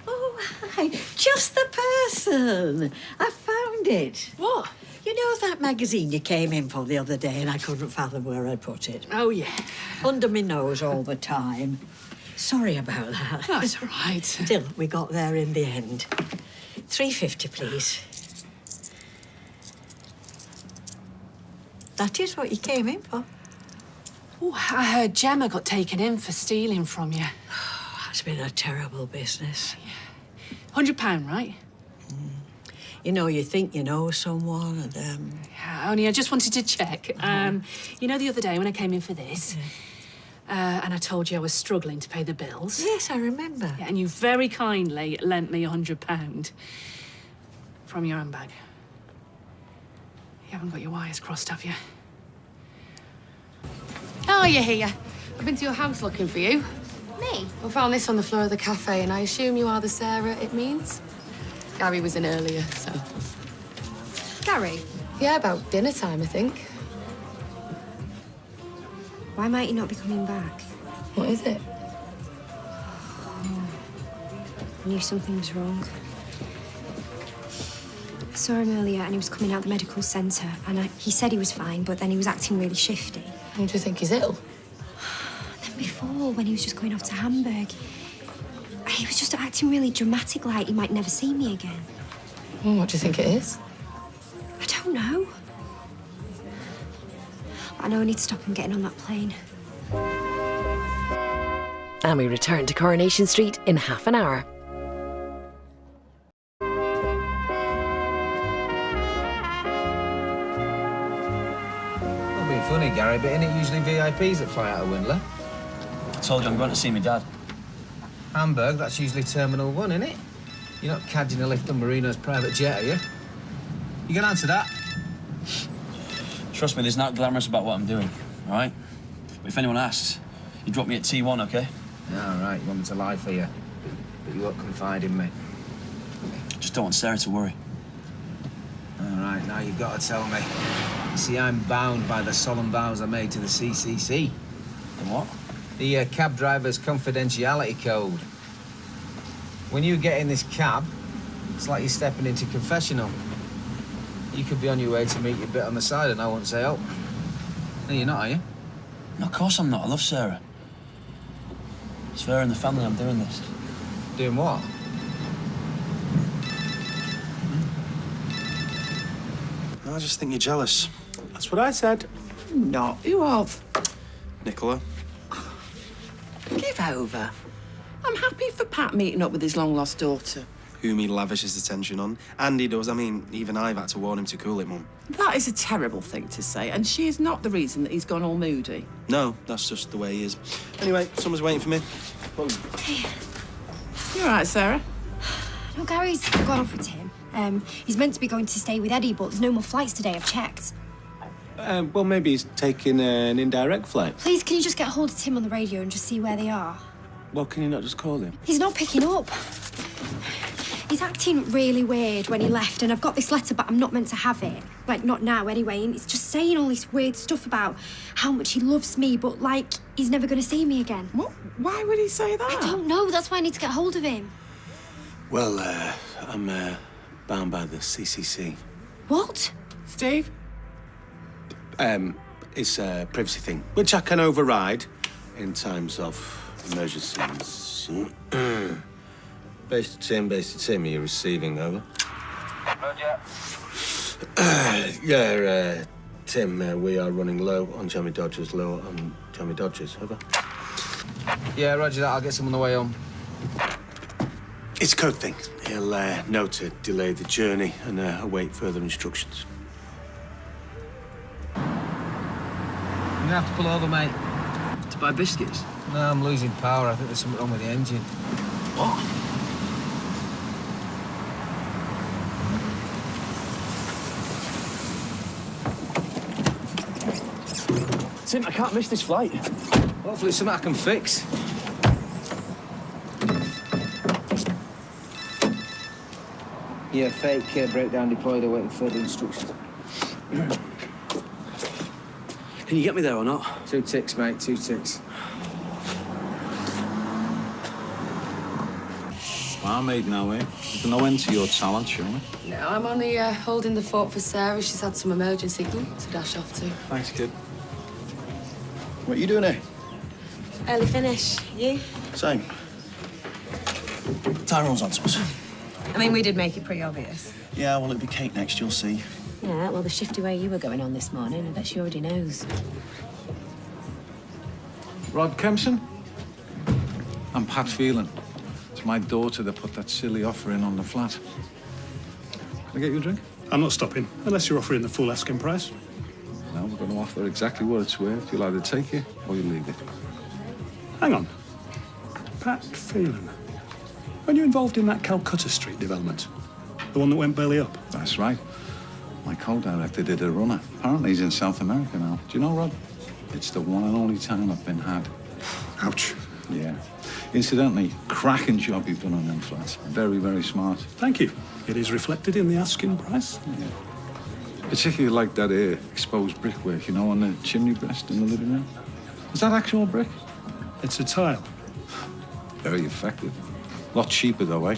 Oh, hi. Just the person. I found it. What? You know that magazine you came in for the other day and I couldn't fathom where I put it? Oh, yeah. Under my nose all the time. Sorry about that. Oh, it's all right. Still, we got there in the end. £3.50, please. That is what you came in for. Oh, I heard Gemma got taken in for stealing from you. That's been a terrible business. £100, right? You know, you think you know someone and, Yeah, only I just wanted to check. You know the other day when I came in for this, and I told you I was struggling to pay the bills? Yes, I remember. Yeah, and you very kindly lent me £100 from your handbag. You haven't got your wires crossed, have you? Oh, you're here. I've been to your house looking for you. Me? I found this on the floor of the cafe, and I assume you are the Sarah it means? Gary was in earlier, so... Gary? Yeah, about dinner time, I think. Why might he not be coming back? What is it? I knew something was wrong. I saw him earlier and he was coming out the medical centre and he said he was fine, but then he was acting really shifty. Do you think he's ill? Then before, when he was just going off to Hamburg, he was just acting really dramatic, like he might never see me again. What do you think it is? I don't know. I know I need to stop him getting on that plane. And we return to Coronation Street in half an hour. Not being funny, Gary, but isn't it usually VIPs that fly out of Windler? I told you I'm going to see my dad. Hamburg, that's usually Terminal 1, isn't it? You're not cadging a lift on Marino's private jet, are you? You can answer that. Trust me, there's not glamorous about what I'm doing, all right? But if anyone asks, you drop me at T1, OK? Yeah, all right, you want me to lie for you, but you won't confide in me. Just don't want Sarah to worry. All right, now you've got to tell me. You see, I'm bound by the solemn vows I made to the CCC. The what? The cab driver's confidentiality code. When you get in this cab, it's like you're stepping into confessional. You could be on your way to meet your bit on the side and I won't say, oh. No, you're not, are you? No, of course I'm not. I love Sarah. It's for her and the family I'm doing this. Doing what? I just think you're jealous. That's what I said. Not. Who of? Nicola. Give over. I'm happy for Pat meeting up with his long-lost daughter. Whom he lavishes attention on. And he does. I mean, even I've had to warn him to cool it, Mum. That is a terrible thing to say, and she is not the reason that he's gone all moody. No, that's just the way he is. Anyway, someone's waiting for me. You all right, Sarah? No, Gary's gone off with Tim. He's meant to be going to stay with Eddie, but there's no more flights today, I've checked. Well, maybe he's taking an indirect flight. Please, can you just get hold of Tim on the radio and just see where they are? Well, can you not just call him? He's not picking up. He's acting really weird when he left, and I've got this letter, but I'm not meant to have it. Like, not now, anyway, and it's just saying all this weird stuff about how much he loves me, but, like, he's never going to see me again. What? Why would he say that? I don't know. That's why I need to get hold of him. Well, I'm bound by the CCC. What? Steve? It's a privacy thing, which I can override in times of emergencies. Base to Tim, are you receiving, over? Yeah, Tim, we are running low on Jammy Dodgers, over. Yeah, roger that. I'll get some on the way home. It's a code thing. He'll know to delay the journey and await further instructions. You're gonna have to pull over, mate. To buy biscuits? No, I'm losing power. I think there's something wrong with the engine. What? Tim, I can't miss this flight. Hopefully it's something I can fix. Yeah, fake breakdown deployed, awaiting further instructions. Can you get me there or not? 2 ticks, mate, 2 ticks. Barmaid now, eh? There's no end to your talent, surely. No, I'm only holding the fort for Sarah. She's had some emergency to dash off to. Thanks, kid. What are you doing here? Early finish. You? Same. Tyrone's on to us. I mean, we did make it pretty obvious. Yeah, well, it'll be cake next, you'll see. Yeah, well, the shifty way you were going on this morning, I bet she already knows. Rod Kempson? I'm Pat Phelan. It's my daughter that put that silly offer in on the flat. Can I get you a drink? I'm not stopping, unless you're offering the full asking price. No, we're going to offer exactly what it's worth. You'll either take it or you leave it. Hang on. Pat Phelan. Weren't you involved in that Calcutta Street development? The one that went belly up? That's right. My co-director did a runner. Apparently he's in South America now. Do you know, Rod? It's the one and only time I've been had. Ouch. Yeah. Incidentally, cracking job you've done on them flats. Very, very smart. Thank you. It is reflected in the asking price. Yeah. Particularly like that exposed brickwork, you know, on the chimney breast in the living room. Is that actual brick? It's a tile. Very effective. A lot cheaper, though, eh?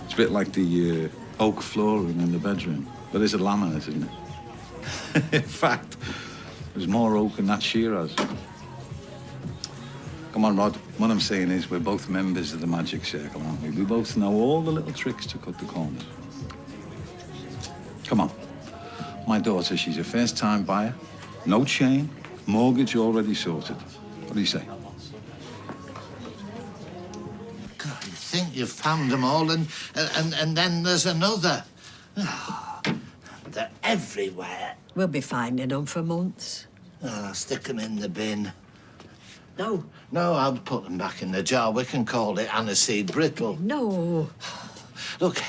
It's a bit like the oak flooring in the bedroom. But it's a laminate, isn't it? In fact, there's more oak in that Shiraz. Come on, Rod. What I'm saying is we're both members of the magic circle, aren't we? We both know all the little tricks to cut the corners. Come on. My daughter, she's a first-time buyer. No chain. Mortgage already sorted. What do you say? God, you think you've found them all, and then there's another. Oh, they're everywhere. We'll be finding them for months. Oh, stick them in the bin. No, I'll put them back in the jar. We can call it aniseed brittle. No. Look,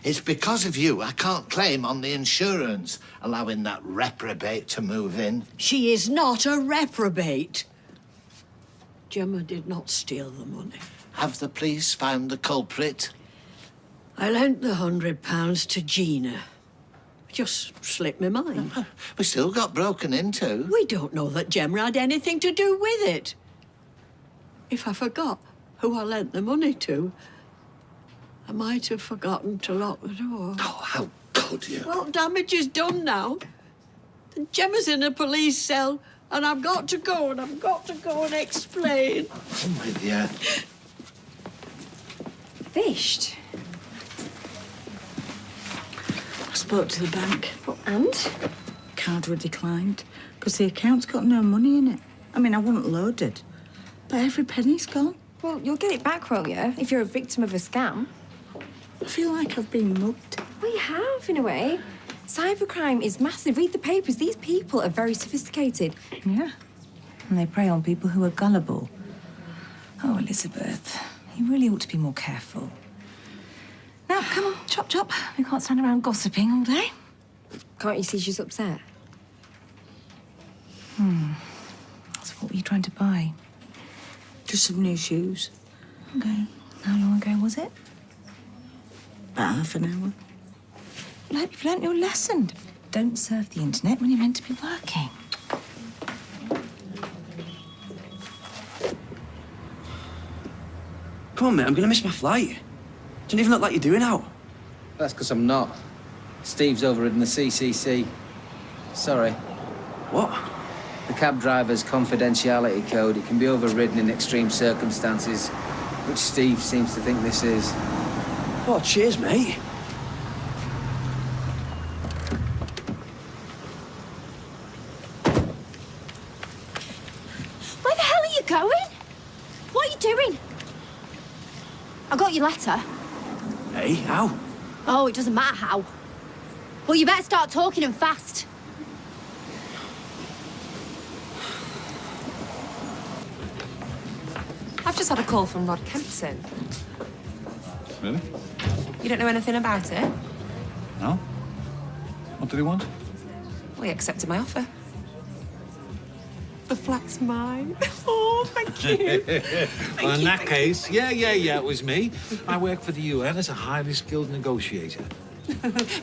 it's because of you I can't claim on the insurance, allowing that reprobate to move in. She is not a reprobate. Gemma did not steal the money. Have the police found the culprit? I lent the £100 to Gina. Just slipped my mind. We still got broken into. We don't know that Gemma had anything to do with it. If I forgot who I lent the money to, I might have forgotten to lock the door. Oh, how could you? Well, damage is done now. Gemma's in a police cell, and I've got to go and explain. I'm with you. Fished? I spoke to the bank. And? Card were declined because the account's got no money in it. I mean, I wasn't loaded, but every penny's gone. Well, you'll get it back, won't you, if you're a victim of a scam? I feel like I've been mugged. Well, you have, in a way. Cybercrime is massive. Read the papers. These people are very sophisticated. Yeah. And they prey on people who are gullible. Oh, Elizabeth, you really ought to be more careful. Now, come on, chop, chop. We can't stand around gossiping all day. Can't you see she's upset? So what were you trying to buy? Just some new shoes. Okay. How long ago was it? About half an hour. Well, I hope you've learnt your lesson. Don't surf the internet when you're meant to be working. Come on, mate, I'm gonna miss my flight. Don't even look like you're doing out. That's because I'm not. Steve's overridden the CCC. Sorry. What? The cab driver's confidentiality code. It can be overridden in extreme circumstances, which Steve seems to think this is. Oh, cheers, mate. Where the hell are you going? What are you doing? I got your letter. Hey, how? Oh, it doesn't matter how. Well, you better start talking and fast. I've just had a call from Rod Kempson. Really? You don't know anything about it? No? What did he want? Well, he accepted my offer. The flat's mine. Oh, thank you. Well, in that case, yeah, it was me. I work for the UN as a highly skilled negotiator.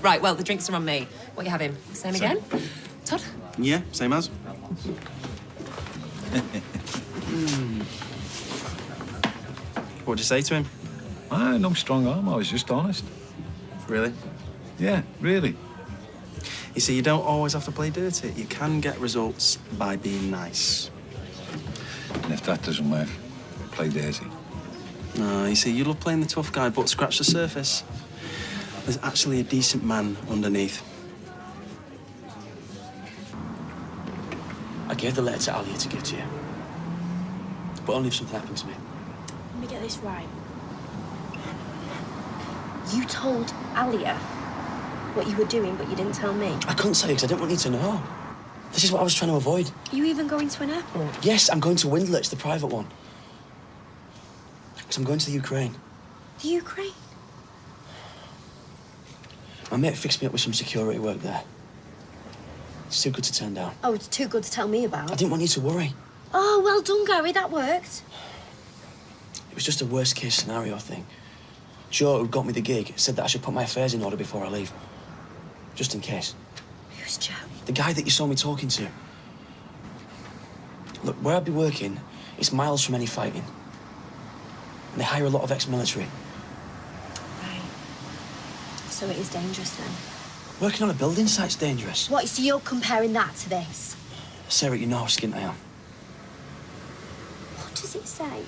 Right, well, the drinks are on me. What are you having? Same again? Todd? Yeah, same as. What'd you say to him? No strong arm, I was just honest. Really? Yeah, really. You see, you don't always have to play dirty. You can get results by being nice. And if that doesn't work, play dirty. No, you see, you love playing the tough guy, but scratch the surface. There's actually a decent man underneath. I gave the letter to Alia to give to you. But only if something happened to me. Let me get this right. You told Alia what you were doing, but you didn't tell me. I couldn't tell you because I didn't want you to know. This is what I was trying to avoid. Are you even going to an airport? Yes, I'm going to Windler. It's the private one. Because I'm going to the Ukraine. The Ukraine? My mate fixed me up with some security work there. It's too good to turn down. Oh, it's too good to tell me about. I didn't want you to worry. Oh, well done, Gary. That worked. It was just a worst-case scenario thing. Joe, who got me the gig, said that I should put my affairs in order before I leave. Just in case. Who's Joe? The guy that you saw me talking to. Look, where I'd be working, it's miles from any fighting. And they hire a lot of ex-military. Right. So it is dangerous then? Working on a building site's dangerous. What, so you're comparing that to this? Sarah, you know how skint I am. What does it say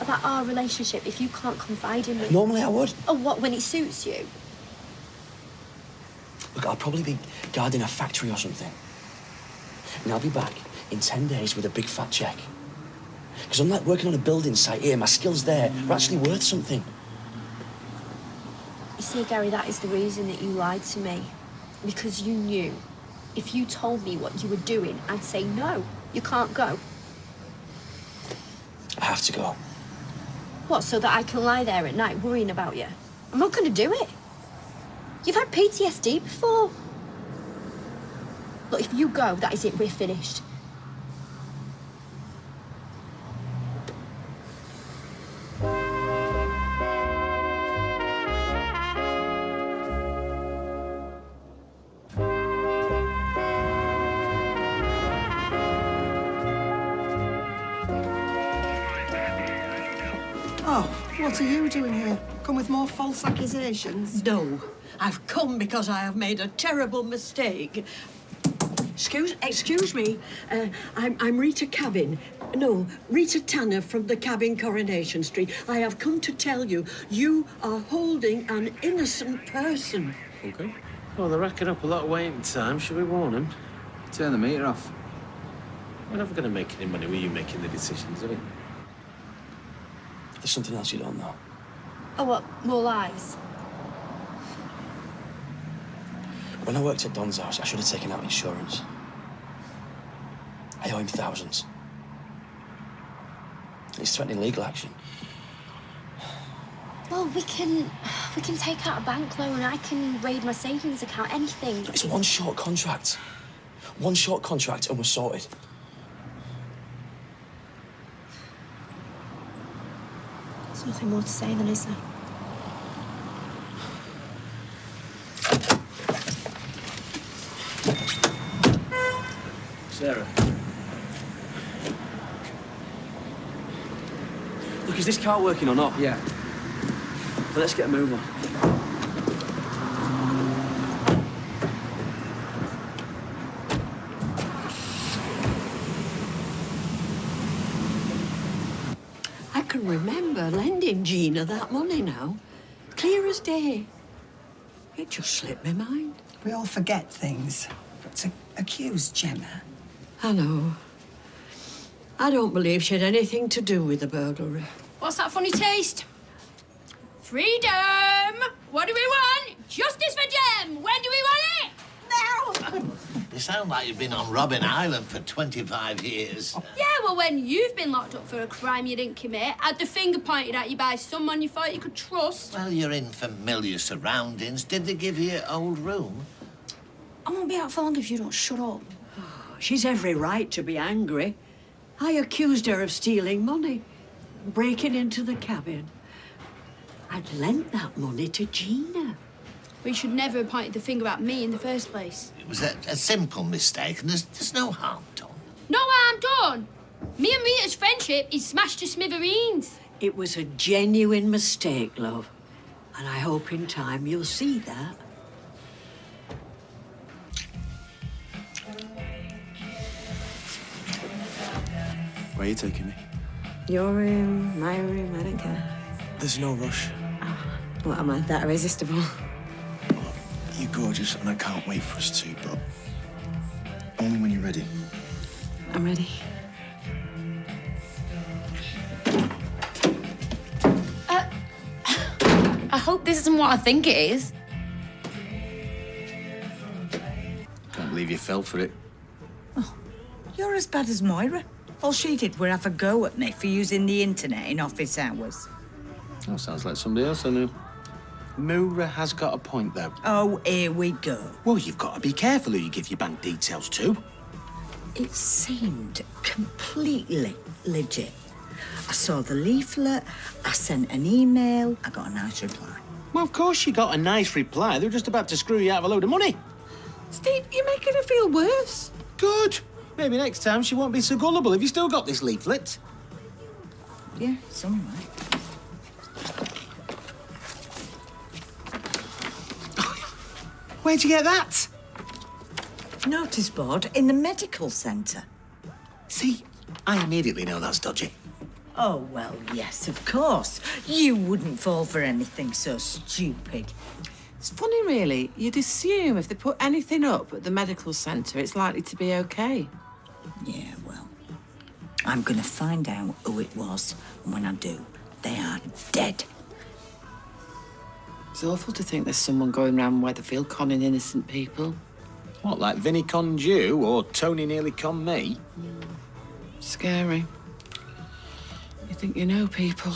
about our relationship if you can't confide in me? Normally I would. Oh, what, when it suits you? Look, I'll probably be guarding a factory or something. And I'll be back in 10 days with a big fat check. Because unlike working on a building site here, my skills there are actually worth something. You see, Gary, that is the reason that you lied to me. Because you knew if you told me what you were doing, I'd say, no, you can't go. I have to go. What, so that I can lie there at night worrying about you? I'm not going to do it. You've had PTSD before. Look, if you go, that is it, we're finished. Oh, what are you doing here? Come with more false accusations? No, I've come because I have made a terrible mistake. Excuse me. I'm Rita Cabin. No, Rita Tanner from the Cabin, Coronation Street. I have come to tell you, you are holding an innocent person. OK. Well, they're racking up a lot of waiting time. Should we warn them? Turn the meter off. We're never going to make any money with you making the decisions, are we? There's something else you don't know. Oh, what, more lies? When I worked at Don's house, I should have taken out insurance. I owe him thousands. He's threatening legal action. Well, we can take out a bank loan. I can raid my savings account, anything. It's one short contract. One short contract and we're sorted. There's nothing more to say then, is there? Sarah. Look, is this car working or not? Yeah. Well, let's get a move on. I can remember lending Gina that money now. Clear as day. It just slipped my mind. We all forget things. But to accuse Gemma... I know. I don't believe she had anything to do with the burglary. What's that funny taste? Freedom! What do we want? Justice for Jem! When do we want it? Now! You sound like you've been on Robin Island for 25 years. Yeah, well, when you've been locked up for a crime you didn't commit, had the finger pointed at you by someone you thought you could trust. Well, you're in familiar surroundings. Did they give you your old room? I won't be out for long if you don't shut up. She's every right to be angry. I accused her of stealing money, breaking into the cabin. I'd lent that money to Gina. We should never have pointed the finger at me in the first place. It was a simple mistake, and there's no harm done. No harm done. Me and Rita's friendship is smashed to smithereens. It was a genuine mistake, love. And I hope in time you'll see that. Where are you taking me? Your room, my room, I don't care. There's no rush. What am I, that irresistible? You're gorgeous, and I can't wait for us to, but only when you're ready. I'm ready. I hope this isn't what I think it is. Can't believe you fell for it. You're as bad as Moira. All she did was have a go at me for using the internet in office hours. Oh, sounds like somebody else I knew. Moira has got a point, though. Oh, here we go. Well, you've got to be careful who you give your bank details to. It seemed completely legit. I saw the leaflet, I sent an email, I got a nice reply. Well, of course you got a nice reply. They were just about to screw you out of a load of money. Steve, you're making her feel worse. Good. Maybe next time she won't be so gullible. Have you still got this leaflet? Yeah, it's all right. Where'd you get that? Notice board in the medical centre. See, I immediately know that's dodgy. Oh, well, yes, of course. You wouldn't fall for anything so stupid. It's funny, really. You'd assume if they put anything up at the medical centre, it's likely to be OK. Yeah, well, I'm going to find out who it was, and when I do, they are dead. It's awful to think there's someone going round Weatherfield conning innocent people. What, like Vinnie conned you or Tony nearly conned me? Scary. You think you know people.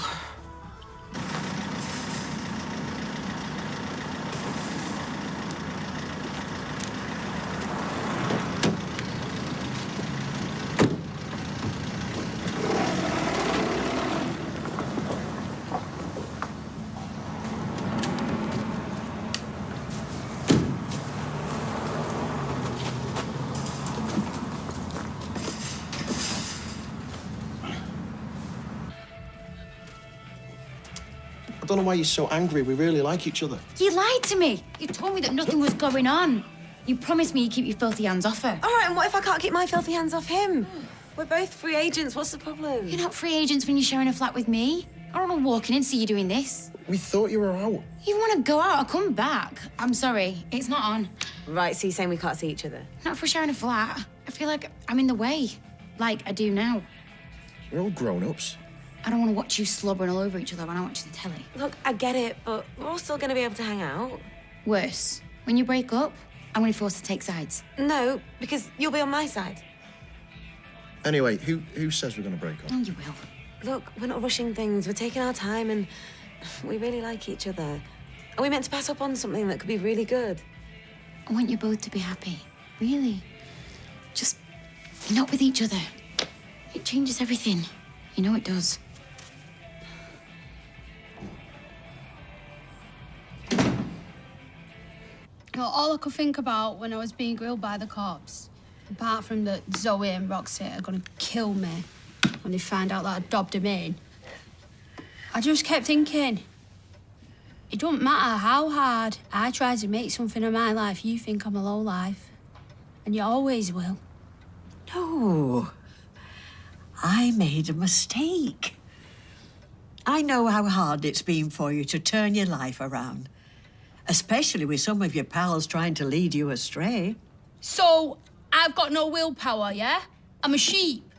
I don't know why you're so angry. We really like each other. You lied to me. You told me that nothing was going on. You promised me you'd keep your filthy hands off her. All right, and what if I can't keep my filthy hands off him? We're both free agents. What's the problem? You're not free agents when you're sharing a flat with me. I don't want to walk in and see you doing this. We thought you were out. You want to go out or come back? I'm sorry, it's not on. Right, so you're saying we can't see each other? Not for sharing a flat. I feel like I'm in the way, like I do now. We're all grown-ups. I don't want to watch you slobbering all over each other when I watch the telly. Look, I get it, but we're all still going to be able to hang out. Worse, when you break up, I'm going to be forced to take sides. No, because you'll be on my side. Anyway, who says we're going to break up? Oh, you will. Look, we're not rushing things. We're taking our time and we really like each other. Are we meant to pass up on something that could be really good? I want you both to be happy. Really. Just not with each other. It changes everything. You know it does. Well, all I could think about when I was being grilled by the cops, apart from that Zoe and Roxy are gonna kill me when they find out that I dobbed them in, I just kept thinking, it don't matter how hard I try to make something of my life, you think I'm a lowlife. And you always will. No. I made a mistake. I know how hard it's been for you to turn your life around, especially with some of your pals trying to lead you astray. So, I've got no willpower, yeah? I'm a sheep.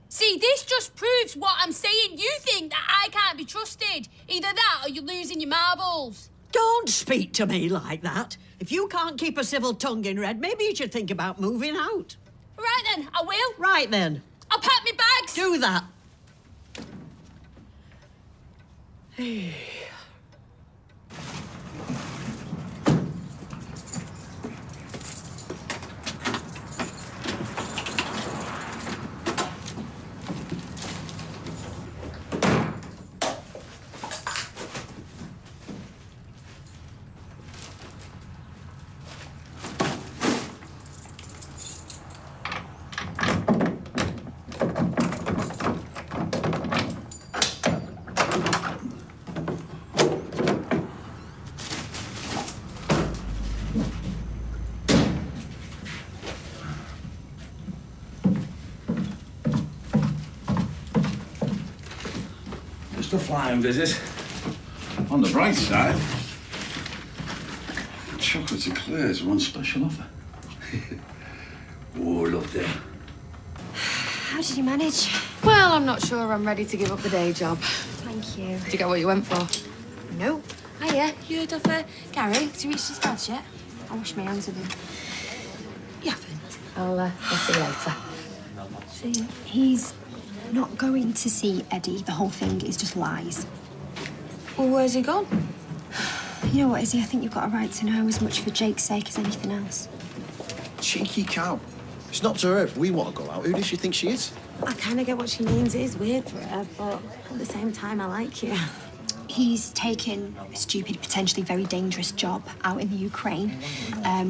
See, this just proves what I'm saying. You think that I can't be trusted. Either that or you're losing your marbles. Don't speak to me like that. If you can't keep a civil tongue in red, maybe you should think about moving out. Right then, I will. Right then. I'll pack my bags. Do that. Just a flying visit. On the bright side, chocolate eclairs, one special offer. Oh, loved it. How did you manage? Well, I'm not sure I'm ready to give up the day job. Thank you. Did you get what you went for? Nope. Hiya, you heard of Gary? Has he reached his dad's yet? I'll wash my hands of him. You haven't? I'll see you later. See you. He's not going to see Eddie. The whole thing is just lies. Well, where's he gone? You know what, Izzy? I think you've got a right to know as much for Jake's sake as anything else. Cheeky cow. It's not to her if we want to go out. Who does she think she is? I kind of get what she means. It is weird for her, but at the same time, I like you. He's taken a stupid, potentially very dangerous job out in the Ukraine,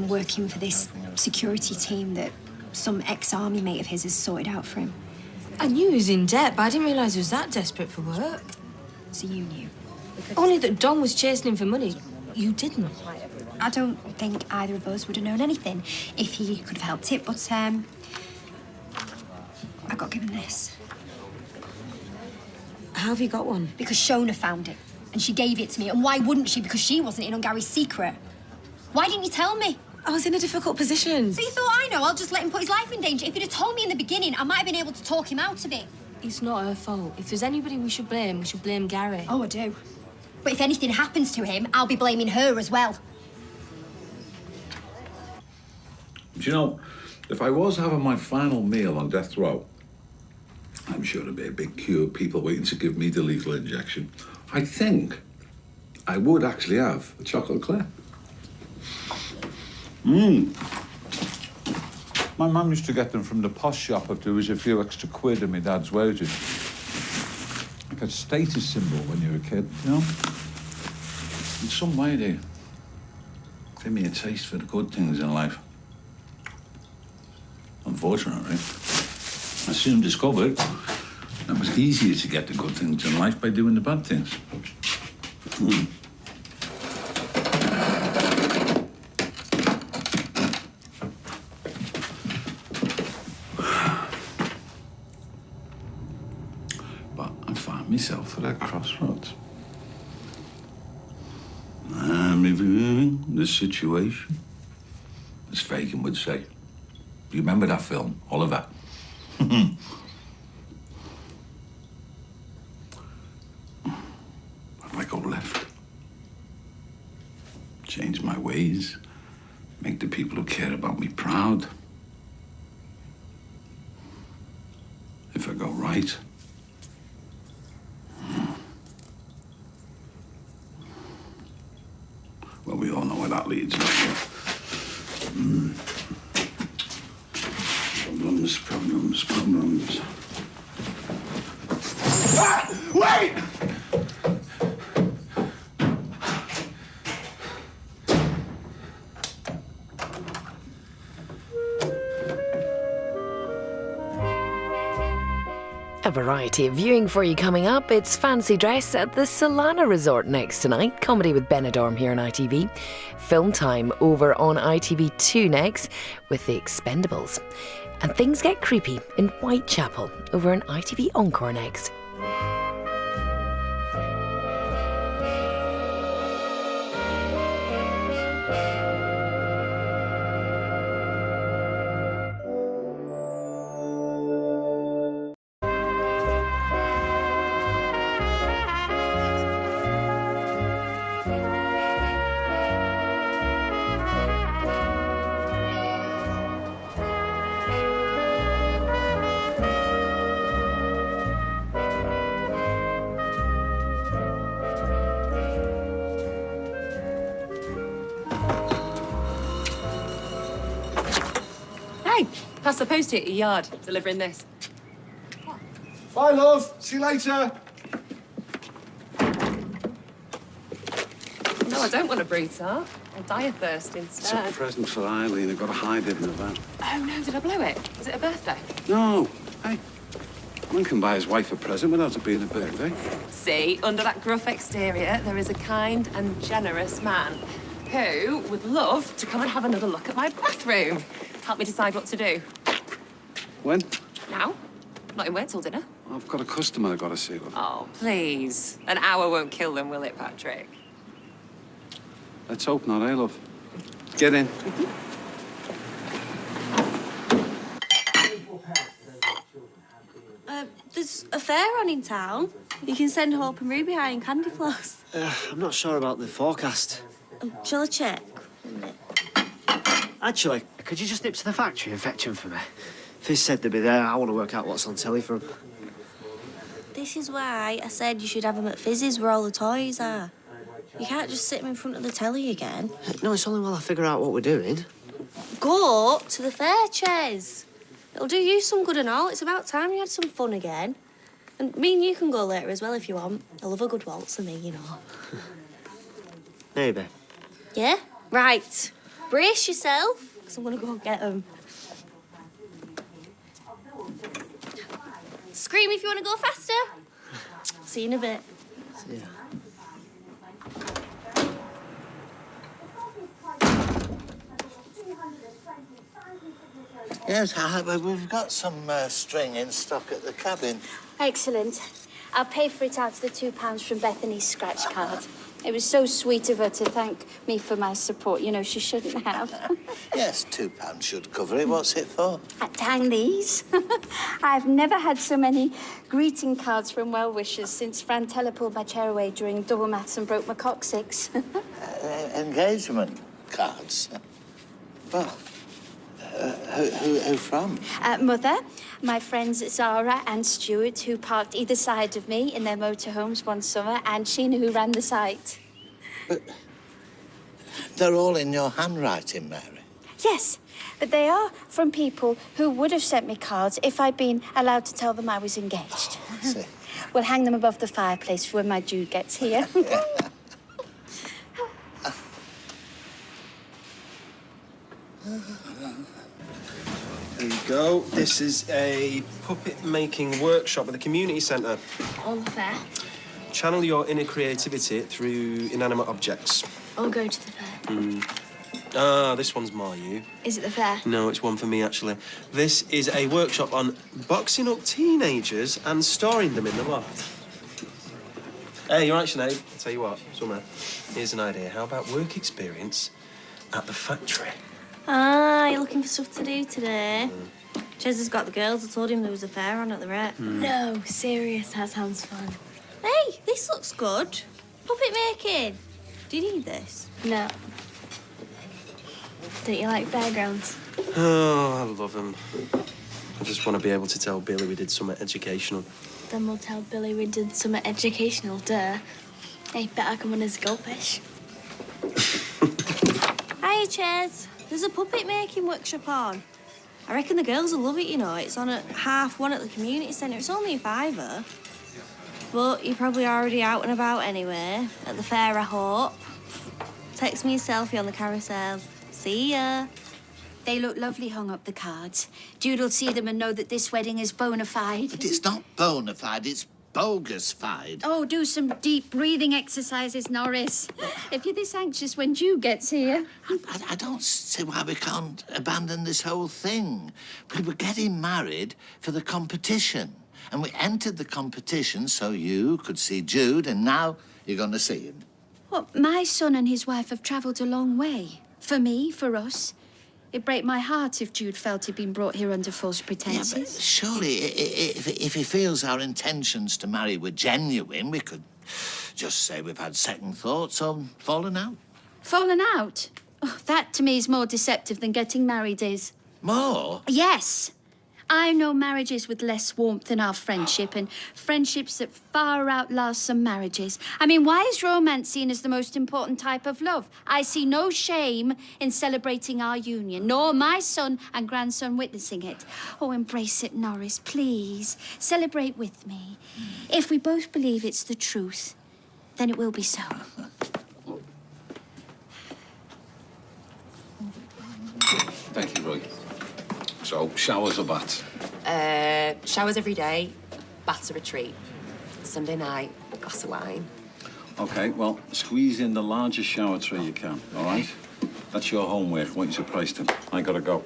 working for this security team that some ex-army mate of his has sorted out for him. I knew he was in debt, but I didn't realise he was that desperate for work. So you knew? Only that Don was chasing him for money. You didn't. I don't think either of us would have known anything if he could have helped it, but I got given this. How have you got one? Because Shona found it, and she gave it to me. And why wouldn't she? Because she wasn't in on Gary's secret. Why didn't you tell me? I was in a difficult position. So you thought, I know, I'll just let him put his life in danger. If he'd have told me in the beginning, I might have been able to talk him out of it. It's not her fault. If there's anybody we should blame Gary. Oh, I do. But if anything happens to him, I'll be blaming her as well. Do you know, if I was having my final meal on death row, I'm sure there'd be a big queue of people waiting to give me the lethal injection. I think I would actually have a chocolate eclair. My mum used to get them from the posh shop if there was a few extra quid in my dad's wages. Like a status symbol when you were a kid, you know? In some way, they give me a taste for the good things in life. Unfortunately, I soon discovered that it was easier to get the good things in life by doing the bad things. But I found myself at a crossroads. I'm reviewing the situation, as Fagin would say. Do you remember that film, Oliver? If I go left, change my ways, make the people who care about me proud. If I go right, well, we all know where that leads. Problems. Ah! Wait! A variety of viewing for you coming up. It's Fancy Dress at the Solana Resort next tonight. Comedy with Benidorm here on ITV. Film time over on ITV2 next with The Expendables. And things get creepy in Whitechapel over on ITV Encore next. Pass the post at your yard, delivering this. Bye, love. See you later. No, I don't want a brutar. I'll die of thirst It's instead. a present for Eileen. I've got to hide it in the van. Oh, no, did I blow it? Was it a birthday? No. Hey, one can buy his wife a present without it being a birthday. See, under that gruff exterior, there is a kind and generous man who would love to come and have another look at my bathroom. Help me decide what to do. When? Now? Not in work till dinner. I've got a customer I've got to see with. Oh, please. An hour won't kill them, will it, Patrick? Let's hope not, eh, love? Get in. There's a fair on in town. You can send Hope and Ruby high in candy floss. I'm not sure about the forecast. Shall I check? Actually, could you just nip to the factory and fetch them for me? Fizz said they'd be there. I want to work out what's on telly for them. This is why I said you should have them at Fizz's where all the toys are. You can't just sit them in front of the telly again. No, it's only while I figure out what we're doing. Go to the fair, Ches. It'll do you some good and all. It's about time you had some fun again. And me and you can go later as well if you want. I love a good waltz of me, you know. Maybe. Yeah? Right. Brace yourself, because I'm going to go and get them. Scream if you want to go faster. See you in a bit. See ya. Yes, we've got some string in stock at the cabin. Excellent. I'll pay for it out of the £2 from Bethany's scratch card. It was so sweet of her to thank me for my support. You know, she shouldn't have. Yes, £2 should cover it. What's it for? To hang these. I've never had so many greeting cards from well-wishers since Fran Teller pulled my chair away during double maths and broke my coccyx. Engagement cards? Well, who from? Mother, my friends Zara and Stuart, who parked either side of me in their motorhomes one summer, and Sheena, who ran the site. But they're all in your handwriting, Mary. Yes, but they are from people who would have sent me cards if I'd been allowed to tell them I was engaged. I see. We'll hang them above the fireplace for when my Jude gets here. There you go. This is a puppet-making workshop at the community centre. On the fair. Channel your inner creativity through inanimate objects. I'll go to the fair. Ah, this one's more you. Is it the fair? No, it's one for me, actually. This is a workshop on boxing up teenagers and storing them in the loft. Hey, you're right, Sinead. I'll tell you what, Summer, here's an idea. How about work experience at the factory? Ah, you're looking for stuff to do today? Ches has got the girls. I told him there was a fair on at the rec. No, serious. That sounds fun. Hey, this looks good. Puppet making. Do you need this? No. Don't you like fairgrounds? Oh, I love them. I just want to be able to tell Billy we did something educational. Then we'll tell Billy we did something educational, duh. Hey, bet I can win as a goldfish. Hi, Ches. There's a puppet making workshop on. I reckon the girls will love it, you know. It's on at 1:30 at the community centre. It's only a £5. But you're probably already out and about anyway. At the fair, I hope. Text me a selfie on the carousel. See ya. They look lovely hung up, the cards. Jude will see them and know that this wedding is bona fide. But it's not bona fide, it's bogus-fide. Oh, do some deep breathing exercises, Norris. If you're this anxious when Jude gets here. I don't see why we can't abandon this whole thing. We were getting married for the competition. And we entered the competition so you could see Jude, and now you're going to see him. What, my son and his wife have travelled a long way. For me, for us. It'd break my heart if Jude felt he'd been brought here under false pretences. Yeah, but surely, if he feels our intentions to marry were genuine, we could just say we've had second thoughts or fallen out. Fallen out? Oh, that, to me, is more deceptive than getting married is. More? Yes. I know marriages with less warmth than our friendship, and friendships that far outlast some marriages. I mean, why is romance seen as the most important type of love? I see no shame in celebrating our union, nor my son and grandson witnessing it. Oh, embrace it, Norris, please. Celebrate with me. If we both believe it's the truth, then it will be so. Thank you, Roy. So, showers or baths? Showers every day, baths are a treat. Sunday night, a glass of wine. OK, well, squeeze in the largest shower tray you can, all right? That's your homework. I want you to price them. I gotta go.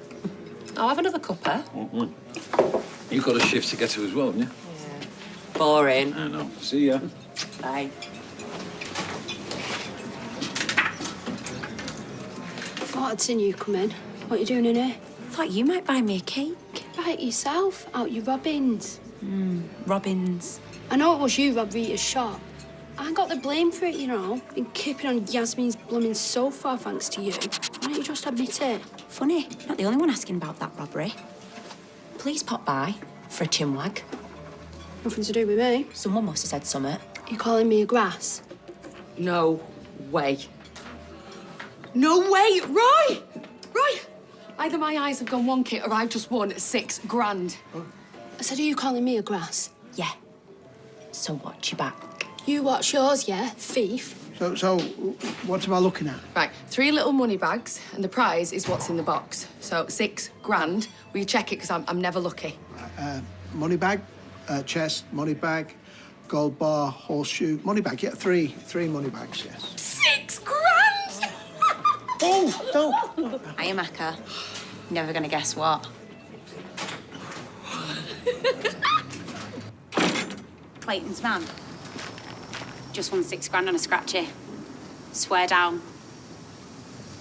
I'll have another cuppa. You've got a shift to get to as well, haven't you? Yeah. Boring. I know. See ya. Bye. Thought I'd seen you come in. What are you doing in here? Thought you might buy me a cake. Buy it yourself, out your Robbins. Robins. I know it was you robbed Rita's shop. I got the blame for it, you know. Been keeping on Yasmin's blooming sofa thanks to you. Why don't you just admit it? Funny, not the only one asking about that robbery. Please pop by for a chinwag. Nothing to do with me. Someone must have said something. You calling me a grass? No way. No way! Roy! Roy! Either my eyes have gone wonky or I've just won £6 grand. I said, are you calling me a grass? Yeah. So watch your back. You watch yours, yeah, thief. So what am I looking at? Right, 3 little money bags, and the prize is what's in the box. So £6 grand. Will you check it? Because I'm never lucky. Money bag, chest, money bag, gold bar, horseshoe, money bag. Yeah, three money bags. Yes. £6 grand! Oh, don't. Hiya, Macca. Never gonna guess what. Clayton's man. Just won £6 grand on a scratchy. Swear down.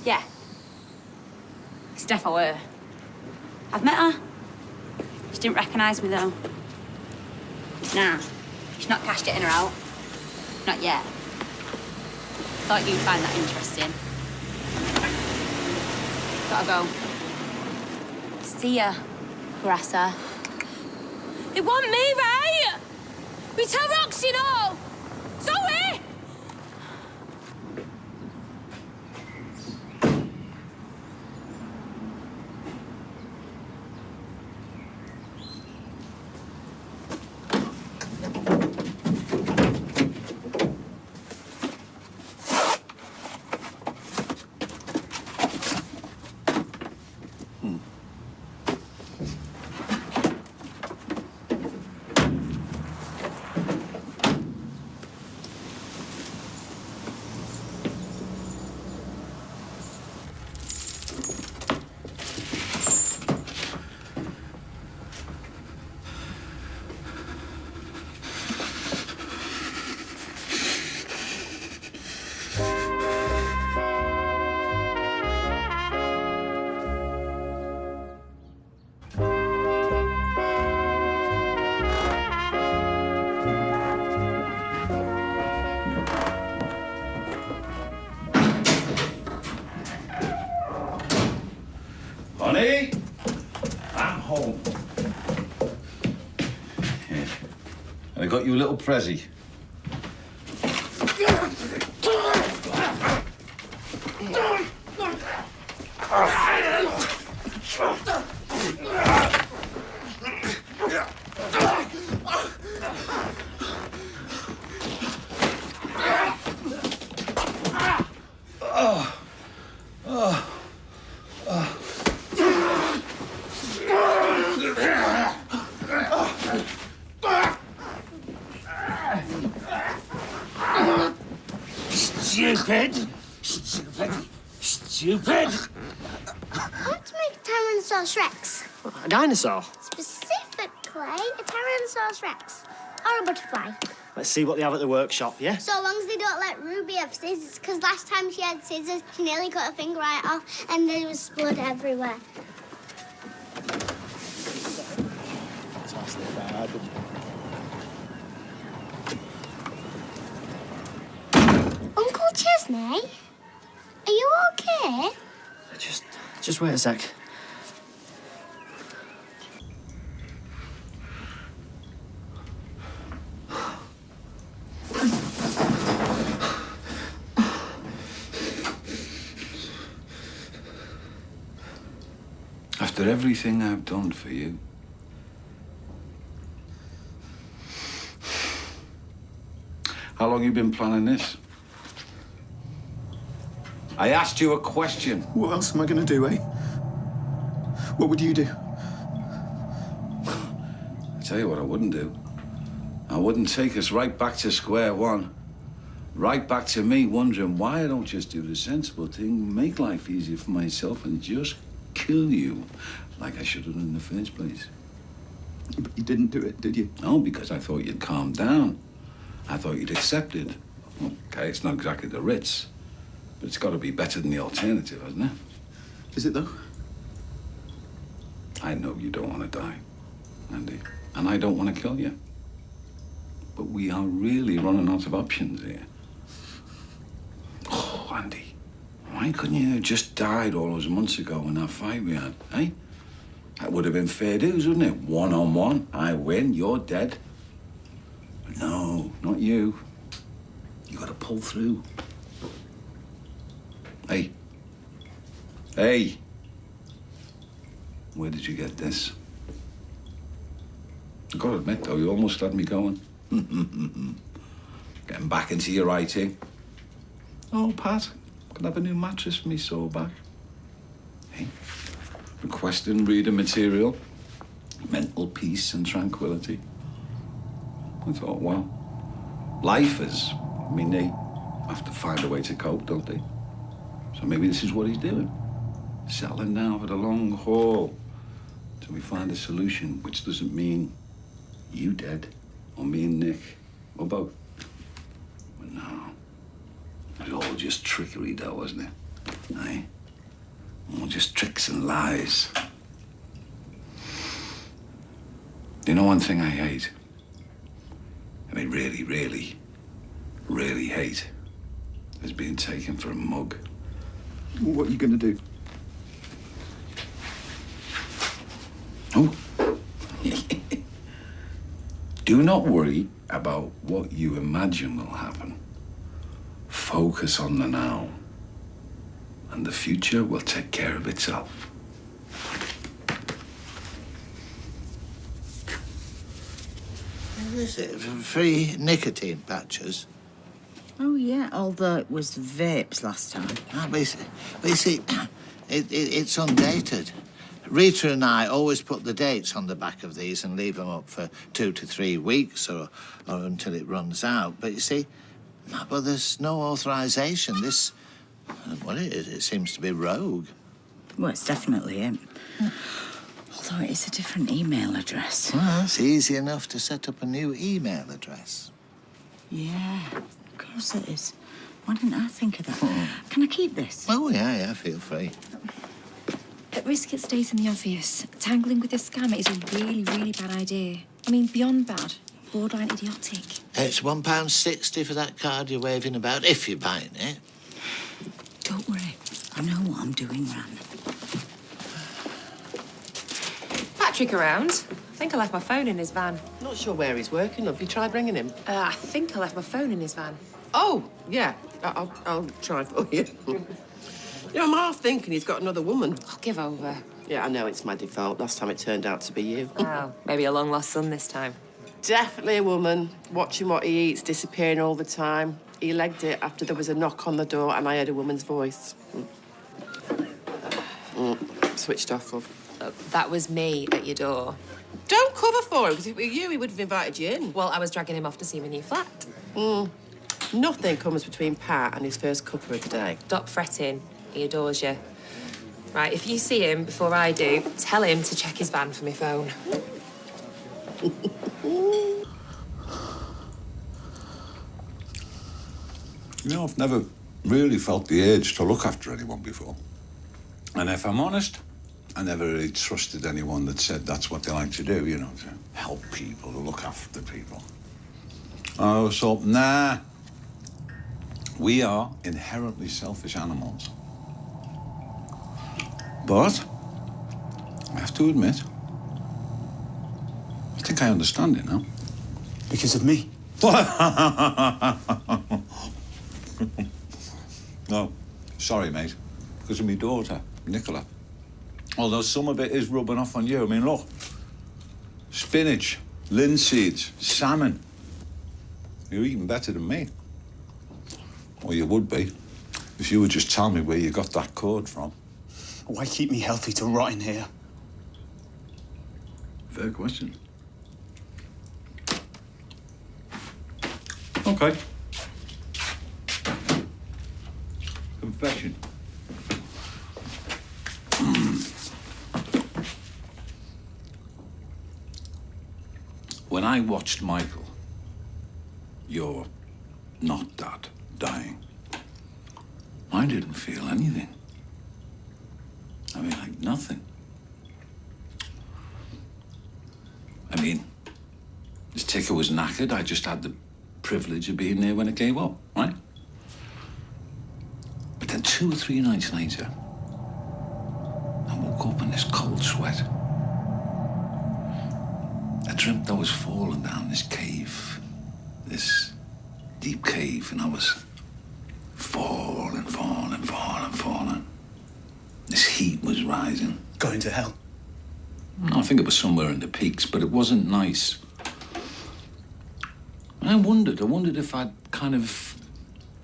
Yeah. It's defo her. I've met her. She didn't recognise me, though. Nah. She's not cashed it in or out. Not yet. Thought you'd find that interesting. Gotta go. See ya, grasser. It wasn't me, right? We tell Roxy no. Zoe! Honey, I'm home. Yeah. And I got you a little prezi. Stupid! Stupid! Stupid! I want to make a Tyrannosaurus Rex. A dinosaur? Specifically, a Tyrannosaurus Rex. Or a butterfly. Let's see what they have at the workshop, yeah? So long as they don't let Ruby have scissors, because last time she had scissors, she nearly cut her finger right off, and there was blood everywhere. Uncle Chesney, are you okay? Just wait a sec. After everything I've done for you, how long you been planning this? I asked you a question. What else am I going to do, eh? What would you do? I tell you what I wouldn't do. I wouldn't take us right back to square one. Right back to me wondering why I don't just do the sensible thing, make life easier for myself and just kill you like I should have done in the first place. But you didn't do it, did you? No, because I thought you'd calm down. I thought you'd accept it. Okay, it's not exactly the Ritz, but it's got to be better than the alternative, hasn't it? Is it, though? I know you don't want to die, Andy. And I don't want to kill you. But we are really running out of options here. Oh, Andy, why couldn't you have just died all those months ago in that fight we had, eh? That would have been fair dues, wouldn't it? 1-on-1, I win, you're dead. But no, not you. You gotta pull through. Hey. Hey. Where did you get this? I've got to admit, though, you almost had me going. Getting back into your writing. Oh, Pat, can I have a new mattress for me sore back? Hey, requesting reading material, mental peace and tranquility. I thought, well, lifers, I mean, they have to find a way to cope, don't they? So maybe this is what he's doing. Settling down for the long haul till we find a solution, which doesn't mean you dead, or me and Nick, or both. But no, it was all just trickery, though, wasn't it? Aye? All just tricks and lies. You know one thing I hate? I mean, really, really, really hate is being taken for a mug. What are you gonna do? Oh. Do not worry about what you imagine will happen. Focus on the now, and the future will take care of itself. Is it free nicotine patches? Oh, yeah, although it was vapes last time. Ah, but you see, it's undated. Rita and I always put the dates on the back of these and leave them up for 2 to 3 weeks or until it runs out. But you see, but there's no authorisation. This, well, it seems to be rogue. Well, it's definitely him. Although it is a different email address. Well, it's easy enough to set up a new email address. Yeah, of course it is. Why didn't I think of that? Can I keep this? Oh, yeah, feel free. At risk it stays in the obvious, tangling with this scammer is a really, really bad idea. I mean, beyond bad, borderline idiotic. It's £1.60 for that card you're waving about, if you're buying it. Don't worry, I know what I'm doing, Ran. Patrick around? I think I left my phone in his van. Not sure where he's working. Have you tried ringing him? I think I left my phone in his van. Oh, yeah. I'll try for you. You know, I'm half thinking he's got another woman. I'll give over. Yeah, I know it's my default. Last time it turned out to be you. Oh, maybe a long-lost son this time. Definitely a woman. Watching what he eats, disappearing all the time. He legged it after there was a knock on the door and I heard a woman's voice. Switched off, love. That was me at your door. Don't cover for him, because if it were you, he would have invited you in. Well, I was dragging him off to see my new flat. Nothing comes between Pat and his first cuppa of the day. Stop fretting. He adores you. Right, if you see him before I do, tell him to check his van for my phone. You know, I've never really felt the urge to look after anyone before. And if I'm honest, I never really trusted anyone that said that's what they like to do, you know, to help people, to look after people. I always thought, nah, we are inherently selfish animals. But I have to admit, I think I understand it now. Because of me. No, sorry, mate. Because of my daughter, Nicola. Although some of it is rubbing off on you. I mean, look. Spinach, linseeds, salmon. You're eating better than me. Or you would be, if you would just tell me where you got that cord from. Why keep me healthy to rot in here? Fair question. Okay. Confession. When I watched Michael, your not dad, dying, I didn't feel anything. I mean, like nothing. I mean, This ticker was knackered. I just had the privilege of being there when it gave up, right? But then 2 or 3 nights later, I woke up in this cold sweat. I dreamt I was falling down this cave, this deep cave, and I was falling. This heat was rising. Going to hell? I think it was somewhere in the peaks, but it wasn't nice. And I wondered if I'd kind of,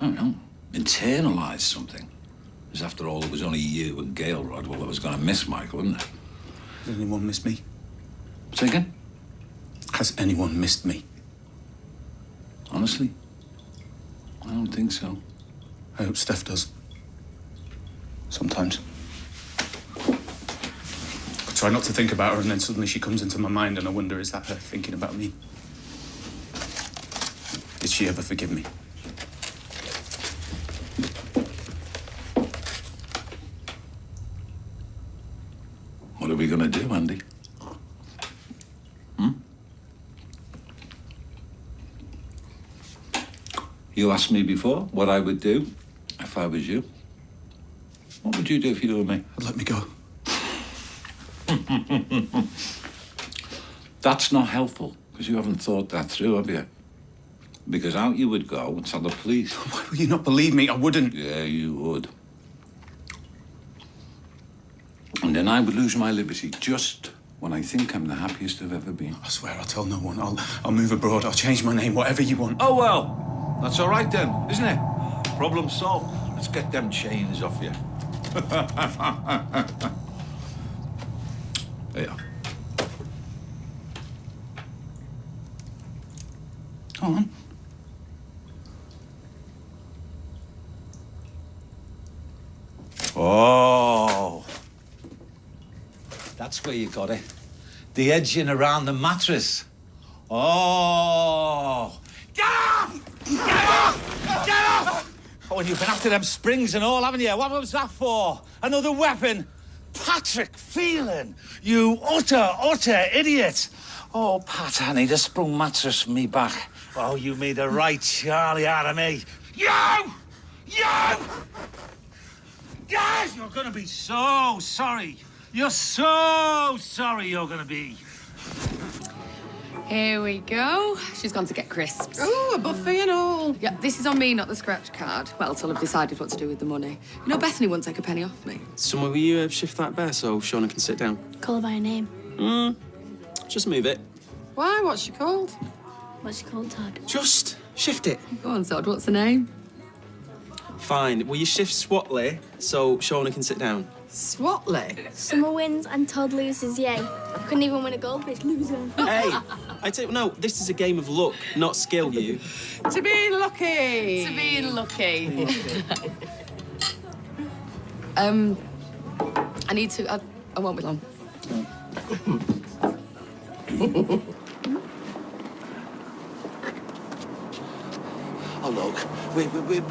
I don't know, internalised something. Because after all, it was only you and Gail Rod. Well, I was going to miss Michael, wasn't I? Has anyone missed me? Say again? Has anyone missed me? Honestly? I don't think so. I hope Steph does. Sometimes. I try not to think about her, and then suddenly she comes into my mind, and I wonder, is that her thinking about me? Did she ever forgive me? What are we going to do, Andy? You asked me before what I would do if I was you. What would you do if you were me? I'd let me go. That's not helpful, because you haven't thought that through, have you? Because out you would go and tell the police. Why will you not believe me? I wouldn't. Yeah, you would. And then I would lose my liberty just when I think I'm the happiest I've ever been. I swear I'll tell no one. I'll move abroad. I'll change my name, whatever you want. Oh, well. That's all right then, isn't it? Problem solved. Let's get them chains off you. There you are. Go on. Oh. That's where you got it. The edging around the mattress. Oh. Get off! Get off! Get off! Oh, and you've been after them springs and all, haven't you? What was that for? Another weapon? Patrick Phelan, you utter idiot. Oh, Pat, I need a sprung mattress for me back. Oh, you made a right Charlie out of me. You! Guys, you're gonna be so sorry. You're so sorry you're gonna be. Here we go. She's gone to get crisps. Oh, a buffet and all. Yeah, this is on me, not the scratch card. Well, till I've decided what to do with the money. You know, Bethany won't take a penny off me. Somewhere will you shift that bear so Shauna can sit down? Call her by her name. Just move it. Why? What's she called? What's she called, Todd? Just shift it. Go on, Sod, what's the name? Fine. Will you shift Swatley so Shauna can sit down? Swatley? Summer wins and Todd loses, yay. Couldn't even win a goldfish, loser. Hey, I tell you, no, this is a game of luck, not skill, you. To be lucky. To be lucky. I need to... I won't be long. Oh, look,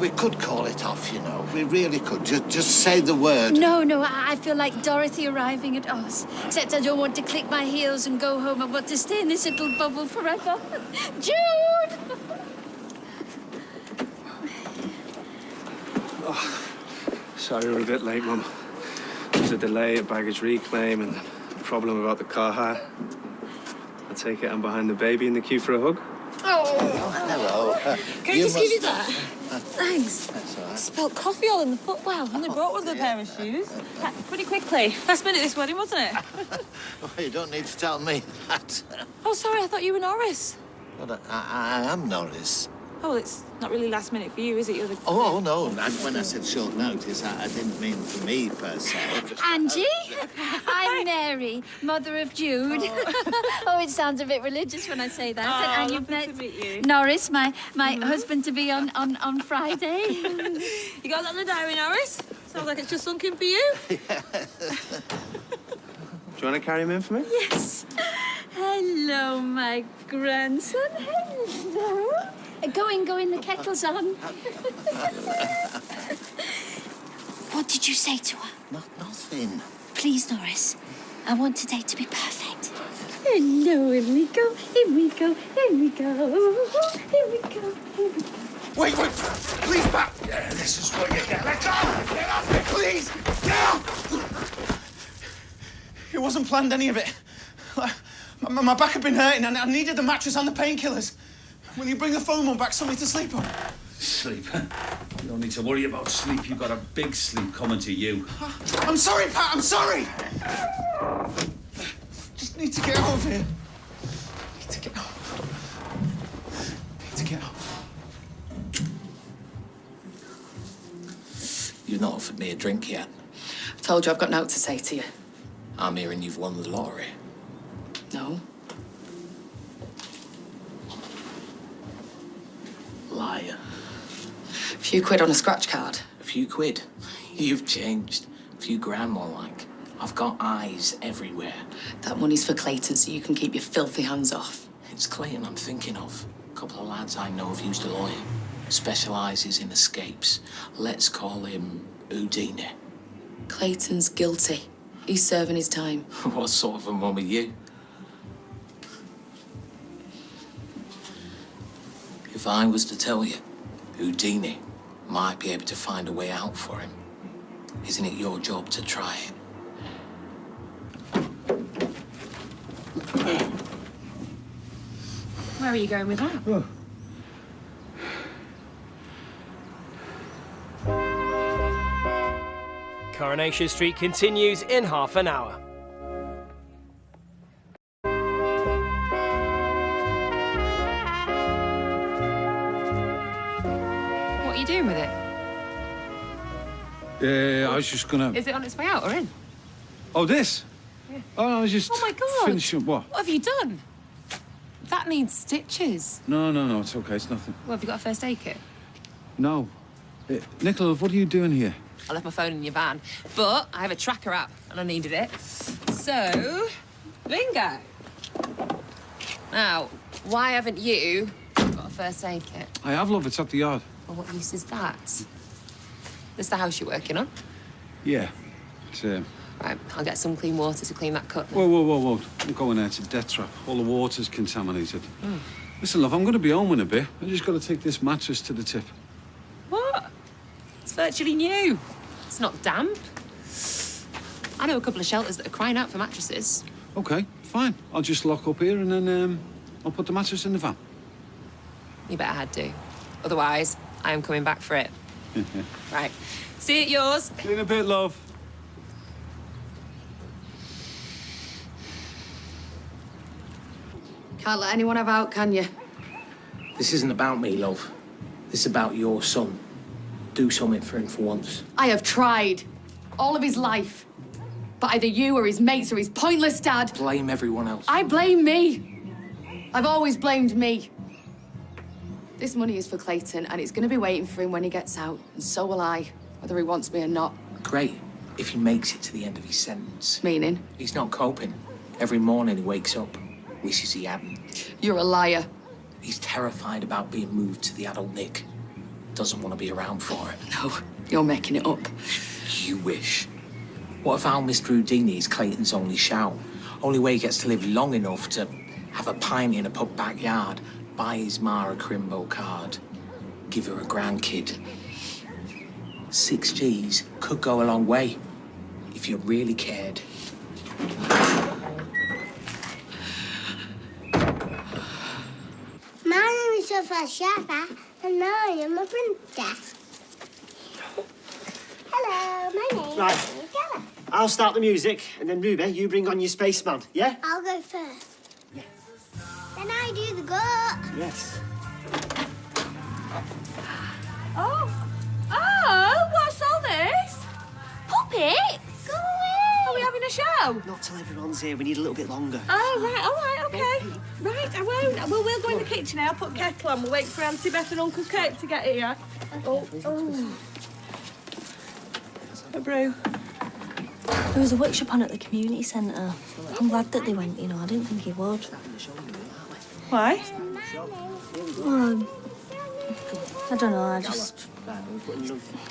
we could call it off, you know. We really could. Just say the word. No, I feel like Dorothy arriving at Oz. Except I don't want to click my heels and go home. I want to stay in this little bubble forever. Jude! Oh, sorry we're a bit late, Mum. There's a delay at baggage reclaim and a problem about the car hire. I take it I'm behind the baby in the queue for a hug. Oh, hello. Can I just give you that? Thanks. That's all right. Spilled coffee all in the footwell, and they brought one of the pair of shoes. Pretty quickly. Last minute this wedding, wasn't it? Oh, you don't need to tell me that. Oh, sorry, I thought you were Norris. But I am Norris. Oh, well, it's not really last minute for you, is it? You're the... Oh, no. And when I said short notice, I didn't mean for me, per se. Angie, I'm Mary, mother of Jude. Oh, it sounds a bit religious when I say that. Oh, and you've met to meet you. Norris, my husband-to-be on Friday. You got that in the diary, Norris? Sounds like it's just sunk in for you. Do you want to carry him in for me? Yes. Hello, my grandson. Hello. Go in, the kettle's on. What did you say to her? Nothing. Please, Norris. I want today to be perfect. Hello, here we go, here we go, here we go, here we go, here we go. Wait, please back. Yeah, this is what you get. Let go! Get off me, please! Get off! It wasn't planned, any of it. My back had been hurting and I needed the mattress and the painkillers. Will you bring the phone one back, something to sleep on? Sleep? You don't need to worry about sleep. You've got a big sleep coming to you. I'm sorry, Pat, I'm sorry! Just need to get out of here. Need to get out. Need to get out. You've not offered me a drink yet. I told you I've got nothing to say to you. I'm hearing you've won the lottery. No. Liar. A few quid on a scratch card. A few quid? You've changed. A few grand more like. I've got eyes everywhere. That money's for Clayton so you can keep your filthy hands off. It's Clayton I'm thinking of. A couple of lads I know have used a lawyer. Specialises in escapes. Let's call him Houdini. Clayton's guilty. He's serving his time. What sort of a mum are you? If I was to tell you, Houdini might be able to find a way out for him, isn't it your job to try it? Where are you going with that? Oh. Coronation Street continues in half an hour. What are you doing with it? I was just gonna... Is it on its way out or in? Oh, this? Yeah. Oh, I was just... Oh, my God. Finishing... What? What have you done? That needs stitches. No, it's okay. It's nothing. Well, have you got a first aid kit? No. Nicola, what are you doing here? I left my phone in your van, but I have a tracker app and I needed it. So, bingo. Now, why haven't you got a first aid kit? I have, love. It's at the yard. Well, what use is that? This the house you're working on? Yeah. It's, Right, I'll get some clean water to clean that cut. Whoa. I'm going there. It's a death trap. All the water's contaminated. Mm. Listen, love, I'm going to be home in a bit. I just got to take this mattress to the tip. What? It's virtually new. It's not damp. I know a couple of shelters that are crying out for mattresses. Okay, fine. I'll just lock up here and then I'll put the mattress in the van. You better had to. Otherwise, I am coming back for it. Right. See you at yours. See you in a bit, love. Can't let anyone have out, can you? This isn't about me, love. This is about your son. Do something for him for once. I have tried. All of his life. But either you or his mates or his pointless dad. Blame everyone else. I blame me. I've always blamed me. This money is for Clayton, and it's going to be waiting for him when he gets out. And so will I, whether he wants me or not. Great, if he makes it to the end of his sentence. Meaning? He's not coping. Every morning he wakes up, wishes he hadn't. You're a liar. He's terrified about being moved to the adult Nick. Doesn't want to be around for it. No, you're making it up. You wish. What if our Mr. Houdini is Clayton's only shout? Only way he gets to live long enough to have a pint in a pub backyard, buy his ma a Crimbo card, give her a grandkid. 6 G's could go a long way if you really cared. My name is Sophia Shaffa, and I am a princess. Hello, my name Right. is Gala. I'll start the music, and then Ruby, you bring on your spaceman, yeah? I'll go first. Yes. Then I do the gut. Yes. Oh, what's all this? Puppets? Go away. Are we having a show? Not till everyone's here. We need a little bit longer. Oh, right, all right, okay. Right, I won't. Well, we'll go in the kitchen now, put kettle on. We'll wait for Auntie Beth and Uncle Kurt to get here. Oh. A brew. There was a workshop on at the community centre. I'm glad that they went, you know. I didn't think he would. Why? Well, I don't know, I just...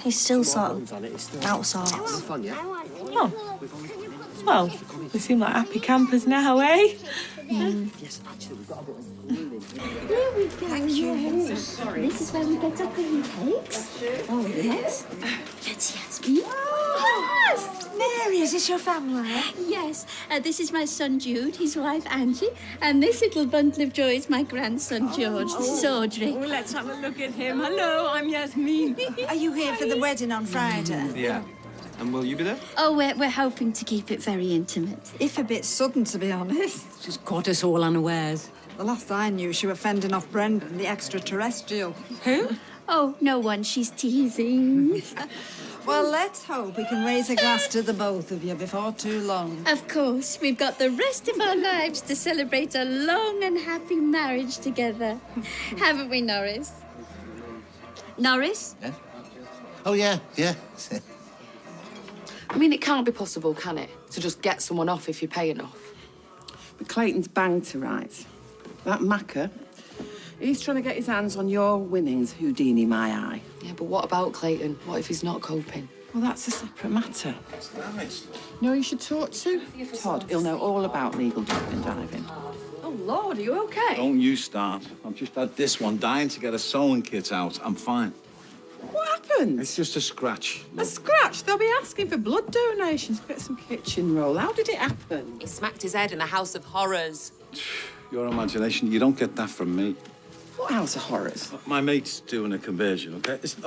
He's still sort of out of sorts. Oh. Well, we seem like happy campers now, eh? Yes, actually, we've got a bit of Here we go. Thank you. This is where we get our pancakes. Oh, yes. That's Yasmin. Yes! Mary, is this your family? Yes. This is my son Jude, his wife Angie, and this little bundle of joy is my grandson George. This is Audrey. Oh, let's have a look at him. Hello, I'm Yasmin. Are you here for the wedding on Friday? Yeah. And will you be there? Oh, we're hoping to keep it very intimate. If a bit sudden, to be honest. She's caught us all unawares. The last I knew, she was fending off Brendan, the extraterrestrial. Who? Oh, no one. She's teasing. Well, let's hope we can raise a glass to the both of you before too long. Of course. We've got the rest of our lives to celebrate a long and happy marriage together. Haven't we, Norris? Norris? Yeah? Oh, yeah. I mean, it can't be possible, can it? To just get someone off if you pay enough. But Clayton's banged to rights. That Macca, he's trying to get his hands on your winnings, Houdini, my eye. Yeah, but what about Clayton? What if he's not coping? Well, that's a separate matter. No, you should talk to Todd. He'll know all about legal dumping diving. Oh, Lord, are you okay? Don't you start. I've just had this one dying to get a sewing kit out. I'm fine. What happened? It's just a scratch. A scratch? They'll be asking for blood donations. Get some kitchen roll. How did it happen? He smacked his head in a house of horrors. Your imagination, you don't get that from me. What house of horrors? My mate's doing a conversion, okay? Is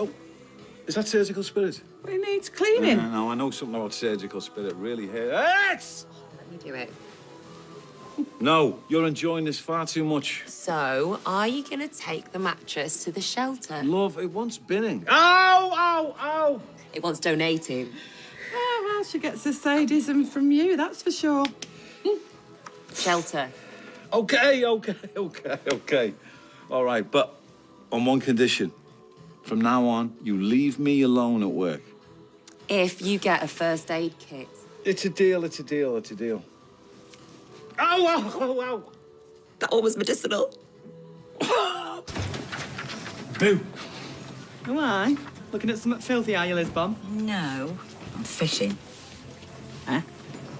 that surgical spirit? Well, it needs cleaning. No, I know something about surgical spirit. Really hurts. Let me do it. No, you're enjoying this far too much. So, are you going to take the mattress to the shelter? Love, it wants binning. Ow! It wants donating. Oh, well, she gets her sadism from you, that's for sure. Shelter. Okay. All right, but on one condition. From now on, you leave me alone at work. If you get a first aid kit. It's a deal. Ow! That all was medicinal. Boo. Who am I? Looking at something filthy, are you, Lisbon? No, I'm fishing. Huh?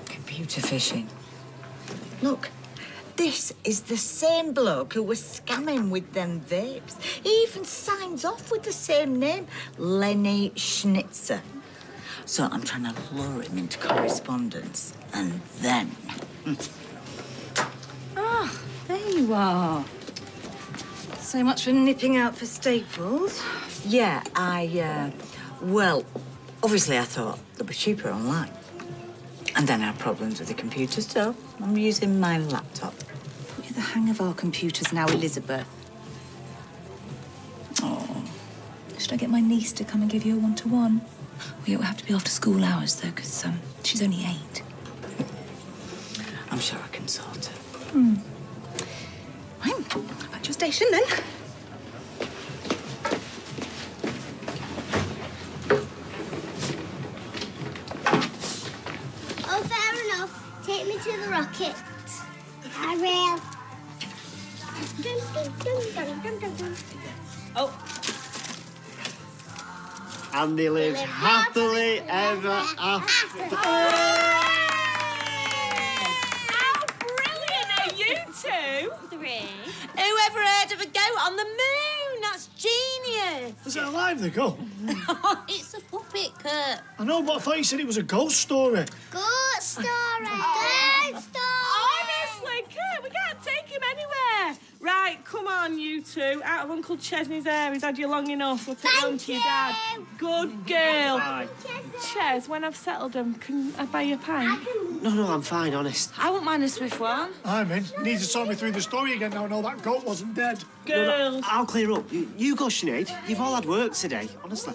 Computer fishing. Look, this is the same bloke who was scamming with them vapes. He even signs off with the same name, Lenny Schnitzer. So I'm trying to lure him into correspondence, and then... Ah, there you are. So much for nipping out for Staples. Yeah, well, obviously I thought they'd be cheaper online. And then I had problems with the computer, so I'm using my laptop. Put you the hang of our computers now, Elizabeth. Oh. Should I get my niece to come and give you a one-to-one? Well, it will have to be after school hours, though, because she's only 8. I'm sure I can sort it. Right, back to your station, then. Oh, fair enough. Take me to the rocket. I will. Oh. And they lived happily ever after. How brilliant are you two? 3. Who ever heard of a goat on the moon? That's genius. Is it alive, the goat? It's a puppet, Kurt. I know, but I thought you said it was a ghost story. Good story. Good story. Honestly, Kurt, we can't take him anywhere. Right, come on, you two. Out of Uncle Chesney's hair. He's had you long enough. We'll take you home to your dad. Good girl. Bye. Ches, when I've settled him, can I buy you a pint? No, I'm fine, honest. I wouldn't mind a swift one. I'm in. You need to sort me through the story again now. I know that goat wasn't dead. Girls. I'll clear up. You go, Sinead. You've all had work today, honestly.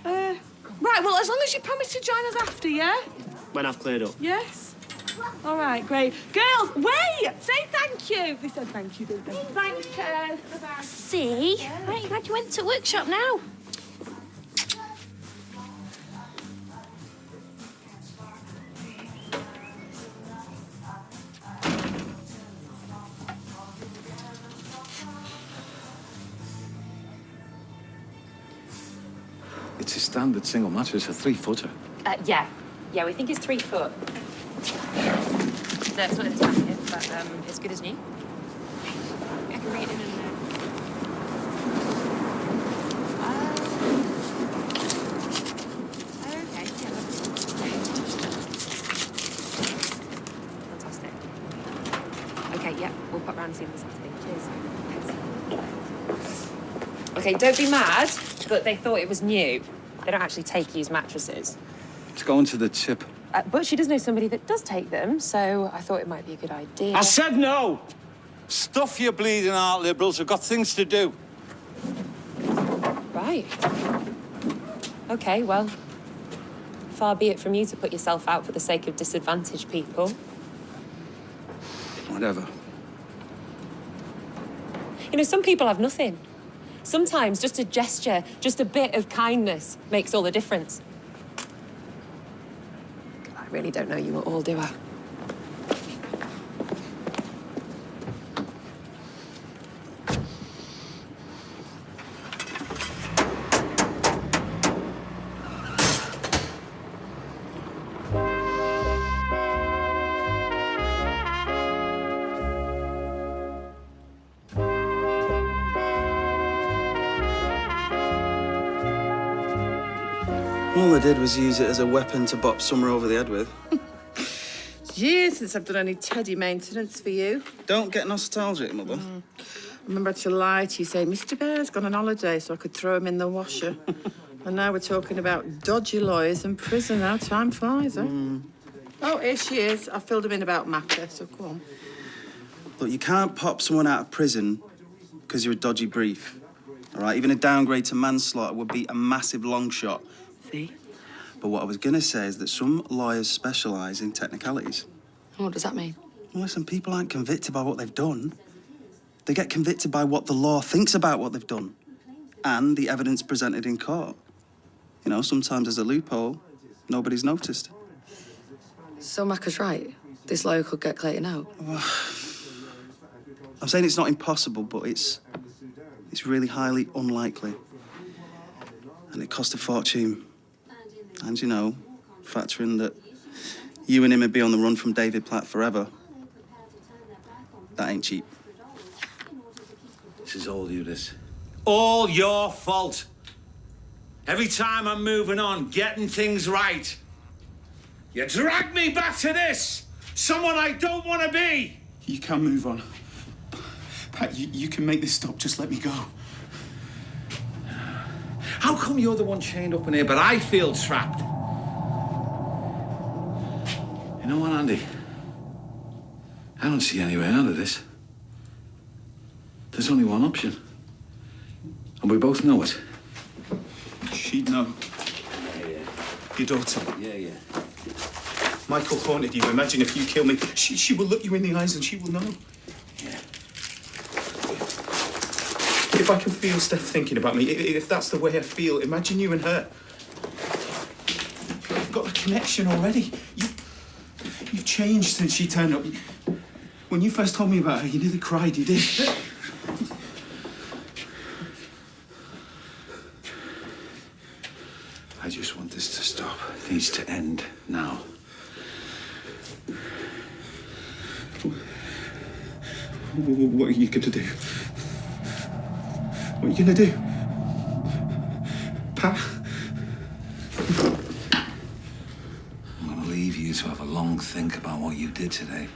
Right, well, as long as you promise to join us after, yeah? When I've cleared up. Yes? All right, great. Girls, wait! Say thank you. They said thank you, didn't they? Thanks, Ches. Bye-bye. See? Right, glad you went to workshop now. It's a standard single mattress, a 3-footer. Yeah, we think it's 3 foot. That's what it's packet, but it's good as new. I can read it in there. Okay, yeah, fantastic. Okay, yeah, we'll pop round and see them this afternoon. Cheers. Okay, don't be mad, but they thought it was new. They don't actually take used mattresses. It's going to the tip. But she does know somebody that does take them, so I thought it might be a good idea. I said no! Stuff your bleeding heart, Liberals. I've got things to do. Right. Okay, well, far be it from you to put yourself out for the sake of disadvantaged people. Whatever. You know, some people have nothing. Sometimes just a gesture, just a bit of kindness makes all the difference. I really don't know you at all, do I? All I did was use it as a weapon to bop Summer over the head with. Years since I've done any teddy maintenance for you. Don't get nostalgic, Mother. I remember I had to lie to you, saying, Mr. Bear's gone on holiday so I could throw him in the washer. And now we're talking about dodgy lawyers and prison. How time flies, eh? Oh, here she is. I filled him in about Macca, so go on. Look, you can't pop someone out of prison because you're a dodgy brief, all right? Even a downgrade to manslaughter would be a massive long shot. See? But what I was going to say is that some lawyers specialise in technicalities. What does that mean? Well, listen, people aren't convicted by what they've done. They get convicted by what the law thinks about what they've done and the evidence presented in court. You know, sometimes there's a loophole nobody's noticed. So Macca's right. This lawyer could get Clayton out. Well, I'm saying it's not impossible, but it's really highly unlikely. And it cost a fortune. And, you know, factoring that you and him would be on the run from David Platt forever, that ain't cheap. This is all you, this. All your fault. Every time I'm moving on, getting things right, you drag me back to this. Someone I don't want to be. You can move on. Pat, you can make this stop. Just let me go. How come you're the one chained up in here, but I feel trapped? You know what, Andy? I don't see any way out of this. There's only one option. And we both know it. She'd know. Yeah. Your daughter. Yeah. Michael haunted you. Imagine if you kill me. She will look you in the eyes and she will know. Yeah. If I can feel Steph thinking about me, if that's the way I feel, imagine you and her. You've got a connection already. You've changed since she turned up. When you first told me about her, you nearly cried, you did. I just want this to stop. It needs to end now. What are you going to do? What are you going to do? Pat? I'm going to leave you to have a long think about what you did today.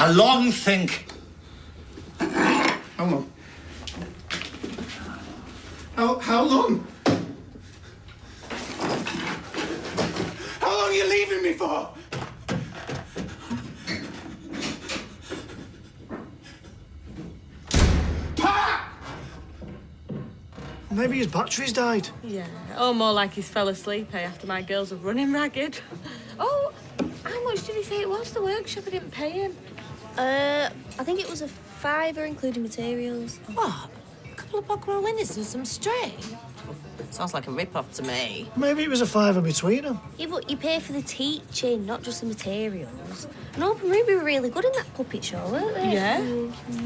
A long think. How long? How long? How long are you leaving me for? Maybe his battery's died. Yeah, or more like he's fell asleep after my girls are running ragged. Oh, how much did he say it was, the workshop? I didn't pay him. I think it was a £5 including materials. What? A couple of bog roll innards and some string? Sounds like a rip-off to me. Maybe it was a £5 between them. Yeah, but you pay for the teaching, not just the materials. And Open Ruby were really good in that puppet show, weren't they? Yeah.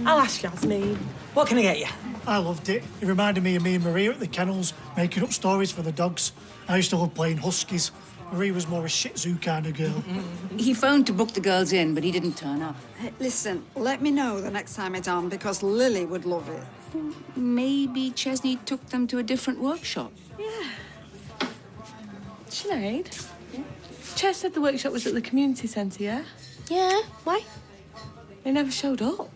I'll ask Yasmin. What can I get you? I loved it. It reminded me of me and Maria at the kennels, making up stories for the dogs. I used to love playing huskies. Marie was more a Shih Tzu kind of girl. He phoned to book the girls in, but he didn't turn up. Hey, listen, let me know the next time it's on, because Lily would love it. Maybe Chesney took them to a different workshop. Yeah. Sinead? Yeah? Ches said the workshop was at the community centre, yeah? Yeah, why? They never showed up.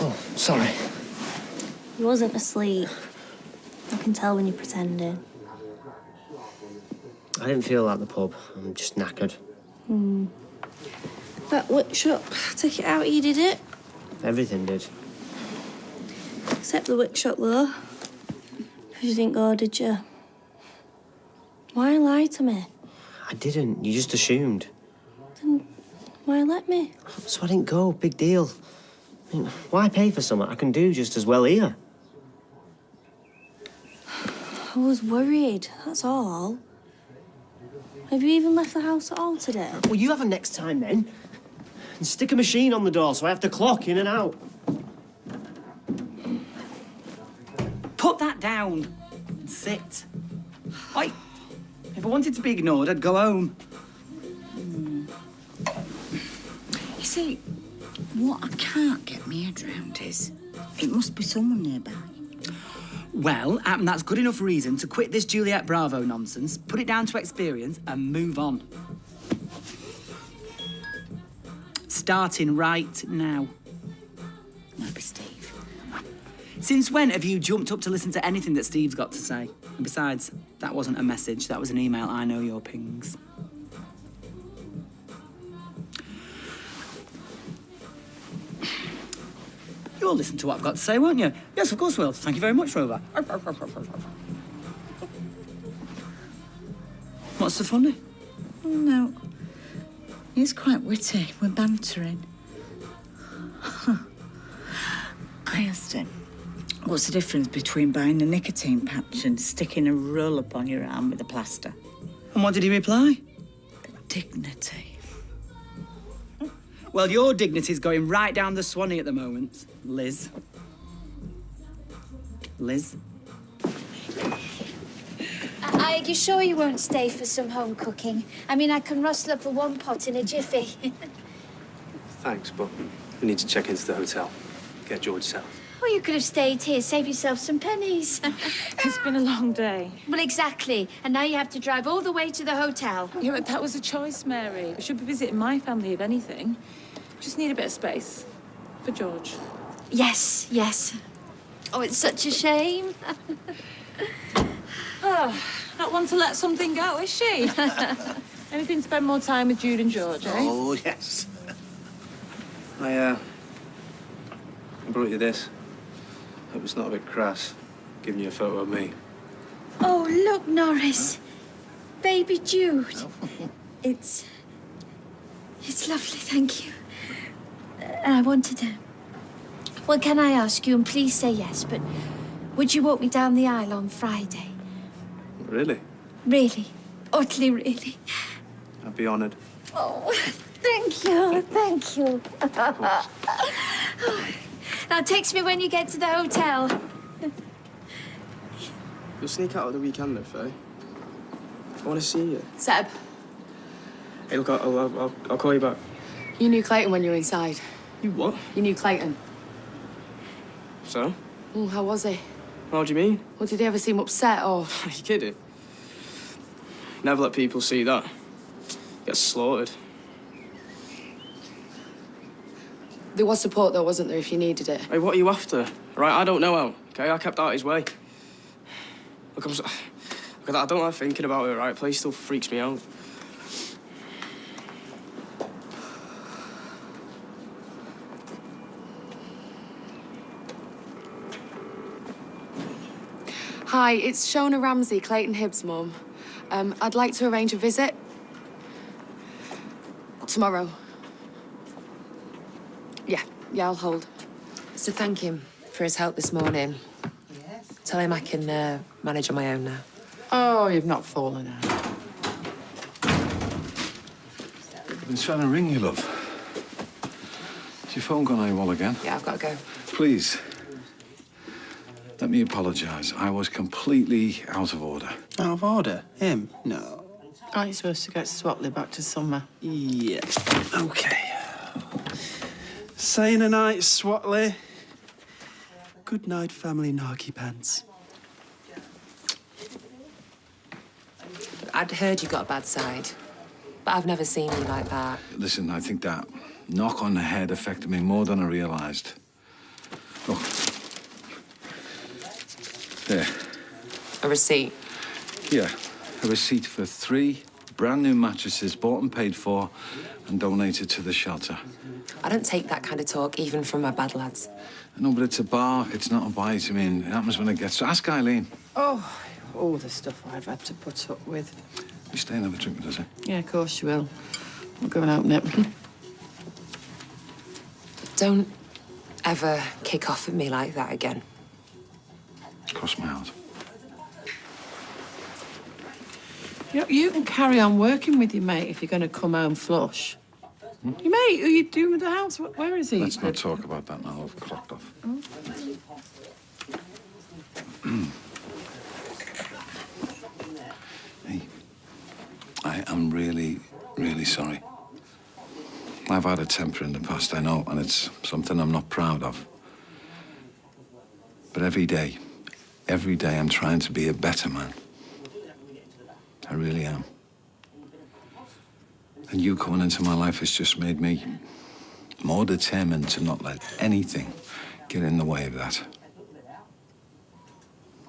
Oh, sorry. He wasn't asleep. I can tell when you're pretending. I didn't feel like the pub. I'm just knackered. That workshop, take it out, you did it. Everything did. Except the workshop, though. Because you didn't go, did you? Why lie to me? I didn't. You just assumed. Then why let me? So I didn't go. Big deal. I mean, why pay for something I can do just as well here? I was worried, that's all. Have you even left the house at all today? Well, you have them next time, then. And stick a machine on the door so I have to clock in and out. Put that down and sit. If I wanted to be ignored, I'd go home. You see, what I can't get my head around is it must be someone nearby. Well, that's good enough reason to quit this Juliet Bravo nonsense, put it down to experience, and move on. Starting right now. Maybe Steve. Since when have you jumped up to listen to anything that Steve's got to say? And besides, that wasn't a message, that was an email. I know your pings. You'll listen to what I've got to say, won't you? Yes, of course we will. Thank you very much, Rover. What's so funny? Oh, no. He's quite witty. We're bantering. I asked him, what's the difference between buying a nicotine patch and sticking a roll up on your arm with a plaster? And what did he reply? Dignity. Well, your dignity's going right down the Swanee at the moment, Liz. Liz? Are you sure you won't stay for some home cooking? I mean, I can rustle up a one pot in a jiffy. Thanks, but we need to check into the hotel. Get George settled. Well, you could have stayed here, save yourself some pennies. It's been a long day. Well, exactly. And now you have to drive all the way to the hotel. Yeah, but that was a choice, Mary. We should be visiting my family, if anything. Just need a bit of space. For George. Yes, yes. Oh, it's such a shame. Oh, not one to let something go, is she? Anything to spend more time with Jude and George, eh? Oh, yes. I brought you this. Hope it's not a bit crass, giving you a photo of me. Oh, look, Norris. Baby Jude. It's lovely, thank you. I wanted to... Well, can I ask you, and please say yes, but would you walk me down the aisle on Friday? Really? Really. Utterly really. I'd be honoured. Oh, thank you, thank you. Now, text me when you get to the hotel. You'll sneak out at the weekend, though, Faye. I want to see you. Seb, Hey, look, I'll call you back. you knew Clayton when you were inside. You what? You knew Clayton. So? How was he? How do you mean? Well, did he ever seem upset or...? Are you kidding? Never let people see that. Get slaughtered. There was support, though, wasn't there, if you needed it? Hey, what are you after? Right, I don't know how, OK? I kept out his way. Look, look, I don't like thinking about it, right? Place still freaks me out. Hi, it's Shona Ramsey, Clayton Hibbs' mum. I'd like to arrange a visit. Tomorrow. Yeah, I'll hold. So thank him for his help this morning. Yes. Tell him I can manage on my own now. Oh, you've not fallen out. I've been trying to ring you, love. Has your phone gone AWOL again? Yeah, I've got to go. Please. Let me apologise. I was completely out of order. Out of order? Him? No. Aren't you supposed to get Swatley back to summer? Yeah. OK. Saying a night, Swatley. Good night, family narky pants. I'd heard you got a bad side, but I've never seen you like that. Listen, I think that knock on the head affected me more than I realised. Look. There. A receipt? Yeah, a receipt for 3 brand new mattresses bought and paid for and donated to the shelter. I don't take that kind of talk, even from my bad lads. No, but it's a bark, it's not a bite. I mean, it happens when it gets... So ask Eileen. Oh, all the stuff I've had to put up with. You stay and have a drink with us, eh? Yeah, of course you will. We'll go and open it. Don't ever kick off at me like that again. Cross my heart. You can carry on working with your mate if you're going to come home flush. Your mate, who you doing with the house? Where is he? Let's not talk about that now. I've clocked off. Oh. Hey, I am really, really sorry. I've had a temper in the past, I know, and it's something I'm not proud of. But every day I'm trying to be a better man. I really am. And you coming into my life has just made me more determined to not let anything get in the way of that.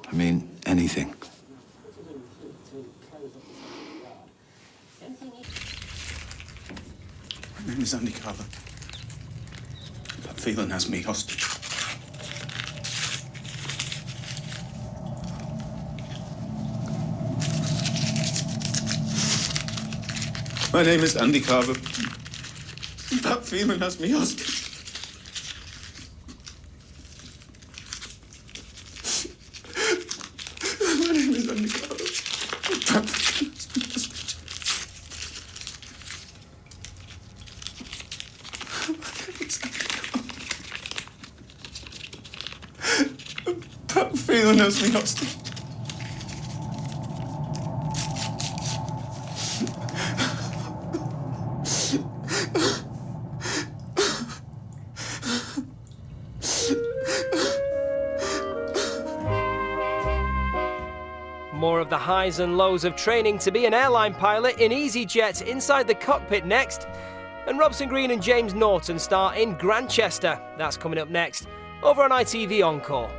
I mean, anything. My name is Andy Carver. That feeling has me hostage. My name is Andy Carver. That feeling has me hostage. My name is Andy Carver. That feeling has me hostage. That feeling has me hostage. More of the highs and lows of training to be an airline pilot in EasyJet Inside the Cockpit next. And Robson Green and James Norton star in Grantchester. That's coming up next, over on ITV Encore.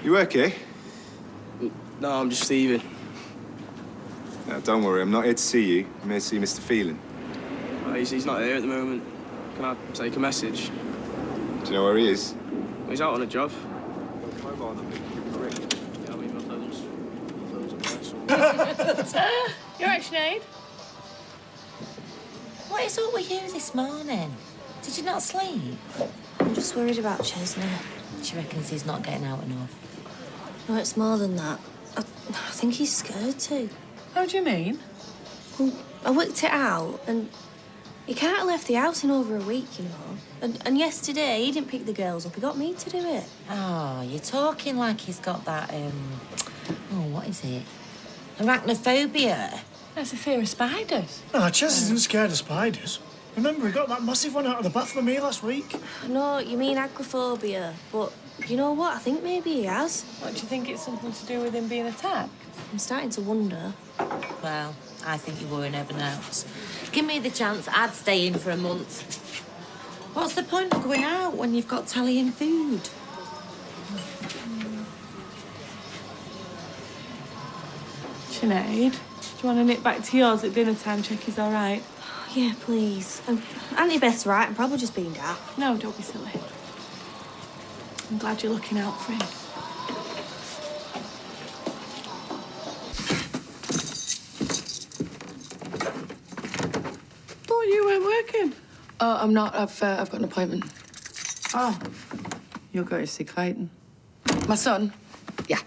You okay? No, I'm just leaving. No, don't worry, I'm not here to see you. I'm here to see Mr. Phelan. He's not here at the moment. Can I take a message? Do you know where he is? He's out on a job. Come over on, Yeah, I mean, my phone's You're right, Sinead. What is up with you this morning? Did you not sleep? I'm just worried about Chesney. She reckons he's not getting out enough. No, it's more than that. I think he's scared too. How do you mean? Well, I worked it out, and he can't have left the house in over a week, you know. And yesterday, he didn't pick the girls up. He got me to do it. Oh, you're talking like he's got that, what is it? Arachnophobia. That's a fear of spiders. No, Ches isn't scared of spiders. Remember, he got that massive one out of the bath for me last week. No, you mean agoraphobia. But you know what? I think maybe he has. What, do you think it's something to do with him being attacked? I'm starting to wonder. Well, I think you're worrying everyone else. Give me the chance, I'd stay in for a month. What's the point of going out when you've got telly and food? Sinead, do you want to nip back to yours at dinner time, check he's all right? Yeah, please. Auntie Beth's right. I'm probably just being daft. No, don't be silly. I'm glad you're looking out for him. Thought you weren't working. Oh, I'm not. I've got an appointment. Oh, you're going to see Clayton. My son? Yeah.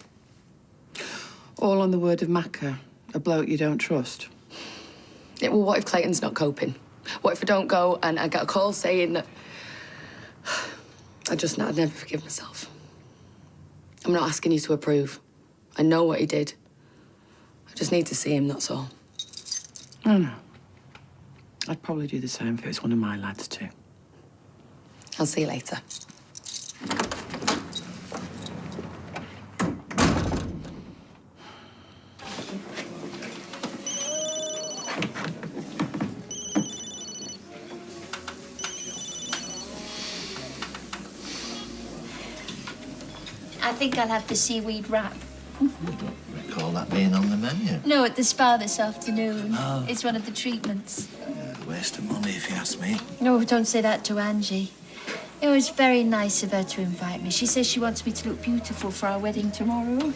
All on the word of Macca, a bloke you don't trust. Yeah, well, what if Clayton's not coping? What if I don't go and I get a call saying that... I'd never forgive myself. I'm not asking you to approve. I know what he did. I just need to see him, that's all. I know. I'd probably do the same if it was one of my lads, too. I'll see you later. I think I'll have the seaweed wrap. I don't recall that being on the menu. No, at the spa this afternoon. Oh. It's one of the treatments. Waste of money, if you ask me. No, don't say that to Angie. It was very nice of her to invite me. She says she wants me to look beautiful for our wedding tomorrow.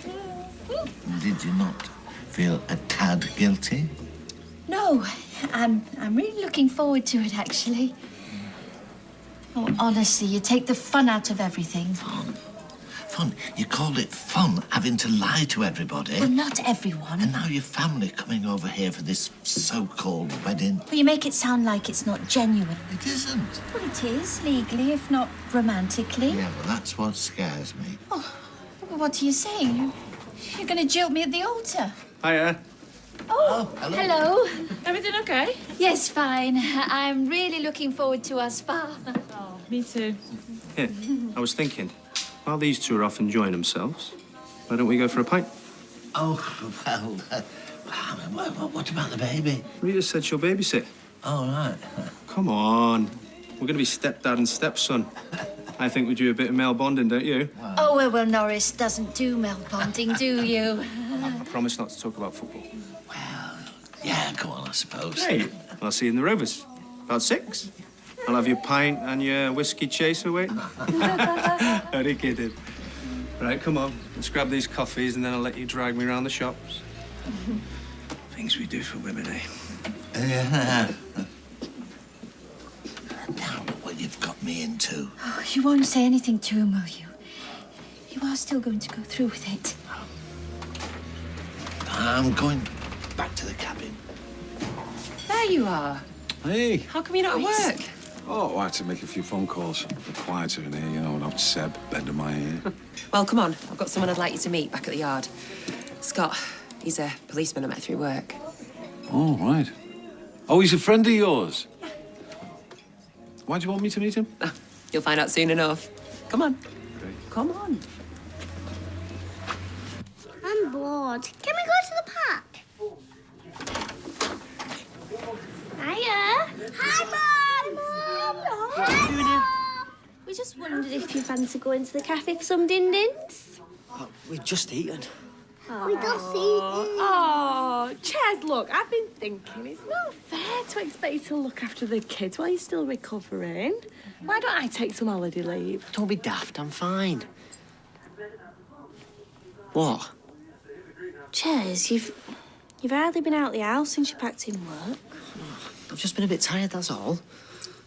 Did you not feel a tad guilty? No, I'm really looking forward to it, actually. Oh, honestly, you take the fun out of everything. Fun? You called it fun, having to lie to everybody? Well, not everyone. And now your family coming over here for this so-called wedding. Well, you make it sound like it's not genuine. It isn't. Well, it is, legally, if not romantically. Yeah, well, that's what scares me. Oh, what are you saying? You're going to jilt me at the altar? Hiya. Oh, hello. Everything okay? Yes, fine. I'm really looking forward to our spa. Oh, me too. Here, I was thinking, while these two are off enjoying themselves, why don't we go for a pint? Oh, well, what about the baby? Rita said she'll babysit. Oh, right. Come on. We're going to be stepdad and stepson. I think we do a bit of male bonding, don't you? Oh, well, Norris doesn't do male bonding, do you? I promise not to talk about football. Yeah, go on, I suppose. Hey, I'll see you in the Rovers. About 6. I'll have your pint and your whiskey chaser waiting. Only kidding. Right, come on. Let's grab these coffees and then I'll let you drag me around the shops. Things we do for women, eh? Yeah. Now look what you've got me into. Oh, you won't say anything to him, will you? You are still going to go through with it. I'm going back to the cabin. There you are. Hey. How come you're not at work? Oh, I had to make a few phone calls. A bit quieter in here, you know, without Seb bending my ear. Well, come on. I've got someone I'd like you to meet back at the yard. Scott. He's a policeman I met through work. Oh, right. Oh, he's a friend of yours? Why do you want me to meet him? You'll find out soon enough. Come on. Great. Come on. I'm bored. Can we go to the park? Hiya. Hi, Mum. Hi, Mum. We just wondered if you fancy going to the cafe for some din-dins. Oh, we've just eaten. We just eaten. Oh, Ches, look, I've been thinking it's not fair to expect you to look after the kids while you're still recovering. Why don't I take some holiday leave? Don't be daft, I'm fine. What? Ches, you've hardly been out the house since you packed in work. I've just been a bit tired, that's all.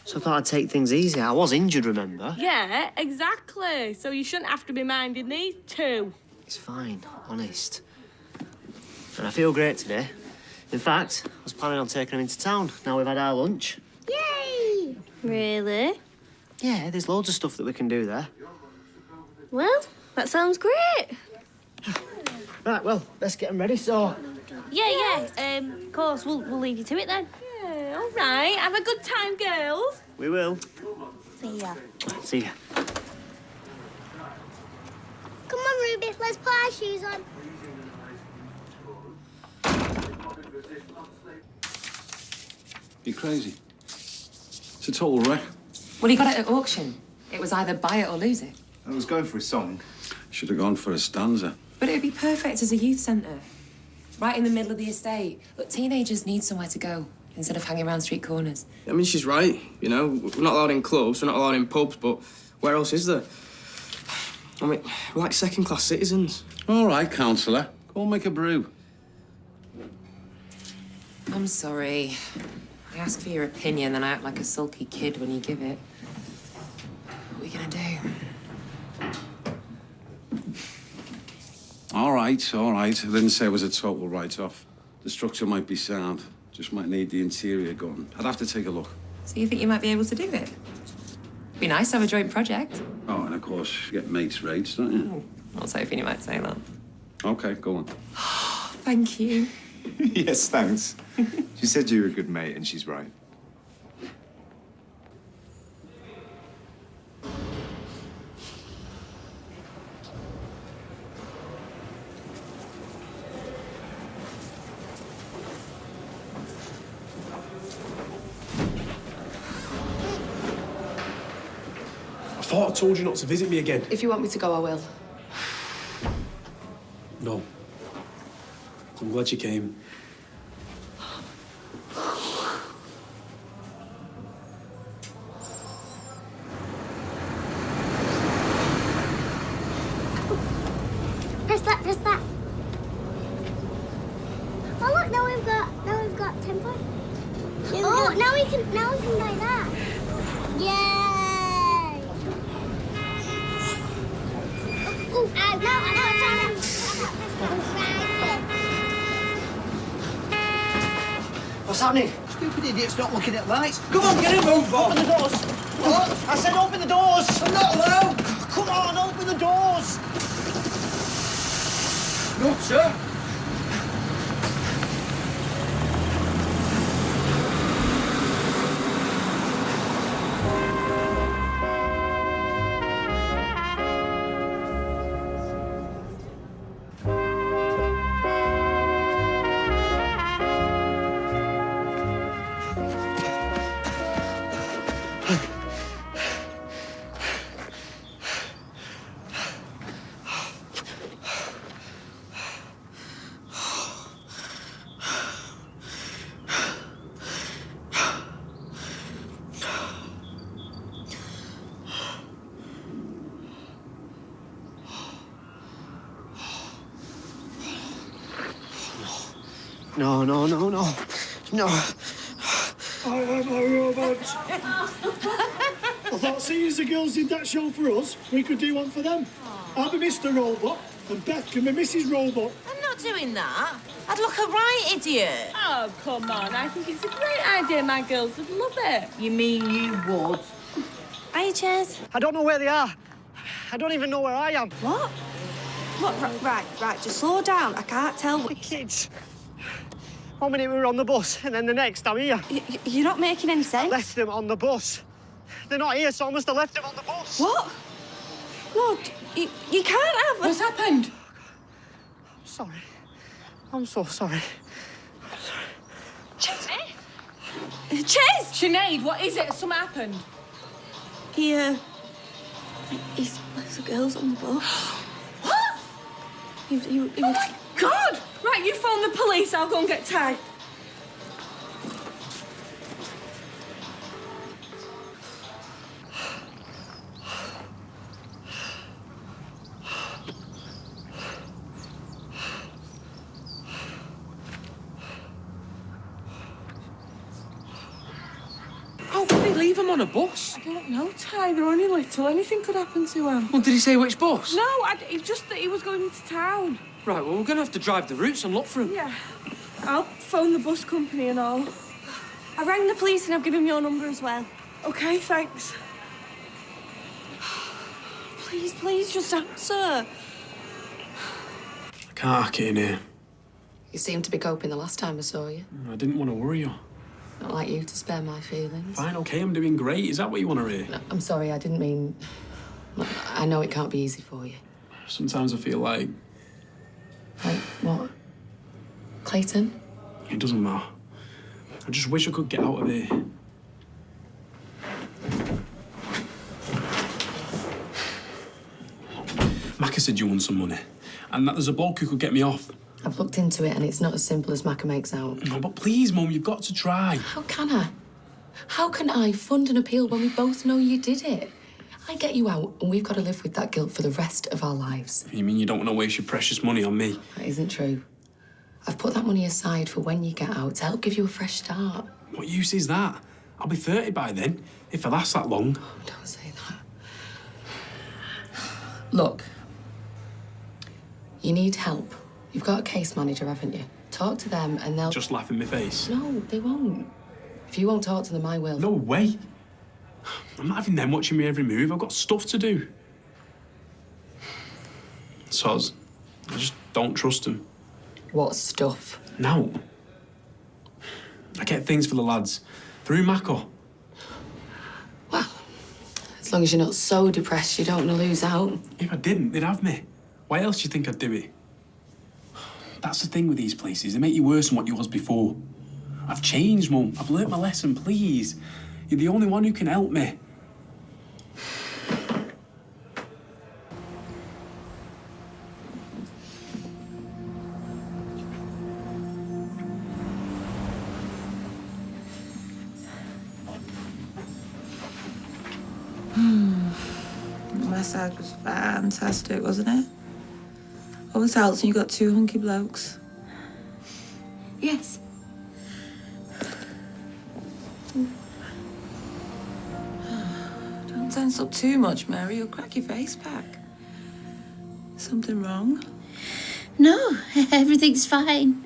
So I thought I'd take things easy. I was injured, remember? Yeah, exactly. So you shouldn't have to be minding these two. It's fine, honest. And I feel great today. In fact, I was planning on taking him into town now we've had our lunch. Yay! Really? Yeah, there's loads of stuff that we can do there. Well, that sounds great. Right, well, let's get them ready, so... Yeah. Of course, we'll leave you to it then. Yeah, all right. Have a good time, girls. We will. See ya. See ya. Come on, Ruby, let's put our shoes on. You crazy? It's a total wreck. Well, he got it at auction. It was either buy it or lose it. I was going for a song. Should have gone for a stanza. But it would be perfect as a youth centre. Right in the middle of the estate. Look, teenagers need somewhere to go instead of hanging around street corners. I mean, she's right, you know. We're not allowed in clubs, we're not allowed in pubs, but where else is there? I mean, we're like second-class citizens. All right, councillor. Go and make a brew. I'm sorry. I ask for your opinion, then I act like a sulky kid when you give it. What are we gonna do? All right, all right. I didn't say it was a total write-off. The structure might be sound. Just might need the interior gone. I'd have to take a look. So you think you might be able to do it? Be nice to have a joint project. Oh, and of course, you get mates' rates, don't you? I was hoping you might say that. Okay, go on. Thank you. Yes, thanks. She said you were a good mate, and she's right. I thought I told you not to visit me again. If you want me to go, I will. No. I'm glad you came. Press that. Oh look, now we've got 10 points. Oh, now we can like that. Yay! Oh, I know, What's happening? Stupid idiot's not looking at lights. Come on, get a move on. Open the doors. What? I said open the doors. I'm not allowed. Come on, open the doors. No, sir. No. No. I am a robot. I thought seeing as the girls did that show for us, we could do one for them. I'll be Mr. Robot, and Beth can be Mrs. Robot. I'm not doing that. I'd look a right idiot. Oh, come on. I think it's a great idea. My girls would love it. You mean you would? Hiya, Chaz. I don't know where they are. I don't even know where I am. What? What? Right. Just slow down. I can't tell. The kids. 1 minute we were on the bus, and then the next I'm here. You're not making any sense. I left them on the bus. They're not here, so I must have left them on the bus. What? No, you can't have... What's happened? I'm sorry. I'm so sorry. Chesney? Chase! Sinead, what is it? Something happened. He's left the girls on the bus. What? He Oh, my God! Right, you phone the police. I'll go and get Ty. How can we leave leave them on a bus? I don't know, Ty. They're only little. Anything could happen to them. Well, did he say which bus? No, it's just that he was going into town. Right, well, we're going to have to drive the routes and look for him. Yeah. I'll phone the bus company and all. I rang the police and I've given him your number as well. OK, thanks. Please, just answer. I can't hack it in here. You seemed to be coping the last time I saw you. I didn't want to worry you. Not like you to spare my feelings. Fine, OK, I'm doing great. Is that what you want to hear? No, I'm sorry, I didn't mean... Look, I know it can't be easy for you. Sometimes I feel like... Like what? Clayton? It doesn't matter. I just wish I could get out of here. Macca said you won some money, and that there's a bloke who could get me off. I've looked into it and it's not as simple as Macca makes out. No, but please, Mum, you've got to try. How can I? How can I fund an appeal when we both know you did it? I get you out and we've got to live with that guilt for the rest of our lives. You mean you don't want to waste your precious money on me? That isn't true. I've put that money aside for when you get out to help give you a fresh start. What use is that? I'll be 30 by then, if I last that long. Oh, don't say that. Look, you need help. You've got a case manager, haven't you? Talk to them and they'll... Just laugh in my face. No, they won't. If you won't talk to them, I will. No way. I'm not having them watching me every move. I've got stuff to do. Soz, I just don't trust them. What stuff? No. I get things for the lads. Through Macca. Well, as long as you're not so depressed you don't want to lose out. If I didn't, they'd have me. Why else do you think I'd do it? That's the thing with these places. They make you worse than what you was before. I've changed, Mum. I've learnt my lesson, please. You're the only one who can help me. Massage was fantastic, wasn't it? Always helps when you got two hunky blokes. Yes. Don't tense up too much, Mary. You'll crack your face back. Something wrong? No, everything's fine.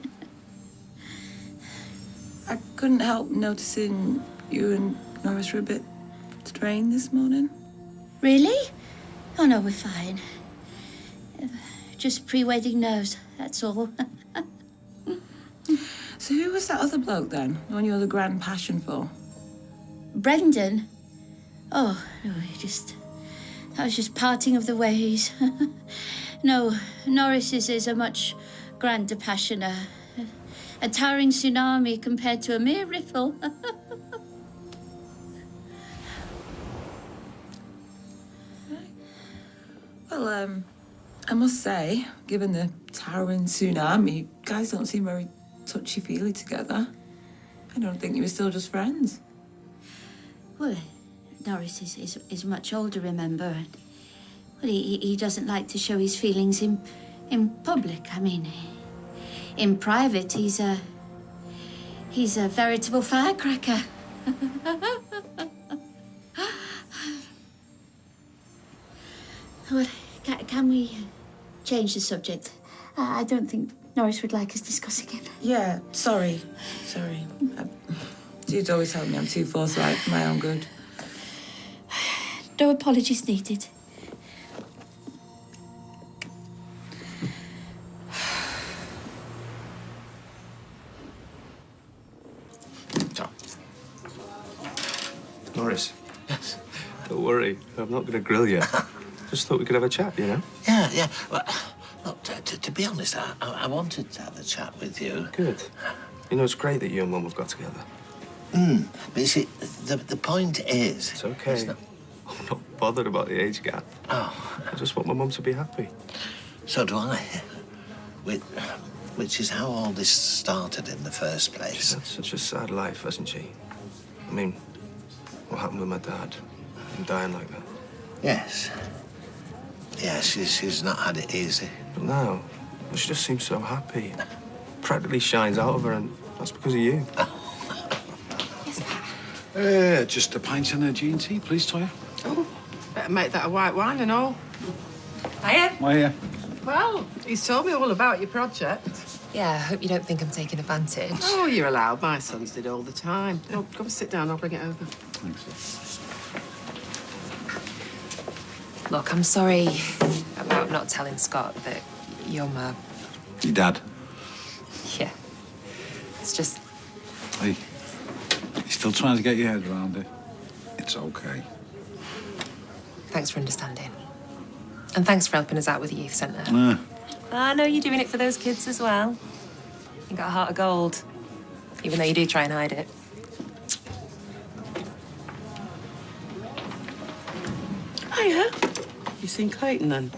I couldn't help noticing you and Norris were a bit strained this morning. Really? Oh, no, we're fine. Just pre-wedding nerves, that's all. So who was that other bloke, then? The one you had a grand passion for? Brendan? Oh, no, that was just parting of the ways. No, Norris's is a much grander passion, a towering tsunami compared to a mere riffle. Well, I must say, given the towering tsunami, you guys don't seem very touchy-feely together. I don't think you were still just friends. Well, Norris is much older, remember? And, well, he doesn't like to show his feelings in public. I mean, in private, he's a veritable firecracker. Well, can we change the subject? I don't think Norris would like us discussing it. Yeah, sorry. You'd always tell me I'm too forthright for my own good. No apologies needed. Norris. Yes? Don't worry, I'm not going to grill you. Just thought we could have a chat, you know? Yeah. Well, look, to be honest, I wanted to have a chat with you. Good. You know, it's great that you and Mum have got together. But you see, the point is... It's okay. I'm not bothered about the age gap. Oh. I just want my mum to be happy. So do I. Which is how all this started in the first place. She's had such a sad life, hasn't she? I mean, what happened with my dad? Him dying like that. Yes. Yeah, she's not had it easy. But now, she just seems so happy. Practically shines out of her, and that's because of you. Just a pint and a G&T, please, Toya. Oh, better make that a white wine and all. Hiya. Hiya. Well, he's told me all about your project. Yeah, I hope you don't think I'm taking advantage. Oh, you're allowed. My sons did all the time. Oh, come and sit down. I'll bring it over. Thanks. Look, I'm sorry about not telling Scott that you're my... Your dad? Yeah. It's just... Hey, you're still trying to get your head around it. It's okay. Thanks for understanding. And thanks for helping us out with the youth centre. Yeah. I know you're doing it for those kids as well. You got a heart of gold, even though you do try and hide it. Hiya. You seen Clayton, then?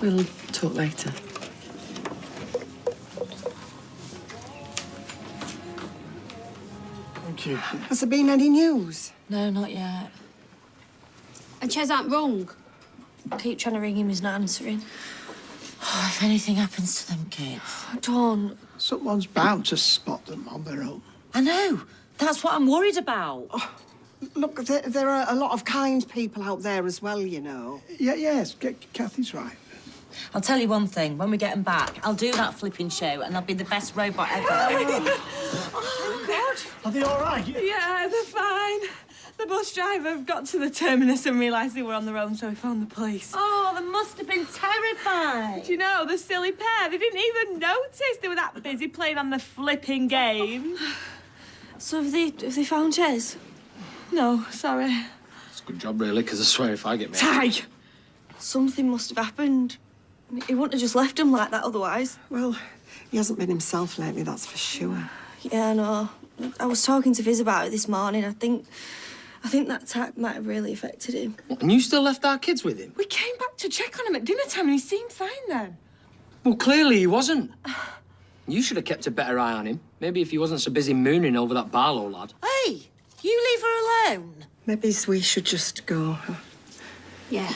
We'll talk later. Thank you. Has there been any news? No, not yet. And Ches aren't wrong. I keep trying to ring him, he's not answering. Oh, if anything happens to them kids. Don't. Someone's bound to spot them on their own. I know. That's what I'm worried about. Oh, look, there are a lot of kind people out there as well, you know. Yes, Kathy's right. I'll tell you one thing. When we get them back, I'll do that flipping show and I'll be the best robot ever. Oh, God. Are they all right? Yeah, they're fine. The bus driver got to the terminus and realised they were on their own, so he phoned the police. Oh, they must have been terrified. Do you know, the silly pair, they didn't even notice they were that busy playing on the flipping games. So have they found Ches? No, sorry. It's a good job, really, because I swear if I get me... Ty! Something must have happened. He wouldn't have just left him like that otherwise. Well, he hasn't been himself lately, that's for sure. Yeah, I know. I was talking to Viz about it this morning. I think that attack might have really affected him. And you still left our kids with him? We came back to check on him at dinner time and he seemed fine then. Well, clearly he wasn't. You should have kept a better eye on him. Maybe if he wasn't so busy mooning over that Barlow lad. Hey, you leave her alone. Maybe we should just go. Yeah.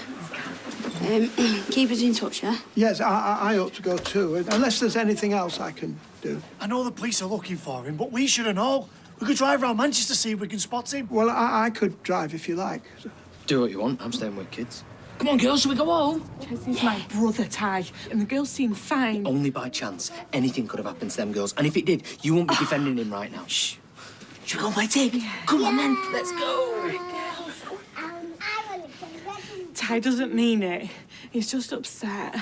Keep us in touch, yeah? Yes, I ought to go too, unless there's anything else I can do. I know the police are looking for him, but we should have known. We could drive around Manchester to see if we can spot him. Well, I could drive if you like. Do what you want. I'm staying with kids. Come on, girls, shall we go home? Ches my brother, Ty, and the girls seem fine. Only by chance. Anything could have happened to them girls. And if it did, you won't be defending him right now. Shh. Should we go play tag? Come on, then. Let's go. Ty doesn't mean it. He's just upset.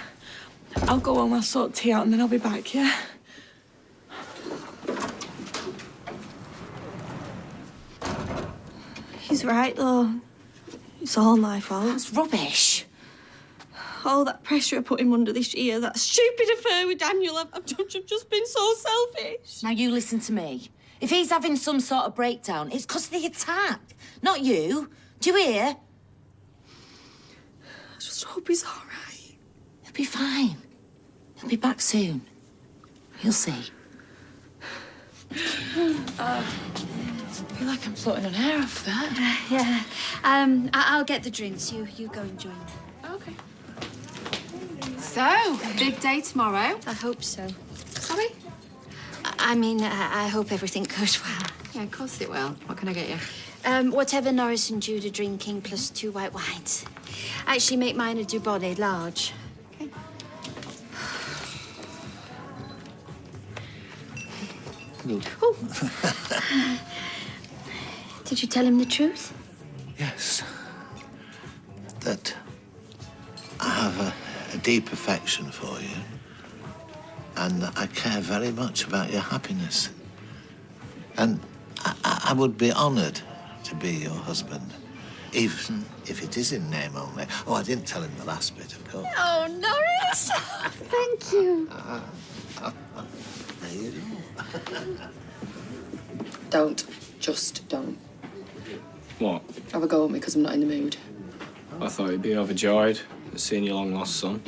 I'll go home, I'll sort tea out, and then I'll be back, yeah? He's right, though. It's all my fault. That's rubbish. All that pressure I put him under this year, that stupid affair with Daniel, I've just been so selfish. Now, you listen to me. If he's having some sort of breakdown, it's because of the attack, not you. Do you hear? I just hope he's all right. He'll be fine. He'll be back soon. You'll see. I feel like I'm floating on air after that. Yeah. I'll get the drinks. You go and join me. Okay. So, big day tomorrow. I hope so. Sorry? I hope everything goes well. Yeah, of course it will. What can I get you? Whatever Norris and Jude are drinking, plus 2 white wines. Actually, make mine a Dubonnet large. Okay. Oh. Did you tell him the truth? Yes. That I have a deep affection for you and that I care very much about your happiness. And I would be honoured to be your husband, even if it is in name only. Oh, I didn't tell him the last bit, of course. Oh, Norris! Thank you. There you go. Don't. Just don't. What? Have a go at me because I'm not in the mood. I thought you'd be overjoyed at seeing your long-lost son.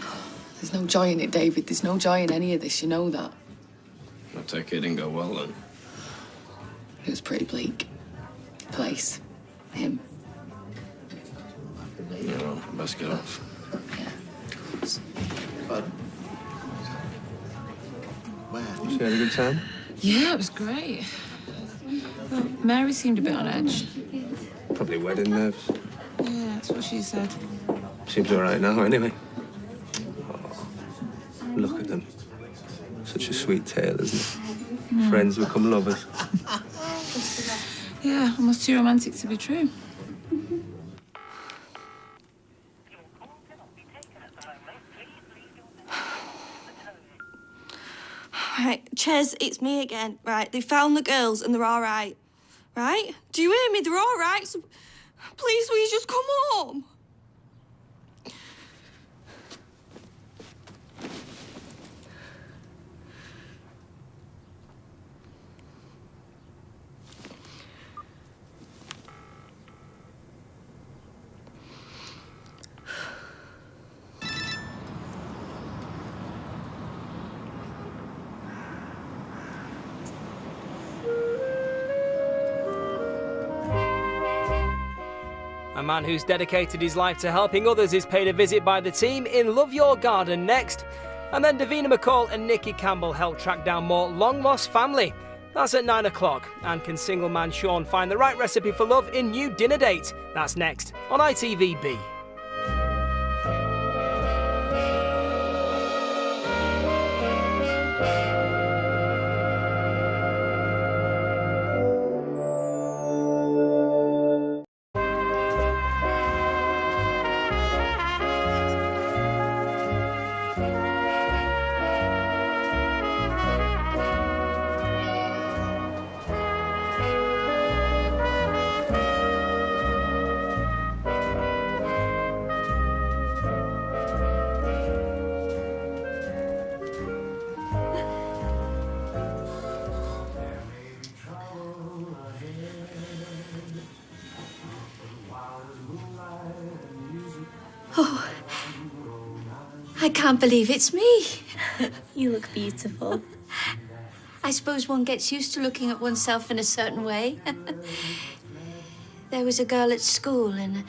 There's no joy in it, David. There's no joy in any of this. You know that. I take it didn't go well, then. It was pretty bleak. Place. Him. Yeah, well, best get off. But where? You had a good time? Yeah, it was great. Well, Mary seemed a bit on edge. Probably wedding nerves. Yeah, that's what she said. Seems all right now, anyway. Oh, look at them. Such a sweet tale, isn't it? Mm. Friends become lovers. Yeah, almost too romantic to be true. Right, Ches, it's me again. Right, they found the girls and they're all right. Right? Do you hear me? They're all right. So please, will you just come home? A man who's dedicated his life to helping others is paid a visit by the team in Love Your Garden next. And then Davina McCall and Nikki Campbell help track down more long-lost family. That's at 9 o'clock. And can single man Sean find the right recipe for love in New Dinner Date? That's next on ITVB. Oh, I can't believe it's me. You look beautiful. I suppose one gets used to looking at oneself in a certain way. There was a girl at school, and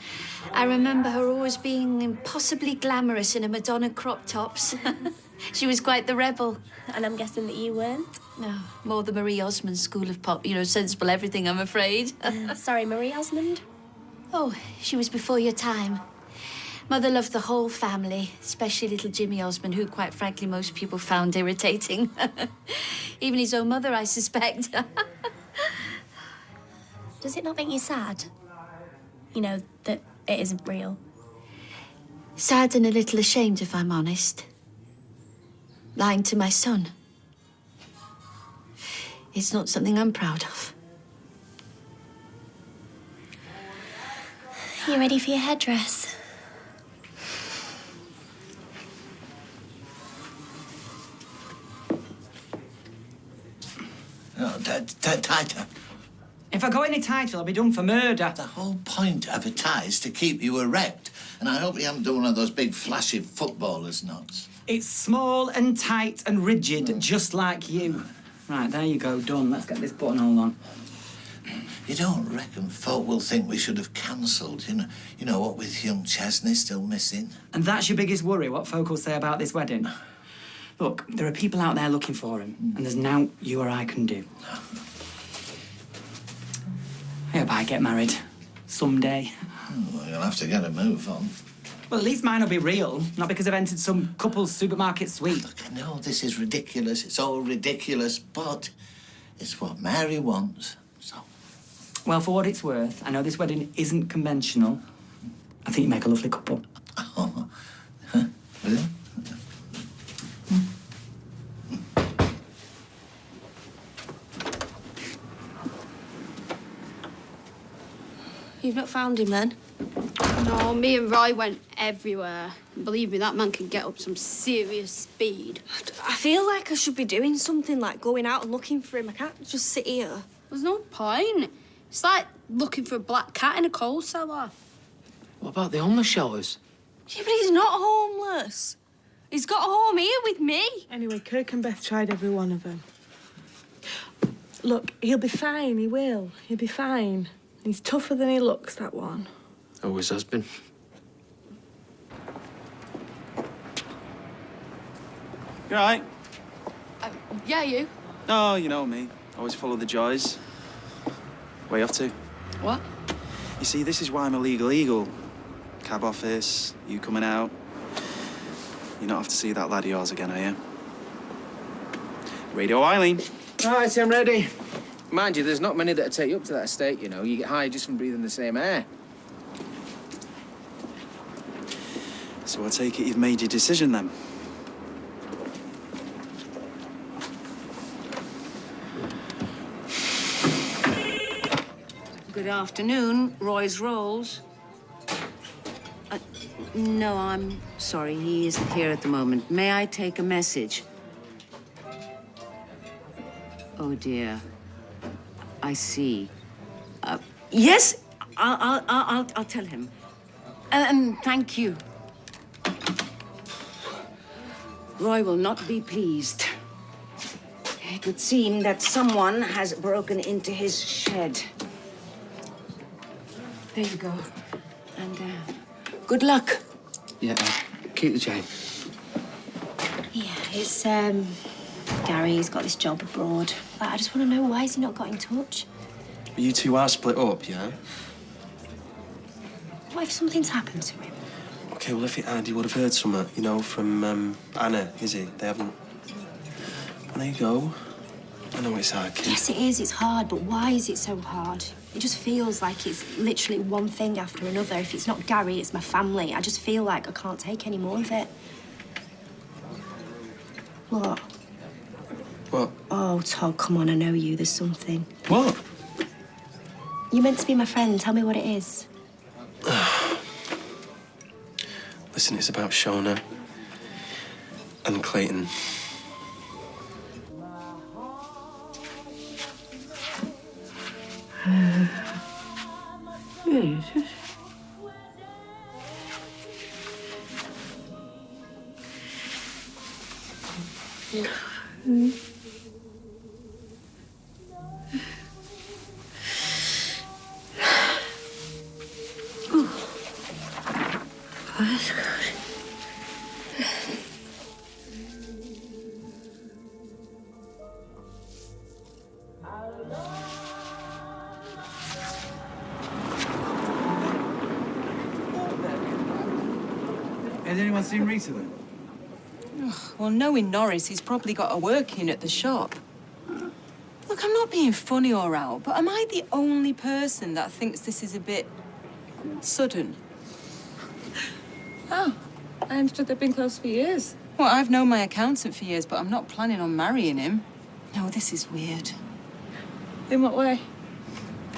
I remember her always being impossibly glamorous in her Madonna crop tops. She was quite the rebel. And I'm guessing that you weren't? No, more the Marie Osmond school of pop. You know, sensible everything, I'm afraid. Sorry, Marie Osmond? Oh, she was before your time. Mother loved the whole family, especially little Jimmy Osmond, who, quite frankly, most people found irritating. Even his own mother, I suspect. Does it not make you sad? You know, that it isn't real? Sad and a little ashamed, if I'm honest. Lying to my son. It's not something I'm proud of. You ready for your headdress? No, tighter. If I go any tighter, I'll be done for murder. The whole point of a tie is to keep you erect. And I hope you haven't done one of those big, flashy footballers' knots. It's small and tight and rigid, just like you. Right, there you go, done. Let's get this buttonhole on. You don't reckon folk will think we should have cancelled, you know, what with young Chesney still missing? And that's your biggest worry, what folk will say about this wedding? Look, there are people out there looking for him, and there's nought you or I can do. I hope I get married. Someday. Well, you'll have to get a move on. Well, at least mine will be real, not because I've entered some couple's supermarket suite. Look, I know this is ridiculous. It's all ridiculous, but it's what Mary wants, so... Well, for what it's worth, I know this wedding isn't conventional. I think you make a lovely couple. Oh, huh? Really? You've not found him, then? No, me and Roy went everywhere. Believe me, that man can get up some serious speed. I feel like I should be doing something, like going out and looking for him. I can't just sit here. There's no point. It's like looking for a black cat in a coal cellar. What about the homeless shelters? Yeah, but he's not homeless. He's got a home here with me. Anyway, Kirk and Beth tried every one of them. Look, he'll be fine, he will. He'll be fine. He's tougher than he looks, that one. Always has been. You all right? Yeah, you? Oh, you know me. Always follow the joys. Where you off to? What? You see, this is why I'm a legal eagle. Cab office, you coming out. You not have to see that lad of yours again, are you? Radio Eileen. Right, I'm ready. Mind you, there's not many that'll take you up to that estate, you know. You get high just from breathing the same air. So I take it you've made your decision then? Good afternoon, Roy's Rolls. No, I'm sorry, he isn't here at the moment. May I take a message? Oh dear. I see. Yes, I'll tell him. Thank you. Roy will not be pleased. It would seem that someone has broken into his shed. There you go. And good luck. Yeah, keep the chain. Yeah, it's, Gary, he's got this job abroad. But I just want to know, why has he not got in touch? You two are split up, yeah? What if something's happened to him? Okay, well, if it had, you would have heard something, you know, from Anna, Izzy. They haven't. Well, there you go. I know it's hard, kid. Yes, it is. It's hard, but why is it so hard? It just feels like it's literally one thing after another. If it's not Gary, it's my family. I just feel like I can't take any more of it. What? What? Oh, Todd, come on, I know you. There's something. What? You're meant to be my friend. Tell me what it is. Listen, it's about Shona and Clayton. Has anyone seen Rita then? Well, knowing Norris, he's probably got her working at the shop. Look, I'm not being funny or out, but am I the only person that thinks this is a bit sudden? Oh, I understood they've been close for years. Well, I've known my accountant for years, but I'm not planning on marrying him. No, this is weird. In what way?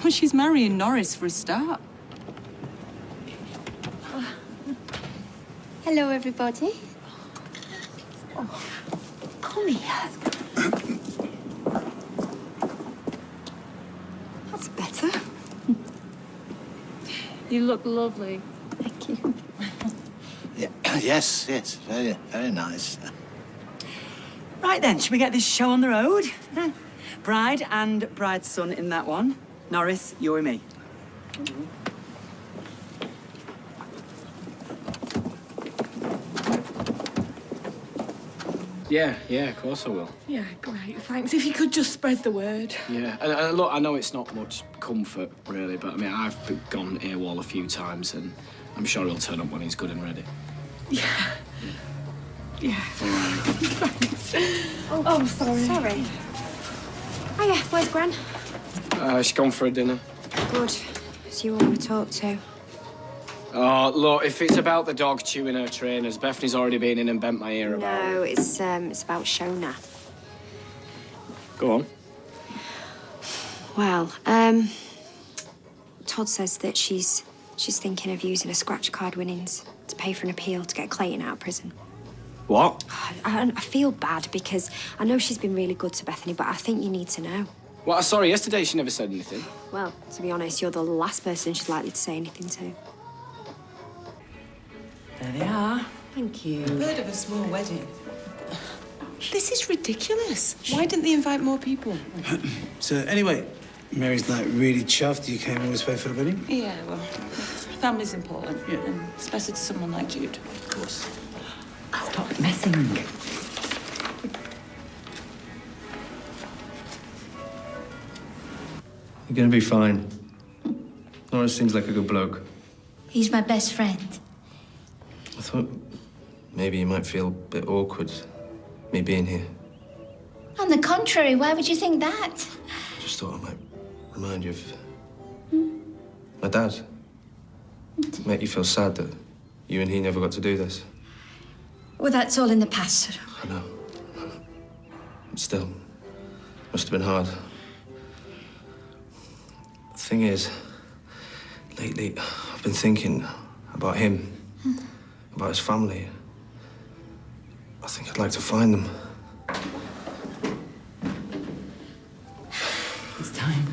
Well, she's marrying Norris for a start. Hello, everybody. Oh, come here. That's better. You look lovely. Thank you. Yeah. Yes, yes, very, very nice. Right then, should we get this show on the road? Bride and bride's son in that one. Norris, you're with me. Yeah, of course I will. Yeah, great, thanks. If you could just spread the word. Yeah, and look, I know it's not much comfort, really, but I mean, I've gone AWOL a few times, and I'm sure he'll turn up when he's good and ready. Yeah. Yeah. Thanks. Oh, sorry. Sorry. Hiya, where's Gran? She's gone for a dinner. Good. So you want to talk to? Oh, look, if it's about the dog chewing her trainers, Bethany's already been in and bent my ear about it. No, it's about Shona. Go on. Well, Todd says that she's thinking of using her scratch card winnings to pay for an appeal to get Clayton out of prison. What? I feel bad because I know she's been really good to Bethany, but I think you need to know. Well, sorry, yesterday she never said anything. Well, to be honest, you're the last person she's likely to say anything to. There they are. Thank you. I've heard of a small wedding. This is ridiculous. Why didn't they invite more people? So, anyway, Mary's like really chuffed you came all this way for the wedding? Yeah, well, family's important. Yeah. And especially to someone like Jude. Of course. Stop messing. You're gonna be fine. Norris seems like a good bloke. He's my best friend. I thought maybe you might feel a bit awkward, me being here. On the contrary, why would you think that? Just thought I might remind you of my dad. Make you feel sad that you and he never got to do this. Well, that's all in the past. I know. But still, must have been hard. The thing is, lately, I've been thinking about him, about his family. I think I'd like to find them. It's time.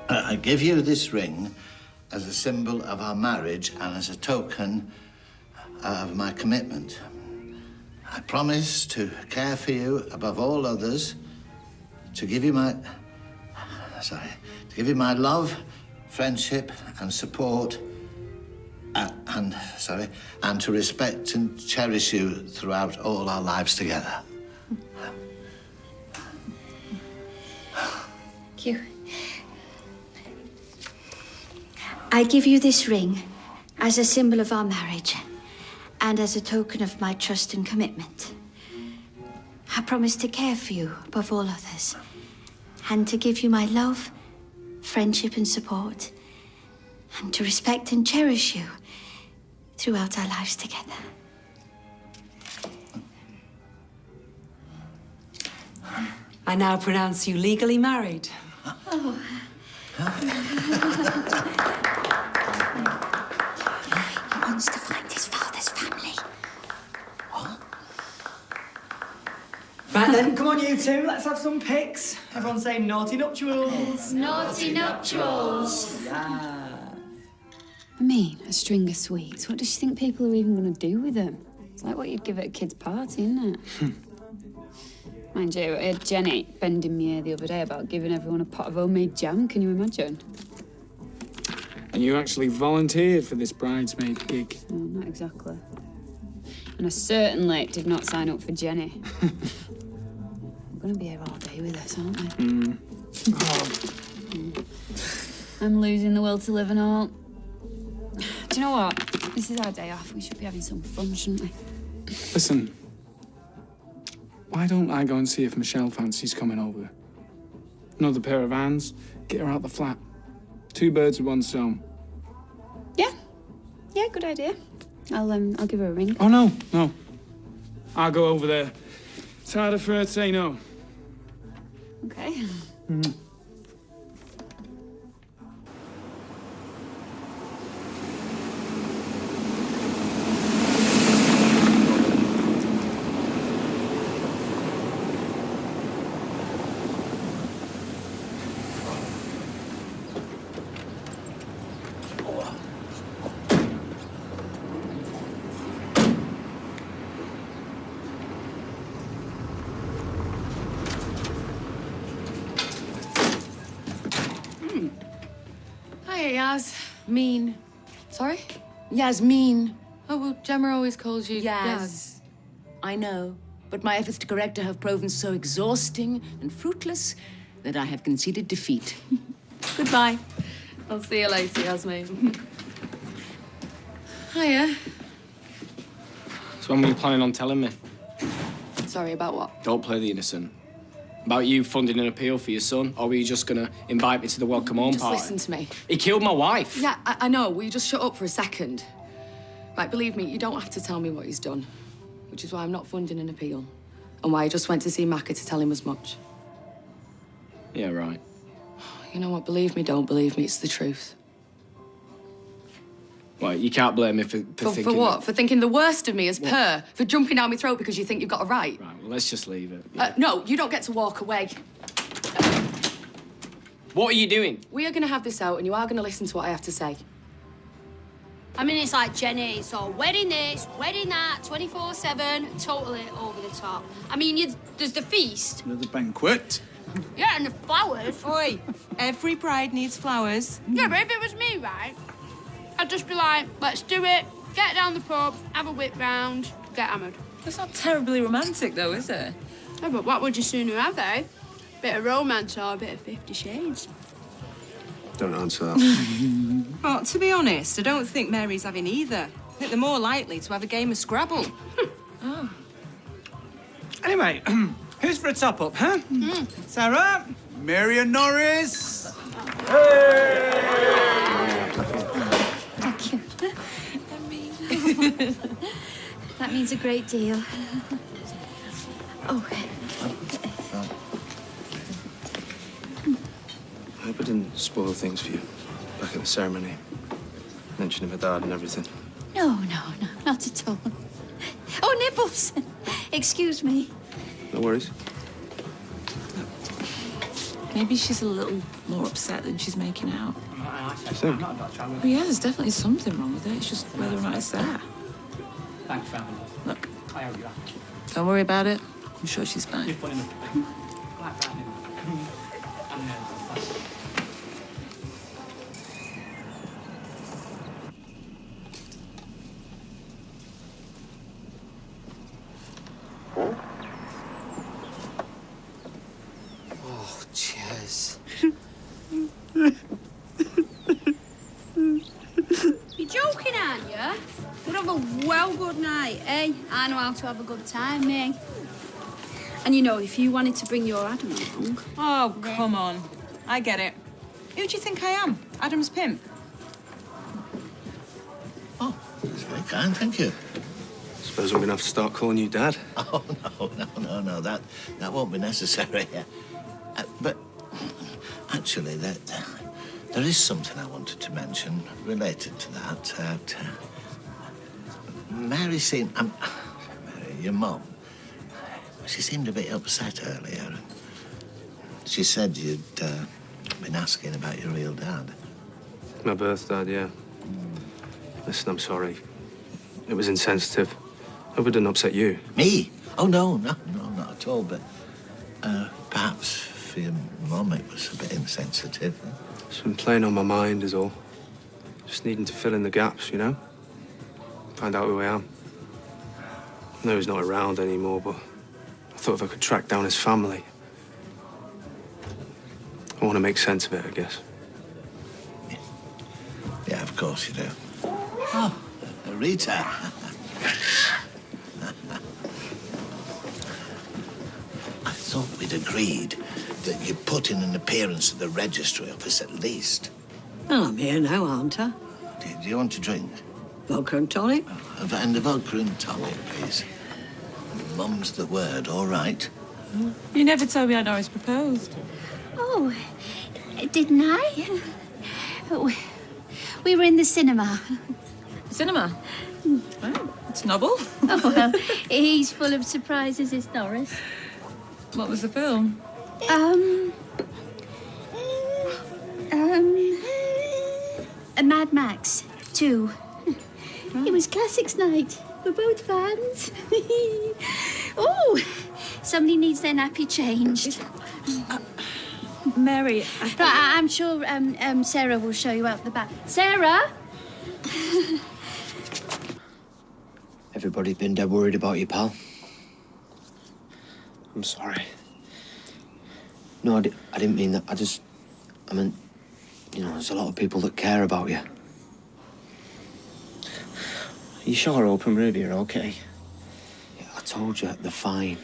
I give you this ring as a symbol of our marriage and as a token of my commitment. I promise to care for you above all others, to give you my love, friendship, and support, and to respect and cherish you throughout all our lives together. Thank you. I give you this ring as a symbol of our marriage and as a token of my trust and commitment. I promise to care for you above all others and to give you my love, friendship and support and to respect and cherish you throughout our lives together. I now pronounce you legally married. Oh. He wants to find his father's family. Right then, come on you two, let's have some pics. Everyone say naughty nuptials. Naughty nuptials. Yeah. I mean, a string of sweets. What does she think people are even going to do with them? It's like what you'd give at a kid's party, isn't it? Mind you, I had Jenny bending me ear the other day about giving everyone a pot of homemade jam. Can you imagine? And you actually volunteered for this bridesmaid gig? Oh, not exactly. And I certainly did not sign up for Jenny. We're going to be here all day with us, aren't we? I'm losing the will to live and all. Do you know what? This is our day off. We should be having some fun, shouldn't we? Listen, why don't I go and see if Michelle fancies coming over? Another pair of hands, get her out the flat. 2 birds with one stone. Yeah, good idea. I'll give her a ring. Oh, no. I'll go over there. It's harder for her to say no. Okay. Hi, Yasmin. Sorry? Yasmin. Oh, well, Gemma always calls you Yaz. I know, but my efforts to correct her have proven so exhausting and fruitless that I have conceded defeat. Goodbye. I'll see you later, Yasmin. Hiya. So when were you planning on telling me? Sorry, about what? Don't play the innocent. About you funding an appeal for your son, or were you just gonna invite me to the welcome home Just party? listen to me. He killed my wife. Yeah, I know. Will you just shut up for a second? Right, believe me, you don't have to tell me what he's done, which is why I'm not funding an appeal, and why I just went to see Macca to tell him as much. Yeah, right. You know what? Believe me, don't believe me. It's the truth. Well, you can't blame me for thinking. For what? For thinking the worst of me as per? For jumping down my throat because you think you've got a right? Right, well, let's just leave it. No, you don't get to walk away. What are you doing? We are going to have this out, and you are going to listen to what I have to say. I mean, it's like Jenny, so wedding this, wedding that, 24/7, totally over the top. I mean, there's the feast. Another banquet. Yeah, and the flowers. Oi, every bride needs flowers. Yeah, but if it was me, right, I'd just be like, let's do it, get down the pub, have a whip round, get hammered. That's not terribly romantic, though, is it? Yeah, but what would you sooner have, eh? Bit of romance or a bit of 50 Shades? Don't answer that. Well, to be honest, I don't think Mary's having either. I think they're more likely to have a game of Scrabble. Oh. Anyway, who's for a top-up, huh? Sarah? Mary and Norris. Thank you. That means a great deal. Oh. I hope I didn't spoil things for you back at the ceremony. Mentioning my dad and everything. No, not at all. Oh, Nibbles. Excuse me. No worries. Maybe she's a little more upset than she's making out. You think? Well, yeah, there's definitely something wrong with it. It's just whether or not it's there. Thanks, family. Look, I owe you that. don't worry about it. I'm sure she's fine. You're funny enough. Like that, Oh, cheers. You're joking, aren't you? We'll have a well-good night, eh? I know how to have a good time, me. And you know, if you wanted to bring your Adam along... Oh, come on. I get it. Who do you think I am? Adam's pimp? That's very kind, thank you. Suppose I'm gonna have to start calling you Dad. Oh, no, that won't be necessary. But actually, there is something I wanted to mention related to that. Mary seemed... Mary, your mum, she seemed a bit upset earlier. She said you'd been asking about your real dad. My birth dad, yeah. Listen, I'm sorry. It was insensitive. Hope it didn't upset you. Me? Oh, no, not at all. But perhaps for your mum it was a bit insensitive. It's been playing on my mind is all. Just needing to fill in the gaps, you know? Find out who I am. I know he's not around anymore, but I thought if I could track down his family. I want to make sense of it, I guess. Yeah, of course you do. Oh, Rita. I thought we'd agreed that you put in an appearance at the registry office at least. Well, I'm here now, aren't I? Do you want to drink? Vodka and tonic? And a vodka and tonic, please. Mum's the word, all right? You never told me how Norris proposed. Oh, didn't I? We were in the cinema. Cinema? Oh, it's novel. Oh, well, he's full of surprises, is Norris. What was the film? A Mad Max 2. It was Classics Night. We're both fans. Oh, somebody needs their nappy changed. Mary, I'm sure Sarah will show you out the back. Sarah? Everybody's been dead worried about you, pal. I'm sorry. No, I didn't mean that. I meant, you know, there's a lot of people that care about you. You sure Hope and Ruby are okay? Yeah, I told you, they're fine.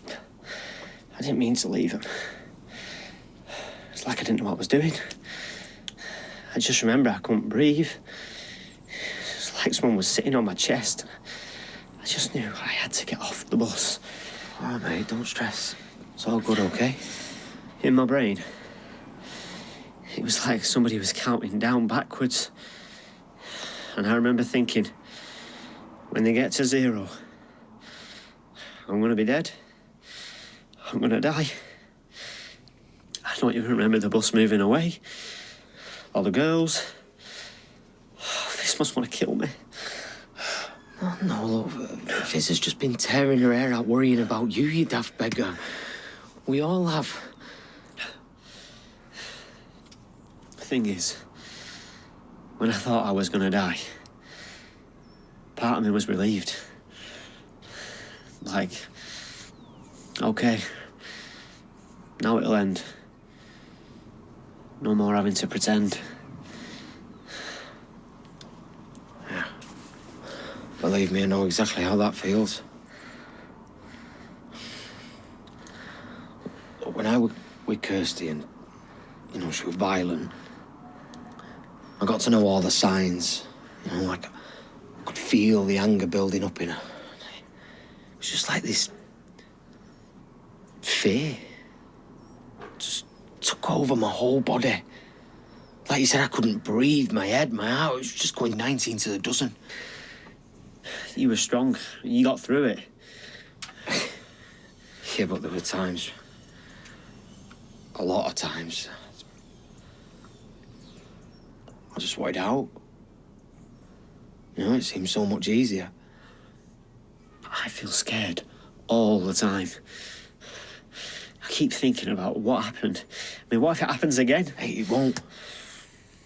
I didn't mean to leave them. It's like I didn't know what I was doing. I just remember I couldn't breathe. It's like someone was sitting on my chest. I just knew I had to get off the bus. Oh, mate, don't stress. It's all good, okay? In my brain, it was like somebody was counting down backwards. And I remember thinking, when they get to 0, I'm gonna be dead. I'm gonna die. I don't even remember the bus moving away. All the girls. This must want to kill me. Oh, no, look, Fizz has just been tearing her hair out worrying about you, you daft beggar. We all have. The thing is, when I thought I was going to die, part of me was relieved. Like, OK, now it'll end. No more having to pretend. Yeah. Believe me, I know exactly how that feels. When I was with Kirsty and, you know, she was violent, I got to know all the signs. You know, like, I could feel the anger building up in her. It was just like this fear. Just took over my whole body. Like you said, I couldn't breathe. My head, my heart, it was just going 19 to the dozen. You were strong. You got through it. Yeah, but there were times, a lot of times, I just wanted out. You know, it seemed so much easier. But I feel scared all the time. I keep thinking about what happened. I mean, what if it happens again? Hey, it won't.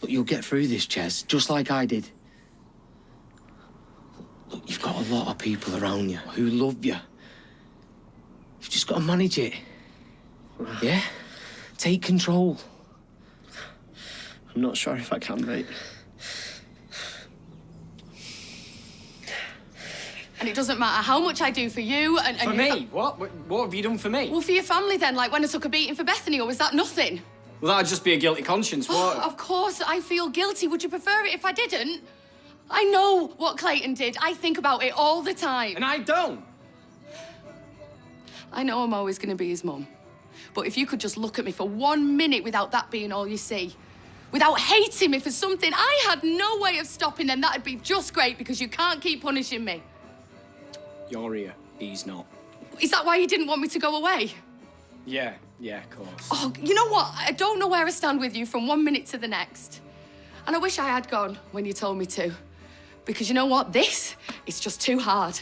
Look, you'll get through this, Ches, just like I did. Look, you've got a lot of people around you who love you. You've just got to manage it. Yeah? Take control. I'm not sure if I can, mate. And it doesn't matter how much I do for you and For me? What? What have you done for me? Well, for your family then, like when I took a beating for Bethany, or was that nothing? Well, that'd just be a guilty conscience. What? Of course, I feel guilty. Would you prefer it if I didn't? I know what Clayton did. I think about it all the time. And I don't. I know I'm always going to be his mum. But if you could just look at me for 1 minute without that being all you see, without hating me for something I had no way of stopping, then that'd be just great, because you can't keep punishing me. You're here. He's not. Is that why you didn't want me to go away? Yeah, of course. Oh, you know what? I don't know where I stand with you from 1 minute to the next. And I wish I had gone when you told me to. Because you know what? This is just too hard.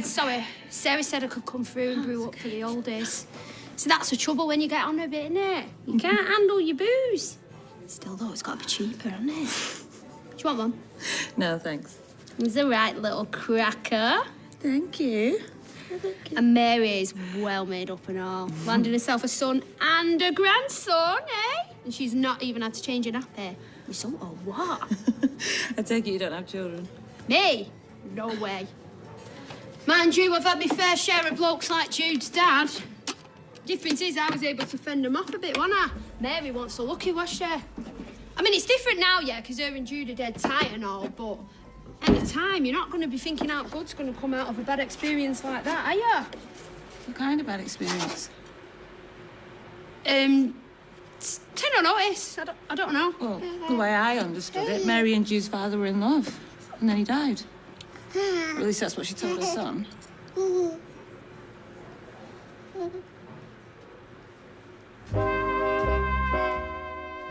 Sorry, Sarah said I could come through and brew up for the old days. So that's the trouble when you get on a bit, innit? You can't handle your booze. Still, though, it's got to be cheaper, hasn't it? Do you want one? No, thanks. It's a right little cracker. Thank you. And Mary's well made up and all. Landed herself a son and a grandson, eh? And she's not even had to change her nappy. Result or what? I take it you don't have children. Me? No way. Mind you, I've had my fair share of blokes like Jude's dad. Difference is I was able to fend them off a bit, wasn't I? Mary wasn't so lucky, was she? I mean, it's different now, yeah, because her and Jude are dead tight and all, but at the time, you're not going to be thinking out good's going to come out of a bad experience like that, are you? What kind of bad experience? Take no notice. I don't know. Well, the way I understood it, Mary and Jude's father were in love, and then he died. Or at least that's what she told her son.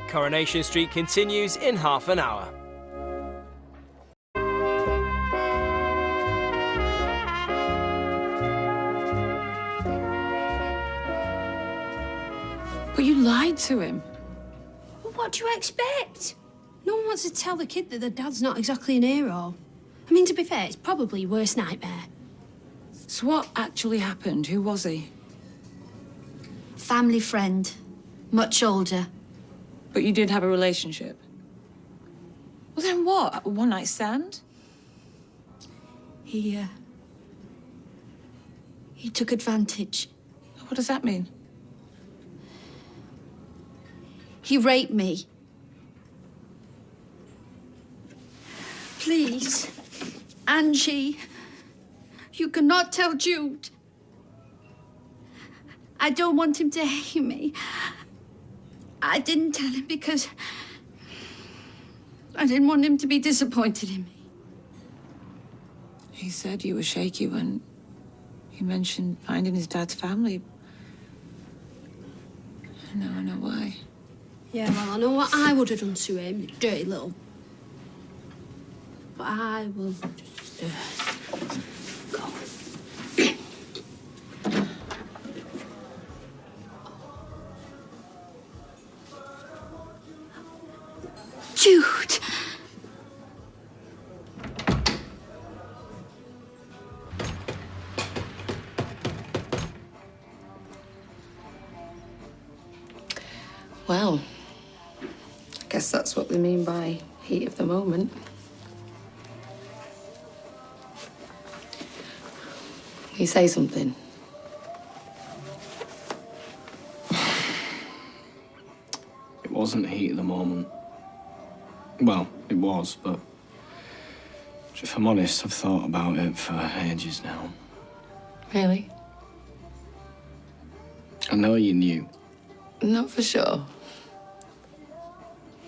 Coronation Street continues in half an hour. But you lied to him. Well, what do you expect? No one wants to tell the kid that the dad's not exactly an hero. I mean, to be fair, it's probably your worst nightmare. So what actually happened? Who was he? Family friend. Much older. But you did have a relationship? Well, then what? A one-night stand? He took advantage. What does that mean? He raped me. Please, Angie, you cannot tell Jude. I don't want him to hate me. I didn't tell him because I didn't want him to be disappointed in me. He said you were shaky when he mentioned finding his dad's family. Now I know why. Yeah, well, I know what I would have done to him, you dirty little... But I will just go. Jude! Well, I guess that's what they mean by heat of the moment. You say something. It wasn't heat of the moment. Well, it was, but if I'm honest, I've thought about it for ages now. Really? I know you knew. Not for sure.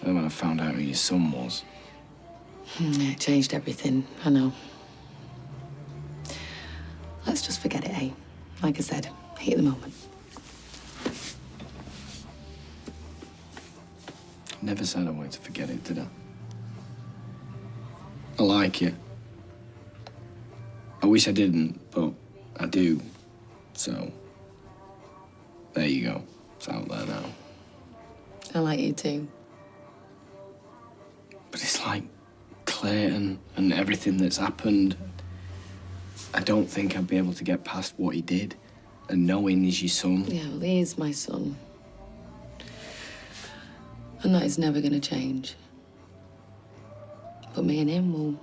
Then when I found out who your son was. It changed everything, I know. Let's just forget it, eh? Like I said, heat of the moment. Never said I wanted to forget it, did I? I like you. I wish I didn't, but I do. So, there you go. It's out there now. I like you too. But it's like Clayton and everything that's happened. I don't think I'd be able to get past what he did. And knowing he's your son. Yeah, well, he is my son. And that is never going to change. But me and him, well,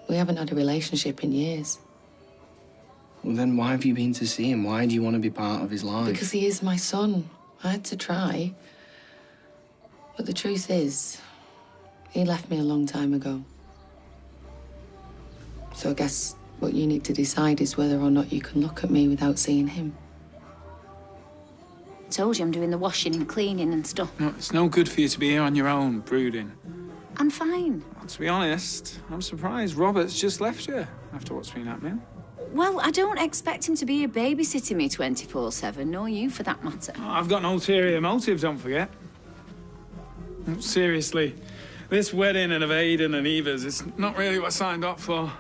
we haven't had a relationship in years. Well, then why have you been to see him? Why do you want to be part of his life? Because he is my son. I had to try. But the truth is, he left me a long time ago. So I guess what you need to decide is whether or not you can look at me without seeing him. I told you I'm doing the washing and cleaning and stuff. No, it's no good for you to be here on your own, brooding. I'm fine. Well, to be honest, I'm surprised Robert's just left you after what's been happening. Well, I don't expect him to be babysitting me 24/7, nor you for that matter. Oh, I've got an ulterior motive, don't forget. Seriously, this wedding of Aidan and Eva's is not really what I signed up for.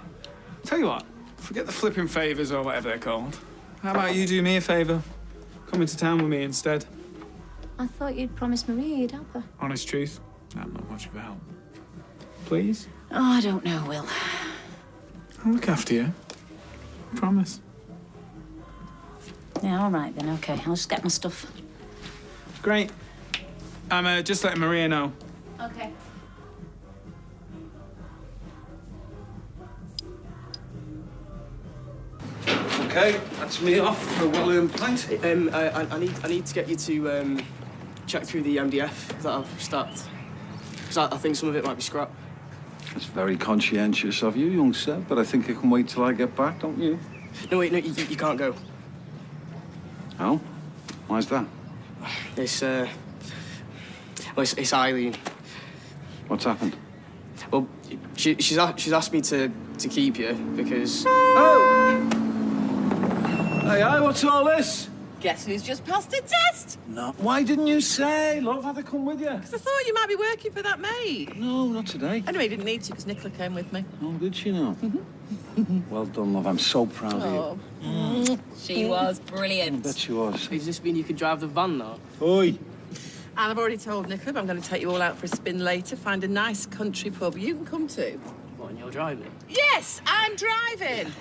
Tell you what, forget the flipping favours or whatever they're called. How about you do me a favour? Come into town with me instead. I thought you'd promised Maria you'd help her. Honest truth, I'm not much of a help. Please? Oh, I don't know, Will. I'll look after you. Promise. Yeah, all right then, OK. I'll just get my stuff. Great. I'm just letting Maria know. OK. Okay, that's me off for a well-earned pint. I need to get you to check through the MDF that I've stacked. Because I think some of it might be scrap. That's very conscientious of you, young sir, but I think I can wait till I get back, don't you? No, wait, no, you can't go. Oh? Why's that? It's, well, it's Eileen. What's happened? Well, she's asked me to keep you because... Oh! Hey, what's all this? Guess who's just passed a test? No. Why didn't you say? Love, had to come with you. Because I thought you might be working for that maid. No, not today. Anyway, you didn't need to because Nicola came with me. Oh, did she now? Well done, love. I'm so proud of you. She was brilliant. I bet she was. Does this mean you can drive the van now? Oi! And I've already told Nicola I'm going to take you all out for a spin later, find a nice country pub you can come to. What, and you're driving? Yes, I'm driving.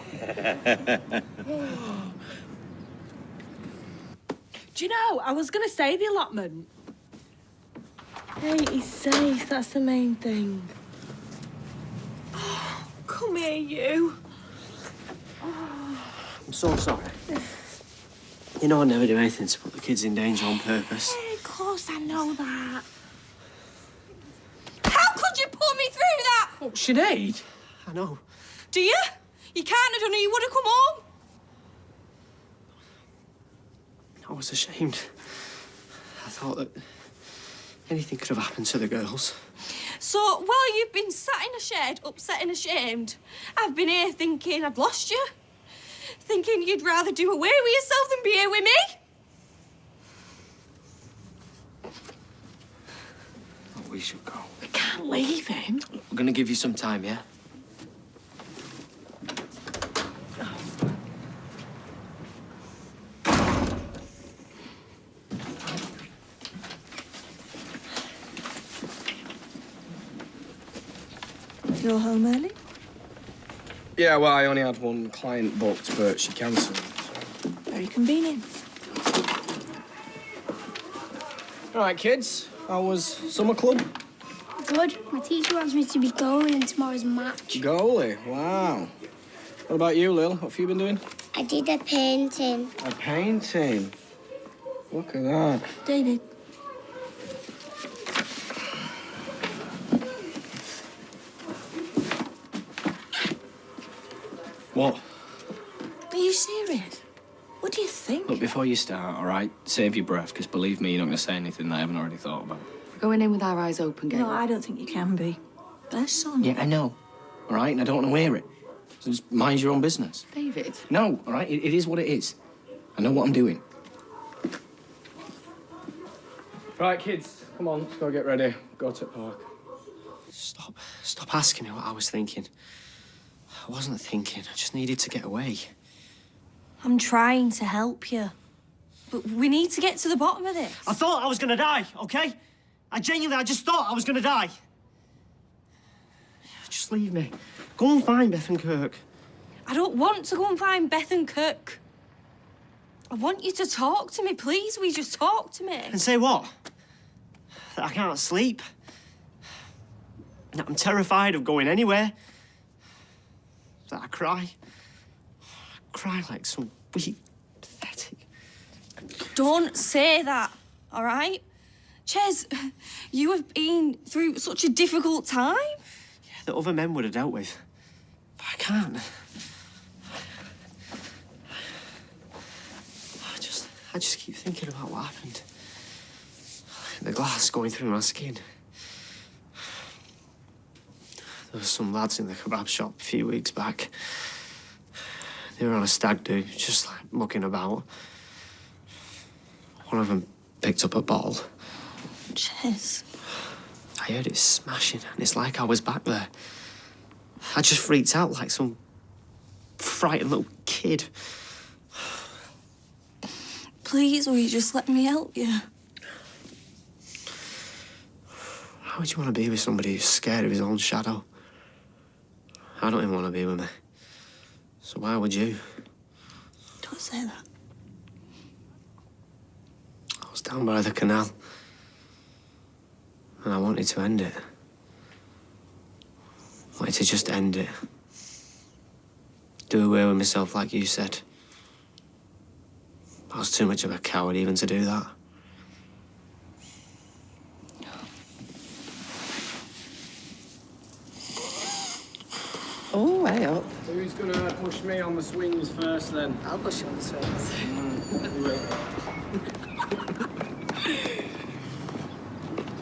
Do you know, I was going to say the allotment. Hey, he's safe. That's the main thing. Oh, come here, you. I'm so sorry. You know I never do anything to put the kids in danger on purpose. Hey, of course I know that. How could you put me through that? Oh, Sinead! I know. Do you? You can't have done it. You would have come home. I was ashamed. I thought that anything could have happened to the girls. So while you've been sat in a shed, upset and ashamed, I've been here thinking I'd lost you. Thinking you'd rather do away with yourself than be here with me. We should go. We can't leave him. We're gonna give you some time, yeah? You're home early? Yeah, well, I only had one client booked, but she cancelled. Very convenient. All right, kids. How was summer club? Good. My teacher wants me to be goalie in tomorrow's match. Goalie? Wow. What about you, Lil? What have you been doing? I did a painting. A painting? Look at that. David. What? Are you serious? What do you think? Look, before you start, all right, save your breath, because believe me, you're not going to say anything that I haven't already thought about. We're going in with our eyes open, Gail. No, I don't think you can be. Their son. Yeah, I know. All right, and I don't want to hear it. So just mind your own business. David. No, all right, it is what it is. I know what I'm doing. Right, kids, come on, let's go get ready. Go to the park. Stop asking me what I was thinking. I wasn't thinking. I just needed to get away. I'm trying to help you. But we need to get to the bottom of this. I thought I was gonna die, okay? I just thought I was gonna die. Just leave me. Go and find Beth and Kirk. I don't want to go and find Beth and Kirk. I want you to talk to me, please. Will you just talk to me? And say what? That I can't sleep? That I'm terrified of going anywhere? That I cry? I cry like some weak, pathetic... Don't say that, all right? Ches, you have been through such a difficult time. Yeah, that other men would have dealt with. But I can't. I just keep thinking about what happened. The glass going through my skin. There was some lads in the kebab shop a few weeks back. They were on a stag do, just like mucking about. One of them picked up a bottle. Ches. I heard it smashing, and it's like I was back there. I just freaked out like some frightened little kid. Please, will you just let me help you? How would you want to be with somebody who's scared of his own shadow? I don't even want to be with me. So why would you? Don't say that. I was down by the canal. And I wanted to end it. Wanted to just end it. Do away with myself like you said. I was too much of a coward even to do that. Oh, way up. Who's gonna push me on the swings first, then? I'll push you on the swings.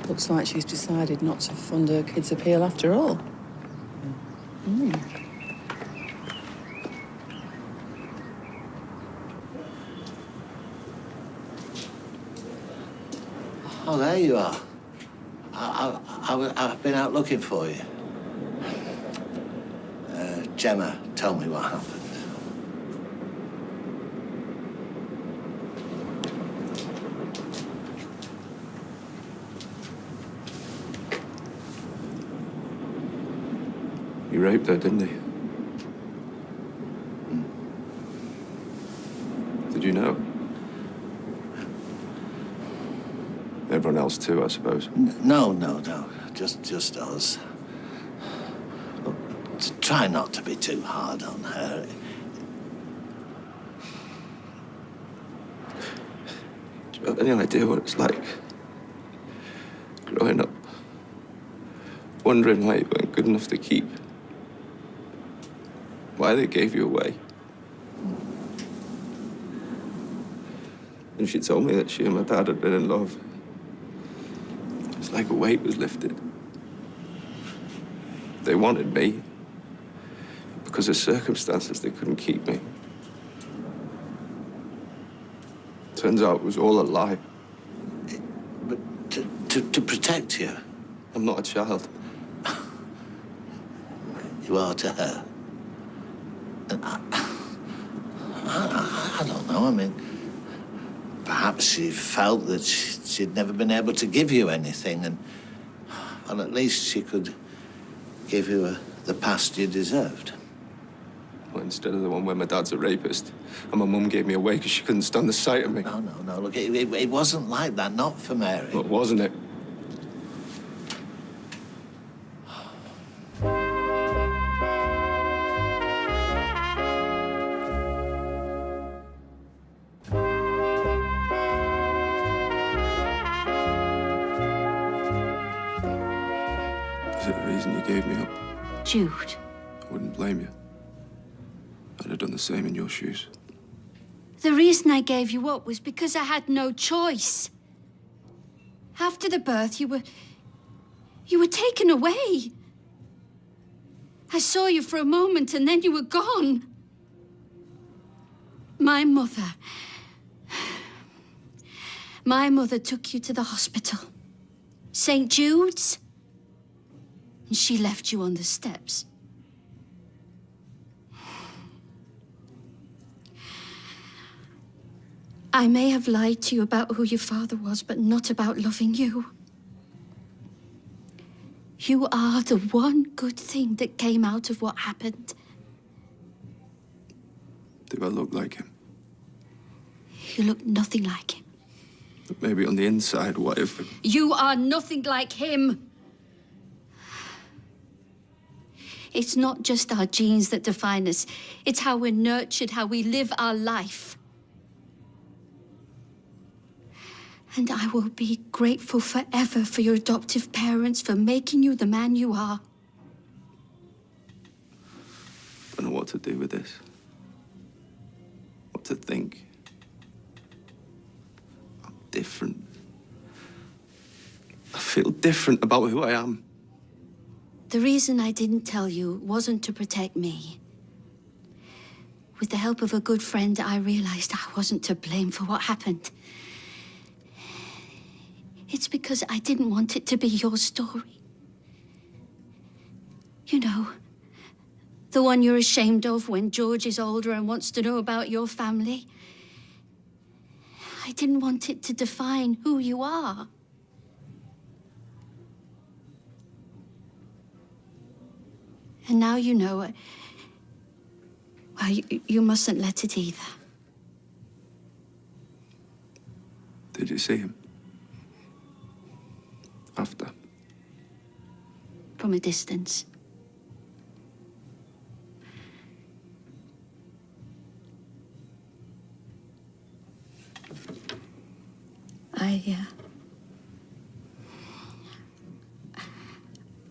Looks like she's decided not to fund her kids' appeal after all. Oh, there you are. I've been out looking for you. Gemma, tell me what happened. He raped her, didn't he? Did you know? Everyone else too, I suppose. No. Just us. Look, try not to be too hard on her. Do you have any idea what it's like? Growing up, wondering why you weren't good enough to keep. Why they gave you away. And she told me that she and my dad had been in love. It's like a weight was lifted. they wanted me. Because of circumstances, they couldn't keep me. Turns out it was all a lie. But to protect you? I'm not a child. You are to her. And I don't know, I mean, perhaps she felt that she'd never been able to give you anything, and, well, at least she could give you the past you deserved. Well, instead of the one where my dad's a rapist, and my mum gave me away because she couldn't stand the sight of me. No, look, it wasn't like that, not for Mary. But wasn't it? Is it the reason you gave me up? Jude. I wouldn't blame you. I'd have done the same in your shoes. The reason I gave you up was because I had no choice. After the birth, you were taken away. I saw you for a moment and then you were gone. My mother took you to the hospital. St. Jude's. And she left you on the steps. I may have lied to you about who your father was, but not about loving you. You are the one good thing that came out of what happened. Do I look like him? You look nothing like him. But maybe on the inside, what if... You are nothing like him. It's not just our genes that define us. It's how we're nurtured, how we live our life. And I will be grateful forever for your adoptive parents for making you the man you are. I don't know what to do with this. What to think. I'm different. I feel different about who I am. The reason I didn't tell you wasn't to protect me. With the help of a good friend, I realized I wasn't to blame for what happened. It's because I didn't want it to be your story. You know, the one you're ashamed of when George is older and wants to know about your family. I didn't want it to define who you are. And now you know it. Well, you mustn't let it either. Did you see him? After? From a distance.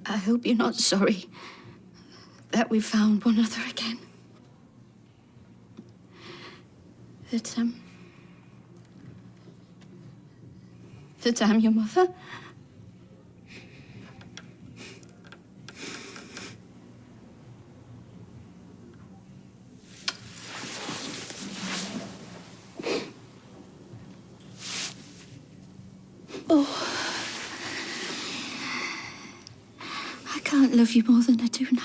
I hope you're not sorry that we found one another again. That I'm your mother. Oh. I can't love you more than I do now.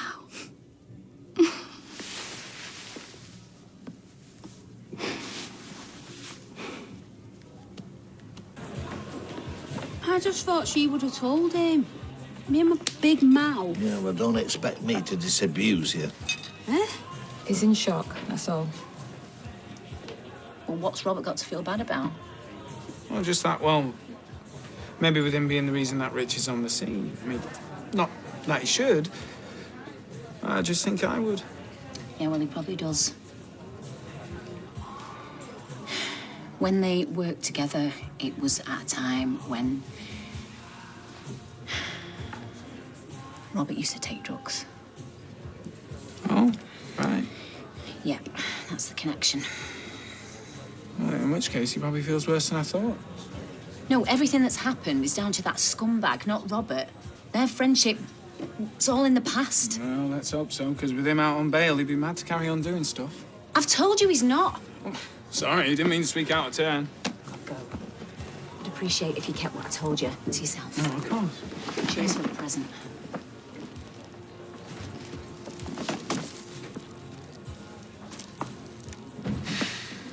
I just thought she would have told him. Me and my big mouth. Yeah, well, don't expect me to disabuse you. Eh? He's in shock, that's all. Well, what's Robert got to feel bad about? Well, just that, well, maybe with him being the reason that Rich is on the scene. I mean, not that he should. I just think I would. Yeah, well, he probably does. When they worked together, it was at a time when Robert used to take drugs. Oh, right. Yeah, that's the connection. Well, in which case, he probably feels worse than I thought. No, everything that's happened is down to that scumbag, not Robert. Their friendship it's all in the past. Well, let's hope so, because with him out on bail, he'd be mad to carry on doing stuff. I've told you he's not. Sorry, didn't mean to speak out of turn. Go. I'd appreciate if you kept what I told you to yourself. Oh, of course. Cheers for the present.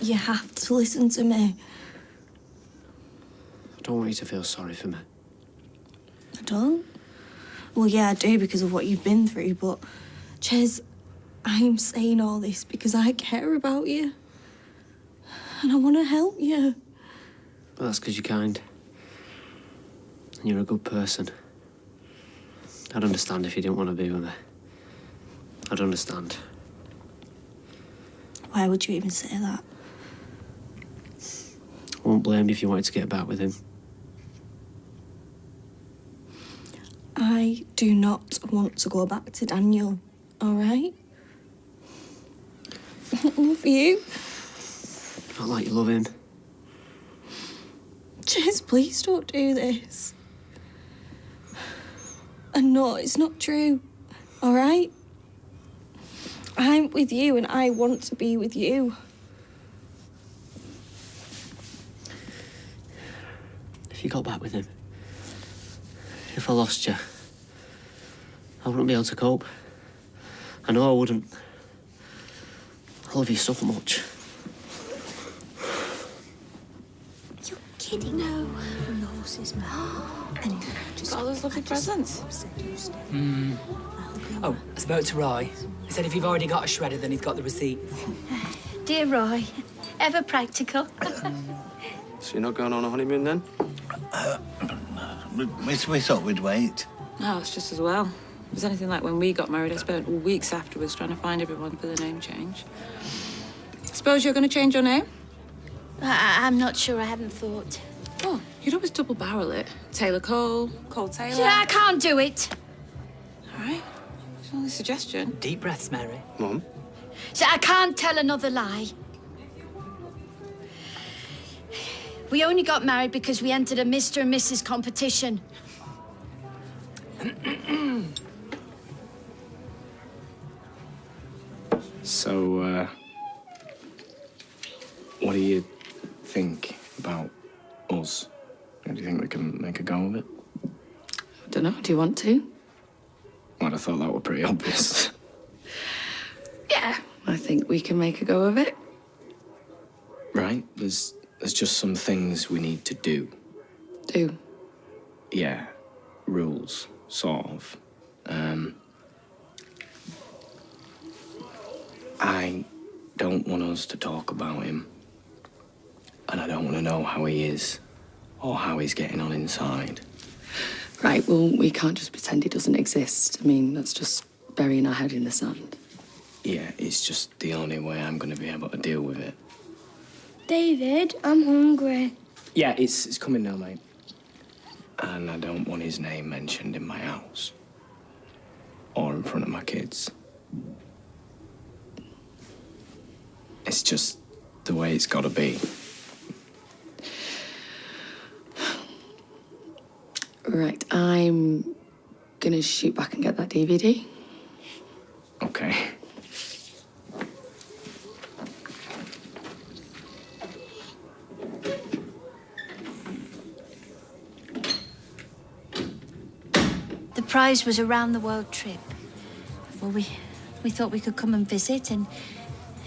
You have to listen to me. I don't want you to feel sorry for me. I don't? Well, yeah, I do because of what you've been through, but, Ches, I'm saying all this because I care about you. And I want to help you. Well, that's because you're kind. And you're a good person. I'd understand if you didn't want to be with me. I'd understand. Why would you even say that? I won't blame you if you wanted to get back with him. I do not want to go back to Daniel, all right? I love you. Not like you love him. Ches, please don't do this. And no, it's not true, all right? I'm with you and I want to be with you. If you got back with him, if I lost you, I wouldn't be able to cope. I know I wouldn't. I love you so much. You're kidding. No. Roses, Anyway, just all those lovely presents. Oh, I spoke to Roy. He said if you've already got a shredder, then he's got the receipt. Dear Roy, ever practical. So you're not going on a honeymoon then? We thought we'd wait. No, it's just as well. If it was anything like when we got married, I spent weeks afterwards trying to find everyone for the name change. Suppose you're going to change your name? I'm not sure. I hadn't thought. Oh, you'd always double barrel it. Taylor Cole, Cole Taylor. Yeah, I can't do it. All right. It's only a suggestion. Deep breaths, Mary. Mum? So I can't tell another lie. We only got married because we entered a Mr. and Mrs. competition. So, what do you think about us? Do you think we can make a go of it? I don't know. Do you want to? Well, I thought that were pretty obvious. Yeah, I think we can make a go of it. Right? There's just some things we need to do. Do? Yeah. Rules, sort of. I don't want us to talk about him. And I don't want to know how he is or how he's getting on inside. Right, well, we can't just pretend he doesn't exist. I mean, that's just burying our head in the sand. Yeah, it's just the only way I'm going to be able to deal with it. David, I'm hungry. Yeah, it's coming now, mate. And I don't want his name mentioned in my house. Or in front of my kids. It's just the way it's got to be. Right, I'm gonna shoot back and get that DVD. Okay. The prize was a round-the-world trip. Well, we thought we could come and visit, and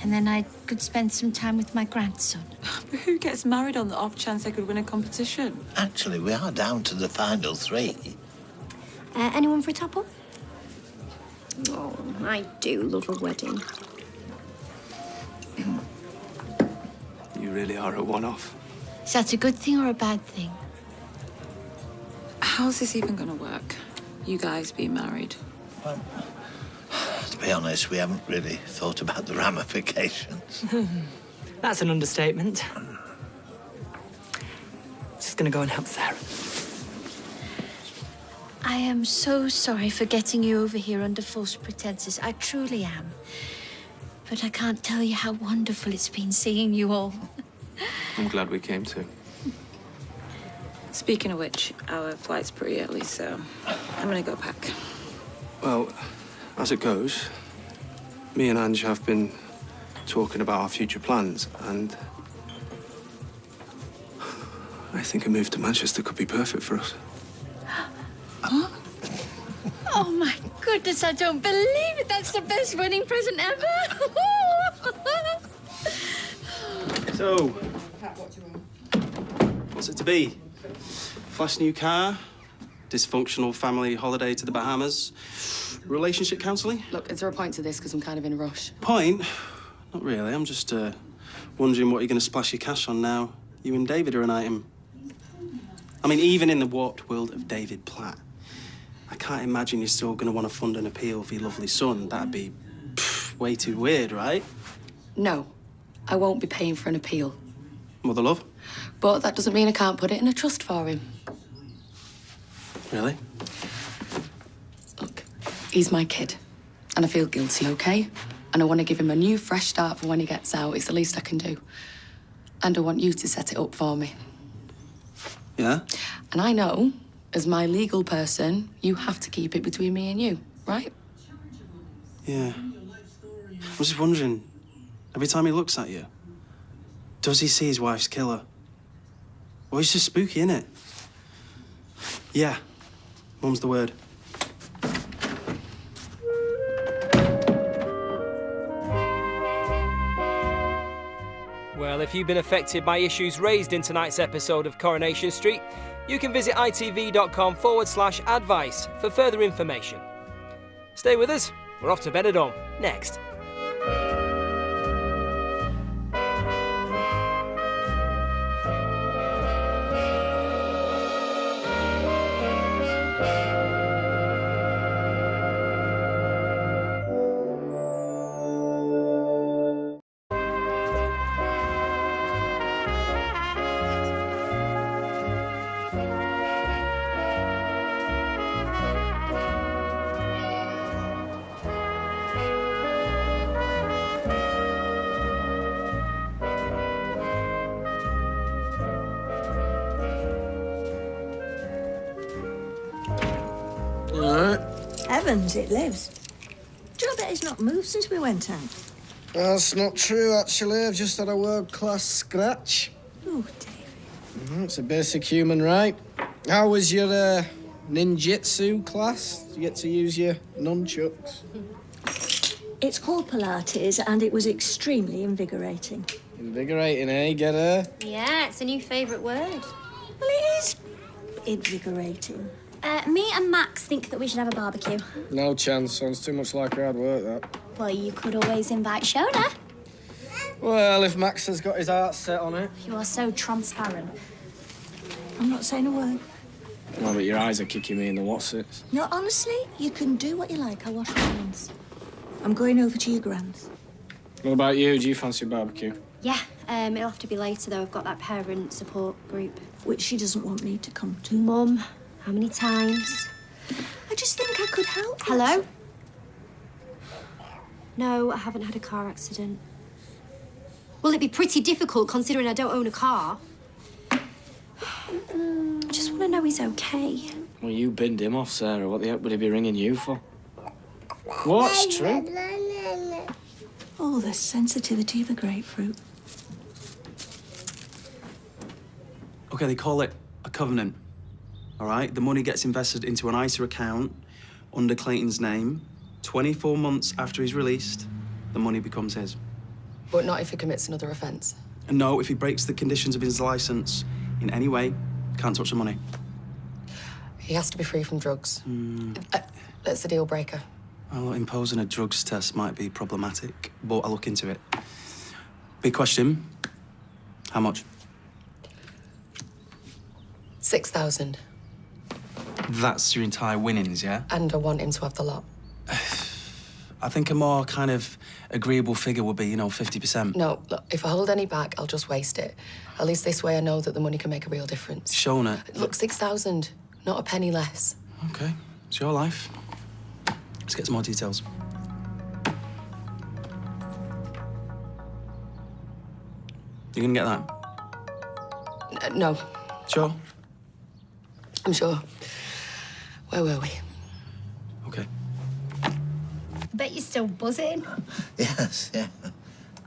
then I could spend some time with my grandson. But who gets married on the off chance they could win a competition? Actually, we are down to the final three. Anyone for a topple? Oh, I do love a wedding. You really are a one-off. Is that a good thing or a bad thing? How's this even going to work? You guys being married? Well, to be honest, we haven't really thought about the ramifications. That's an understatement. Just gonna go and help Sarah. I am so sorry for getting you over here under false pretenses. I truly am. But I can't tell you how wonderful it's been seeing you all. I'm glad we came too. Speaking of which, our flight's pretty early, so I'm gonna go pack. Well, as it goes, me and Ange have been talking about our future plans, and I think a move to Manchester could be perfect for us. Oh, my goodness, I don't believe it. That's the best wedding present ever. So, what's it to be? Flash new car, dysfunctional family holiday to the Bahamas, relationship counselling? Look, is there a point to this? Because I'm kind of in a rush. Point? Not really. I'm just wondering what you're going to splash your cash on now. You and David are an item. I mean, even in the warped world of David Platt, I can't imagine you're still going to want to fund an appeal for your lovely son. That'd be way too weird, right? No, I won't be paying for an appeal. Mother love? But that doesn't mean I can't put it in a trust for him. Really? Look, he's my kid, and I feel guilty, OK? And I want to give him a new, fresh start for when he gets out. It's the least I can do. And I want you to set it up for me. Yeah? And I know, as my legal person, you have to keep it between me and you, right? Yeah. I was just wondering, every time he looks at you, does he see his wife's killer? Or he's just spooky, innit? Yeah. Mum's the word. Well, if you've been affected by issues raised in tonight's episode of Coronation Street, you can visit itv.com/advice for further information. Stay with us. We're off to Benidorm next. Heavens, it lives. Do you bet it's not moved since we went out? That's not true, actually. I've just had a world-class scratch. Oh, David. It's a basic human right. How was your ninjutsu class? Did you get to use your nunchucks? It's called Pilates, and it was extremely invigorating. Invigorating, eh? Get her? Yeah, it's a new favourite word. Well, it is invigorating. Me and Max think that we should have a barbecue. No chance. Sounds too much like hard work, that. Well, you could always invite Shona. Well, if Max has got his heart set on it. You are so transparent. I'm not saying a word. Well, but your eyes are kicking me in the what's-its. No, honestly, you can do what you like. I'll wash my hands. I'm going over to your grand's. What about you? Do you fancy a barbecue? Yeah, it'll have to be later, though. I've got that parent support group. Which she doesn't want me to come to. Mum, how many times? I just think I could help. Hello? No, I haven't had a car accident. Well, it'd be pretty difficult considering I don't own a car. I just want to know he's okay. Well, you binned him off, Sarah. What the heck would he be ringing you for? What's true? Oh, the sensitivity of a grapefruit. Okay, they call it a covenant, all right? The money gets invested into an ISA account under Clayton's name. 24 months after he's released, the money becomes his. But not if he commits another offence. And no, if he breaks the conditions of his licence in any way, can't touch the money. He has to be free from drugs. That's the deal breaker. Well, imposing a drugs test might be problematic, but I'll look into it. Big question. How much? 6,000. That's your entire winnings, yeah? And I want him to have the lot. I think a more kind of agreeable figure would be, 50%. No, look, if I hold any back, I'll just waste it. At least this way I know that the money can make a real difference. Shona. Look, 6,000, not a penny less. Okay, it's your life. Let's get some more details. You gonna get that? No. Sure? I'm sure. Where were we? Okay. bet you're still buzzing. Yes, yeah.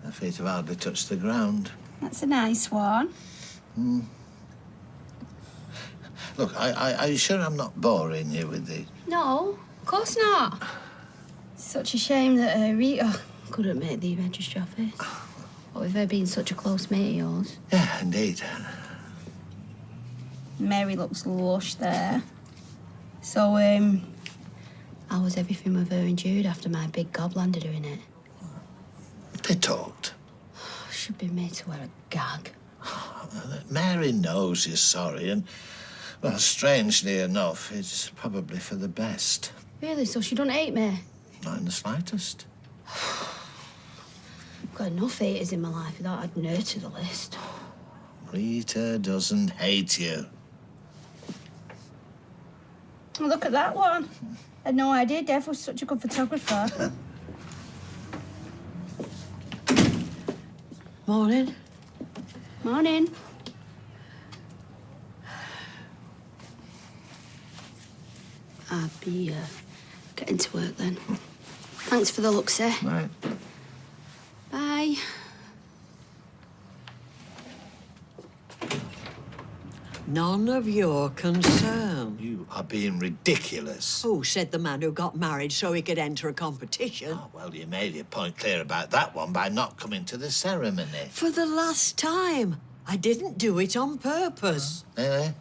My feet have hardly touched the ground. That's a nice one. Look, are you sure I'm not boring you with the... No, of course not. Such a shame that Rita couldn't make the registry office. What with her being such a close mate of yours. Yeah, indeed. Mary looks lush there. So, how was everything with her and Jude after my big gob landed her in it? They talked. Should be made to wear a gag. Mary knows you're sorry, and, well, strangely enough, it's probably for the best. Really? So she don't hate me? Not in the slightest. I've got enough haters in my life without adding her to the list. Rita doesn't hate you. Oh, look at that one. I had no idea Dev was such a good photographer. Morning. Morning. I'll be getting to work then. Thanks for the look, sir. Right. Bye. None of your concern. You are being ridiculous. Who said the man who got married so he could enter a competition? Oh, well, you made your point clear about that one by not coming to the ceremony. For the last time. I didn't do it on purpose. Eh?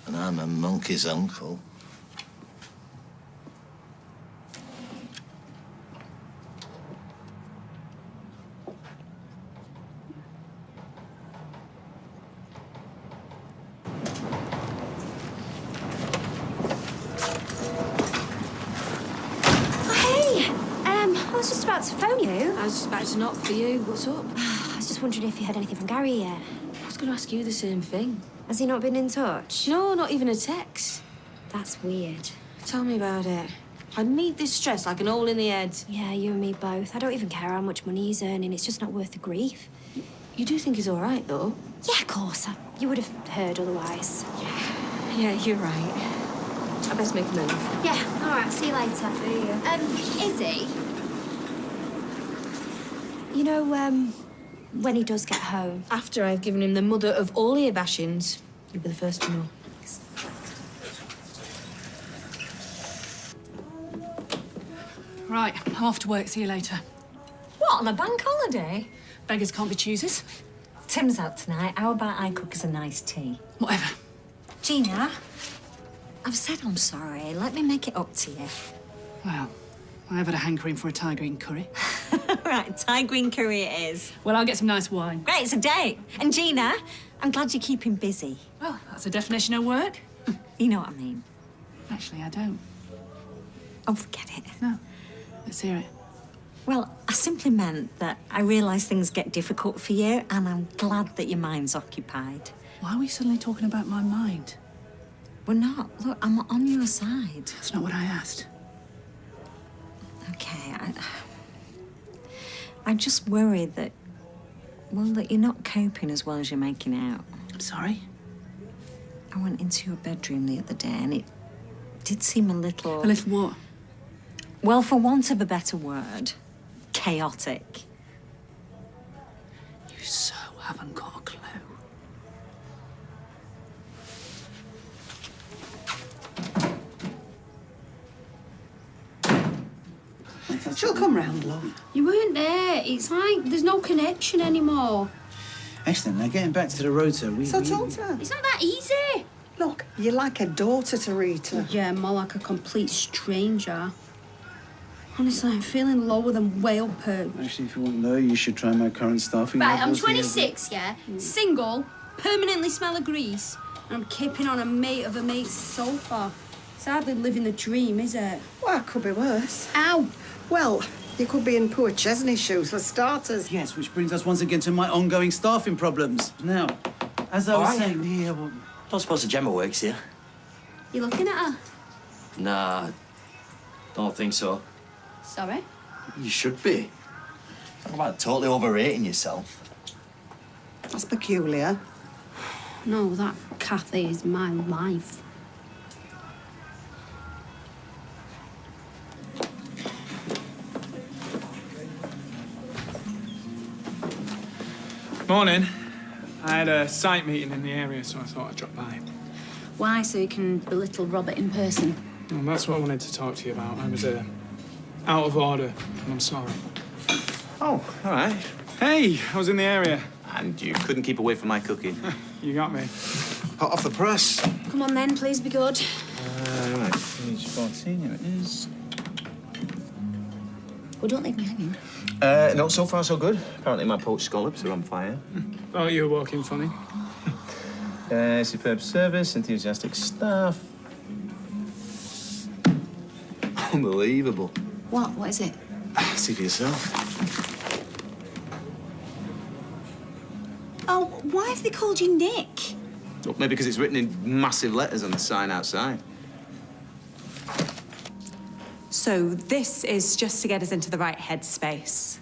And I'm a monkey's uncle. I was just about to phone you. I was just about to knock for you. What's up? I was just wondering if you heard anything from Gary yet. I was going to ask you the same thing. Has he not been in touch? No, not even a text. That's weird. Tell me about it. I need this stress like an hole in the head. Yeah, you and me both. I don't even care how much money he's earning. It's just not worth the grief. You do think he's all right, though? Yeah, of course. You would have heard otherwise. Yeah, you're right. I best make a move. Yeah, all right. See you later. See you. Izzy? You know, when he does get home... After I've given him the mother of all ear bashings, you'll be the first to know. Right, I'm off to work. See you later. What, on a bank holiday? Beggars can't be choosers. Tim's out tonight. How about I cook us a nice tea? Whatever. Gina, I've said I'm sorry. Let me make it up to you. Well, I've had a hankering for a Thai green curry. Right, Thai green curry it is. Well, I'll get some nice wine. Great, it's a date. And Gina, I'm glad you're keeping busy. Well, that's a definition of work. You know what I mean. Actually, I don't. Oh, forget it. No. Let's hear it. Well, I simply meant that I realise things get difficult for you, and I'm glad that your mind's occupied. Why are we suddenly talking about my mind? We're not. Look, I'm on your side. That's not what I asked. Okay, I just worry that, well, that you're not coping as well as you're making out. I'm sorry? I went into your bedroom the other day, and it did seem a little... A little what? Well, for want of a better word, chaotic. You so haven't got a clue. She'll come round, love. You weren't there. It's like there's no connection anymore. Excellent. Now, getting back to the rota, So told her. It's not that easy. Look, you're like a daughter to Rita. Yeah, more like a complete stranger. Honestly, I'm feeling lower than whale poo. Actually, if you want to know, you should try my current staffing. Right, I'm levels. 26, yeah? Single, permanently smell of grease, and I'm keeping on a mate of a mate's sofa. It's hardly living the dream, is it? Well, it could be worse. Ow! Well, you could be in poor Chesney's shoes for starters. Yes, which brings us once again to my ongoing staffing problems. Now, as I was saying, yeah, well, Don't suppose the Gemma works here? You looking at her? Nah, don't think so. Sorry? You should be. Talk about totally overrating yourself. That's peculiar. No, that Kathy is my life. Morning. I had a site meeting in the area, so I thought I'd drop by. Why? So you can belittle Robert in person? Well, that's what I wanted to talk to you about. I was out of order, and I'm sorry. Oh, all right. Hey, I was in the area. And you couldn't keep away from my cooking. You got me. Hot off the press. Come on then, please be good. Right, page 14, here it is. Well, don't leave me hanging. No, so far so good. Apparently my poached scallops are on fire. Thought you were walking funny. Superb service, enthusiastic staff. Unbelievable. What? What is it? See for yourself. Oh, why have they called you Nick? Well, maybe because it's written in massive letters on the sign outside. So this is just to get us into the right headspace.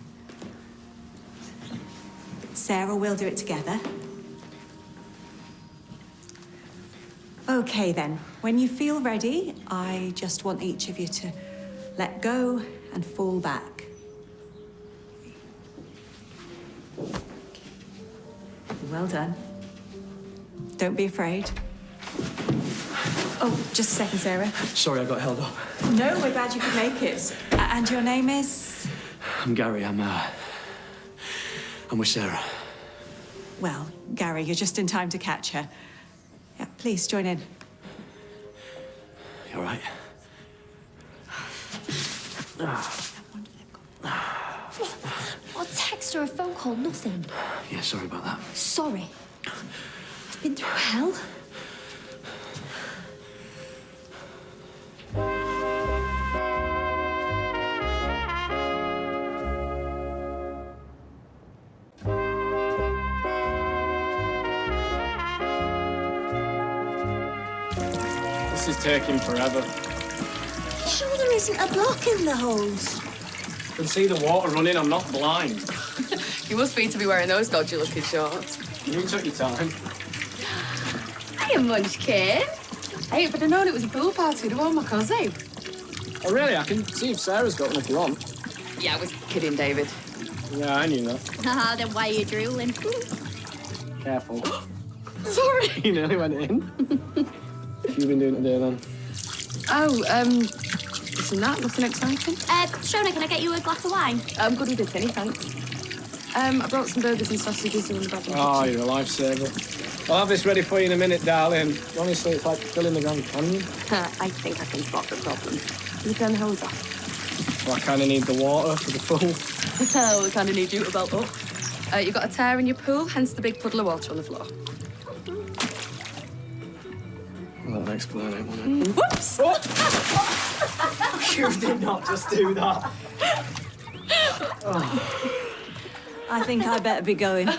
Sarah, we'll do it together. Okay, then. When you feel ready, I just want each of you to let go and fall back. Well done. Don't be afraid. Oh, just a second, Sarah. Sorry, I got held up. No, we're glad you could make it. And your name is? I'm Gary. I'm with Sarah. Well, Gary, you're just in time to catch her. Yeah, please join in. You all right? Or text or a phone call, nothing. Yeah, sorry about that. Sorry. I've been through hell. This is taking forever. Sure there isn't a block in the holes? I can see the water running. I'm not blind. You must be to be wearing those dodgy-looking shorts. You took your time. Hiya, Munchkin. Hey, if I'd have known it was a pool party, I'd have worn my cousin. Oh, really? I can see if Sarah's got one if you want. Yeah, I was kidding, David. Yeah, I knew that. Haha, then why are you drooling? Careful. Sorry. You nearly went in. What have you been doing today, then? Oh, isn't that nothing exciting? Shona, can I get you a glass of wine? I'm good with a tinny, thanks. I brought some burgers and sausages in the back. Oh, you're a lifesaver. I'll have this ready for you in a minute, darling. Honestly, it's like filling the Grand Canyon. I think I can spot the problem. You turn the hose off. Well, I kind of need the water for the pool. Oh, we kind of need you to belt up. You've got a tear in your pool, hence the big puddle of water on the floor. Well, that'll explain it, won't it? Whoops! You did not just do that. I think I better be going.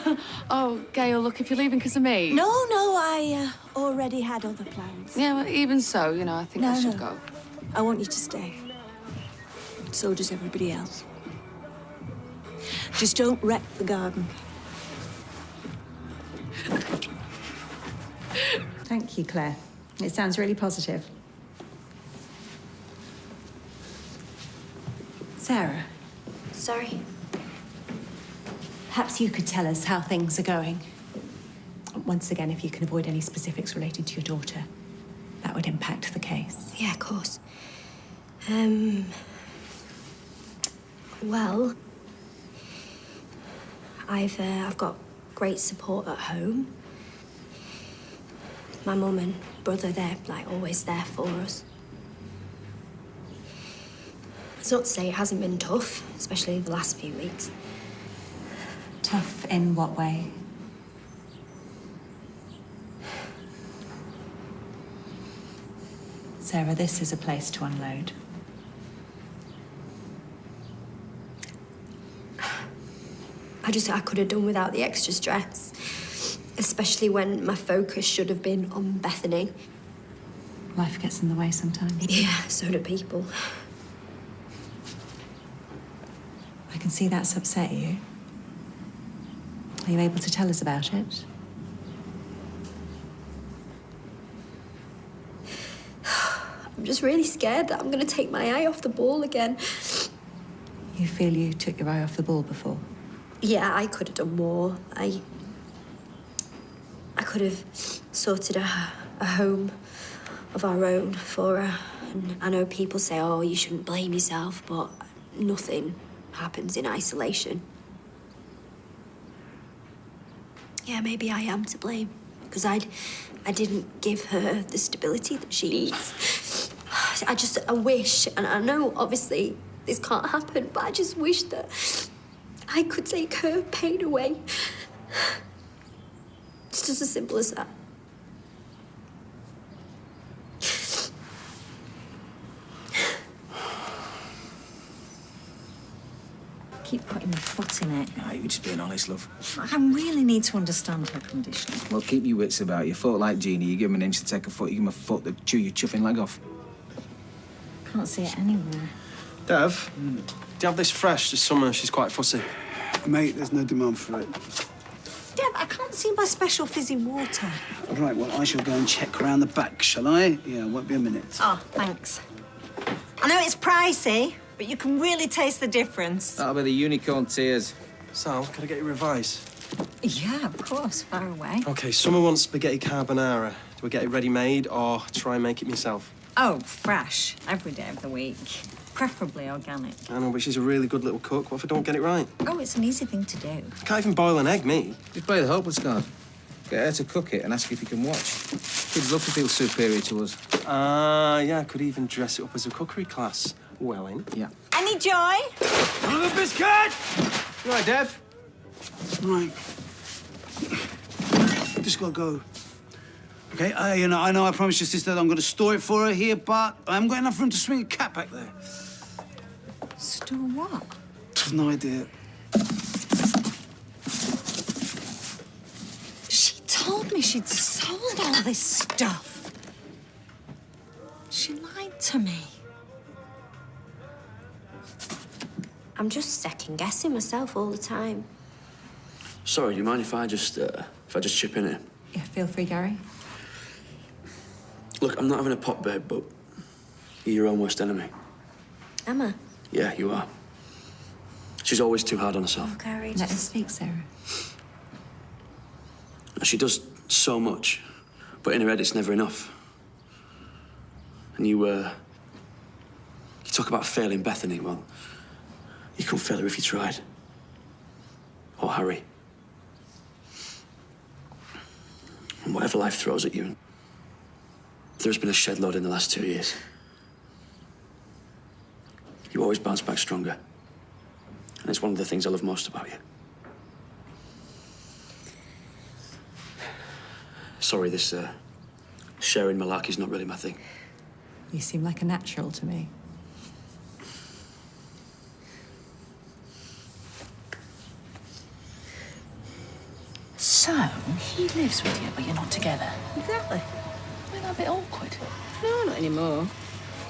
Oh, Gail, look, if you're leaving because of me... No, I already had other plans. Yeah, well, even so, you know, I think I should go. I want you to stay. So does everybody else. Just don't wreck the garden. Thank you, Claire. It sounds really positive. Sarah, Sorry. perhaps you could tell us how things are going. Once again, if you can avoid any specifics related to your daughter, that would impact the case. Yeah, of course. Well, I've got great support at home. My mum and brother, they're like always there for us. It's not to say it hasn't been tough, especially the last few weeks. Tough in what way? Sarah, this is a place to unload. I could have done without the extra stress, especially when my focus should have been on Bethany. Life gets in the way sometimes. Yeah, so do people. I can see that's upset you. Are you able to tell us about it? I'm just really scared that I'm going to take my eye off the ball again. You feel you took your eye off the ball before? Yeah, I could have done more. I could have sorted a home of our own for her. And I know people say, oh, you shouldn't blame yourself, but nothing happens in isolation. Yeah, maybe I am to blame, because I didn't give her the stability that she needs. I wish, and I know obviously this can't happen, but I just wish that I could take her pain away. It's just as simple as that. Keep putting my foot in it. Nah, you just being honest, love. I really need to understand her condition. Well, keep your wits about you. Foot like Jeannie, you give him an inch to take a foot, you give him a foot to chew your chuffing leg off. Can't see it anywhere. Dev, do you have this fresh this summer? She's quite fussy. Mate, there's no demand for it. Dev, I can't see my special fizzy water. All right, well, I shall go and check round the back, shall I? Yeah, won't be a minute. Oh, thanks. I know it's pricey, but you can really taste the difference. That'll be the unicorn tears. Sal, can I get you a revise? Yeah, of course, far away. OK, summer wants spaghetti carbonara. Do we get it ready-made or try and make it myself? Oh, fresh, every day of the week. Preferably organic. I know, but she's a really good little cook. What if I don't get it right? Oh, it's an easy thing to do. I can't even boil an egg, me. Just play the hopeless card. Get her to cook it and ask if you can watch. Kids love to feel superior to us. Yeah, I could even dress it up as a cookery class. Well in. Yeah. Any joy? Another biscuit! You all right, Dev? Right. Just gotta go. Okay, I know I promised your sister that I'm gonna store it for her here, but I haven't got enough room to swing a cat back there. Store what? I've no idea. She told me she'd sold all this stuff. She lied to me. I'm just second-guessing myself all the time. Sorry, do you mind if I just chip in here? Yeah, feel free, Gary. Look, I'm not having a pop, babe, but you're your own worst enemy. Am I? Yeah, you are. She's always too hard on herself. Oh, Gary, Let her speak, Sarah. She does so much, but in her head it's never enough. And you talk about failing Bethany. Well, you couldn't fail her if you tried. Or Harry. And whatever life throws at you, there's been a shed load in the last 2 years. You always bounce back stronger. And it's one of the things I love most about you. Sorry, this sharing malarkey's not really my thing. You seem like a natural to me. So, he lives with you, but you're not together. Exactly. Isn't that a bit awkward? No, not anymore.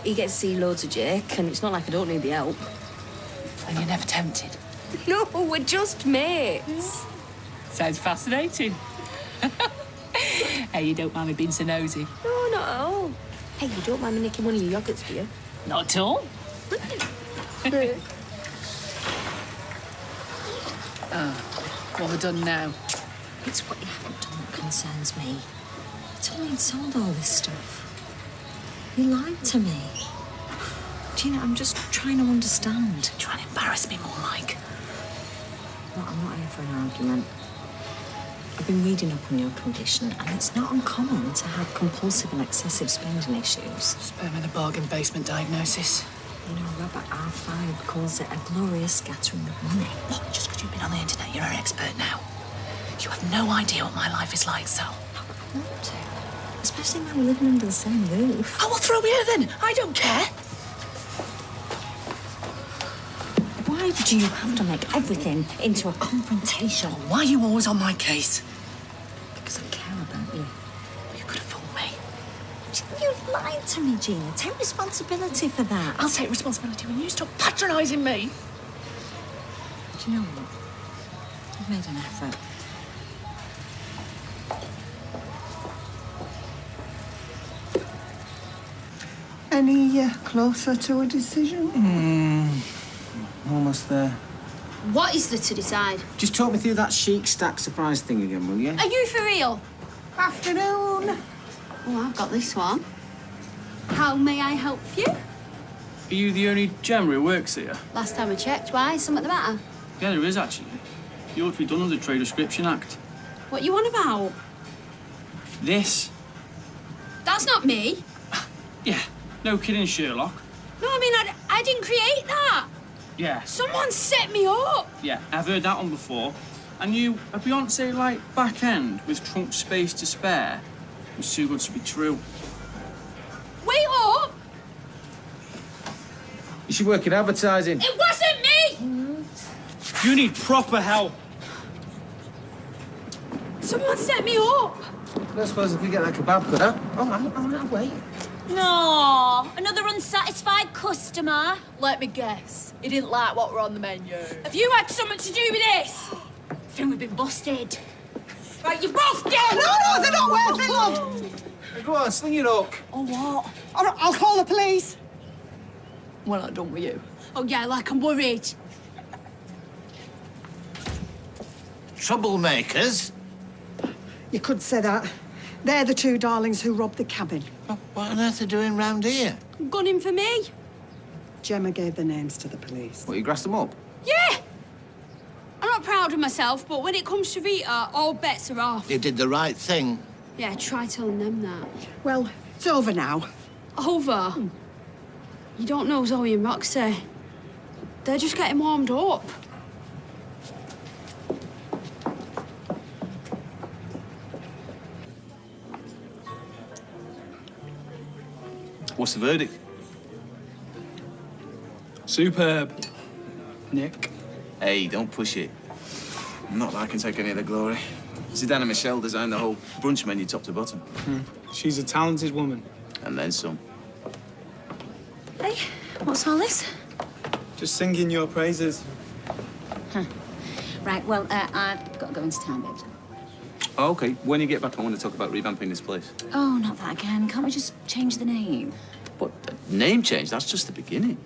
He gets to see loads of Jake, and it's not like I don't need the help. And you're never tempted? No, we're just mates. Sounds fascinating. Hey, you don't mind me being so nosy? No, not at all. Hey, you don't mind me nicking one of your yogurts, do you? Not at all. What have I done now? It's what you haven't done that concerns me. You told me you'd sold all this stuff. You lied to me. Gina, I'm just trying to understand. Trying to embarrass me more, Mike. No, I'm not here for an argument. I've been reading up on your condition, and it's not uncommon to have compulsive and excessive spending issues. Sperm in a bargain basement diagnosis. You know, Robert R5 calls it a glorious scattering of money. What? Just because you've been on the internet, you're an expert now. You have no idea what my life is like, Sal. No, but I want to. Especially when we're living under the same roof. Oh, well, throw me here then. I don't care. Why do you have to make everything into a confrontation? Why are you always on my case? Because I care about you. You could have fooled me. You've lied to me, Gina. Take responsibility for that. I'll take responsibility when you stop patronising me. Do you know what? I've made an effort. Any closer to a decision? Almost there. What is there to decide? Just talk me through that chic stack surprise thing again, will you? Are you for real? Afternoon. Oh, I've got this one. How may I help you? Are you the only Gemma who works here? Last time I checked, why? Something the matter? Yeah, there is, actually. You ought to be done under the Trade Description Act. What you on about? This? That's not me. Yeah, no kidding, Sherlock. No, I mean, I didn't create that. Yeah. Someone set me up. Yeah, I've heard that one before. And you, a Beyonce-like back end with trunk space to spare was too good to be true. Wait up! You should work in advertising. It wasn't me! You need proper help. Someone set me up. I don't suppose if we get that kebab cut out. Oh, wait. No, another unsatisfied customer. Let me guess. He didn't like what were on the menu. Have you had something to do with this? I think we've been busted. Right, you're both dead! No, they're not worth it, love! Go on, sling it up. Oh, what? I'll call the police. Well, I'm done with you. Oh, yeah, like I'm worried. Troublemakers? You could say that. They're the two darlings who robbed the cabin. What on earth are they doing round here? Gunning for me? Gemma gave the names to the police. What, you grassed them up? Yeah! I'm not proud of myself, but when it comes to Rita, all bets are off. You did the right thing. Yeah, try telling them that. Well, it's over now. Over? You don't know Zoe and Roxy. They're just getting warmed up. What's the verdict? Superb. Nick. Hey, don't push it. Not that I can take any of the glory. Zidane and Michelle designed the whole brunch menu top to bottom. She's a talented woman. And then some. Hey, what's all this? Just singing your praises. Right, well, I've got to go into town, babes. Oh, OK. When you get back, I want to talk about revamping this place. Oh, not that again. Can't we just change the name? What? Name change? That's just the beginning.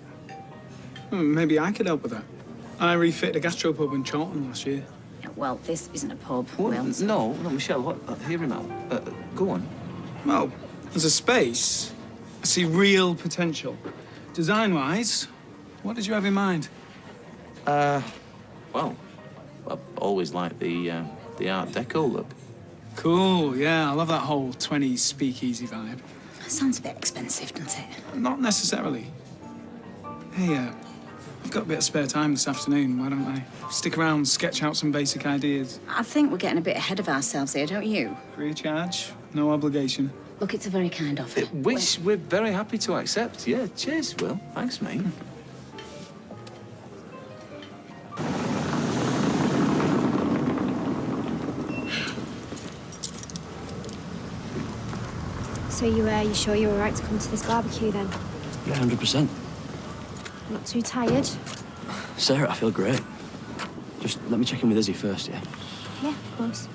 Maybe I could help with that. I refitted a gastropub in Charlton last year. Yeah, well, this isn't a pub, What? Will. No, Michelle, what? Hear him out. Go on. Well, as a space, I see real potential. Design-wise, what did you have in mind? Well, I've always liked the Art Deco look. Cool, yeah, I love that whole 20s speakeasy vibe. Sounds a bit expensive, doesn't it? Not necessarily. Hey, I've got a bit of spare time this afternoon. Why don't I stick around, sketch out some basic ideas? I think we're getting a bit ahead of ourselves here, don't you? Free of charge, no obligation. Look, it's a very kind offer. Which we're very happy to accept. Yeah, cheers, Will. Thanks, mate. So you sure you're all right to come to this barbecue then? Yeah, 100%. Not too tired? Sarah, I feel great. Just let me check in with Izzy first, yeah? Yeah, of course.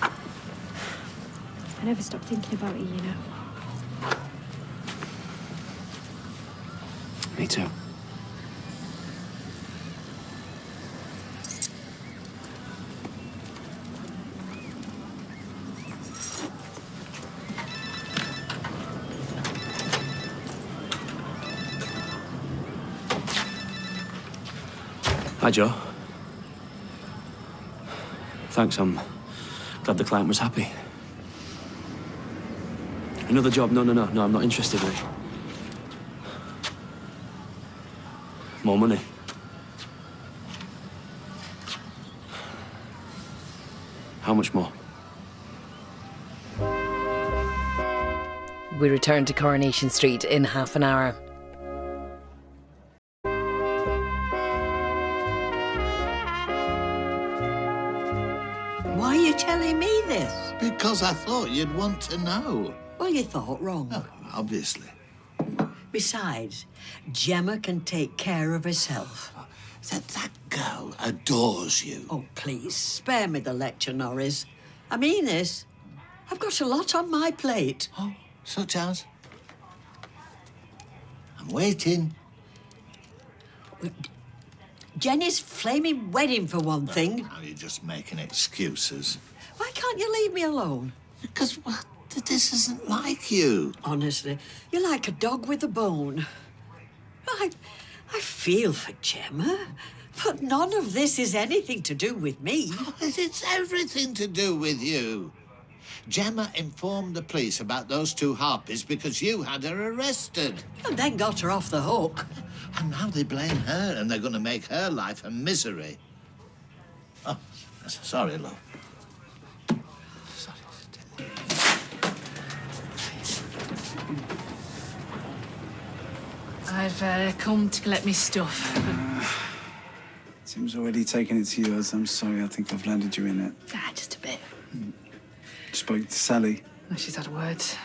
I never stop thinking about you, you know. Me too. Hi, Joe. Thanks, I'm glad the client was happy. Another job? No, I'm not interested, mate. More money. How much more? We return to Coronation Street in half an hour. Why are you telling me this? Because I thought you'd want to know. Well, you thought wrong. Oh, obviously. Besides, Gemma can take care of herself. That girl adores you. Oh, please, spare me the lecture, Norris. I mean this. I've got a lot on my plate. Oh, such as? I'm waiting. Jenny's flaming wedding, for one thing. Now you're just making excuses. Why can't you leave me alone? Because, well, this isn't like you. Honestly, you're like a dog with a bone. I feel for Gemma, but none of this is anything to do with me. It's everything to do with you. Gemma informed the police about those two harpies because you had her arrested. And then got her off the hook. And now they blame her, and they're going to make her life a misery. Oh, sorry, love. I've come to collect me stuff. Tim's already taken it to yours. I'm sorry, I think I've landed you in it. Ah, just a bit. Spoke to Sally. Oh, she's had words.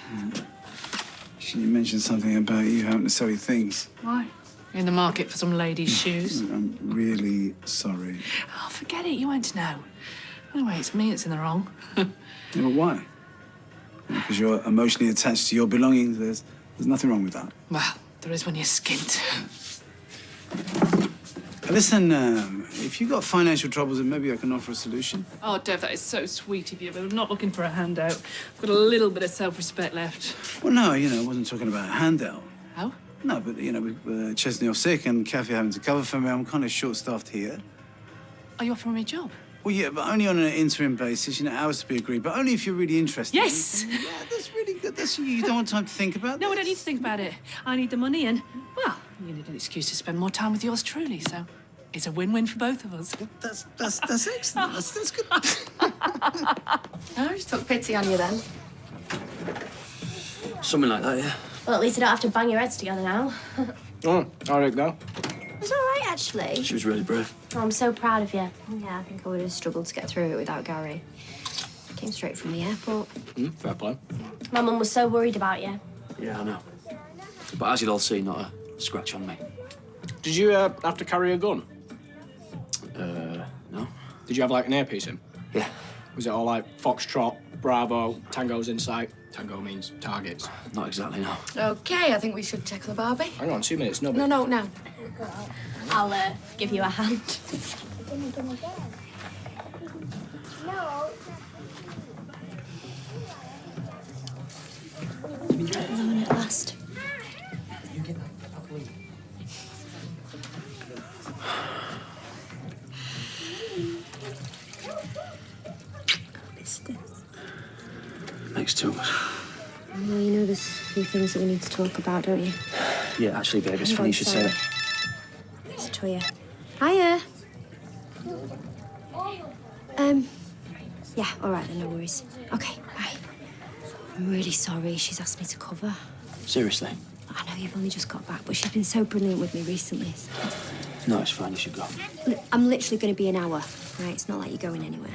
She mentioned something about you having to sell your things. Why? You're in the market for some lady's shoes. I'm really sorry. Oh, forget it. You won't know. Anyway, it's me that's in the wrong. Yeah, but why? Because you're emotionally attached to your belongings. There's nothing wrong with that. Well, there is when you're skint. Listen, if you've got financial troubles, then maybe I can offer a solution. Oh, Dev, that is so sweet of you, but I'm not looking for a handout. I've got a little bit of self-respect left. Well, no, I wasn't talking about a handout. Oh? No, but, with Chesney off sick and Kathy having to cover for me, I'm kind of short-staffed here. Are you offering me a job? Well, yeah, but only on an interim basis, hours to be agreed, but only if you're really interested. Yes! Yeah, that's really good. You don't want time to think about No, I don't need to think about it. I need the money and, well, you need an excuse to spend more time with yours truly, so it's a win-win for both of us. That's excellent. That's good. I just took pity on you then. Something like that, yeah. Well, at least you don't have to bang your heads together now. Oh, all right, go. It was all right, actually. She was really brave. Oh, I'm so proud of you. Yeah, I think I would have struggled to get through it without Gary. Came straight from the airport. Fair play. My mum was so worried about you. Yeah, I know. But as you'll all see, not a scratch on me. Did you have to carry a gun? No. Did you have, like, an earpiece in? Yeah. Was it all, like, Foxtrot, Bravo, Tango's in sight? Tango means targets. Not exactly, no. OK, I think we should check the Barbie. Hang on, 2 minutes, no. No, now. I'll give you a hand. You've been trying alone at last. Makes two of us. Well, you know there's a few things that we need to talk about, don't you? Yeah, actually, babe, it's funny you should say that. It's Toya. Hiya. Yeah, all right then, no worries. Okay, bye. I'm really sorry. She's asked me to cover. Seriously? I know you've only just got back, but she's been so brilliant with me recently. No, it's fine. You should go. I'm literally going to be an hour, right? It's not like you're going anywhere.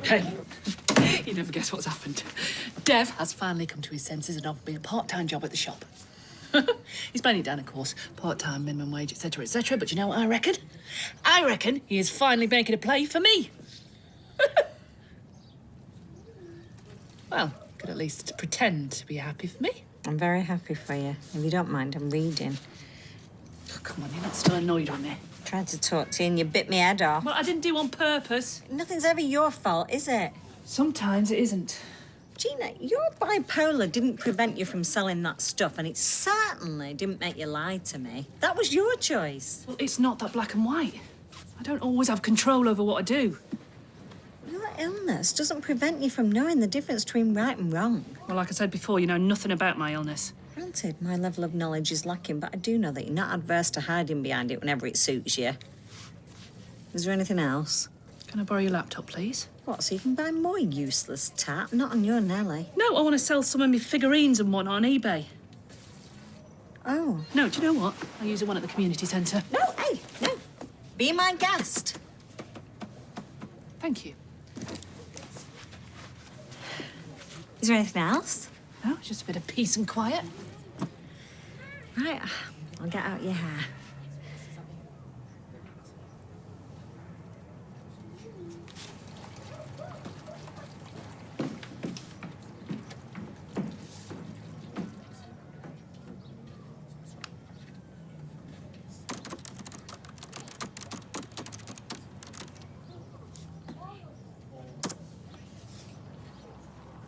Hey, you never guess what's happened. Dev has finally come to his senses and offered me a part-time job at the shop. He's playing it down, of course. Part-time, minimum wage, etc., etc. But you know what I reckon? I reckon he is finally making a play for me. Well, could at least pretend to be happy for me. I'm very happy for you. If you don't mind, I'm reading. Oh, come on, you're not still annoyed with me. Tried to talk to you and you bit me head off. Well, I didn't do on purpose. Nothing's ever your fault, is it? Sometimes it isn't. Gina, your bipolar didn't prevent you from selling that stuff, and it certainly didn't make you lie to me. That was your choice. Well, it's not that black and white. I don't always have control over what I do. Your illness doesn't prevent you from knowing the difference between right and wrong. Well, like I said before, you know nothing about my illness. Granted, my level of knowledge is lacking, but I do know that you're not adverse to hiding behind it whenever it suits you. Is there anything else? Can I borrow your laptop, please? What, so you can buy more useless tat? Not on your Nelly. No, I want to sell some of my figurines and one on eBay. Oh. No, do you know what? I'll use the one at the community centre. No, hey, no. Be my guest. Thank you. Is there anything else? No, just a bit of peace and quiet. Right, I'll get out your hair.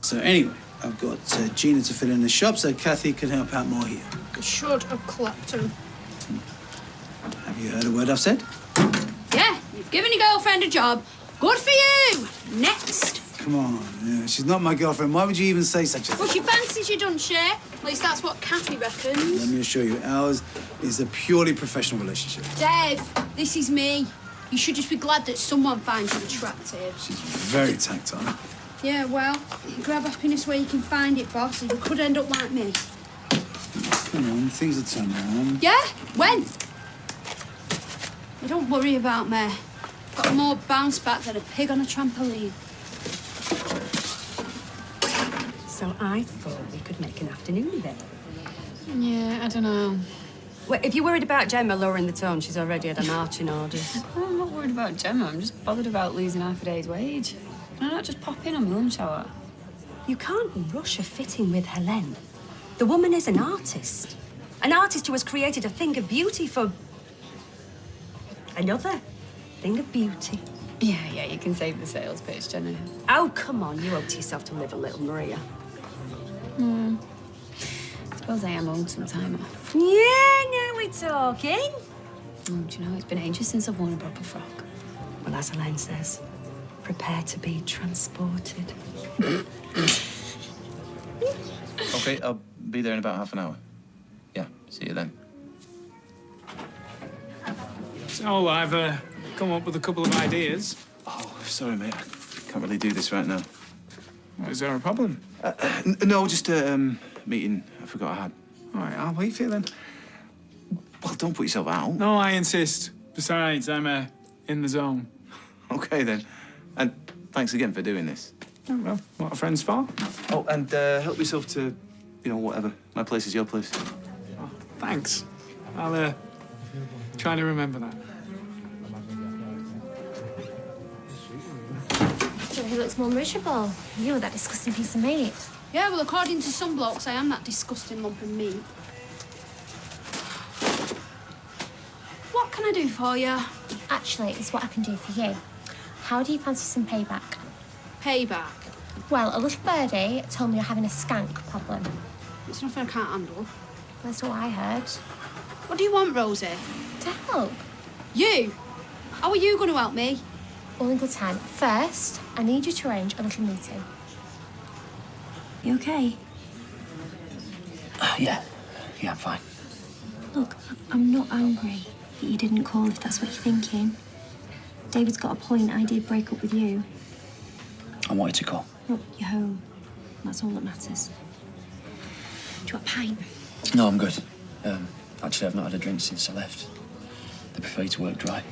So anyway, I've got Gina to fill in the shop so Kathy can help out more here. Should have clapped him. Have you heard a word I've said? Yeah, you've given your girlfriend a job. Good for you. Next. Come on, she's not my girlfriend. Why would you even say such a thing? Well, she fancies you, doesn't she? At least that's what Kathy reckons. Let me assure you, ours is a purely professional relationship. Dave, this is me. You should just be glad that someone finds you attractive. She's very tactile. Yeah, well, grab happiness where you can find it, boss, and you could end up like me. Come on, things will turn around. Yeah? When? You don't worry about me. Got more bounce back than a pig on a trampoline. So I thought we could make an afternoon of it. Yeah, I don't know. Well, if you're worried about Gemma lowering the tone, she's already had her marching orders. Well, I'm not worried about Gemma. I'm just bothered about losing half a day's wage. Why not just pop in on my lunch hour? You can't rush a fitting with Helene. The woman is an artist. An artist who has created a thing of beauty for another thing of beauty. Yeah, you can save the sales pitch, Jenny. Oh, come on. You owe it to yourself to live a little, Maria. Suppose I am owed some time off. Yeah, now we're talking. Do you know, it's been ages since I've worn a proper frock. Well, as Helene says, prepare to be transported. OK, I'll be there in about half an hour. Yeah, see you then. So, I've come up with a couple of ideas. Oh, sorry, mate. I can't really do this right now. Is there a problem? No, just a meeting I forgot I had. All right, I'll wait for you then. Well, don't put yourself out. No, I insist. Besides, I'm in the zone. OK, then. And thanks again for doing this. Oh, well, what are friends for? Oh, and help yourself to, you know, whatever. My place is your place. Oh, thanks. I'll try to remember that. He looks more miserable. You, that disgusting piece of meat. Yeah, well, according to some blokes, I am that disgusting lump of meat. What can I do for you? Actually, it's what I can do for you. How do you fancy some payback? Payback? Well, a little birdie told me you're having a skank problem. It's nothing I can't handle. That's what I heard. What do you want, Rosie? To help. You? How are you going to help me? All in good time. First, I need you to arrange a little meeting. You okay? Yeah, I'm fine. Look, I'm not angry that you didn't call if that's what you're thinking. David's got a point. I did break up with you. I wanted to call. Look, you're home. That's all that matters. Do you want a pint? No, I'm good. Actually, I've not had a drink since I left. They prefer to work dry.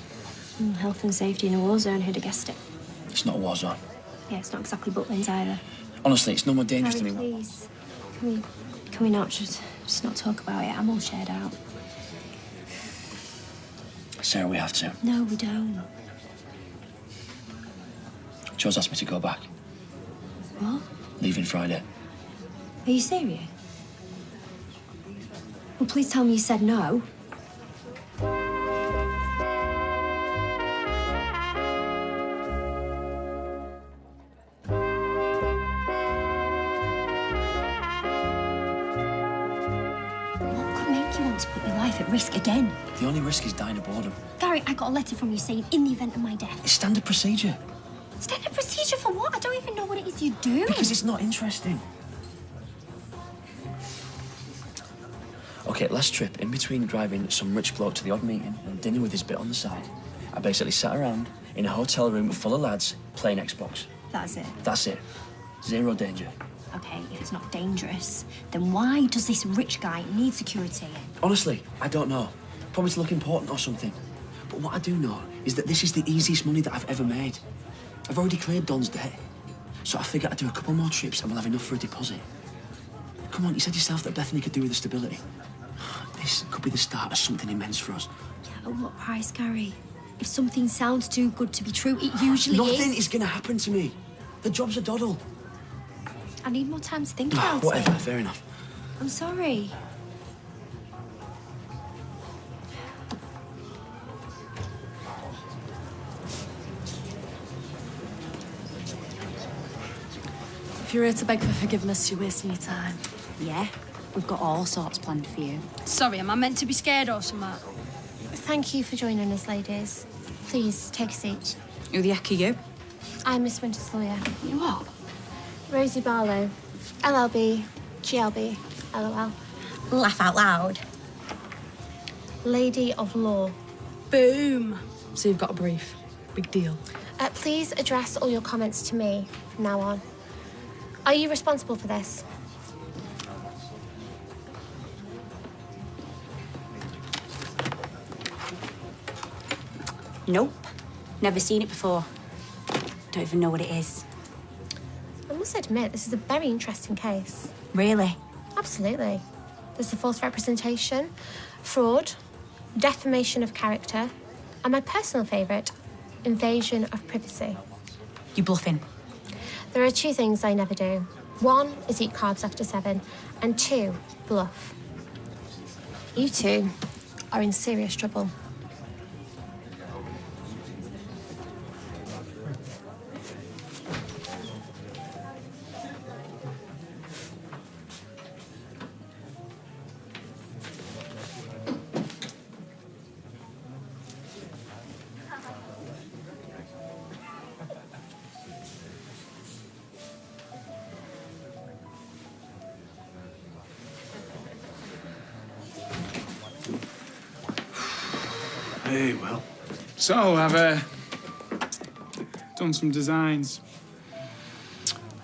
Health and safety in a war zone, who'd have guessed it? It's not a war zone. Yeah, it's not exactly Butlins either. Honestly, it's no more dangerous Harry, to me. please. Can we not just not talk about it? I'm all shared out. Sarah, we have to. No, we don't. Joe's asked me to go back. What? Leaving Friday. Are you serious? Well, please tell me you said no. To put your life at risk again. The only risk is dying of boredom. Gary, I got a letter from you saying in the event of my death. It's standard procedure. Standard procedure for what? I don't even know what it is you do. Because it's not interesting. OK, last trip, in between driving some rich bloke to the odd meeting and dinner with his bit on the side, I basically sat around in a hotel room full of lads playing Xbox. That's it? That's it. Zero danger. OK, if it's not dangerous, then why does this rich guy need security? Honestly, I don't know. Probably to look important or something. But what I do know is that this is the easiest money that I've ever made. I've already cleared Don's debt. So I figure I'd do a couple more trips and we'll have enough for a deposit. Come on, you said yourself that Bethany could do with the stability. This could be the start of something immense for us. Yeah, at what price, Gary? If something sounds too good to be true, it usually is. Nothing is going to happen to me. The job's a doddle. I need more time to think about it. Whatever, fair enough. I'm sorry. If you're here to beg for forgiveness, you're wasting your time. Yeah, we've got all sorts planned for you. Sorry, am I meant to be scared or something? Thank you for joining us, ladies. Please, take a seat. Who the heck are you? I'm Miss Winter's lawyer. You what? Rosie Barlow. LLB, GLB, LOL. Laugh out loud. Lady of Law. Boom. So you've got a brief. Big deal. Please address all your comments to me from now on. Are you responsible for this? Nope. Never seen it before. Don't even know what it is. I must admit, this is a very interesting case. Really? Absolutely. There's the false representation, fraud, defamation of character, and my personal favourite, invasion of privacy. You bluffing? There are two things I never do. One is eat carbs after 7, and 2, bluff. You two are in serious trouble. Hey, well. So, I've done some designs.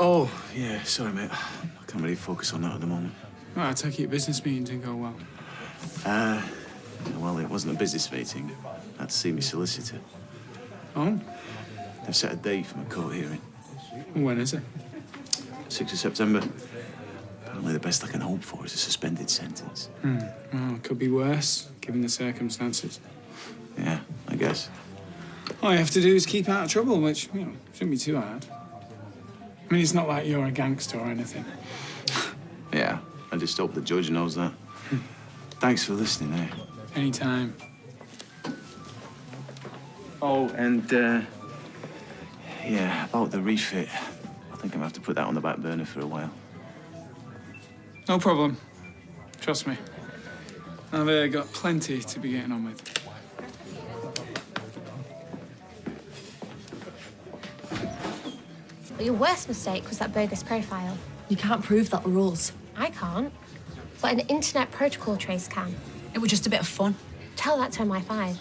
Oh, yeah, sorry, mate. I can't really focus on that at the moment. Oh, I take it your business meeting didn't go well. Well, it wasn't a business meeting. I had to see my solicitor. Oh? They've set a date for my court hearing. When is it? 6th of September. Apparently the best I can hope for is a suspended sentence. Well, it could be worse, given the circumstances. Yeah, I guess. All you have to do is keep out of trouble, which, you know, shouldn't be too hard. I mean, it's not like you're a gangster or anything. Yeah, I just hope the judge knows that. Thanks for listening, eh? Anytime. Oh, and, yeah, about the refit. I think I'm gonna have to put that on the back burner for a while. No problem. Trust me. I've got plenty to be getting on with. But your worst mistake was that bogus profile. You can't prove that were us. I can't. But an internet protocol trace can. It was just a bit of fun. Tell that to MI5.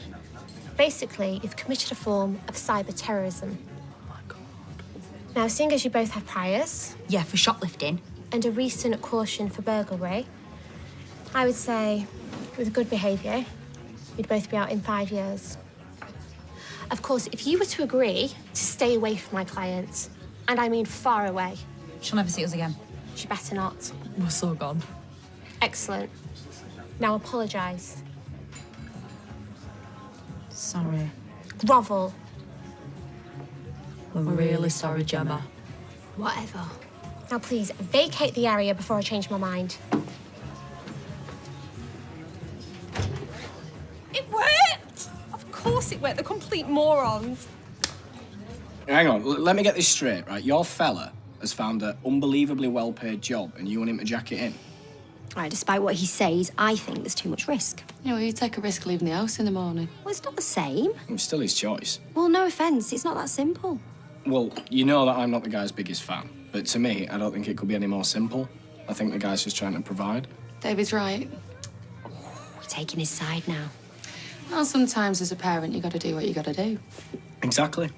Basically, you've committed a form of cyber terrorism. Oh, my God. Now, seeing as you both have priors... Yeah, for shoplifting. ...and a recent caution for burglary, I would say, with good behaviour, you'd both be out in 5 years. Of course, if you were to agree to stay away from my client, and I mean far away... She'll never see us again. She better not. We're so gone. Excellent. Now apologise. Sorry. Grovel. We're really sorry, Gemma. Whatever. Now please, vacate the area before I change my mind. It worked! Of course it worked, the complete morons. Hang on, let me get this straight, right? Your fella has found an unbelievably well-paid job and you want him to jack it in? Right, despite what he says, I think there's too much risk. You know, you take a risk leaving the house in the morning. Well, it's not the same. It's still his choice. Well, no offence, it's not that simple. Well, you know that I'm not the guy's biggest fan, but to me, I don't think it could be any more simple. I think the guy's just trying to provide. David's right. We're taking his side now. Well, sometimes as a parent, you got to do what you got to do. Exactly.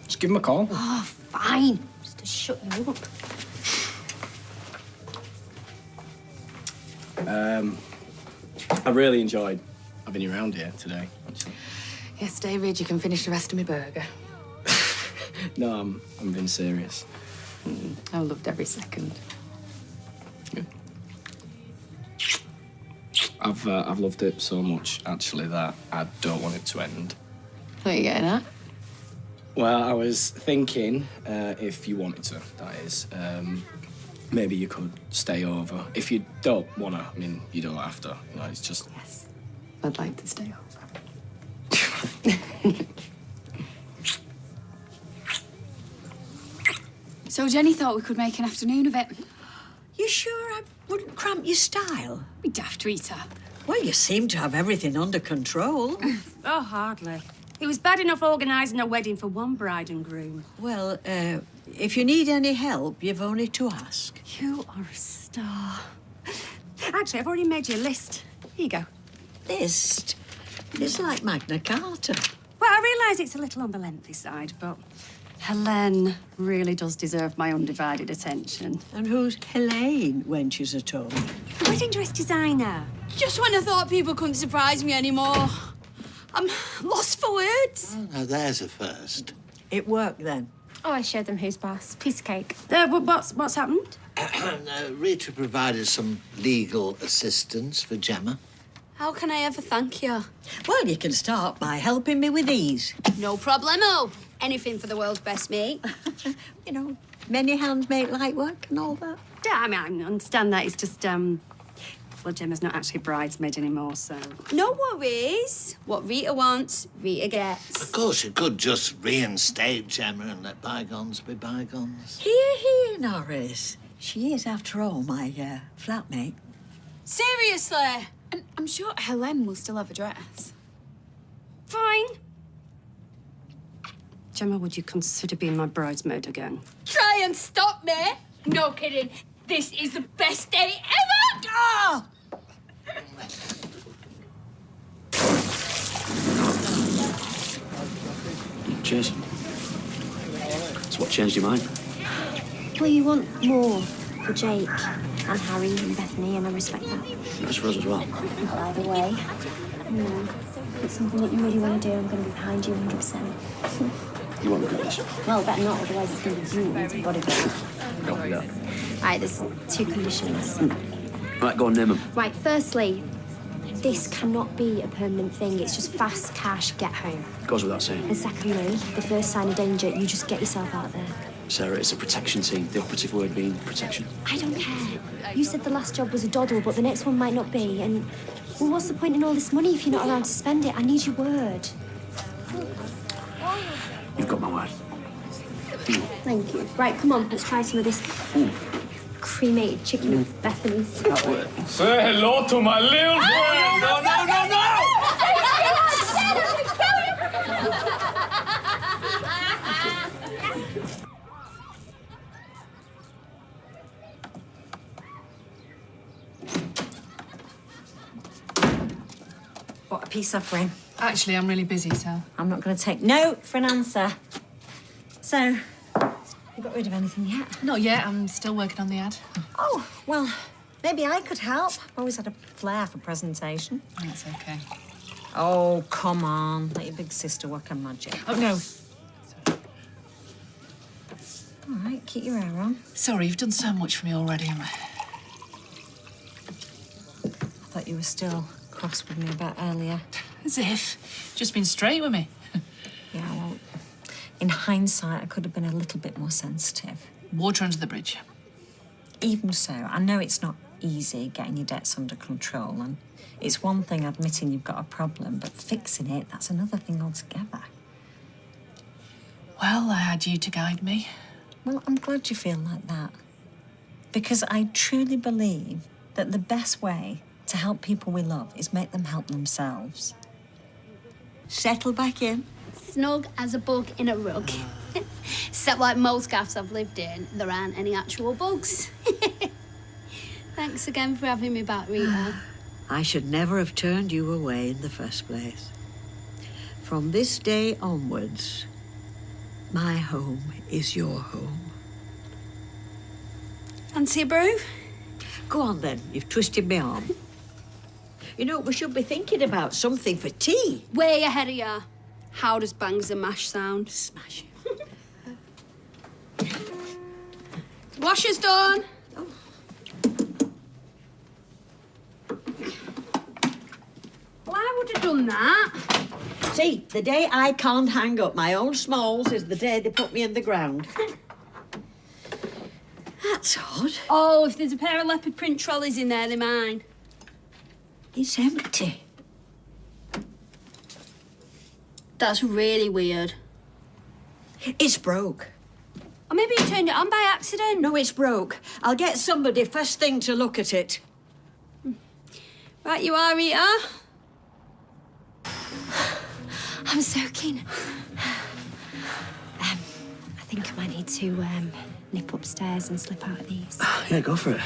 Just give him a call. Oh, fine. Just to shut you up. I really enjoyed having you around here today, actually. Yes, David, you can finish the rest of my burger. No, I'm being serious. I loved every second. Good. I've loved it so much, actually, that I don't want it to end. What are you getting at? Well, I was thinking, if you wanted to, that is, maybe you could stay over. If you don't want to, I mean, you don't have to. You know, it's just... Yes, I'd like to stay over. So Jenny thought we could make an afternoon of it. You sure I wouldn't cramp your style? Be daft, Rita. Well, you seem to have everything under control. Oh, hardly. It was bad enough organising a wedding for one bride and groom. Well, if you need any help, you've only to ask. You are a star. Actually, I've already made you a list. Here you go. List? It's like Magna Carta. Well, I realise it's a little on the lengthy side, but Helene really does deserve my undivided attention. And who's Helene when she's at home? The wedding dress designer. Just when I thought people couldn't surprise me anymore. I'm lost for words. Oh, now there's a first. It worked then. Oh, I showed them who's boss. Piece of cake. What's happened? Rita provided some legal assistance for Gemma. How can I ever thank you? Well, you can start by helping me with these. No problemo. Anything for the world's best mate. You know, many hands make light work and all that. Yeah, I mean, I understand that. It's just, well, Gemma's not actually bridesmaid anymore, so... No worries. What Rita wants, Rita gets. Of course, you could just reinstate Gemma and let bygones be bygones. Here, Norris. She is, after all, my flatmate. Seriously? And I'm sure Helene will still have a dress. Fine. Gemma, would you consider being my bridesmaid again? Try and stop me. No kidding. This is the best day ever. Oh! Cheers. So what changed your mind? Well, you want more for Jake and Harry and Bethany, and I respect that. That's for us as well. Well, either way, if it's something that you really want to do, I'm going to be behind you 100%. You won't regret this. Well, better not, otherwise it's going to be you as a bodyguard. Don't do that. Right, there's 2 conditions. Right, go on, name them. Right, firstly, this cannot be a permanent thing. It's just fast cash, get home. Goes without saying. And secondly, the first sign of danger, you just get yourself out there. Sarah, it's a protection team. The operative word being protection. I don't care. You said the last job was a doddle, but the next one might not be. And, well, what's the point in all this money if you're not around to spend it? I need your word. You've got my word. Thank you. Right, come on, let's try some of this cremated chicken with Bethany's. Say hello to my little friend! No! What a peace offering. Actually, I'm really busy, so... I'm not going to take no for an answer. So, you got rid of anything yet? Not yet. I'm still working on the ad. Oh, well, maybe I could help. Always had a flair for presentation. That's okay. Oh, come on. Let your big sister work her magic. Oh, no. All right, keep your hair on. Sorry, you've done so much for me already. I thought you were still cross with me about earlier. As if. Just been straight with me. Yeah, well, in hindsight, I could have been a little bit more sensitive. Water under the bridge. Even so, I know it's not easy getting your debts under control, and it's one thing admitting you've got a problem, but fixing it, that's another thing altogether. Well, I had you to guide me. Well, I'm glad you feel like that. Because I truly believe that the best way to help people we love is make them help themselves. Settle back in. Snug as a bug in a rug. Except like most gaffs I've lived in, there aren't any actual bugs. Thanks again for having me back, Rita. I should never have turned you away in the first place. From this day onwards, my home is your home. Fancy a brew? Go on then, you've twisted my arm. You know, we should be thinking about something for tea. Way ahead of ya. How does bangs and mash sound? Smash. Washer's done. Oh. Well, I would have done that. See, the day I can't hang up my own smalls is the day they put me in the ground. That's odd. Oh, if there's a pair of leopard print trolleys in there, they're mine. It's empty. That's really weird. It's broke. Or maybe you turned it on by accident. No, it's broke. I'll get somebody first thing to look at it. Right you are, Rita. I'm soaking. I think I might need to nip upstairs and slip out of these. Yeah, go for it.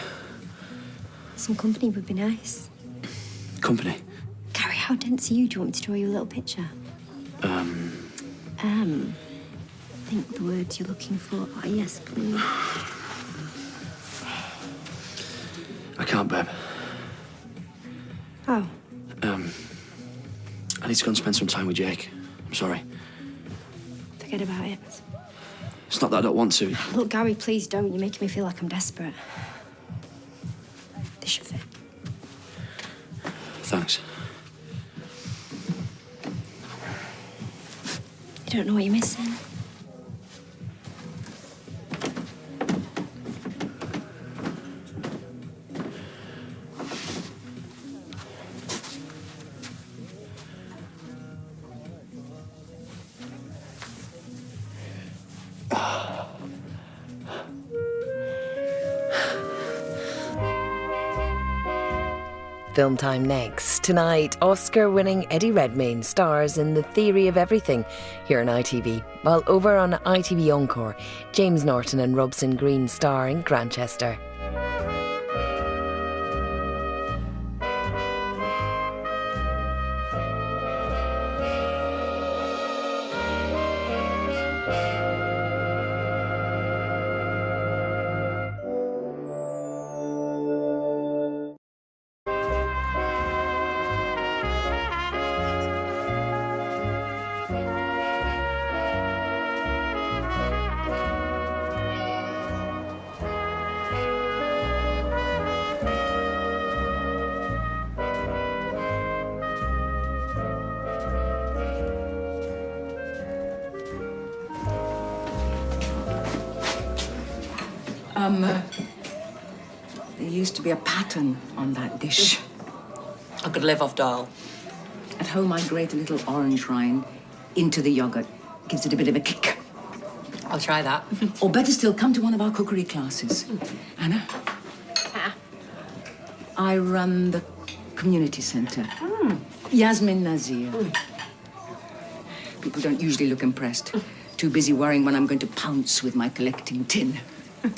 Some company would be nice. Company? Carrie, how dense are you? Do you want me to draw you a little picture? I think the words you're looking for are yes, please. I can't, babe. Oh. I need to go and spend some time with Jake. I'm sorry. Forget about it. It's not that I don't want to. Look, Gary, please don't. You're making me feel like I'm desperate. This should fit. Thanks. You don't know what you're missing. Film time next. Tonight, Oscar-winning Eddie Redmayne stars in The Theory of Everything here on ITV. While over on ITV Encore, James Norton and Robson Green star in Grantchester. There used to be a pattern on that dish. I could live off dal. At home, I grate a little orange rind into the yogurt. Gives it a bit of a kick. I'll try that. Or better still, come to one of our cookery classes. Anna? I run the community centre. Yasmin Nazir. People don't usually look impressed. Too busy worrying when I'm going to pounce with my collecting tin.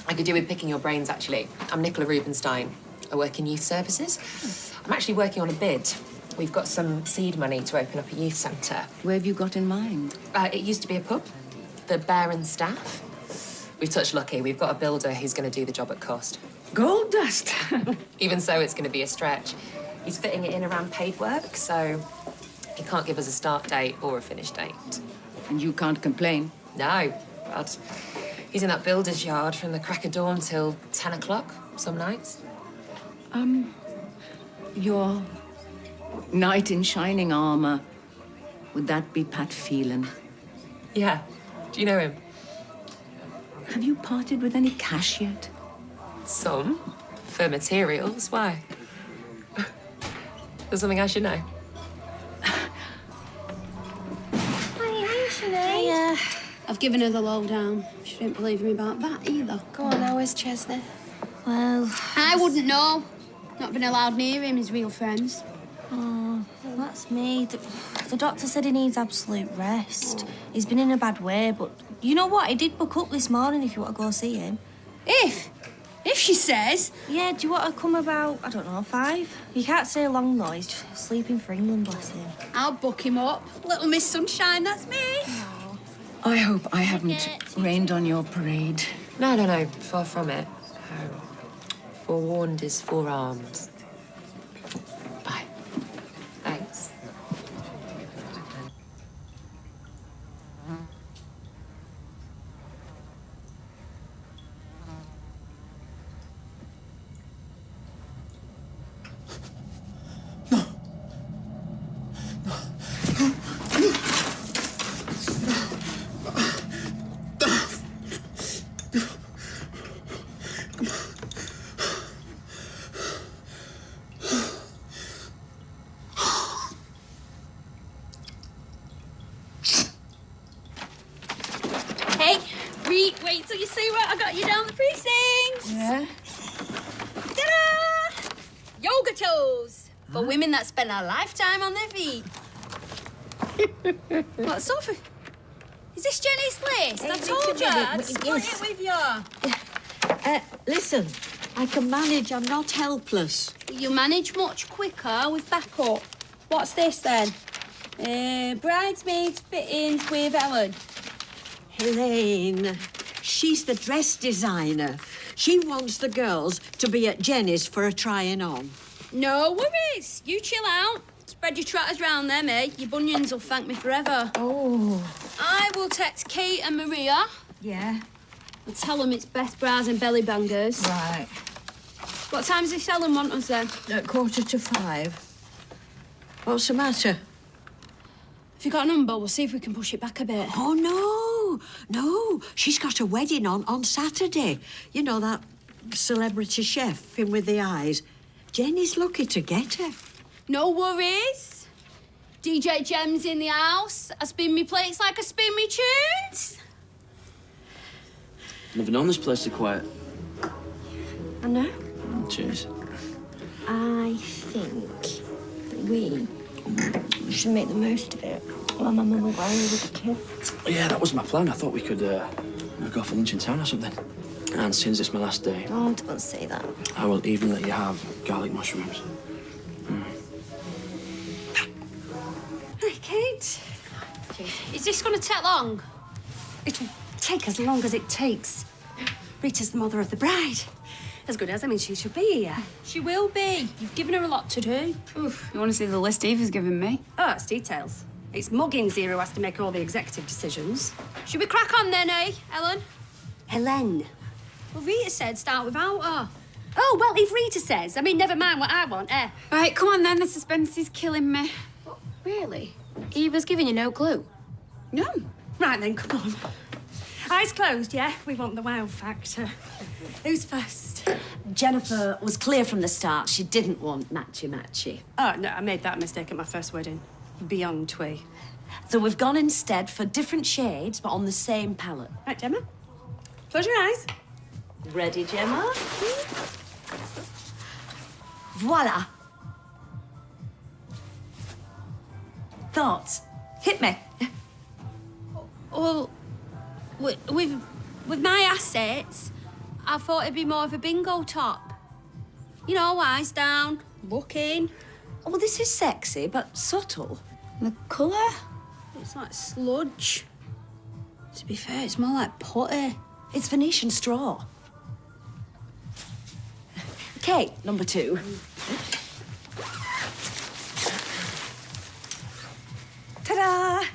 I could do with picking your brains, actually. I'm Nicola Rubenstein. I work in youth services. I'm actually working on a bid. We've got some seed money to open up a youth centre. Where have you got in mind? It used to be a pub, the Bear and Staff. We've touched lucky. We've got a builder who's going to do the job at cost. Gold dust. Even so, it's going to be a stretch. He's fitting it in around paid work, so he can't give us a start date or a finish date. And you can't complain? No, but he's in that builder's yard from the crack of dawn till 10 o'clock some nights. Your knight in shining armour, would that be Pat Phelan? Yeah. Do you know him? Have you parted with any cash yet? Some. For materials. Why? There's something I should know. Hiya. I've given her the lowdown. She didn't believe me about that either. Go on now, where's Chesney? Well... I wouldn't know. Not been allowed near him, his real friends. Oh, that's me. The doctor said he needs absolute rest. He's been in a bad way, but you know what? He did book up this morning if you want to go see him. If she says. Yeah, do you want to come about, I don't know, 5? You can't stay long, though. He's sleeping for England, bless him. I'll book him up. Little Miss Sunshine, that's me. Oh. I hope I haven't rained on your parade. No. Far from it. Forewarned is forearmed. Bye. Thanks. Got you down the precincts. Yeah? Ta-da! Yoga toes for women that spend a lifetime on their feet. What, Sophie? Is this Jenny's list? I told you. I'd split it with you. Listen, I can manage. I'm not helpless. You manage much quicker with backup. What's this then? Bridesmaids fittings with Ellen. Helene, she's the dress designer. She wants the girls to be at Jenny's for a trying on. No worries. You chill out. Spread your trotters round them, eh? Your bunions will thank me forever. Oh. I will text Kate and Maria. Yeah? And tell them it's best bras and belly bangers. Right. What time does this Ellen want us then? At 4:45. What's the matter? If you got a number, we'll see if we can push it back a bit. Oh, no. She's got a wedding on Saturday. You know, that celebrity chef, him with the eyes. Jenny's lucky to get her. No worries. DJ Jem's in the house. I spin me plates like I spin me tunes. Never known this place so quiet. I know. Cheers. I think that we should make the most of it while my mum and Granny were with the kids. Yeah, that was my plan. I thought we could go for lunch in town or something. And since it's my last day, Oh, don't say that. I will even let you have garlic mushrooms. Hey, Kate. Is this going to take long? It'll take as long as it takes. Rita's the mother of the bride. As good as, I mean, she should be here. She will be. You've given her a lot to do. Oof, you want to see the list Eva's given me? Oh, it's details. It's Muggins here who has to make all the executive decisions. Should we crack on then, eh, Ellen? Helene. Well, Rita said start without her. Oh, well, if Rita says, I mean, never mind what I want, eh? Right, come on then, the suspense is killing me. Really? Eva's giving you no clue? No. Right then, come on. Eyes closed, yeah? We want the wow factor. Who's first? Jennifer was clear from the start she didn't want matchy-matchy. Oh, no, I made that mistake at my first wedding. Beyond twee. So we've gone instead for different shades, but on the same palette. Right, Gemma? Close your eyes. Ready, Gemma? Voila. Thoughts? Hit me. Well, with my assets, I thought it'd be more of a bingo top. You know, eyes down, looking. Oh, well, this is sexy, but subtle. The colour? It's like sludge. To be fair, it's more like putty. It's Venetian straw. Kate, number 2. Ta-da!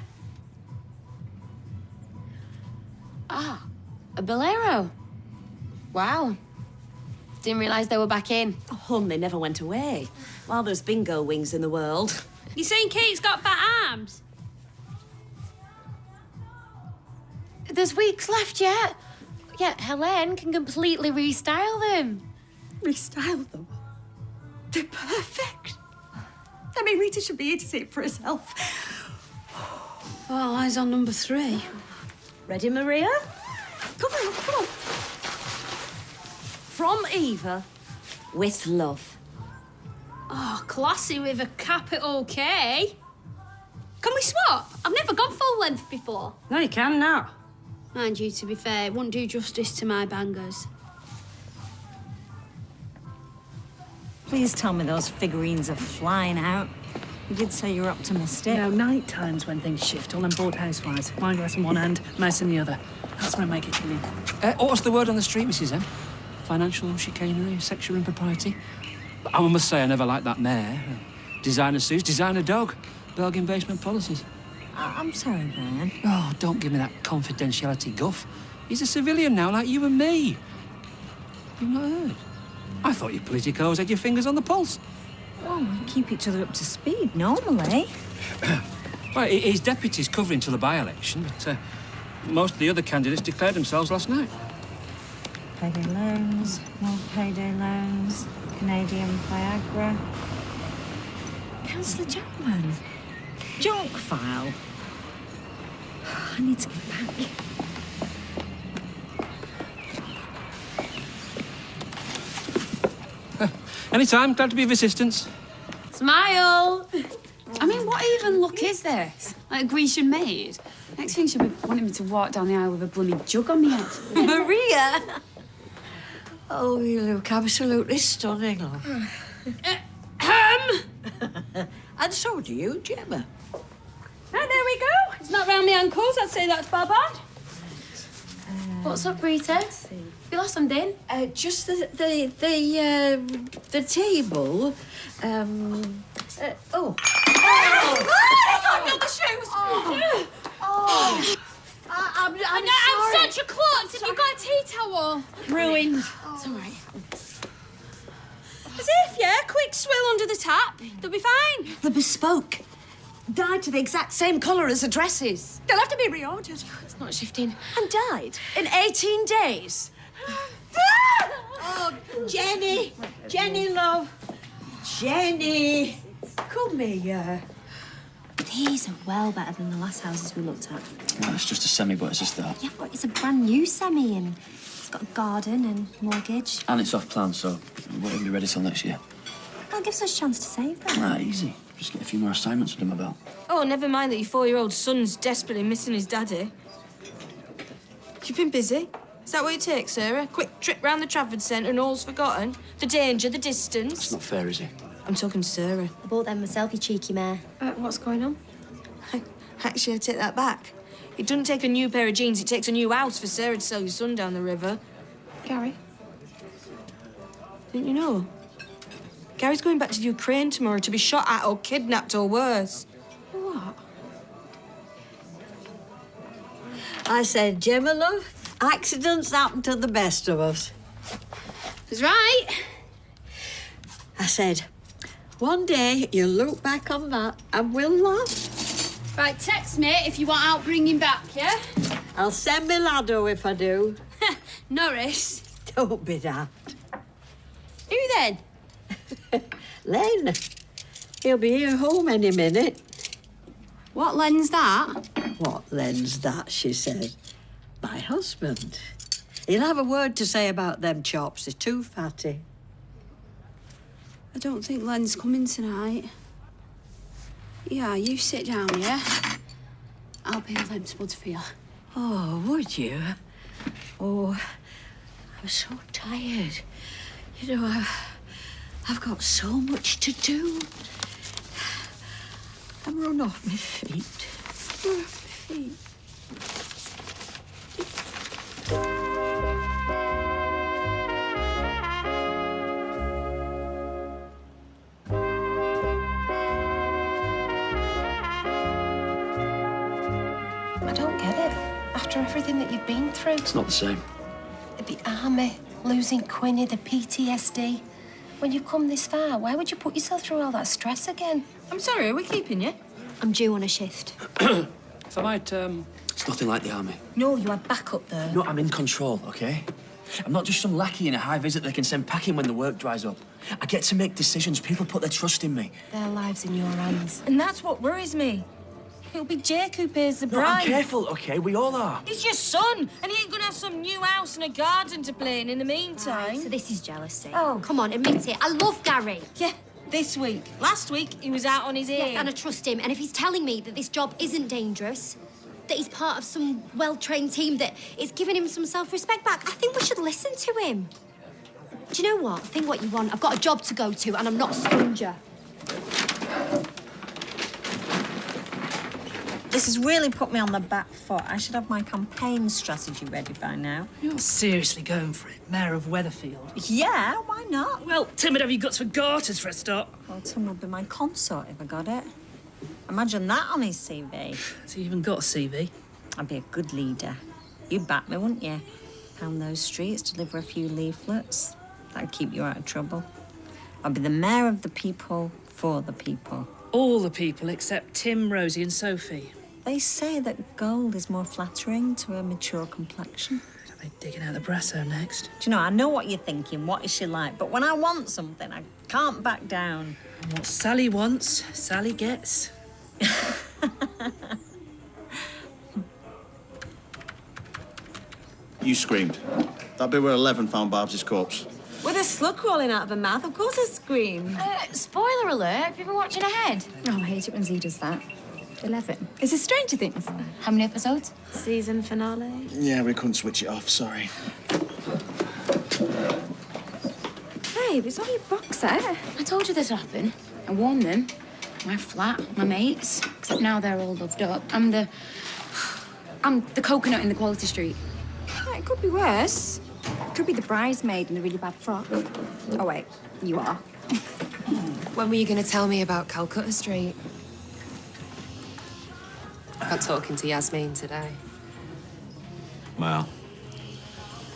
Ah, a bolero. Wow. Didn't realise they were back in. Oh, hon, they never went away. While there's bingo wings in the world. You saying Kate's got fat arms? There's weeks left yet. Yeah, Helene can completely restyle them. Restyle them? They're perfect. I mean, Rita should be here to see it for herself. Well, eyes on number 3. Ready, Maria? Come on, come on. From Eva, with love. Oh, classy with a capital K. Can we swap? I've never gone full length before. No, you can now. Mind you, to be fair, it wouldn't do justice to my bangers. Please tell me those figurines are flying out. You did say you were optimistic. No, night times when things shift. All them bored housewives. Wine glass in one hand, mouse in the other. That's when I make it killing. What's the word on the street, Mrs. M? Financial chicanery, sexual impropriety? I must say I never liked that mayor. Designer suits, designer dog. Belgian basement policies. I'm sorry, Brian. Oh, don't give me that confidentiality guff. He's a civilian now, like you and me. You've not heard? I thought you politicos had your fingers on the pulse. Oh, we keep each other up to speed, normally. Well, his deputy's covering till the by-election, but most of the other candidates declared themselves last night. Payday loans, more payday loans, Canadian Viagra. Councillor Jackman. Junk file. I need to get back. Anytime. Glad to be of assistance. Smile! I mean, what even look is this? Like a Grecian maid? Next thing she'll be wanting me to walk down the aisle with a blooming jug on my head. Maria! Oh, you look absolutely stunning, love. And so do you, Gemma. Right, there we go. It's not round the ankles. I'd say that's bad. What's up, Rita? You lost something? Just the table. Oh. Not the shoes! I'm such a klutz. Have you got a tea towel? Ruined. It's all right. As if, yeah? Quick swill under the tap. They'll be fine. The bespoke. Dyed to the exact same colour as the dresses. They'll have to be reordered. It's not shifting. And dyed in 18 days. Oh, Jenny. Jenny, love. Jenny. Come here. These are well better than the last houses we looked at. Well, it's just a semi, but it's a start. Yeah, but it's a brand new semi and it's got a garden and mortgage. And it's off plan, so it won't be ready till next year. Well, it gives us a chance to save them. Ah, easy. Just get a few more assignments under my belt. Oh, never mind that your 4-year-old son's desperately missing his daddy. You've been busy? Is that what it takes, Sarah? Quick trip round the Trafford Centre and all's forgotten? The danger, the distance? It's not fair, is it? I'm talking to Sarah. I bought them myself, you cheeky mare. What's going on? Actually, I take that back. It doesn't take a new pair of jeans, it takes a new house for Sarah to sell your son down the river. Gary? Didn't you know? Gary's going back to the Ukraine tomorrow to be shot at or kidnapped or worse. What? I said, Gemma, love, accidents happen to the best of us. That's right. I said, one day you'll look back on that and we'll laugh. Right, text me if you want out bringing back, yeah? I'll send me Lado if I do. Norris. Don't be daft. Who then? Len. He'll be here home any minute. What Len's that? What Len's that, she said. My husband. He'll have a word to say about them chops. They're too fatty. I don't think Len's coming tonight. Yeah, you sit down, yeah? I'll peel them spuds for you. Oh, would you? Oh, I'm so tired. You know, I've got so much to do. I'm run off my feet. Run off my feet. I don't get it. After everything that you've been through. It's not the same. The army, losing Quinny, the PTSD. When you've come this far, why would you put yourself through all that stress again? I'm sorry, are we keeping you? I'm due on a shift. If I might, It's nothing like the army. No, you had backup there. No, I'm in control, OK? I'm not just some lackey in a high visit they can send packing when the work dries up. I get to make decisions. People put their trust in me. Their lives in your hands. And that's what worries me. It'll be Jake who pays the No, bride. I'm careful, OK? We all are. He's your son, and he ain't gonna have some new house and a garden to play in the meantime. Right, so this is jealousy. Oh. Come on, admit it. I love Gary. Yeah, this week. Last week, he was out on his ear. Yes, and I trust him. And if he's telling me that this job isn't dangerous, that he's part of some well-trained team that is giving him some self-respect back, I think we should listen to him. Do you know what? Think what you want. I've got a job to go to, and I'm not a sponger. This has really put me on the back foot. I should have my campaign strategy ready by now. You're seriously going for it, Mayor of Weatherfield? Yeah, why not? Well, Tim would have you guts for garters for a start. Well, Tim would be my consort if I got it. Imagine that on his CV. Has he even got a CV? I'd be a good leader. You'd back me, wouldn't you? Pound those streets, deliver a few leaflets. That'd keep you out of trouble. I'd be the mayor of the people, for the people. All the people except Tim, Rosie and Sophie. They say that gold is more flattering to a mature complexion. Are they digging out the brasso next? Do you know, I know what you're thinking, what is she like? But when I want something, I can't back down. And what Sally wants, Sally gets. You screamed. That'd be where 11 found Barb's corpse. With a slug crawling out of her mouth, of course I scream. Spoiler alert, have you been watching ahead? Oh, I hate it when Z does that. 11. Is this Stranger Things? How many episodes? Season finale. Yeah, we couldn't switch it off, sorry. Babe, it's on your box set. I told you this would happen. I warned them. My flat, my mates. Except now they're all loved up. I'm the coconut in the Quality Street. Well, it could be worse. It could be the bridesmaid in a really bad frock. Oh, wait, you are. When were you going to tell me about Calcutta Street? I got talking to Yasmin today. Well,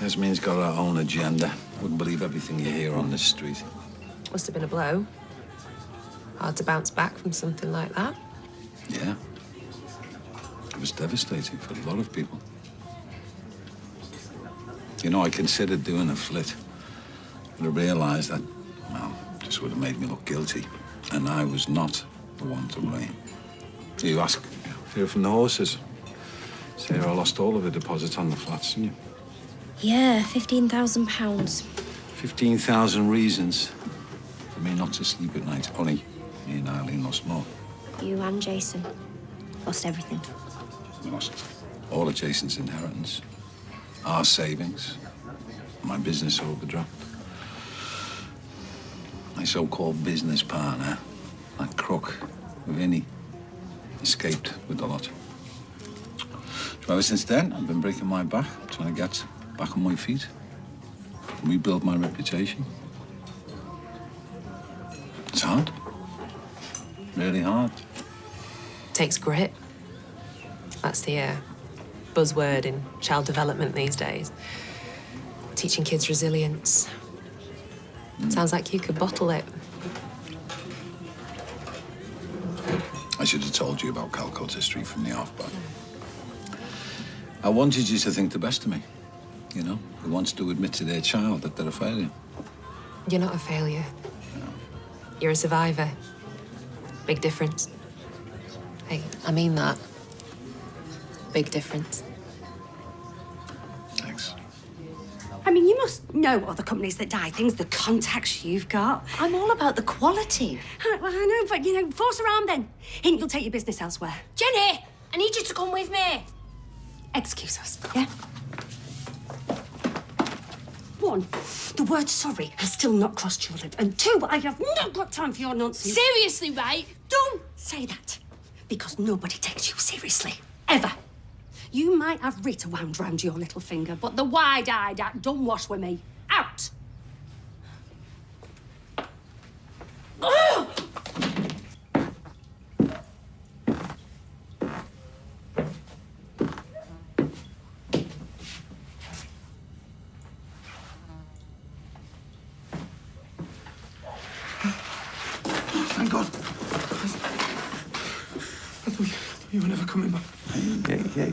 Yasmin's got her own agenda. Wouldn't believe everything you hear on this street. Must have been a blow. Hard to bounce back from something like that. Yeah. It was devastating for a lot of people. You know, I considered doing a flit, but I realised that, well, just would have made me look guilty. And I was not the one to blame. You ask, hear from the horses. Sarah lost all of her deposit on the flats, didn't you? Yeah, £15,000. 15,000 reasons for me not to sleep at night. Only me and Eileen lost more. You and Jason lost everything. We lost all of Jason's inheritance, our savings, my business overdraft. My so-called business partner, that crook, Vinny, escaped with the lot. So ever since then, I've been breaking my back, trying to get back on my feet, rebuild my reputation. It's hard. Really hard. Takes grit. That's the buzzword in child development these days. Teaching kids resilience. Sounds like you could bottle it. I should have told you about Calcutta Street from the off, but I wanted you to think the best of me. You know, who wants to admit to their child that they're a failure. You're not a failure. No. You're a survivor. Big difference. Hey, I mean that. Big difference. Thanks. I mean, you must know other companies that dye things, the contacts you've got. I'm all about the quality. Well, I know, but, you know, force her arm then. Hint you'll take your business elsewhere. Jenny, I need you to come with me. Excuse us, yeah? One, the word sorry has still not crossed your lips. And two, I have not got time for your nonsense. Seriously, right? Don't say that. Because nobody takes you seriously. Ever. You might have Rita wound round your little finger, but the wide-eyed act don't wash with me. Out! Thank God. I thought you were never coming back. Yeah.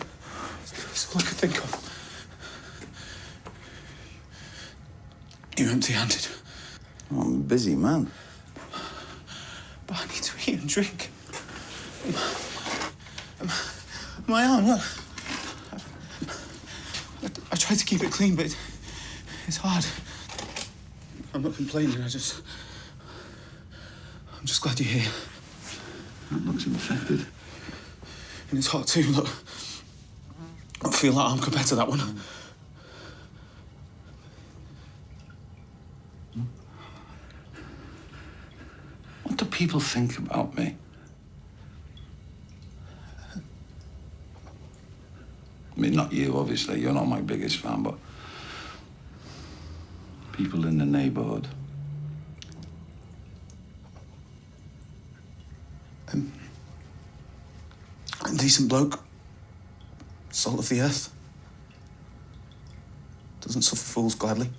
That's all I could think of. You're empty-handed. Oh, I'm a busy man. But I need to eat and drink. My arm, look. I try to keep it clean, but it's hard. I'm not complaining, I'm just glad you're here. That looks infected. And it's hot too, look. I feel like I'm compared to that one. What do people think about me? I mean, not you, obviously. You're not my biggest fan, but people in the neighborhood. A decent bloke. Salt of the earth. Doesn't suffer fools gladly.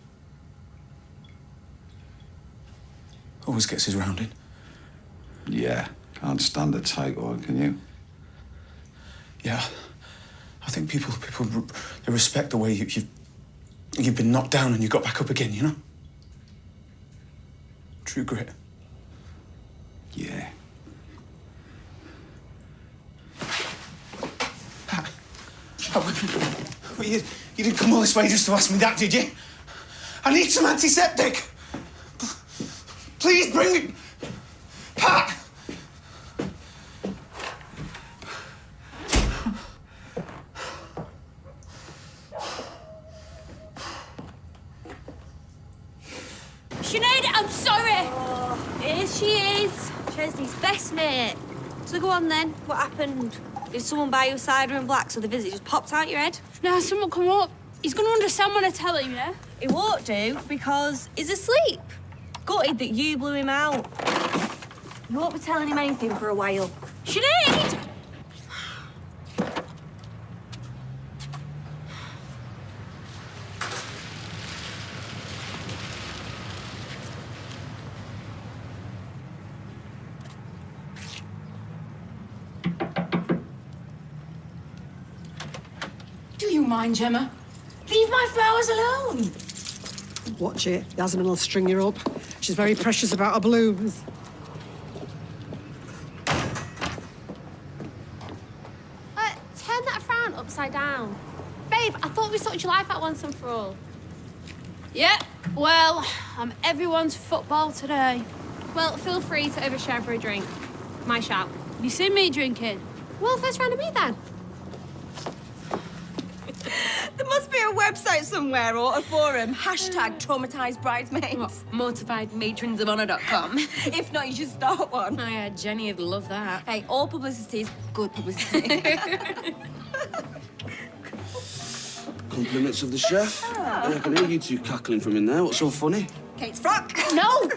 Always gets his round in. Yeah, can't stand a tight one, can you? Yeah. I think people they respect the way you've been knocked down and you got back up again, you know? True grit. Yeah. You didn't come all this way just to ask me that, did you? I need some antiseptic. Please bring it. Pat! Sinead, I'm sorry. Oh, here she is. Chesney's best mate. So go on then. What happened? Did someone buy you a cider and black so the visit just popped out your head? Now someone come up. He's going to understand when I tell him, yeah? He won't do because he's asleep. Gutted that you blew him out. You won't be telling him anything for a while. Sinead! Do you mind, Gemma? Leave my flowers alone. Watch it. Yasmin will string you up. She's very precious about her blooms. Turn that frown upside down. Babe, I thought we sorted your life out once and for all. Yeah, well, I'm everyone's football today. Well, feel free to overshare for a drink. My shout. You seen me drinking? Well, first round of me then. There must be a website somewhere or a forum. Hashtag traumatised bridesmaids. Mortifiedmatronsofhonour.com. If not, you should start one. Oh, yeah, Jenny would love that. Hey, all publicity is good publicity. Compliments of the chef. Yeah, I can hear you two cackling from in there. What's so funny? Kate's frock. No!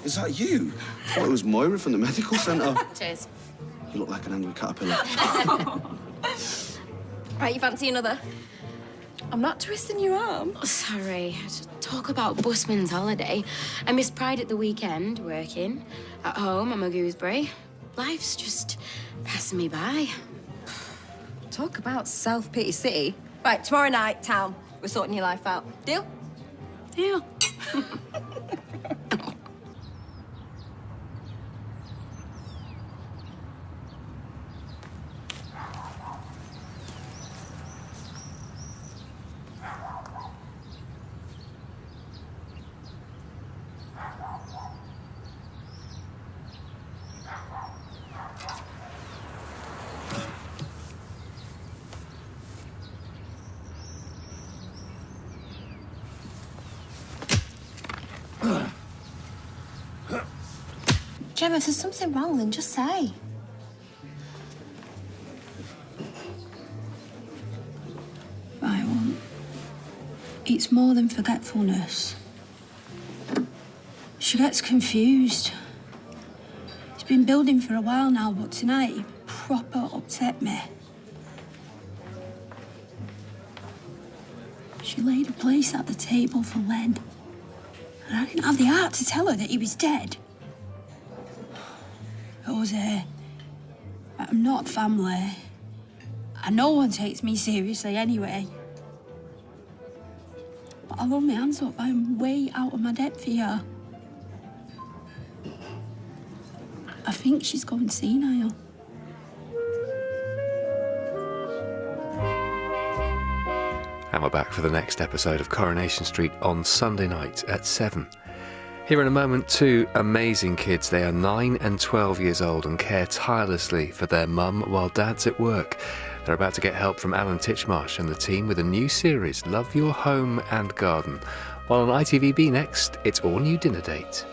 Is that you? I thought it was Moira from the medical centre. Cheers. You look like an angry caterpillar. Right, you fancy another? I'm not twisting your arm. Oh, sorry. Talk about busman's holiday. I missed Pride at the weekend, working. At home, I'm a gooseberry. Life's just passing me by. Talk about self-pity city. Right, tomorrow night, town. We're sorting your life out. Deal? Deal. Gemma, if there's something wrong, then just say. Right, well, it's more than forgetfulness. She gets confused. It's been building for a while now, but tonight it proper upset me. She laid a place at the table for Len, and I didn't have the heart to tell her that he was dead. Jose, I'm not family, and no one takes me seriously anyway. But I'll hold my hands up. I'm way out of my depth here. I think she's gone senile. And we're back for the next episode of Coronation Street on Sunday night at 7. Here in a moment, two amazing kids. They are 9 and 12 years old and care tirelessly for their mum while dad's at work. They're about to get help from Alan Titchmarsh and the team with a new series, Love Your Home and Garden. While on ITVB next, it's All New Dinner Date.